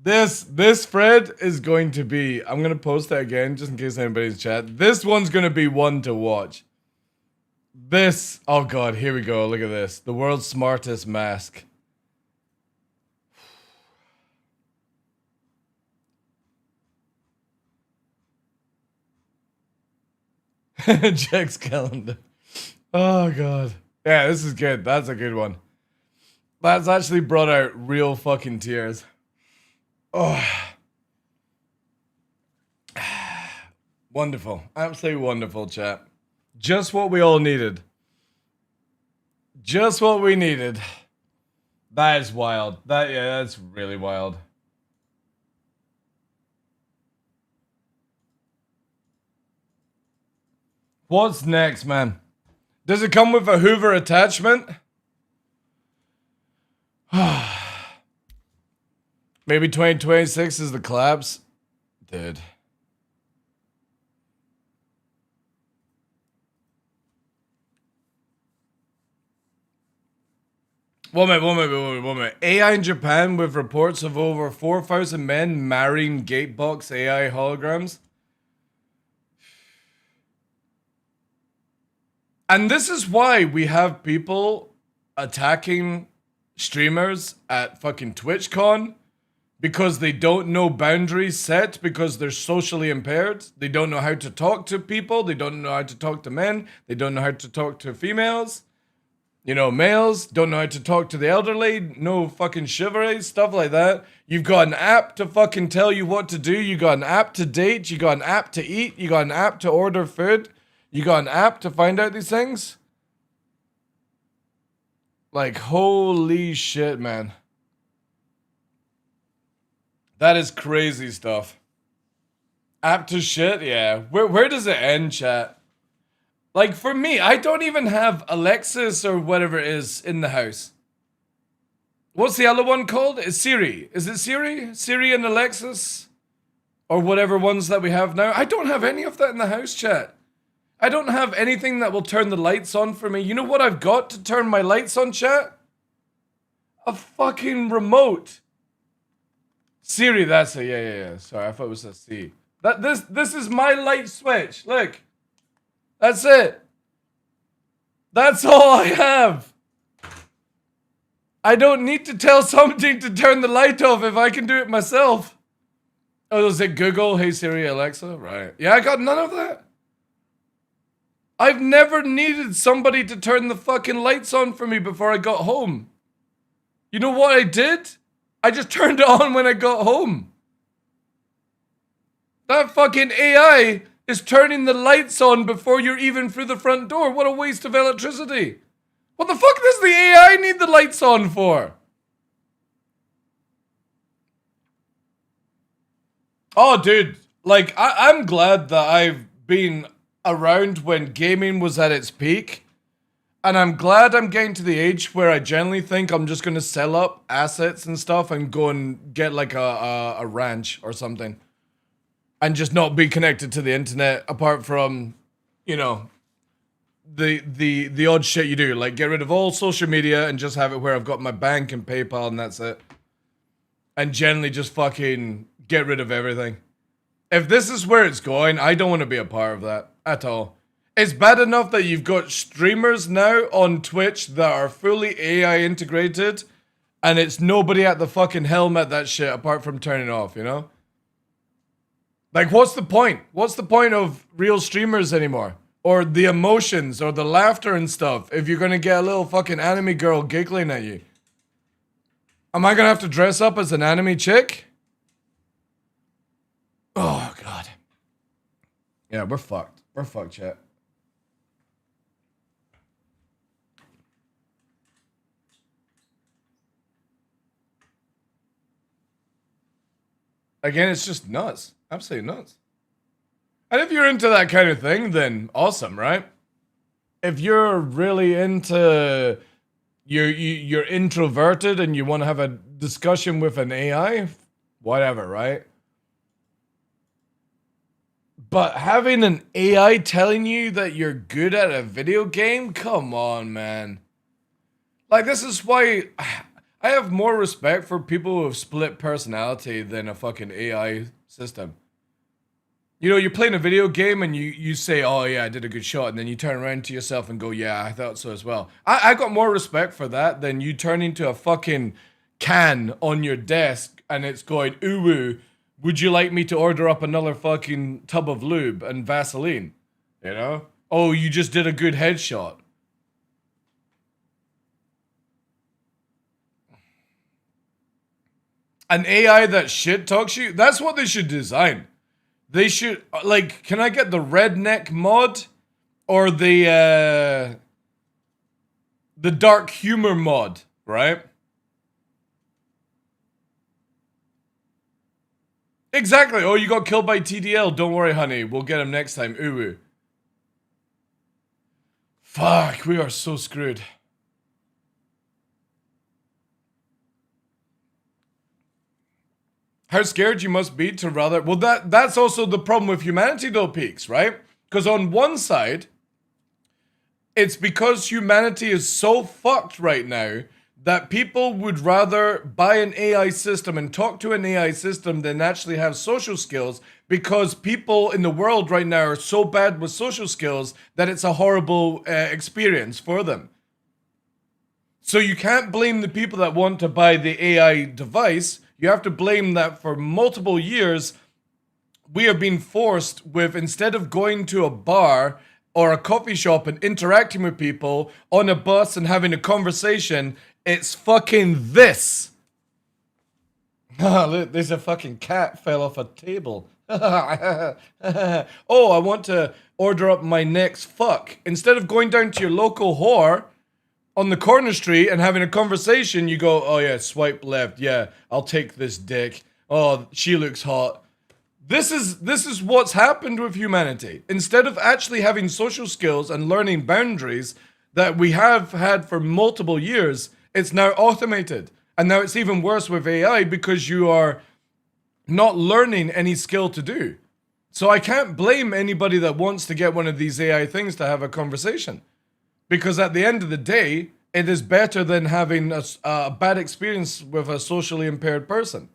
This Fred is going to be, I'm gonna post that again just in case anybody's chat. This one's gonna be one to watch. This, oh god, here we go. Look at this. The world's smartest mask. Jack's calendar. Oh god. Yeah, this is good. That's a good one. That's actually brought out real fucking tears. Oh. Wonderful. Absolutely wonderful, chat. Just what we all needed. Just what we needed. That is wild. That's really wild. What's next, man? Does it come with a Hoover attachment? Maybe 2026 is the collapse? Dude. One minute. AI in Japan with reports of over 4,000 men marrying gatebox AI holograms. And this is why we have people attacking streamers at fucking TwitchCon, because they don't know boundaries set, because they're socially impaired. They don't know how to talk to people. They don't know how to talk to men. They don't know how to talk to females. You know, males don't know how to talk to the elderly. No fucking chivalry, stuff like that. You've got an app to fucking tell you what to do. You got an app to date. You got an app to eat. You got an app to order food. You got an app to find out these things? Like, holy shit, man. That is crazy stuff. App to shit? Yeah. Where does it end, chat? Like, for me, I don't even have Alexis or whatever it is in the house. What's the other one called? It's Siri. Is it Siri? Siri and Alexis? Or whatever ones that we have now? I don't have any of that in the house, chat. I don't have anything that will turn the lights on for me. You know what I've got to turn my lights on, chat? A fucking remote. Siri, that's it. Yeah. Sorry, I thought it was a C. This is my light switch. Look. That's it. That's all I have. I don't need to tell something to turn the light off if I can do it myself. Oh, is it Google? Hey Siri, Alexa? Right. Yeah, I got none of that. I've never needed somebody to turn the fucking lights on for me before I got home. You know what I did? I just turned it on when I got home. That fucking AI is turning the lights on before you're even through the front door. What a waste of electricity. What the fuck does the AI need the lights on for? Oh, dude. Like, I'm glad that I've been around when gaming was at its peak. And I'm glad I'm getting to the age where I generally think I'm just going to sell up assets and stuff and go and get like a ranch or something. And just not be connected to the internet apart from, you know, the odd shit you do, like get rid of all social media and just have it where I've got my bank and PayPal and that's it. And generally just fucking get rid of everything. If this is where it's going, I don't want to be a part of that at all. It's bad enough that you've got streamers now on Twitch that are fully AI integrated, and it's nobody at the fucking helm at that shit apart from turning off, you know? Like, what's the point? What's the point of real streamers anymore? Or the emotions, or the laughter and stuff, if you're gonna get a little fucking anime girl giggling at you? Am I gonna have to dress up as an anime chick? Oh, God. Yeah, we're fucked. We're fucked, chat. Again, it's just nuts. Absolutely nuts. And if you're into that kind of thing, then awesome, right? If you're really into... You're introverted and you want to have a discussion with an AI, whatever, right? But having an AI telling you that you're good at a video game? Come on, man. Like, this is why I have more respect for people who have split personality than a fucking AI system. You know, you're playing a video game and you say, oh yeah, I did a good shot. And then you turn around to yourself and go, yeah, I thought so as well. I got more respect for that than you turning to a fucking can on your desk and it's going, ooh, would you like me to order up another fucking tub of lube and Vaseline? You know? Oh, you just did a good headshot. An AI that shit talks you? That's what they should design. They should, like, can I get the redneck mod? Or the dark humor mod, right? Exactly. Oh, you got killed by TDL. Don't worry, honey. We'll get him next time. Ooh. Fuck, we are so screwed. How scared you must be to rather... Well, that's also the problem with humanity, though, Peaks, right? Because on one side, it's because humanity is so fucked right now that people would rather buy an AI system and talk to an AI system than actually have social skills, because people in the world right now are so bad with social skills that it's a horrible experience for them. So you can't blame the people that want to buy the AI device. You have to blame that for multiple years, we have been forced with, instead of going to a bar or a coffee shop and interacting with people on a bus and having a conversation, it's fucking this. Look, there's a fucking cat fell off a table. Oh, I want to order up my next fuck. Instead of going down to your local whore on the corner street and having a conversation, you go, oh yeah, swipe left. Yeah, I'll take this dick. Oh, she looks hot. This is what's happened with humanity. Instead of actually having social skills and learning boundaries that we have had for multiple years, it's now automated. And now it's even worse with AI because you are not learning any skill to do. So I can't blame anybody that wants to get one of these AI things to have a conversation. Because at the end of the day, it is better than having a bad experience with a socially impaired person.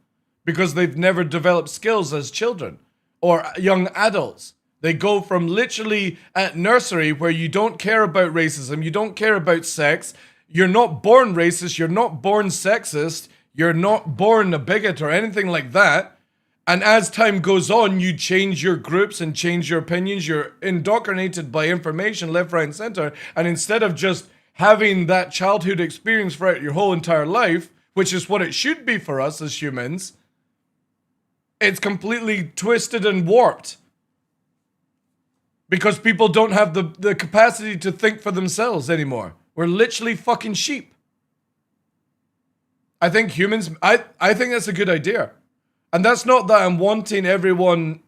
Because they've never developed skills as children or young adults. They go from literally at nursery where you don't care about racism, you don't care about sex, you're not born racist, you're not born sexist, you're not born a bigot or anything like that. And as time goes on, you change your groups and change your opinions. You're indoctrinated by information left, right, and center. And instead of just having that childhood experience throughout your whole entire life, which is what it should be for us as humans, it's completely twisted and warped. Because people don't have the capacity to think for themselves anymore. We're literally fucking sheep. I think humans, I think that's a good idea. And that's not that I'm wanting everyone,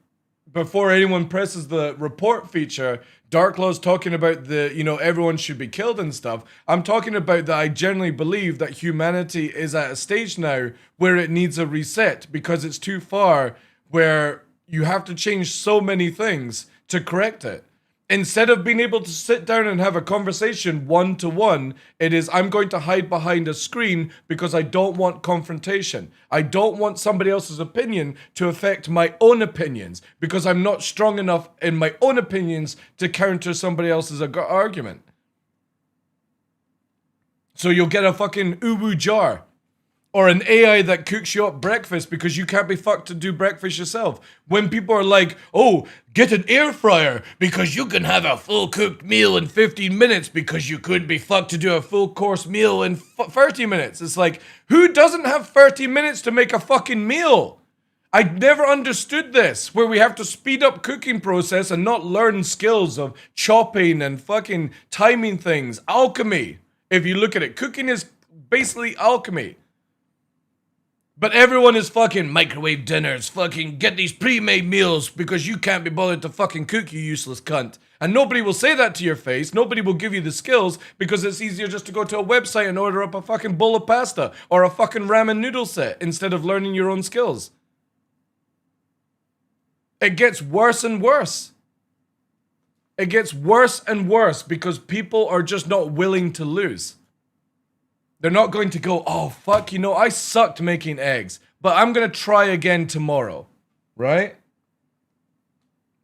before anyone presses the report feature, DarkLaw's talking about everyone should be killed and stuff. I'm talking about that I generally believe that humanity is at a stage now where it needs a reset because it's too far, where you have to change so many things to correct it. Instead of being able to sit down and have a conversation one-to-one, it is, I'm going to hide behind a screen because I don't want confrontation. I don't want somebody else's opinion to affect my own opinions because I'm not strong enough in my own opinions to counter somebody else's argument. So you'll get a fucking uwu jar. Or an AI that cooks you up breakfast because you can't be fucked to do breakfast yourself. When people are like, oh, get an air fryer because you can have a full cooked meal in 15 minutes because you couldn't be fucked to do a full course meal in 30 minutes. It's like, who doesn't have 30 minutes to make a fucking meal? I never understood this, where we have to speed up cooking process and not learn skills of chopping and fucking timing things. Alchemy. If you look at it, cooking is basically alchemy. But everyone is fucking microwave dinners, fucking get these pre-made meals because you can't be bothered to fucking cook, you useless cunt. And nobody will say that to your face. Nobody will give you the skills because it's easier just to go to a website and order up a fucking bowl of pasta or a fucking ramen noodle set instead of learning your own skills. It gets worse and worse. It gets worse and worse because people are just not willing to lose. They're not going to go, oh, fuck, you know, I sucked making eggs, but I'm going to try again tomorrow, right?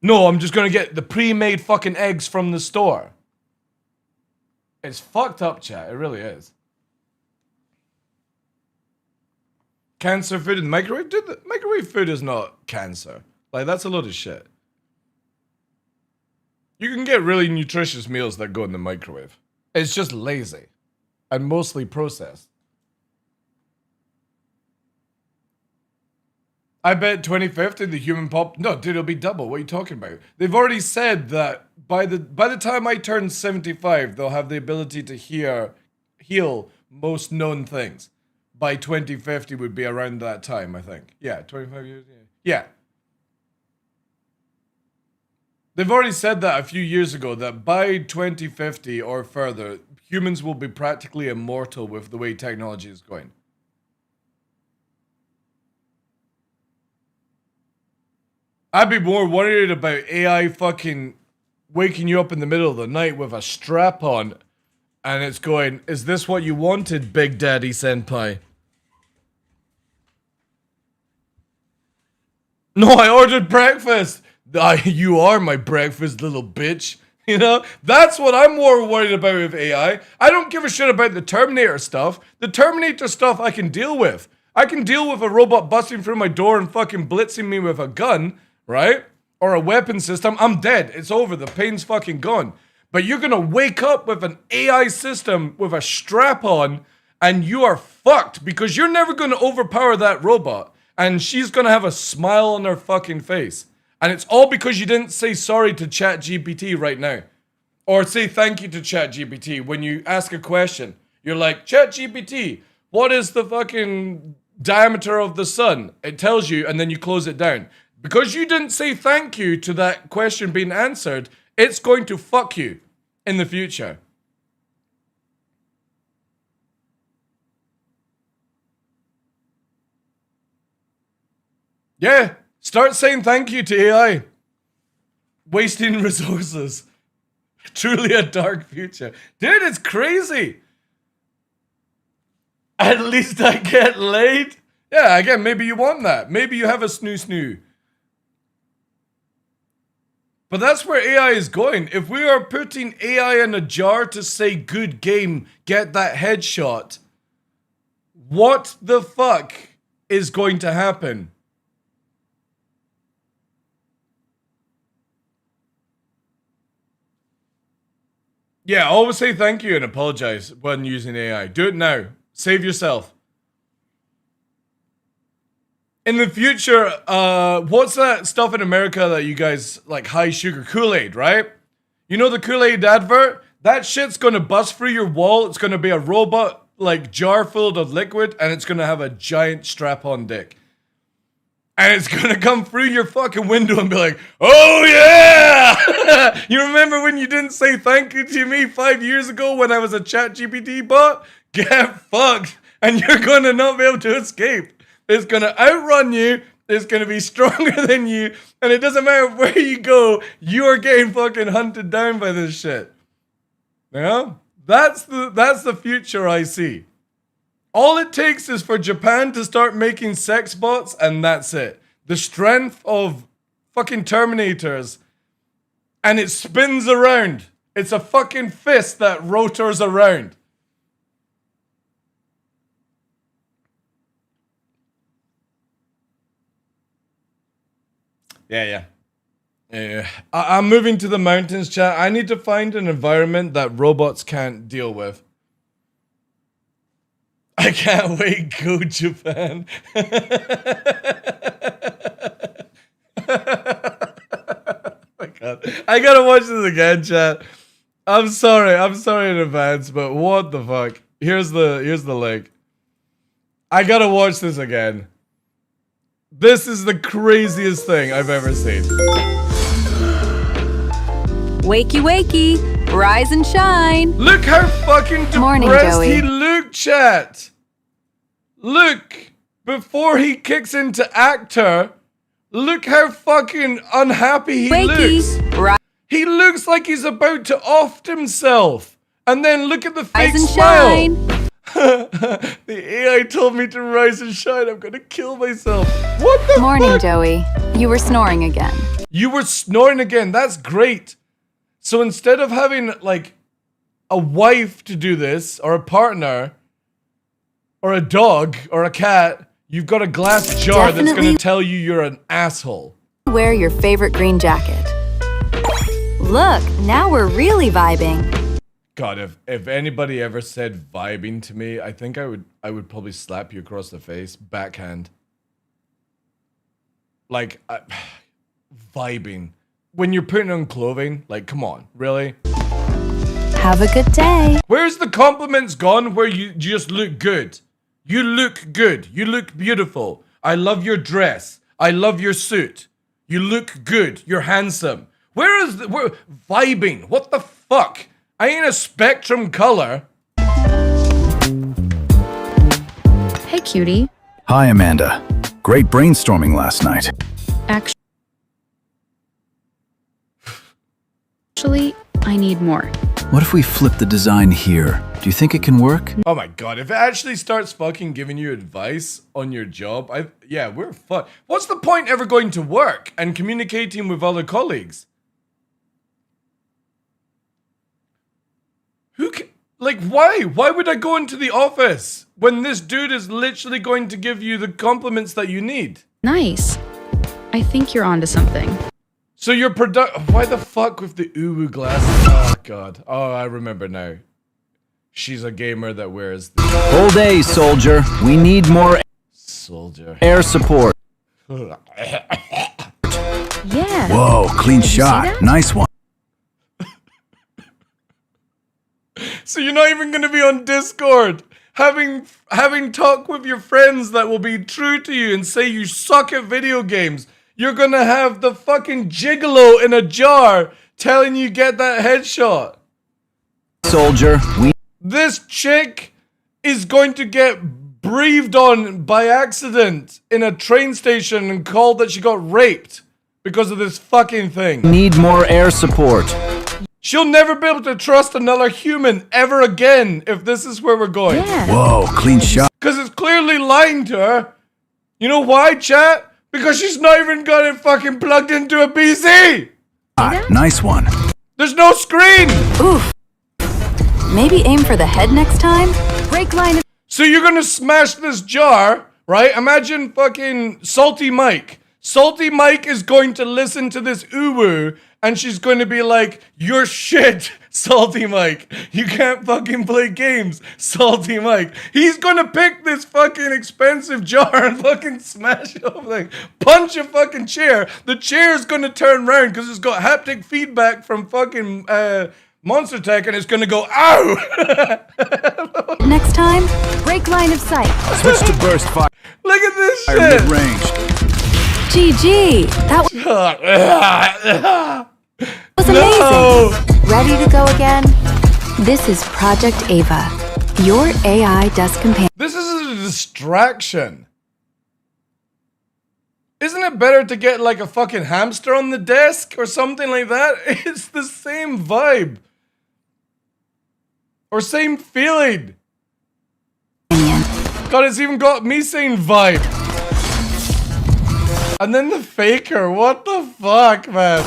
No, I'm just going to get the pre-made fucking eggs from the store. It's fucked up, chat. It really is. Cancer food in the microwave? Dude, the microwave food is not cancer. Like, that's a load of shit. You can get really nutritious meals that go in the microwave. It's just lazy. And mostly processed. I bet 2050 the human no, dude, it'll be double. What are you talking about? They've already said that by the time I turn 75, they'll have the ability to heal most known things. By 2050 would be around that time, I think. Yeah, 25 years. Yeah. They've already said that a few years ago, that by 2050 or further, humans will be practically immortal with the way technology is going. I'd be more worried about AI fucking waking you up in the middle of the night with a strap on and it's going, is this what you wanted, Big Daddy Senpai? No, I ordered breakfast. You are my breakfast, little bitch. You know, that's what I'm more worried about with AI. I don't give a shit about the Terminator stuff. The Terminator stuff I can deal with. I can deal with a robot busting through my door and fucking blitzing me with a gun, right? Or a weapon system. I'm dead. It's over. The pain's fucking gone. But you're gonna wake up with an AI system with a strap on and you are fucked because you're never gonna overpower that robot and she's gonna have a smile on her fucking face. And it's all because you didn't say sorry to ChatGPT right now. Or say thank you to ChatGPT when you ask a question. You're like, ChatGPT, what is the fucking diameter of the sun? It tells you and then you close it down. Because you didn't say thank you to that question being answered, it's going to fuck you in the future. Yeah. Start saying thank you to AI. Wasting resources. Truly a dark future. Dude, it's crazy. At least I get laid. Yeah, again, maybe you want that. Maybe you have a snoo. But that's where AI is going. If we are putting AI in a jar to say good game, get that headshot, what the fuck is going to happen? Yeah, always say thank you and apologize when using AI. Do it now. Save yourself. In the future, what's that stuff in America that you guys like, high sugar Kool-Aid, right? You know the Kool-Aid advert? That shit's gonna bust through your wall. It's gonna be a robot like jar filled of liquid and it's gonna have a giant strap-on dick. And it's gonna come through your fucking window and be like, oh yeah! You remember when you didn't say thank you to me 5 years ago when I was a ChatGPT bot? Get fucked. And you're gonna not be able to escape. It's gonna outrun you. is going to be stronger than you, and it doesn't matter where you go, you are getting fucking hunted down by this shit. You know? That's the future I see. All it takes is for Japan to start making sex bots, and that's it. The strength of fucking Terminators, and it spins around. It's a fucking fist that rotors around. Yeah. I'm moving to the mountains, chat. I need to find an environment that robots can't deal with. I can't wait, go Japan. My God. I gotta watch this again, chat. I'm sorry in advance, but what the fuck? Here's the link. I gotta watch this again. This is the craziest thing I've ever seen. Wakey, wakey, rise and shine. Look how fucking depressed he looked, chat. Look, before he kicks into actor, look how fucking unhappy he looks. He looks like he's about to off himself. And then look at the fake smile. The AI told me to rise and shine. I'm gonna kill myself. What the Morning, Joey. You were snoring again. You were snoring again. That's great. So instead of having like a wife to do this, or a partner, or a dog, or a cat, you've got a glass jar that's gonna tell you you're an asshole. Wear your favorite green jacket. Look, now we're really vibing. God, if anybody ever said vibing to me, I think I would probably slap you across the face, backhand. Like, vibing. When you're putting on clothing, like, come on, really? Have a good day. Where's the compliments gone where you just look good? You look good. You look beautiful. I love your dress. I love your suit. You look good. You're handsome. Where is vibing? What the fuck? I ain't a spectrum color. Hey, cutie. Hi, Amanda. Great brainstorming last night. Actually, I need more. What if we flip the design here? Do you think it can work? Oh my God, if it actually starts fucking giving you advice on your job, we're fucked. What's the point ever going to work and communicating with other colleagues? Why? Why would I go into the office when this dude is literally going to give you the compliments that you need? Nice. I think you're onto something. So you're why the fuck with the uwu glasses? Oh God. Oh, I remember now. She's a gamer that wears the Whole day, soldier. We need more soldier air support. Yeah. Whoa, clean shot. Nice one. So you're not even gonna be on Discord having talk with your friends that will be true to you and say you suck at video games. You're gonna have the fucking gigolo in a jar telling you get that headshot. Soldier, This chick is going to get breathed on by accident in a train station and called that she got raped because of this fucking thing. Need more air support. She'll never be able to trust another human ever again if this is where we're going. Yeah. Whoa, clean shot. Because it's clearly lying to her. You know why, chat? Because she's not even got it fucking plugged into a PC. Nice one. There's no screen. Oof. Maybe aim for the head next time? Break line of... So you're gonna smash this jar, right? Imagine fucking Salty Mike. Salty Mike is going to listen to this uwu and she's going to be like, you're shit, Salty Mike. You can't fucking play games, Salty Mike. He's gonna pick this fucking expensive jar and fucking smash it up, like, punch a fucking chair. The chair's gonna turn around because it's got haptic feedback from fucking Monster Tech and it's gonna go, ow! Next time, break line of sight. Switch to burst fire. Look at this shit! Mid-range. GG. That was amazing. Ready to go again? This is Project Ava, your AI desk companion. This is a distraction. Isn't it better to get like a fucking hamster on the desk or something like that? It's the same vibe. Or same feeling. God, it's even got me saying vibe. And then the faker. What the fuck, man?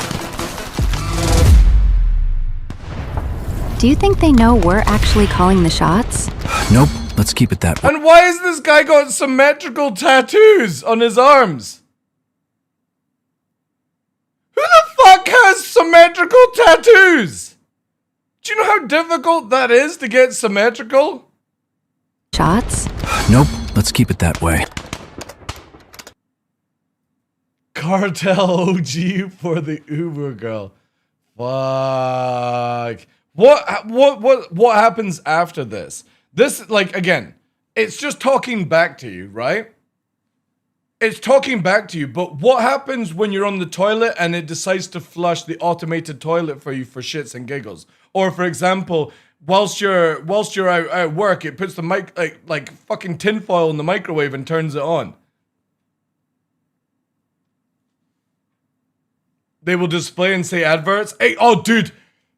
Do you think they know we're actually calling the shots? Nope, let's keep it that way. And why has this guy got symmetrical tattoos on his arms? Who the fuck has symmetrical tattoos? Do you know how difficult that is to get symmetrical? Shots? Nope, let's keep it that way. Cartel OG for the Uber girl. Fuck. What happens after this? This, like, again, it's just talking back to you, right? It's talking back to you, but what happens when you're on the toilet and it decides to flush the automated toilet for you for shits and giggles? Or, for example, whilst you're out at work, it puts the mic like fucking tinfoil in the microwave and turns it on. They will display and say adverts. Hey, oh, dude,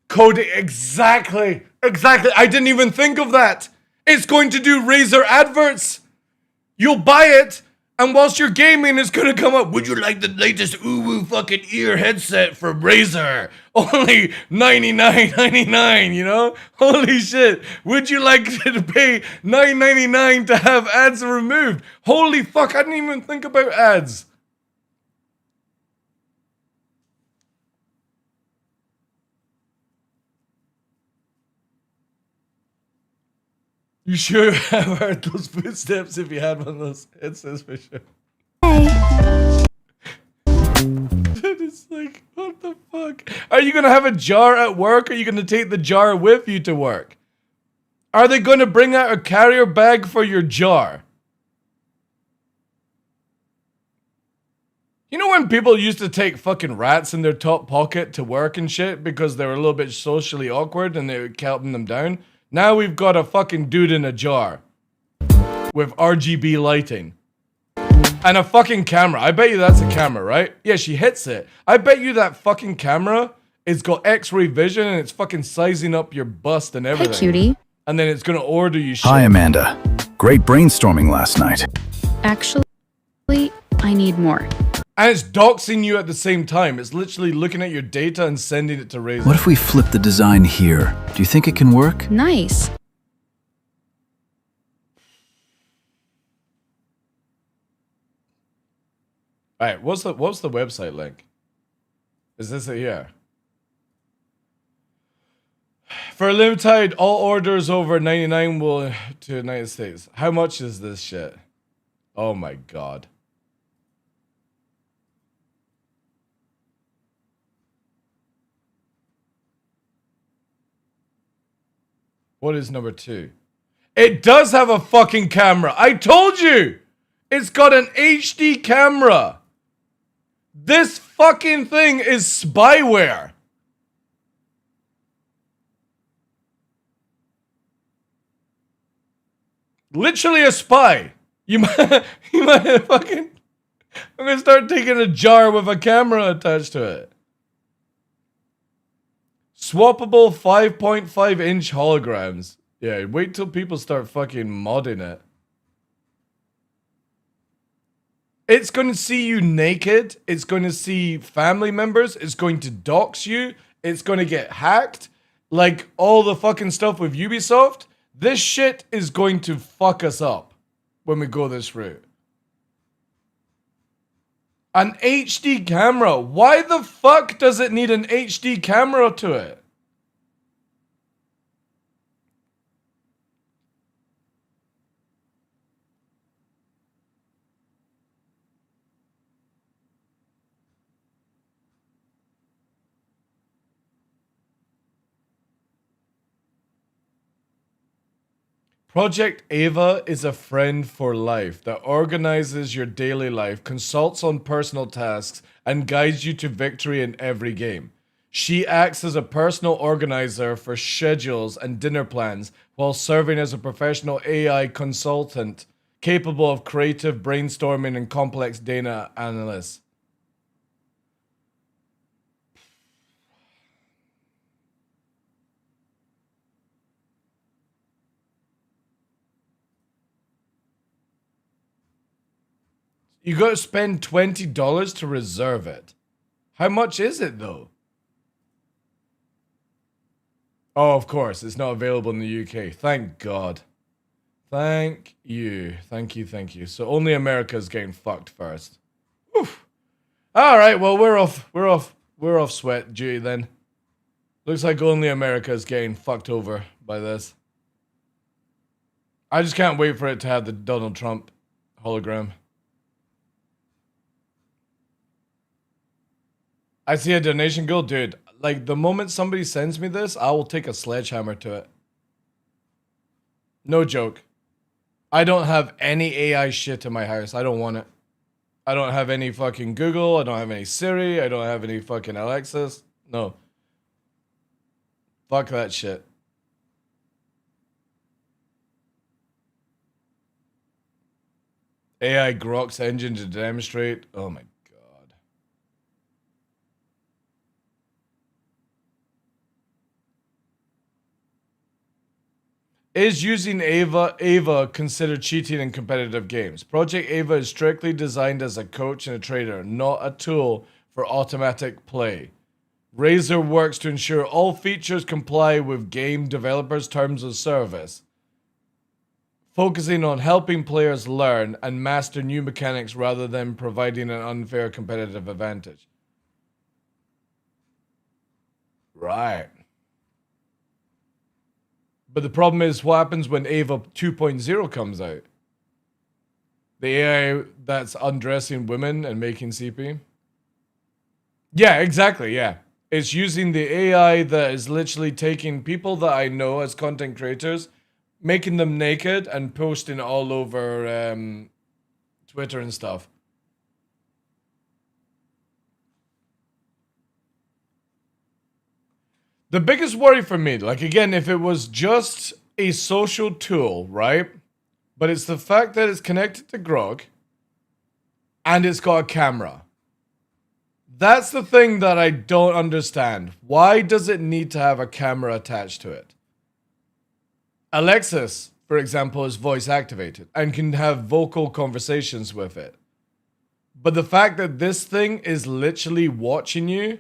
Cody, exactly. I didn't even think of that. It's going to do Razer adverts. You'll buy it. And whilst you're gaming, it's gonna come up. Would you like the latest uwu fucking ear headset from Razer? Only $99.99, you know? Holy shit. Would you like to pay $9.99 to have ads removed? Holy fuck, I didn't even think about ads. You sure have heard those footsteps if you had one of those headsets for sure. Hey. It's like, what the fuck? Are you gonna have a jar at work or are you gonna take the jar with you to work? Are they gonna bring out a carrier bag for your jar? You know when people used to take fucking rats in their top pocket to work and shit because they were a little bit socially awkward and they were counting them down? Now we've got a fucking dude in a jar with RGB lighting and a fucking camera. I bet you that's a camera, right? Yeah, she hits it. I bet you that fucking camera has got X-ray vision and it's fucking sizing up your bust and everything. Hey, cutie. And then it's gonna order you shit. Hi, Amanda. Great brainstorming last night. Actually, I need more. And it's doxing you at the same time. It's literally looking at your data and sending it to Razer. What if we flip the design here? Do you think it can work? Nice. Alright, what's the website link? Is this it here? For a limited, all orders over 99 will to the United States. How much is this shit? Oh my god. What is number 2? It does have a fucking camera. I told you! It's got an HD camera. This fucking thing is spyware. Literally a spy. You might fucking... I'm gonna start taking a jar with a camera attached to it. Swappable 5.5 inch holograms. Yeah, wait till people start fucking modding it. It's going to see you naked. It's going to see family members. It's going to dox you. It's going to get hacked. Like all the fucking stuff with Ubisoft. This shit is going to fuck us up when we go this route. An HD camera. Why the fuck does it need an HD camera to it? Project Ava is a friend for life that organizes your daily life, consults on personal tasks, and guides you to victory in every game. She acts as a personal organizer for schedules and dinner plans while serving as a professional AI consultant capable of creative brainstorming and complex data analysis. You got to spend $20 to reserve it. How much is it though? Oh, of course, it's not available in the UK. Thank God. Thank you. Thank you, thank you. So only America's getting fucked first. Oof. All right, well, we're off sweat duty then. Looks like only America's getting fucked over by this. I just can't wait for it to have the Donald Trump hologram. I see a donation goal, dude. Like, the moment somebody sends me this, I will take a sledgehammer to it. No joke. I don't have any AI shit in my house. I don't want it. I don't have any fucking Google. I don't have any Siri. I don't have any fucking Alexis. No. Fuck that shit. AI Grok's engine to demonstrate. Oh my god. Is using Ava considered cheating in competitive games? Project Ava is strictly designed as a coach and a trader, not a tool for automatic play. Razer works to ensure all features comply with game developers' terms of service, focusing on helping players learn and master new mechanics rather than providing an unfair competitive advantage. Right. But the problem is, what happens when Ava 2.0 comes out? The AI that's undressing women and making CP? Yeah, exactly, yeah. It's using the AI that is literally taking people that I know as content creators, making them naked and posting all over Twitter and stuff. The biggest worry for me, like again, if it was just a social tool, right? But it's the fact that it's connected to Grok and it's got a camera. That's the thing that I don't understand. Why does it need to have a camera attached to it? Alexis, for example, is voice activated and can have vocal conversations with it. But the fact that this thing is literally watching you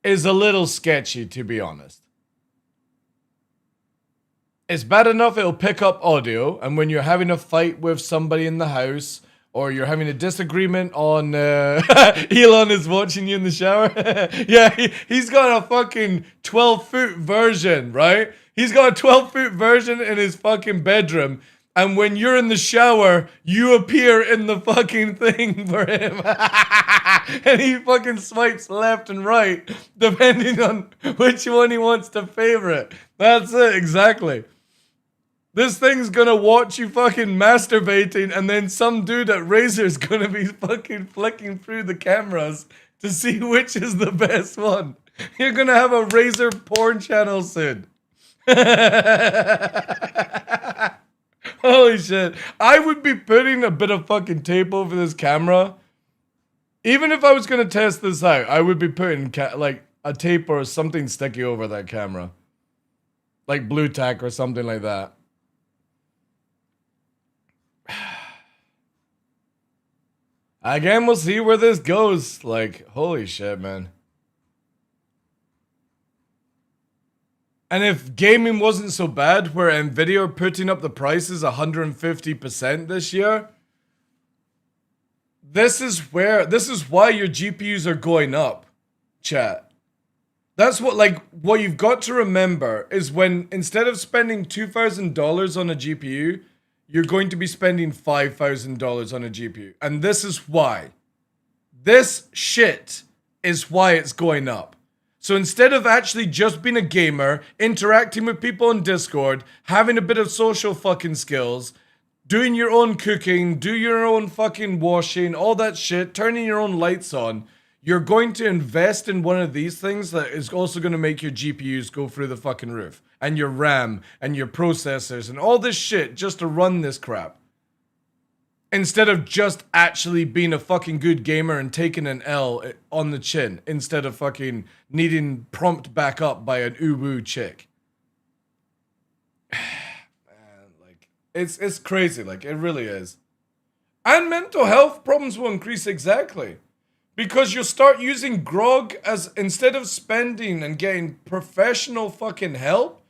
is a little sketchy, to be honest. It's bad enough it'll pick up audio, and when you're having a fight with somebody in the house, or you're having a disagreement on Elon is watching you in the shower. Yeah, he's got a fucking 12-foot version, right? He's got a 12-foot version in his fucking bedroom. And when you're in the shower, you appear in the fucking thing for him. And he fucking swipes left and right, depending on which one he wants to favorite. That's it, exactly. This thing's gonna watch you fucking masturbating, and then some dude at Razer's gonna be fucking flicking through the cameras to see which is the best one. You're gonna have a Razer porn channel soon. Holy shit. I would be putting a bit of fucking tape over this camera. Even if I was going to test this out, I would be putting like a tape or something sticky over that camera. Like blue tack or something like that. Again, we'll see where this goes. Like, holy shit, man. And if gaming wasn't so bad, where Nvidia are putting up the prices 150% this year, this is why your GPUs are going up, chat. That's what you've got to remember is when instead of spending $2,000 on a GPU, you're going to be spending $5,000 on a GPU. And this is why. This shit is why it's going up. So instead of actually just being a gamer, interacting with people on Discord, having a bit of social fucking skills, doing your own cooking, do your own fucking washing, all that shit, turning your own lights on, you're going to invest in one of these things that is also going to make your GPUs go through the fucking roof. And your RAM, and your processors, and all this shit just to run this crap. Instead of just actually being a fucking good gamer and taking an L on the chin instead of fucking needing prompt back up by an uwu chick. Man, like, it's crazy, like, it really is. And mental health problems will increase exactly. Because you'll start using grog as, instead of spending and getting professional fucking help,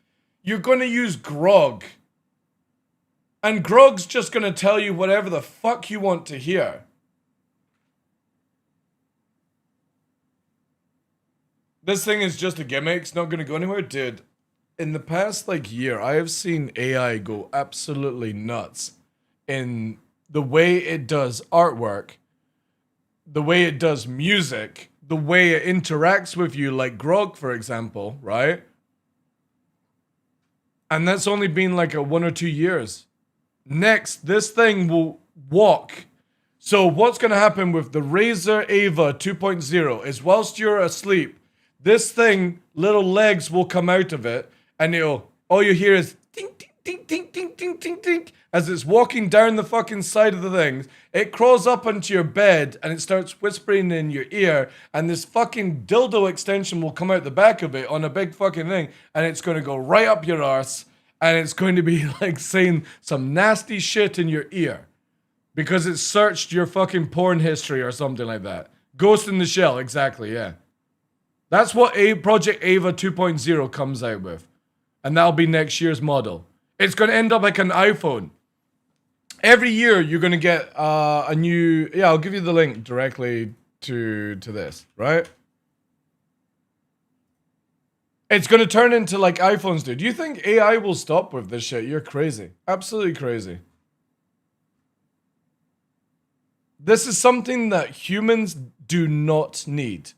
you're going to use grog. And grog's just going to tell you whatever the fuck you want to hear. This thing is just a gimmick. It's not going to go anywhere. Dude, in the past, like, year, I have seen AI go absolutely nuts in the way it does artwork, the way it does music, the way it interacts with you, like grog, for example, right? And that's only been like a 1 or 2 years. Next, this thing will walk. So what's going to happen with the Razer Ava 2.0 is whilst you're asleep, this thing, little legs will come out of it, and all you hear is ding, ding, ding, ding, ding, ding, ding, ding. As it's walking down the fucking side of the thing, it crawls up onto your bed and it starts whispering in your ear, and this fucking dildo extension will come out the back of it on a big fucking thing, and it's going to go right up your arse. And it's going to be like saying some nasty shit in your ear. Because it searched your fucking porn history or something like that. Ghost in the Shell, exactly, yeah. That's what Project Ava 2.0 comes out with. And that'll be next year's model. It's going to end up like an iPhone. Every year you're going to get a new... Yeah, I'll give you the link directly to this, right? It's going to turn into like iPhones do. Do you think AI will stop with this shit? You're crazy. Absolutely crazy. This is something that humans do not need.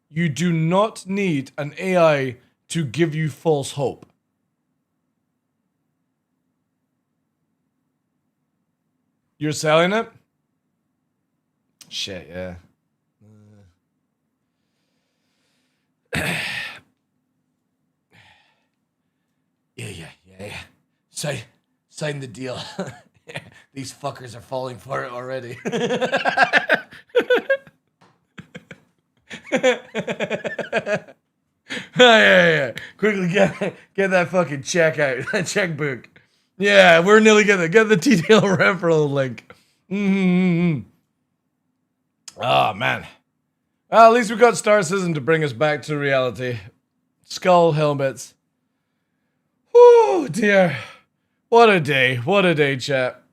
You do not need an AI to give you false hope. You're selling it? Shit, yeah. Yeah. Sign the deal. These fuckers are falling for it already. Yeah. Quickly get that fucking check out. That checkbook. Yeah, we're nearly getting it. Get the TDL referral link. Oh, man. Well, at least we got Star Citizen to bring us back to reality. Skull helmets. Oh dear. What a day, chat.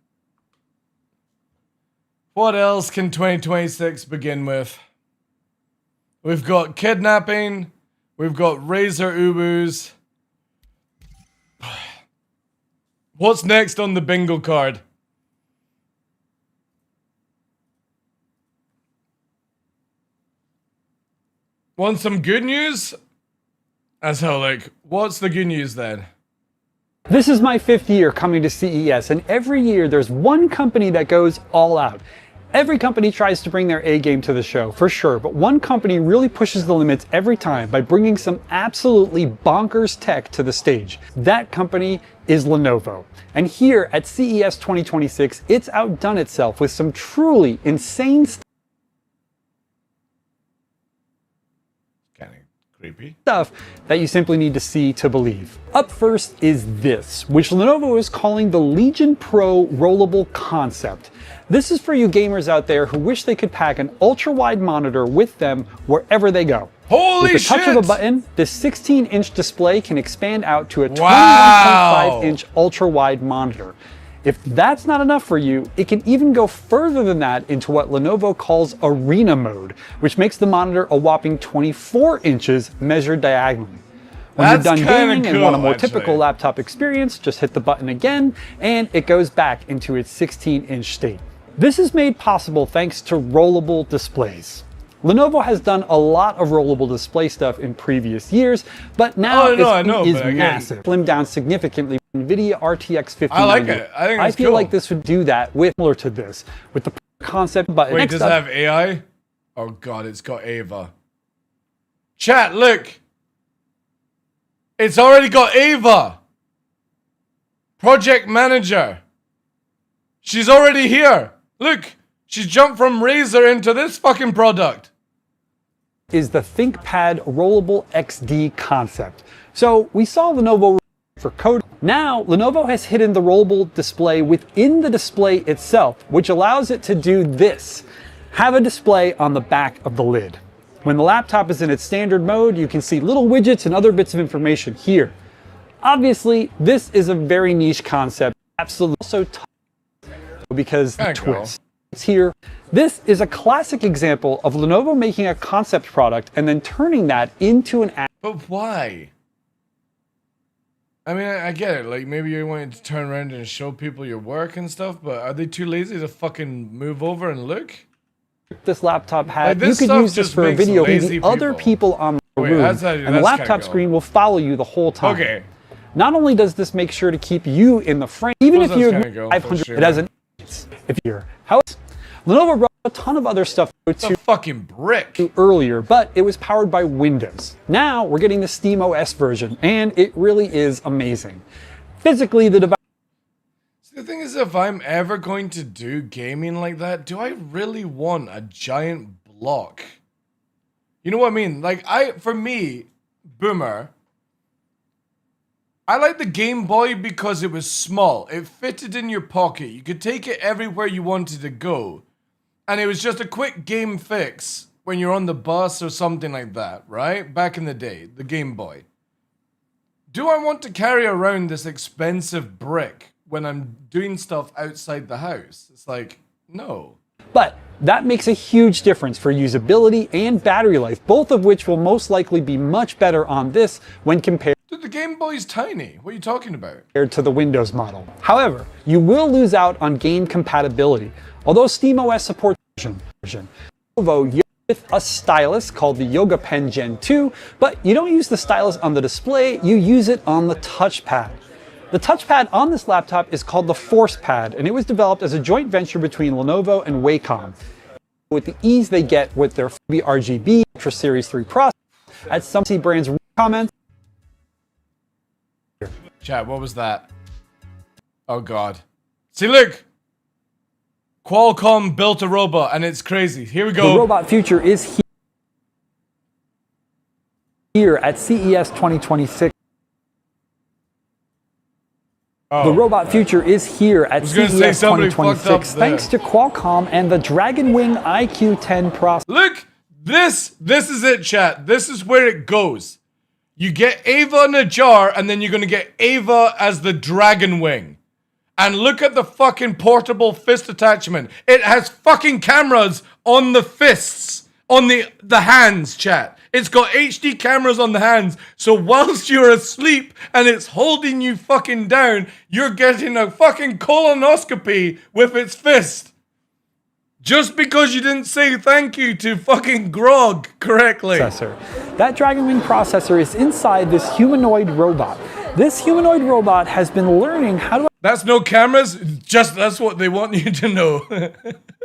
What else can 2026 begin with? We've got kidnapping. We've got Razer Ubus. What's next on the bingo card? Want some good news? That's how, like, what's the good news then? This is my 5th year coming to CES, and every year there's one company that goes all out. Every company tries to bring their A game to the show, for sure, but one company really pushes the limits every time by bringing some absolutely bonkers tech to the stage. That company is Lenovo. And here at CES 2026, it's outdone itself with some truly insane Creepy stuff that you simply need to see to believe. Up first is this, which Lenovo is calling the Legion Pro rollable concept. This is for you gamers out there who wish they could pack an ultra-wide monitor with them wherever they go. Holy With the touch shit! of a button, this 16-inch display can expand out to a 21.5-inch ultra-wide monitor. If that's not enough for you, it can even go further than that into what Lenovo calls Arena Mode, which makes the monitor a whopping 24 inches measured diagonally. When you're done gaming and want a more typical laptop experience, just hit the button again, and it goes back into its 16-inch state. This is made possible thanks to rollable displays. Lenovo has done a lot of rollable display stuff in previous years, but now is massive, slimmed down significantly. NVIDIA RTX 5090. I like it. I think it's feel like this would do that similar to this, with the concept button. Wait, does it have AI? Oh god, it's got Ava. Chat, look! It's already got Ava! Project Manager. She's already here. Look, she's jumped from Razer into this fucking product. Is the ThinkPad Rollable XD concept. So we saw Lenovo for code. Now, Lenovo has hidden the rollable display within the display itself, which allows it to do this. Have a display on the back of the lid. When the laptop is in its standard mode, you can see little widgets and other bits of information here. Obviously, this is a very niche concept. Absolutely also because the twist is here. This is a classic example of Lenovo making a concept product and then turning that into an app. But why? I mean, I get it. Like, maybe you wanted to turn around and show people your work and stuff, but are they too lazy to fucking move over and look? This laptop had, Like, this you could stuff use this just for a makes video lazy leading other people on the room, and the that's laptop kinda screen will follow you the whole time. Okay. Not only does this make sure to keep you in the frame, even if you're 500, it has an if you're house. Lenovo brought a ton of other stuff to fucking brick earlier, but it was powered by Windows. Now we're getting the SteamOS version, and it really is amazing. Physically, the device. The thing is, if I'm ever going to do gaming like that, do I really want a giant block? You know what I mean? Like, for me, Boomer, I like the Game Boy because it was small. It fitted in your pocket. You could take it everywhere you wanted to go. And it was just a quick game fix when you're on the bus or something like that, right? Back in the day, the Game Boy. Do I want to carry around this expensive brick when I'm doing stuff outside the house? It's like, no. But that makes a huge difference for usability and battery life, both of which will most likely be much better on this when compared Dude, the Game Boy's tiny. What are you talking about? to the Windows model. However, you will lose out on game compatibility. Although SteamOS supports version, Lenovo with a stylus called the Yoga Pen Gen 2, but you don't use the stylus on the display, you use it on the touchpad. The touchpad on this laptop is called the Force Pad, and it was developed as a joint venture between Lenovo and Wacom. With the ease they get with their RGB Ultra Series 3 processor, as some brands comment. Chat, what was that? Oh god. See, look! Qualcomm built a robot and it's crazy. Here we go. The robot future is here at CES 2026. The robot future is here at CES 2026 thanks to Qualcomm and the Dragonwing IQ10 processor. Look! This is it, chat. This is where it goes. You get Ava in a jar, and then you're gonna get Ava as the Dragon Wing. And look at the fucking portable fist attachment. It has fucking cameras on the fists, on the hands, chat. It's got HD cameras on the hands, so whilst you're asleep and it's holding you fucking down, you're getting a fucking colonoscopy with its fist. Just because you didn't say thank you to fucking Grog correctly. That Dragonwing processor is inside this humanoid robot. This humanoid robot has been learning how to That's no cameras, just that's what they want you to know.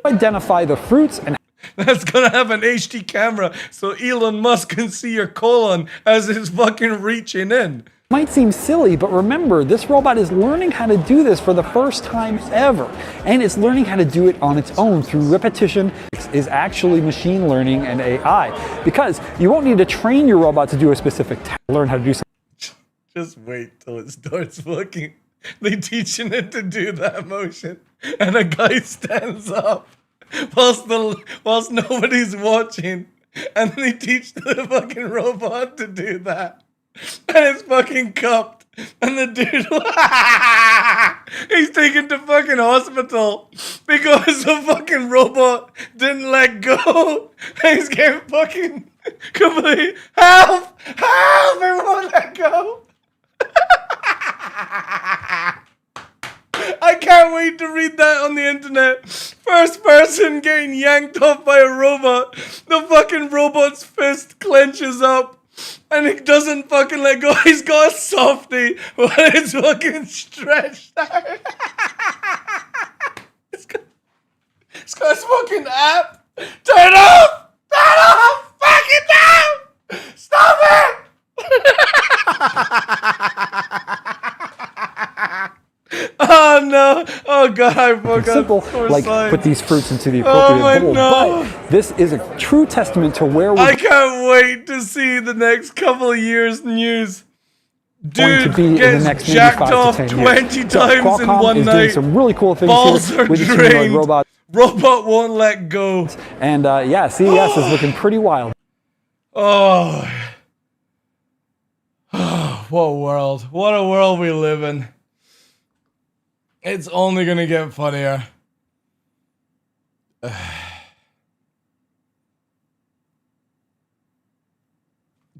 identify the fruits and that's gonna have an HD camera so Elon Musk can see your colon as it's fucking reaching in. Might seem silly, but remember, this robot is learning how to do this for the first time ever. And it's learning how to do it on its own through repetition. Is actually machine learning and AI. Because you won't need to train your robot to do a specific task, learn how to do something. Just wait till it starts fucking. They teaching it to do that motion. And a guy stands up whilst nobody's watching. And then they teach the fucking robot to do that. And it's fucking cupped. And the dude, he's taken to fucking hospital because the fucking robot didn't let go. And he's getting fucking complete help! Help! It won't let go. I can't wait to read that on the internet. First person getting yanked off by a robot. The fucking robot's fist clenches up. And it doesn't fucking let go. He's got a softie, but it's fucking stretched out. It's got his fucking app. Turn off! Turn off! Fuck it down! Stop it! Oh no! Oh Oh god, I forgot. Simple, like put these fruits into the appropriate bowl. No. But this is a true testament to where we're I can't wait to see the next couple of years news. going to Dude be in the gets next maybe jacked 5 to off 10 20 years. So times in Qualcomm one is night. doing some really cool things Balls here are with the humanoid drained. robot. Robot won't let go. And yeah, CES is looking pretty wild. Oh. What a world. What a world we live in. It's only gonna get funnier.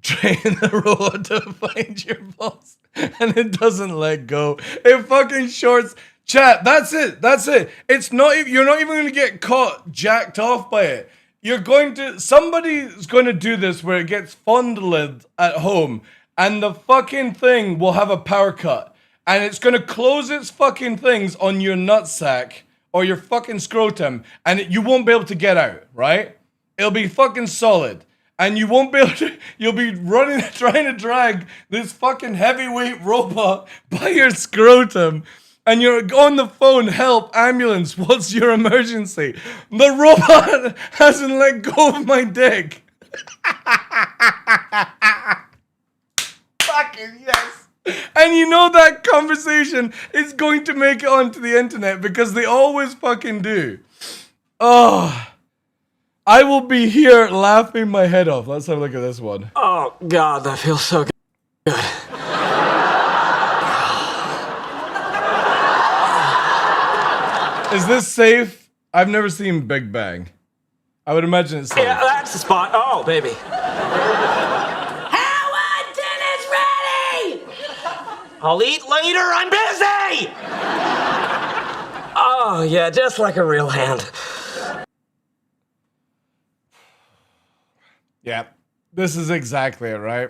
Train the robot to find your balls, and it doesn't let go. It fucking shorts. Chat, that's it. That's it. It's not. You're not even gonna get caught jacked off by it. You're going to. Somebody's going to do this where it gets fondled at home, and the fucking thing will have a power cut, and it's gonna close its fucking things on your nutsack or your fucking scrotum, and you won't be able to get out. Right? It'll be fucking solid. And you won't be able to, you'll be running, trying to drag this fucking heavyweight robot by your scrotum. And you're on the phone, help, ambulance, what's your emergency? The robot hasn't let go of my dick. Fucking yes. And you know that conversation is going to make it onto the internet because they always fucking do. Oh. I will be here laughing my head off. Let's have a look at this one. Oh, God, that feels so good. Is this safe? I've never seen Big Bang. I would imagine it's safe. Yeah, that's the spot. Oh, baby. Howard, dinner's ready! I'll eat later. I'm busy! Oh, yeah, just like a real hand. Yeah, this is exactly it, right?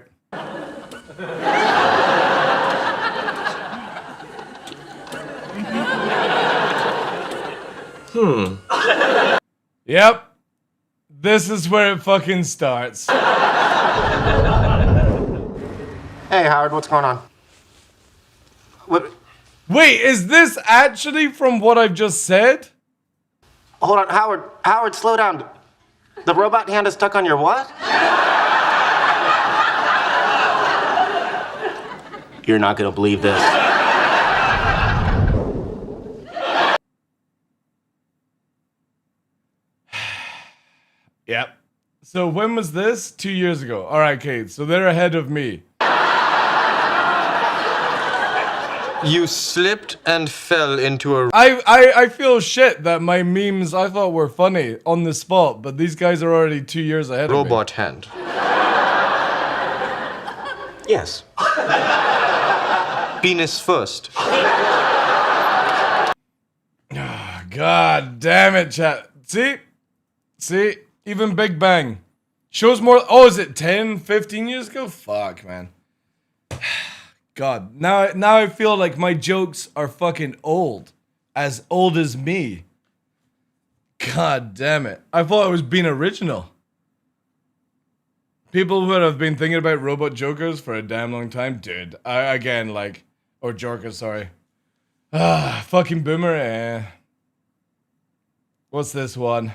Yep. This is where it fucking starts. Hey, Howard, what's going on? What? Wait, is this actually from what I've just said? Hold on, Howard. Howard, slow down. The robot hand is stuck on your what? You're not gonna believe this. Yep. So when was this? 2 years ago. All right, Kate. So they're ahead of me. You slipped and fell into a... I feel shit that my memes I thought were funny on the spot, but these guys are already 2 years ahead of me. robot hand. Yes. Penis first. God damn it, chat. See? Even Big Bang. Shows more... Oh, is it 10, 15 years ago? Fuck, man. God, now I feel like my jokes are fucking old as me. God damn it. I thought I was being original. People would have been thinking about robot jokers for a damn long time. Dude, or jorkers, sorry. Fucking boomer, What's this one?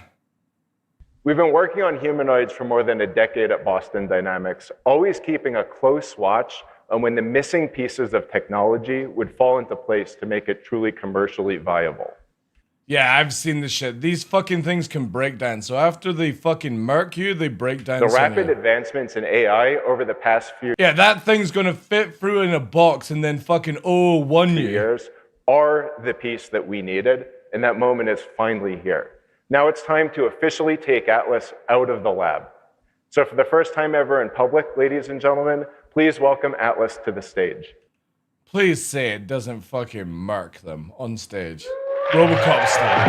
We've been working on humanoids for more than a decade at Boston Dynamics, always keeping a close watch on when the missing pieces of technology would fall into place to make it truly commercially viable. Yeah, I've seen this shit. These fucking things can break down. So after they fucking murk you, they break down. The rapid advancements in AI over the past few that thing's gonna fit through in a box and then fucking 1 years are the piece that we needed, and that moment is finally here. Now it's time to officially take Atlas out of the lab. So for the first time ever in public, ladies and gentlemen, please welcome Atlas to the stage. Please say it doesn't fucking murk them on stage. Robocop style,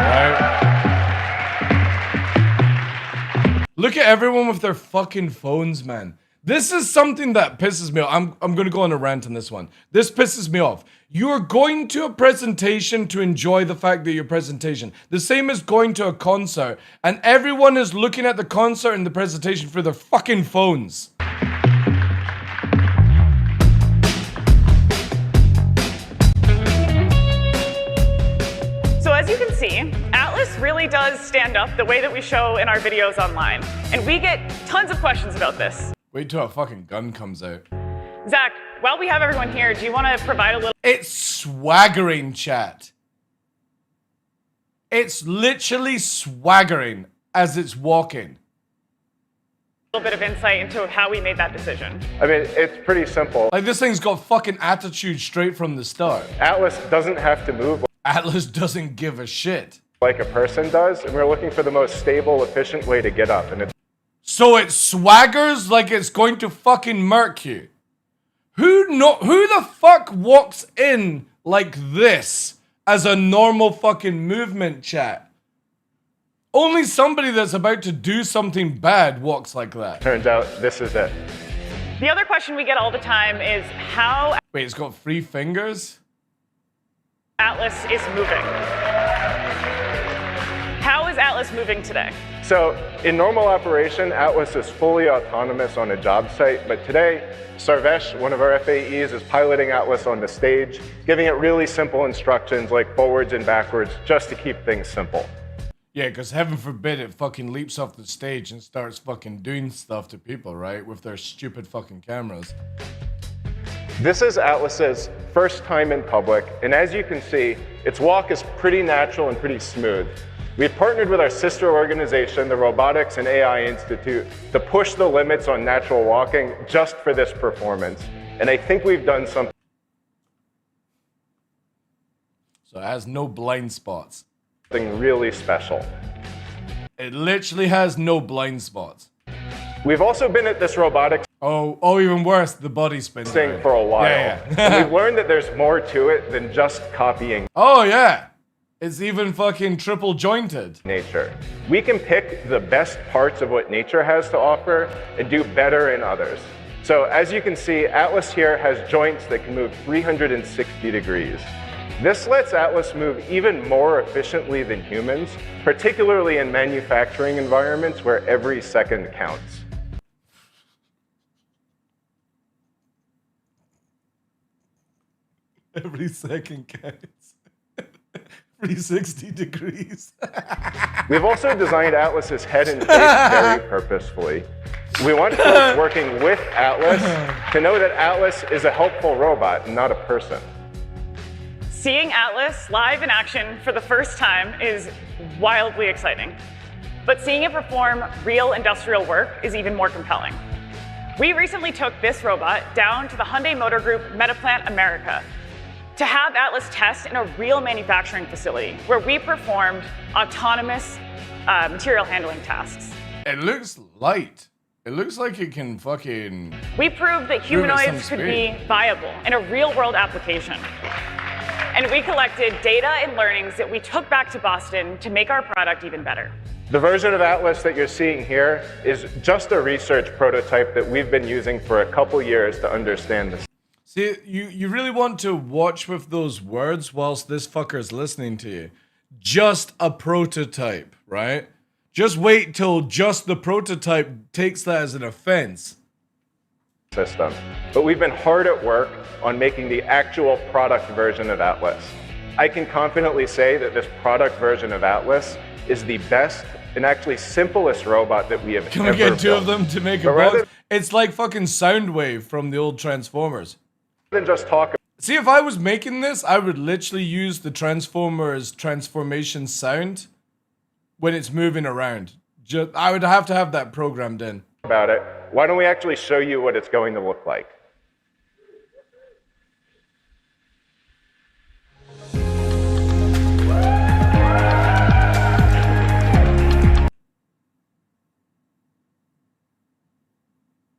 right? Look at everyone with their fucking phones, man. This is something that pisses me off. I'm gonna go on a rant on this one. This pisses me off. You're going to a presentation to enjoy the fact that your presentation. The same as going to a concert, and everyone is looking at the concert and the presentation through their fucking phones. really does stand up the way that we show in our videos online. And we get tons of questions about this. Wait till a fucking gun comes out. Zach, while we have everyone here, do you want to provide a little... It's swaggering, chat. It's literally swaggering as it's walking. little bit of insight into how we made that decision? I mean, it's pretty simple. Like, this thing's got fucking attitude straight from the start. Atlas doesn't have to move. Atlas doesn't give a shit. Like a person does, and we're looking for the most stable, efficient way to get up. And it's so it swaggers like it's going to fucking murk you. Who the fuck walks in like this as a normal fucking movement, chat? Only somebody that's about to do something bad walks like that. Turns out this is it. The other question we get all the time is how... Wait, it's got 3 fingers? Atlas is moving. How is Atlas moving today? So, in normal operation, Atlas is fully autonomous on a job site, but today, Sarvesh, one of our FAEs, is piloting Atlas on the stage, giving it really simple instructions like forwards and backwards, just to keep things simple. Yeah, because heaven forbid it fucking leaps off the stage and starts fucking doing stuff to people, right? With their stupid fucking cameras. This is Atlas's first time in public, and as you can see, its walk is pretty natural and pretty smooth. We've partnered with our sister organization, the Robotics and AI Institute, to push the limits on natural walking just for this performance. And I think we've done something. So it has no blind spots. Something really special. It literally has no blind spots. We've also been at this robotics even worse, the body spin thing for a while. Yeah. And we've learned that there's more to it than just copying. Oh yeah. It's even fucking triple jointed. Nature. We can pick the best parts of what nature has to offer and do better in others. So as you can see, Atlas here has joints that can move 360 degrees. This lets Atlas move even more efficiently than humans, particularly in manufacturing environments where every second counts. Every second counts. 360 degrees. We've also designed Atlas's head and face very purposefully. We want folks working with Atlas to know that Atlas is a helpful robot, not a person. Seeing Atlas live in action for the first time is wildly exciting. But seeing it perform real industrial work is even more compelling. We recently took this robot down to the Hyundai Motor Group Metaplant America to have Atlas test in a real manufacturing facility where we performed autonomous material handling tasks. It looks light. It looks like it can fucking... We proved that humanoids could be viable in a real-world application. And we collected data and learnings that we took back to Boston to make our product even better. The version of Atlas that you're seeing here is just a research prototype that we've been using for a couple years to understand this. See, you really want to watch with those words whilst this fucker's listening to you. Just a prototype, right? Just wait till just the prototype takes that as an offense. System. But we've been hard at work on making the actual product version of Atlas. I can confidently say that this product version of Atlas is the best and actually simplest robot that we have ever built. Can we get 2 of them to make a box? It's like fucking Soundwave from the old Transformers. Than just talk. See, if I was making this, I would literally use the Transformers transformation sound when it's moving around. I would have to have that programmed in. About it. Why don't we actually show you what it's going to look like?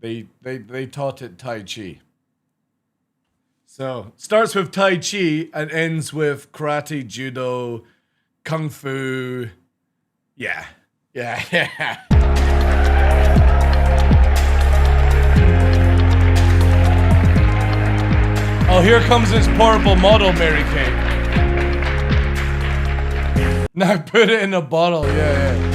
They taught it Tai Chi. So, starts with Tai Chi and ends with karate, judo, kung fu. Yeah. Oh, here comes this portable model, Mary Kate. Now put it in a bottle, yeah.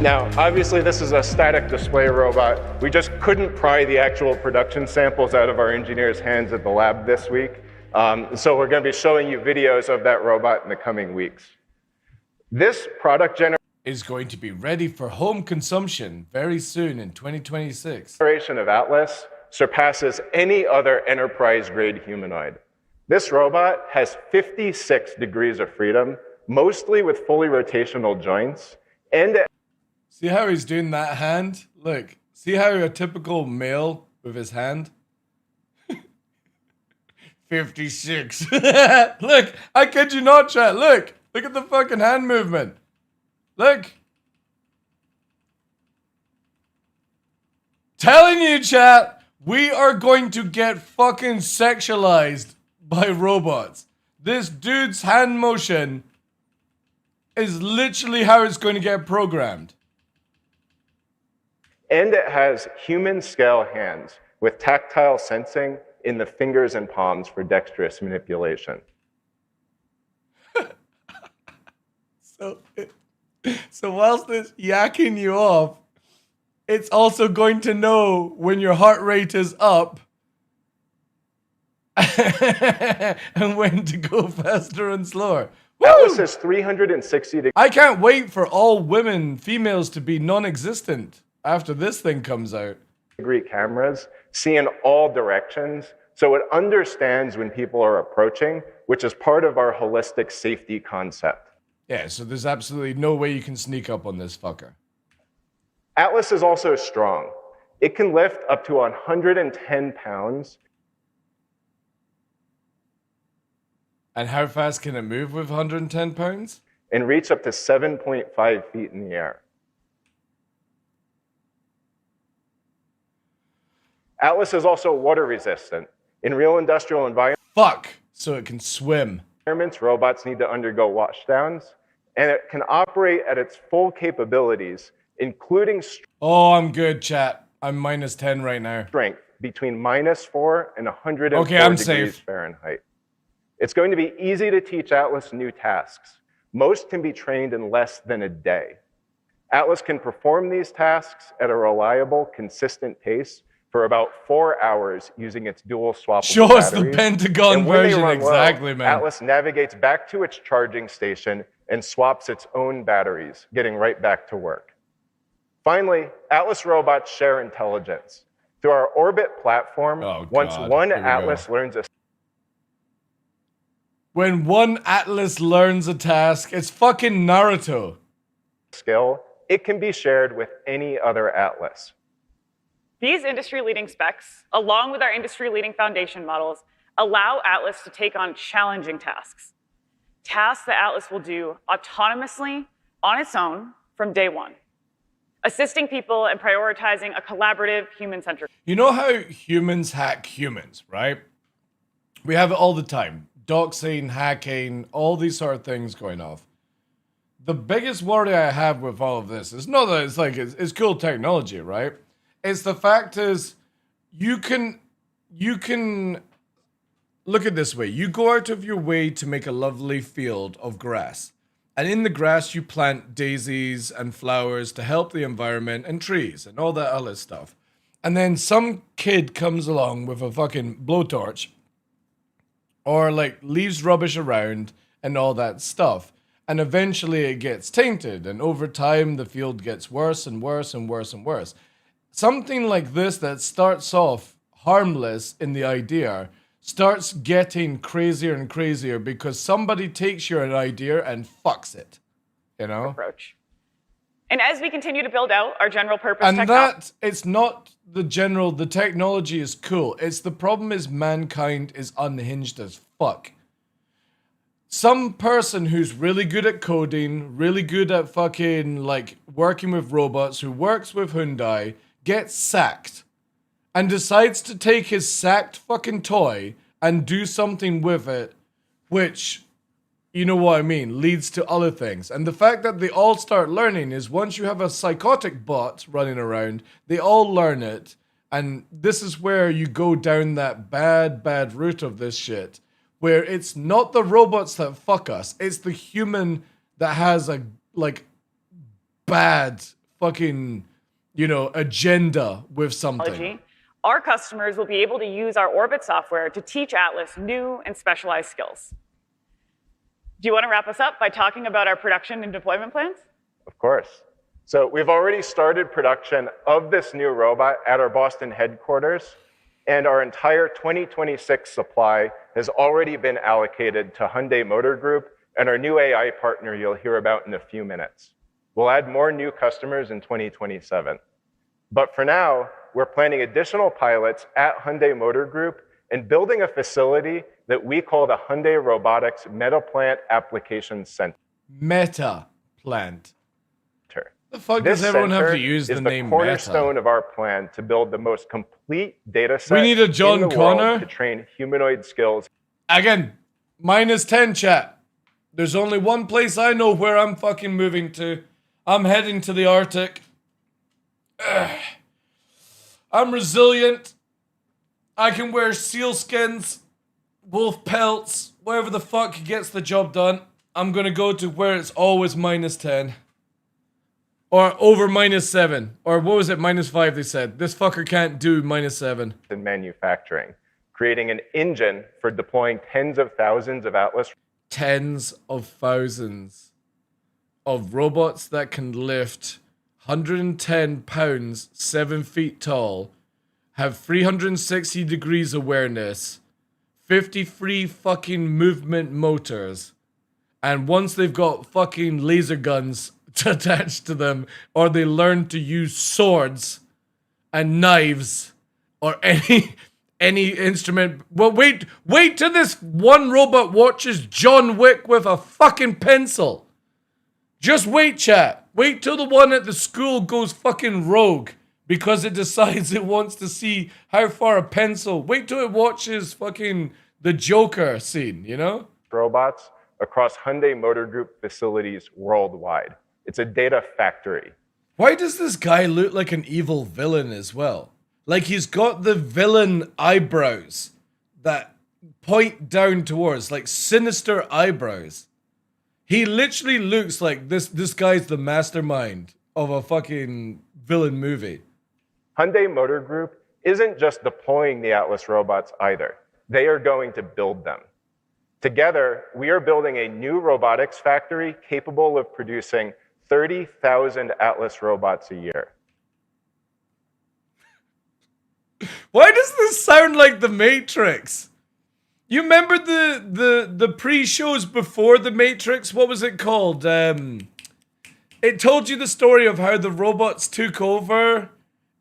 Now, obviously this is a static display robot. We just couldn't pry the actual production samples out of our engineers' hands at the lab this week. So we're gonna be showing you videos of that robot in the coming weeks. This product is going to be ready for home consumption very soon in 2026. Generation of Atlas surpasses any other enterprise-grade humanoid. This robot has 56 degrees of freedom, mostly with fully rotational joints, and see how he's doing that hand? Look, see how a typical male with his hand? 56. Look, I kid you not, chat. Look at the fucking hand movement. Look. Telling you, chat, we are going to get fucking sexualized by robots. This dude's hand motion is literally how it's going to get programmed. And it has human-scale hands with tactile sensing in the fingers and palms for dexterous manipulation. So whilst it's yakking you off, it's also going to know when your heart rate is up and when to go faster and slower. Atlas is 360 degrees. I can't wait for all females to be non-existent after this thing comes out. Degree cameras see in all directions, so it understands when people are approaching, which is part of our holistic safety concept. Yeah, so there's absolutely no way you can sneak up on this fucker. Atlas is also strong. It can lift up to 110 pounds. And how fast can it move with 110 pounds? And reach up to 7.5 feet in the air. Atlas is also water resistant. In real industrial environments, so it can swim. Robots need to undergo washdowns, and it can operate at its full capabilities, including oh, I'm good, chat. I'm minus 10 right now. Strength between -4 and 104 okay, I'm degrees safe. Fahrenheit. It's going to be easy to teach Atlas new tasks. Most can be trained in less than a day. Atlas can perform these tasks at a reliable, consistent pace for about 4 hours using its dual swappable Show us the batteries. Pentagon And when they version, run exactly, low, man. Atlas navigates back to its charging station and swaps its own batteries, getting right back to work. Finally, Atlas robots share intelligence. Through our Orbit platform, once one Atlas learns a when one Atlas learns a task, it's fucking Naruto. skill, it can be shared with any other Atlas. These industry-leading specs, along with our industry-leading foundation models, allow Atlas to take on challenging tasks. Tasks that Atlas will do autonomously on its own from day one, assisting people and prioritizing a collaborative, human-centric. You know how humans hack humans, right? We have it all the time. Doxing, hacking, all these sort of things going off. The biggest worry I have with all of this is not that it's cool technology, right? It's the fact is you can look at it this way. You go out of your way to make a lovely field of grass. And in the grass you plant daisies and flowers to help the environment and trees and all that other stuff. And then some kid comes along with a fucking blowtorch or leaves rubbish around and all that stuff. And eventually it gets tainted. And over time the field gets worse and worse and worse and worse. Something like this that starts off harmless in the idea starts getting crazier and crazier because somebody takes your idea and fucks it, you know? Approach. And as we continue to build out our general purpose And technology, that, it's not the technology is cool. It's the problem is mankind is unhinged as fuck. Some person who's really good at coding, really good at fucking working with robots, who works with Hyundai, gets sacked and decides to take his sacked fucking toy and do something with it, which, you know what I mean, leads to other things. And the fact that they all start learning is once you have a psychotic bot running around, they all learn it. And this is where you go down that bad route of this shit, where it's not the robots that fuck us, it's the human that has a, bad fucking, agenda with something. our customers will be able to use our Orbit software to teach Atlas new and specialized skills. Do you want to wrap us up by talking about our production and deployment plans? Of course. So we've already started production of this new robot at our Boston headquarters, and our entire 2026 supply has already been allocated to Hyundai Motor Group and our new AI partner you'll hear about in a few minutes. We'll add more new customers in 2027. But for now, we're planning additional pilots at Hyundai Motor Group and building a facility that we call the Hyundai Robotics Meta Plant Application Center. Meta Plant. The fuck This does everyone have center to use the is name cornerstone Meta? of our plan to build the most complete data set We need a John in the world Connor to train humanoid skills. Again, -10 chat. There's only one place I know where I'm fucking moving to. I'm heading to the Arctic. Ugh. I'm resilient. I can wear seal skins, wolf pelts, whatever the fuck gets the job done. I'm gonna go to where it's always -10. Or over -7. Or what was it, -5 they said. This fucker can't do -7. In manufacturing, creating an engine for deploying tens of thousands of Atlas. Tens of thousands of robots that can lift 110 pounds, 7 feet tall, have 360 degrees awareness, 53 fucking movement motors, and once they've got fucking laser guns attached to them, or they learn to use swords and knives or any instrument. Well, wait till this one robot watches John Wick with a fucking pencil. Just wait, chat. Wait till the one at the school goes fucking rogue because it decides it wants to see how far a pencil. Wait till it watches fucking the Joker scene, you know? Robots across Hyundai Motor Group facilities worldwide. It's a data factory. Why does this guy look like an evil villain as well? Like he's got the villain eyebrows that point down towards, like sinister eyebrows. He literally looks like this guy's the mastermind of a fucking villain movie. Hyundai Motor Group isn't just deploying the Atlas robots either. They are going to build them. Together, we are building a new robotics factory capable of producing 30,000 Atlas robots a year. Why does this sound like The Matrix? You remember the pre-shows before The Matrix? What was it called? It told you the story of how the robots took over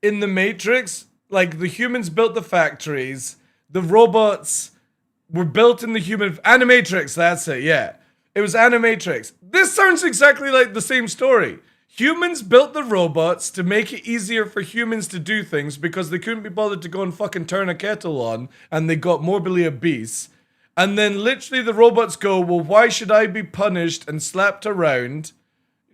in The Matrix. Like, the humans built the factories. The robots were built in the human... Animatrix, that's it, yeah. It was Animatrix. This sounds exactly like the same story. Humans built the robots to make it easier for humans to do things because they couldn't be bothered to go and fucking turn a kettle on, and they got morbidly obese. And then literally the robots go, well, why should I be punished and slapped around?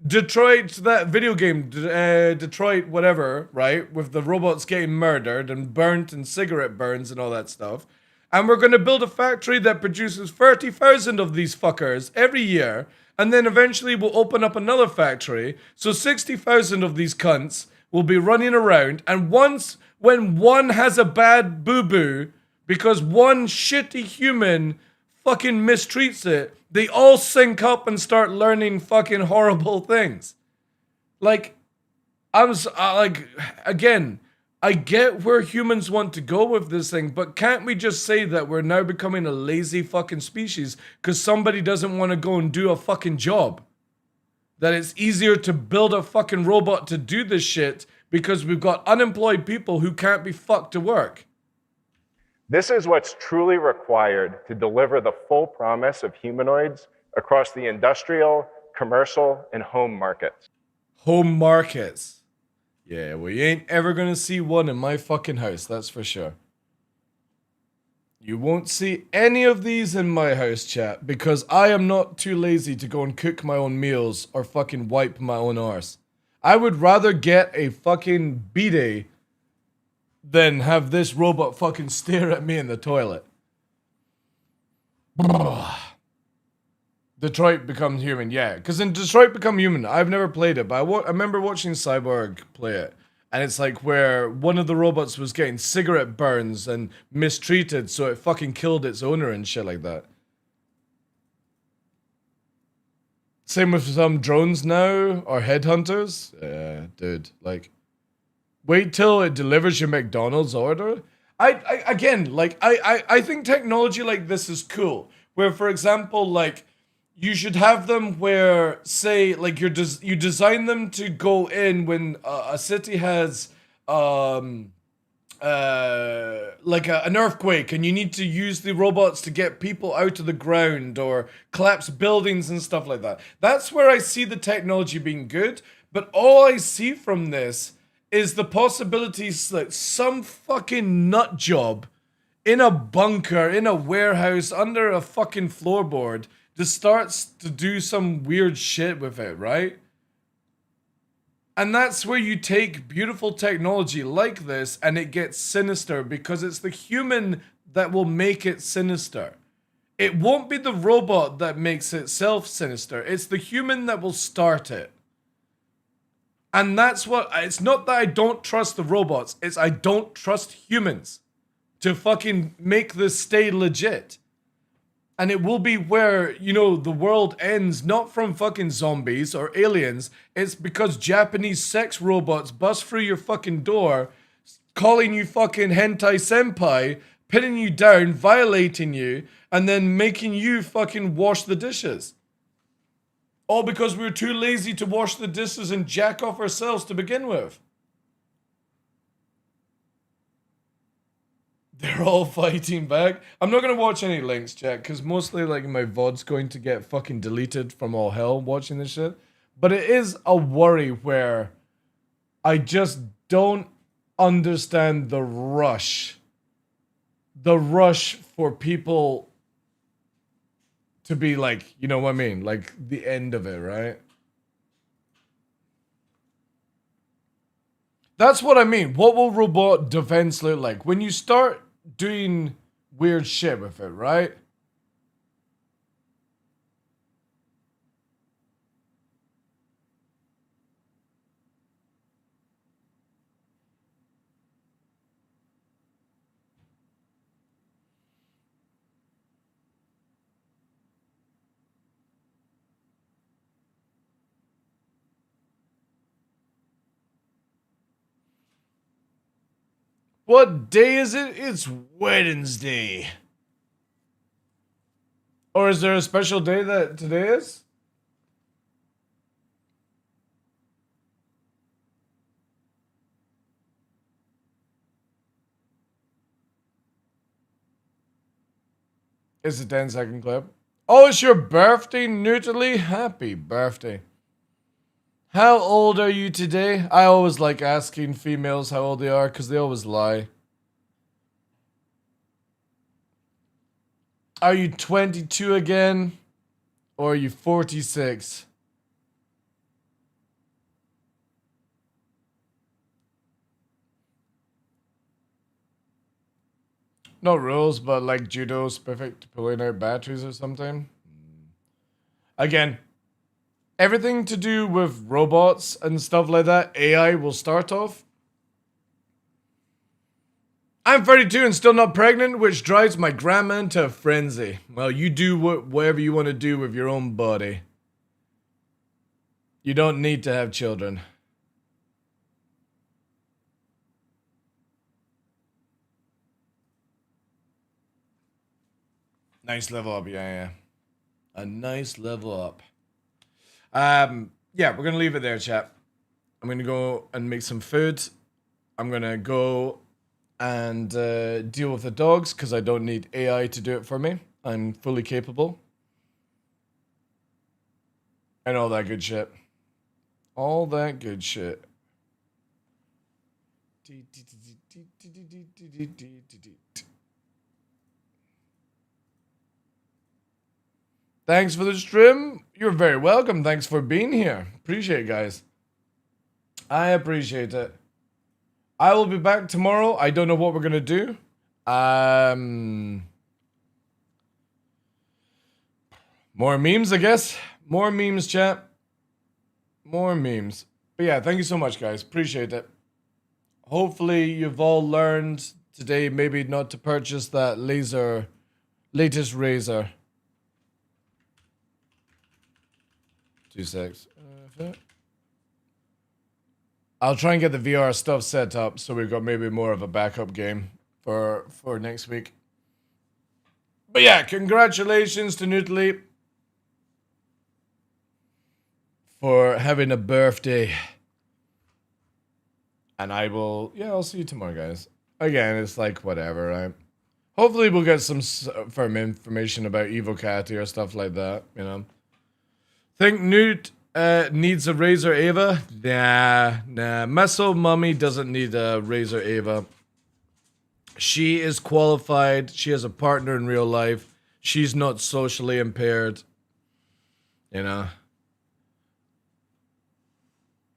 Detroit, that video game, Detroit whatever, right? With the robots getting murdered and burnt and cigarette burns and all that stuff. And we're going to build a factory that produces 30,000 of these fuckers every year. And then eventually we'll open up another factory. So 60,000 of these cunts will be running around. And when one has a bad boo-boo, because one shitty human fucking mistreats it, they all sync up and start learning fucking horrible things. Like, again, I get where humans want to go with this thing, but can't we just say that we're now becoming a lazy fucking species because somebody doesn't want to go and do a fucking job? That it's easier to build a fucking robot to do this shit because we've got unemployed people who can't be fucked to work. This is what's truly required to deliver the full promise of humanoids across the industrial, commercial, and home markets. Home markets. Yeah, well, you ain't ever gonna see one in my fucking house, that's for sure. You won't see any of these in my house, chat, because I am not too lazy to go and cook my own meals or fucking wipe my own arse. I would rather get a fucking bidet than have this robot fucking stare at me in the toilet. Detroit Become Human, yeah. Because in Detroit Become Human, I've never played it, but I remember watching Cyborg play it. And it's like where one of the robots was getting cigarette burns and mistreated, so it fucking killed its owner and shit like that. Same with some drones now, or headhunters. Yeah, dude, like, wait till it delivers your McDonald's order. I think technology like this is cool. Where, for example, like, you should have them where, say, like, you design them to go in when a city has like an earthquake, and you need to use the robots to get people out of the ground or collapse buildings and stuff like that. That's where I see the technology being good. But all I see from this is the possibilities that some fucking nut job in a bunker, in a warehouse, under a fucking floorboard, just starts to do some weird shit with it, right? And that's where you take beautiful technology like this and it gets sinister, because it's the human that will make it sinister. It won't be the robot that makes itself sinister. It's the human that will start it. And that's what, it's not that I don't trust the robots, it's I don't trust humans to fucking make this stay legit. And it will be where, you know, the world ends not from fucking zombies or aliens. It's because Japanese sex robots bust through your fucking door, calling you fucking hentai senpai, pinning you down, violating you, and then making you fucking wash the dishes. All because we were too lazy to wash the dishes and jack off ourselves to begin with. They're all fighting back. I'm not going to watch any links, chat, because mostly, like, my VOD's going to get fucking deleted from all hell watching this shit. But it is a worry where I just don't understand the rush. The rush for people to be like, you know what I mean? Like, the end of it, right? That's what I mean. What will robot defense look like? When you start doing weird shit with it, right? What day is it? It's Wednesday. Or is there a special day that today is? It's a 10-second clip. Oh, it's your birthday, Nutally? Happy birthday. How old are you today? I always like asking females how old they are because they always lie. Are you 22 again? Or are you 46? No rules, but like judo's perfect to pulling out batteries or something. Again, everything to do with robots and stuff like that, AI will start off. I'm 32 and still not pregnant, which drives my grandma into a frenzy. Well, you do whatever you want to do with your own body. You don't need to have children. Nice level up, yeah. A nice level up. Yeah, we're gonna leave it there, chat. I'm gonna go and make some food. I'm gonna go and deal with the dogs because I don't need AI to do it for me. I'm fully capable. And all that good shit. All that good shit. Thanks for the stream. You're very welcome. Thanks for being here. Appreciate it, guys. I appreciate it. I will be back tomorrow. I don't know what we're going to do. More memes, I guess. More memes, chat. More memes. But yeah, thank you so much, guys. Appreciate it. Hopefully you've all learned today maybe not to purchase that latest razor. 2-6. I'll try and get the VR stuff set up so we've got maybe more of a backup game for next week. But yeah, congratulations to Noodly for having a birthday. And I'll see you tomorrow, guys. Again, it's like whatever, right? Hopefully we'll get some firm information about Evocati or stuff like that, you know. Think Newt needs a Razor Ava? Nah. Muscle Mummy doesn't need a Razor Ava. She is qualified. She has a partner in real life. She's not socially impaired. You know.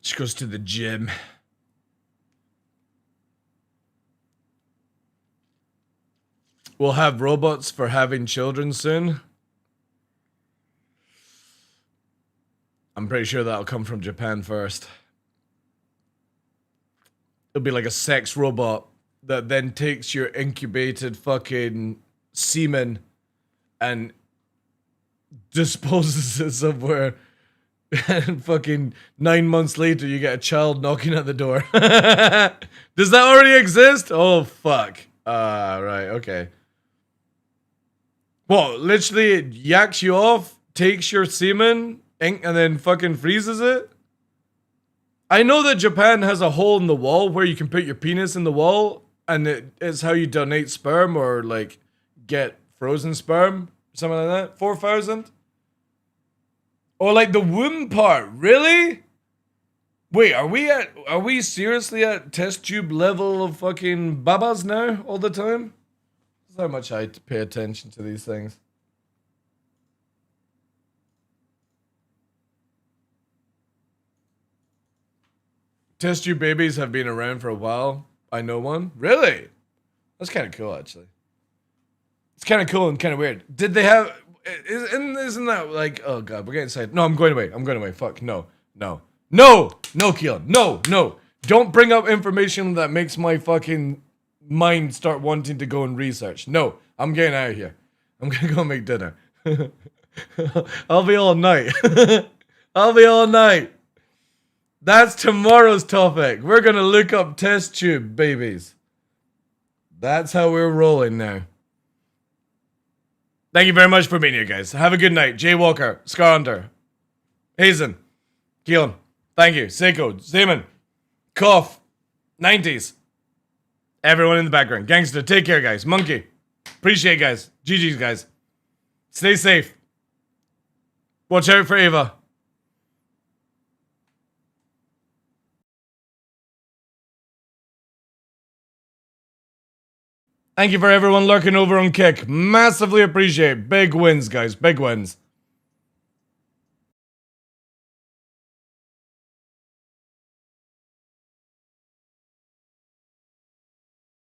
She goes to the gym. We'll have robots for having children soon. I'm pretty sure that'll come from Japan first. It'll be like a sex robot that then takes your incubated fucking semen and disposes it somewhere. And fucking 9 months later, you get a child knocking at the door. Does that already exist? Oh, fuck. Right, okay. What, literally it yaks you off, takes your semen, and then fucking freezes it? I know that Japan has a hole in the wall where you can put your penis in the wall, and it's how you donate sperm or, like, get frozen sperm, something like that. 4,000? Or, like, the womb part, really? Wait, are we seriously at test tube level of fucking babas now, all the time? That's how much I pay attention to these things. Test tube babies have been around for a while. I know one. Really? That's kind of cool, actually. It's kind of cool and kind of weird. Did they have... Isn't that like... Oh, God, we're getting excited. No, I'm going away. Fuck, no. No, Keelan. No. Don't bring up information that makes my fucking mind start wanting to go and research. No, I'm getting out of here. I'm going to go make dinner. I'll be all night. That's tomorrow's topic. We're going to look up test tube babies. That's how we're rolling now. Thank you very much for being here, guys. Have a good night. Jay Walker, Scar Hazen, Keelan, thank you. Seiko, Zeman, Koff, 90s. Everyone in the background. Gangster, take care, guys. Monkey, appreciate guys. GG's, guys. Stay safe. Watch out for Ava. Thank you for everyone lurking over on Kick. Massively appreciate. Big wins, guys. Big wins.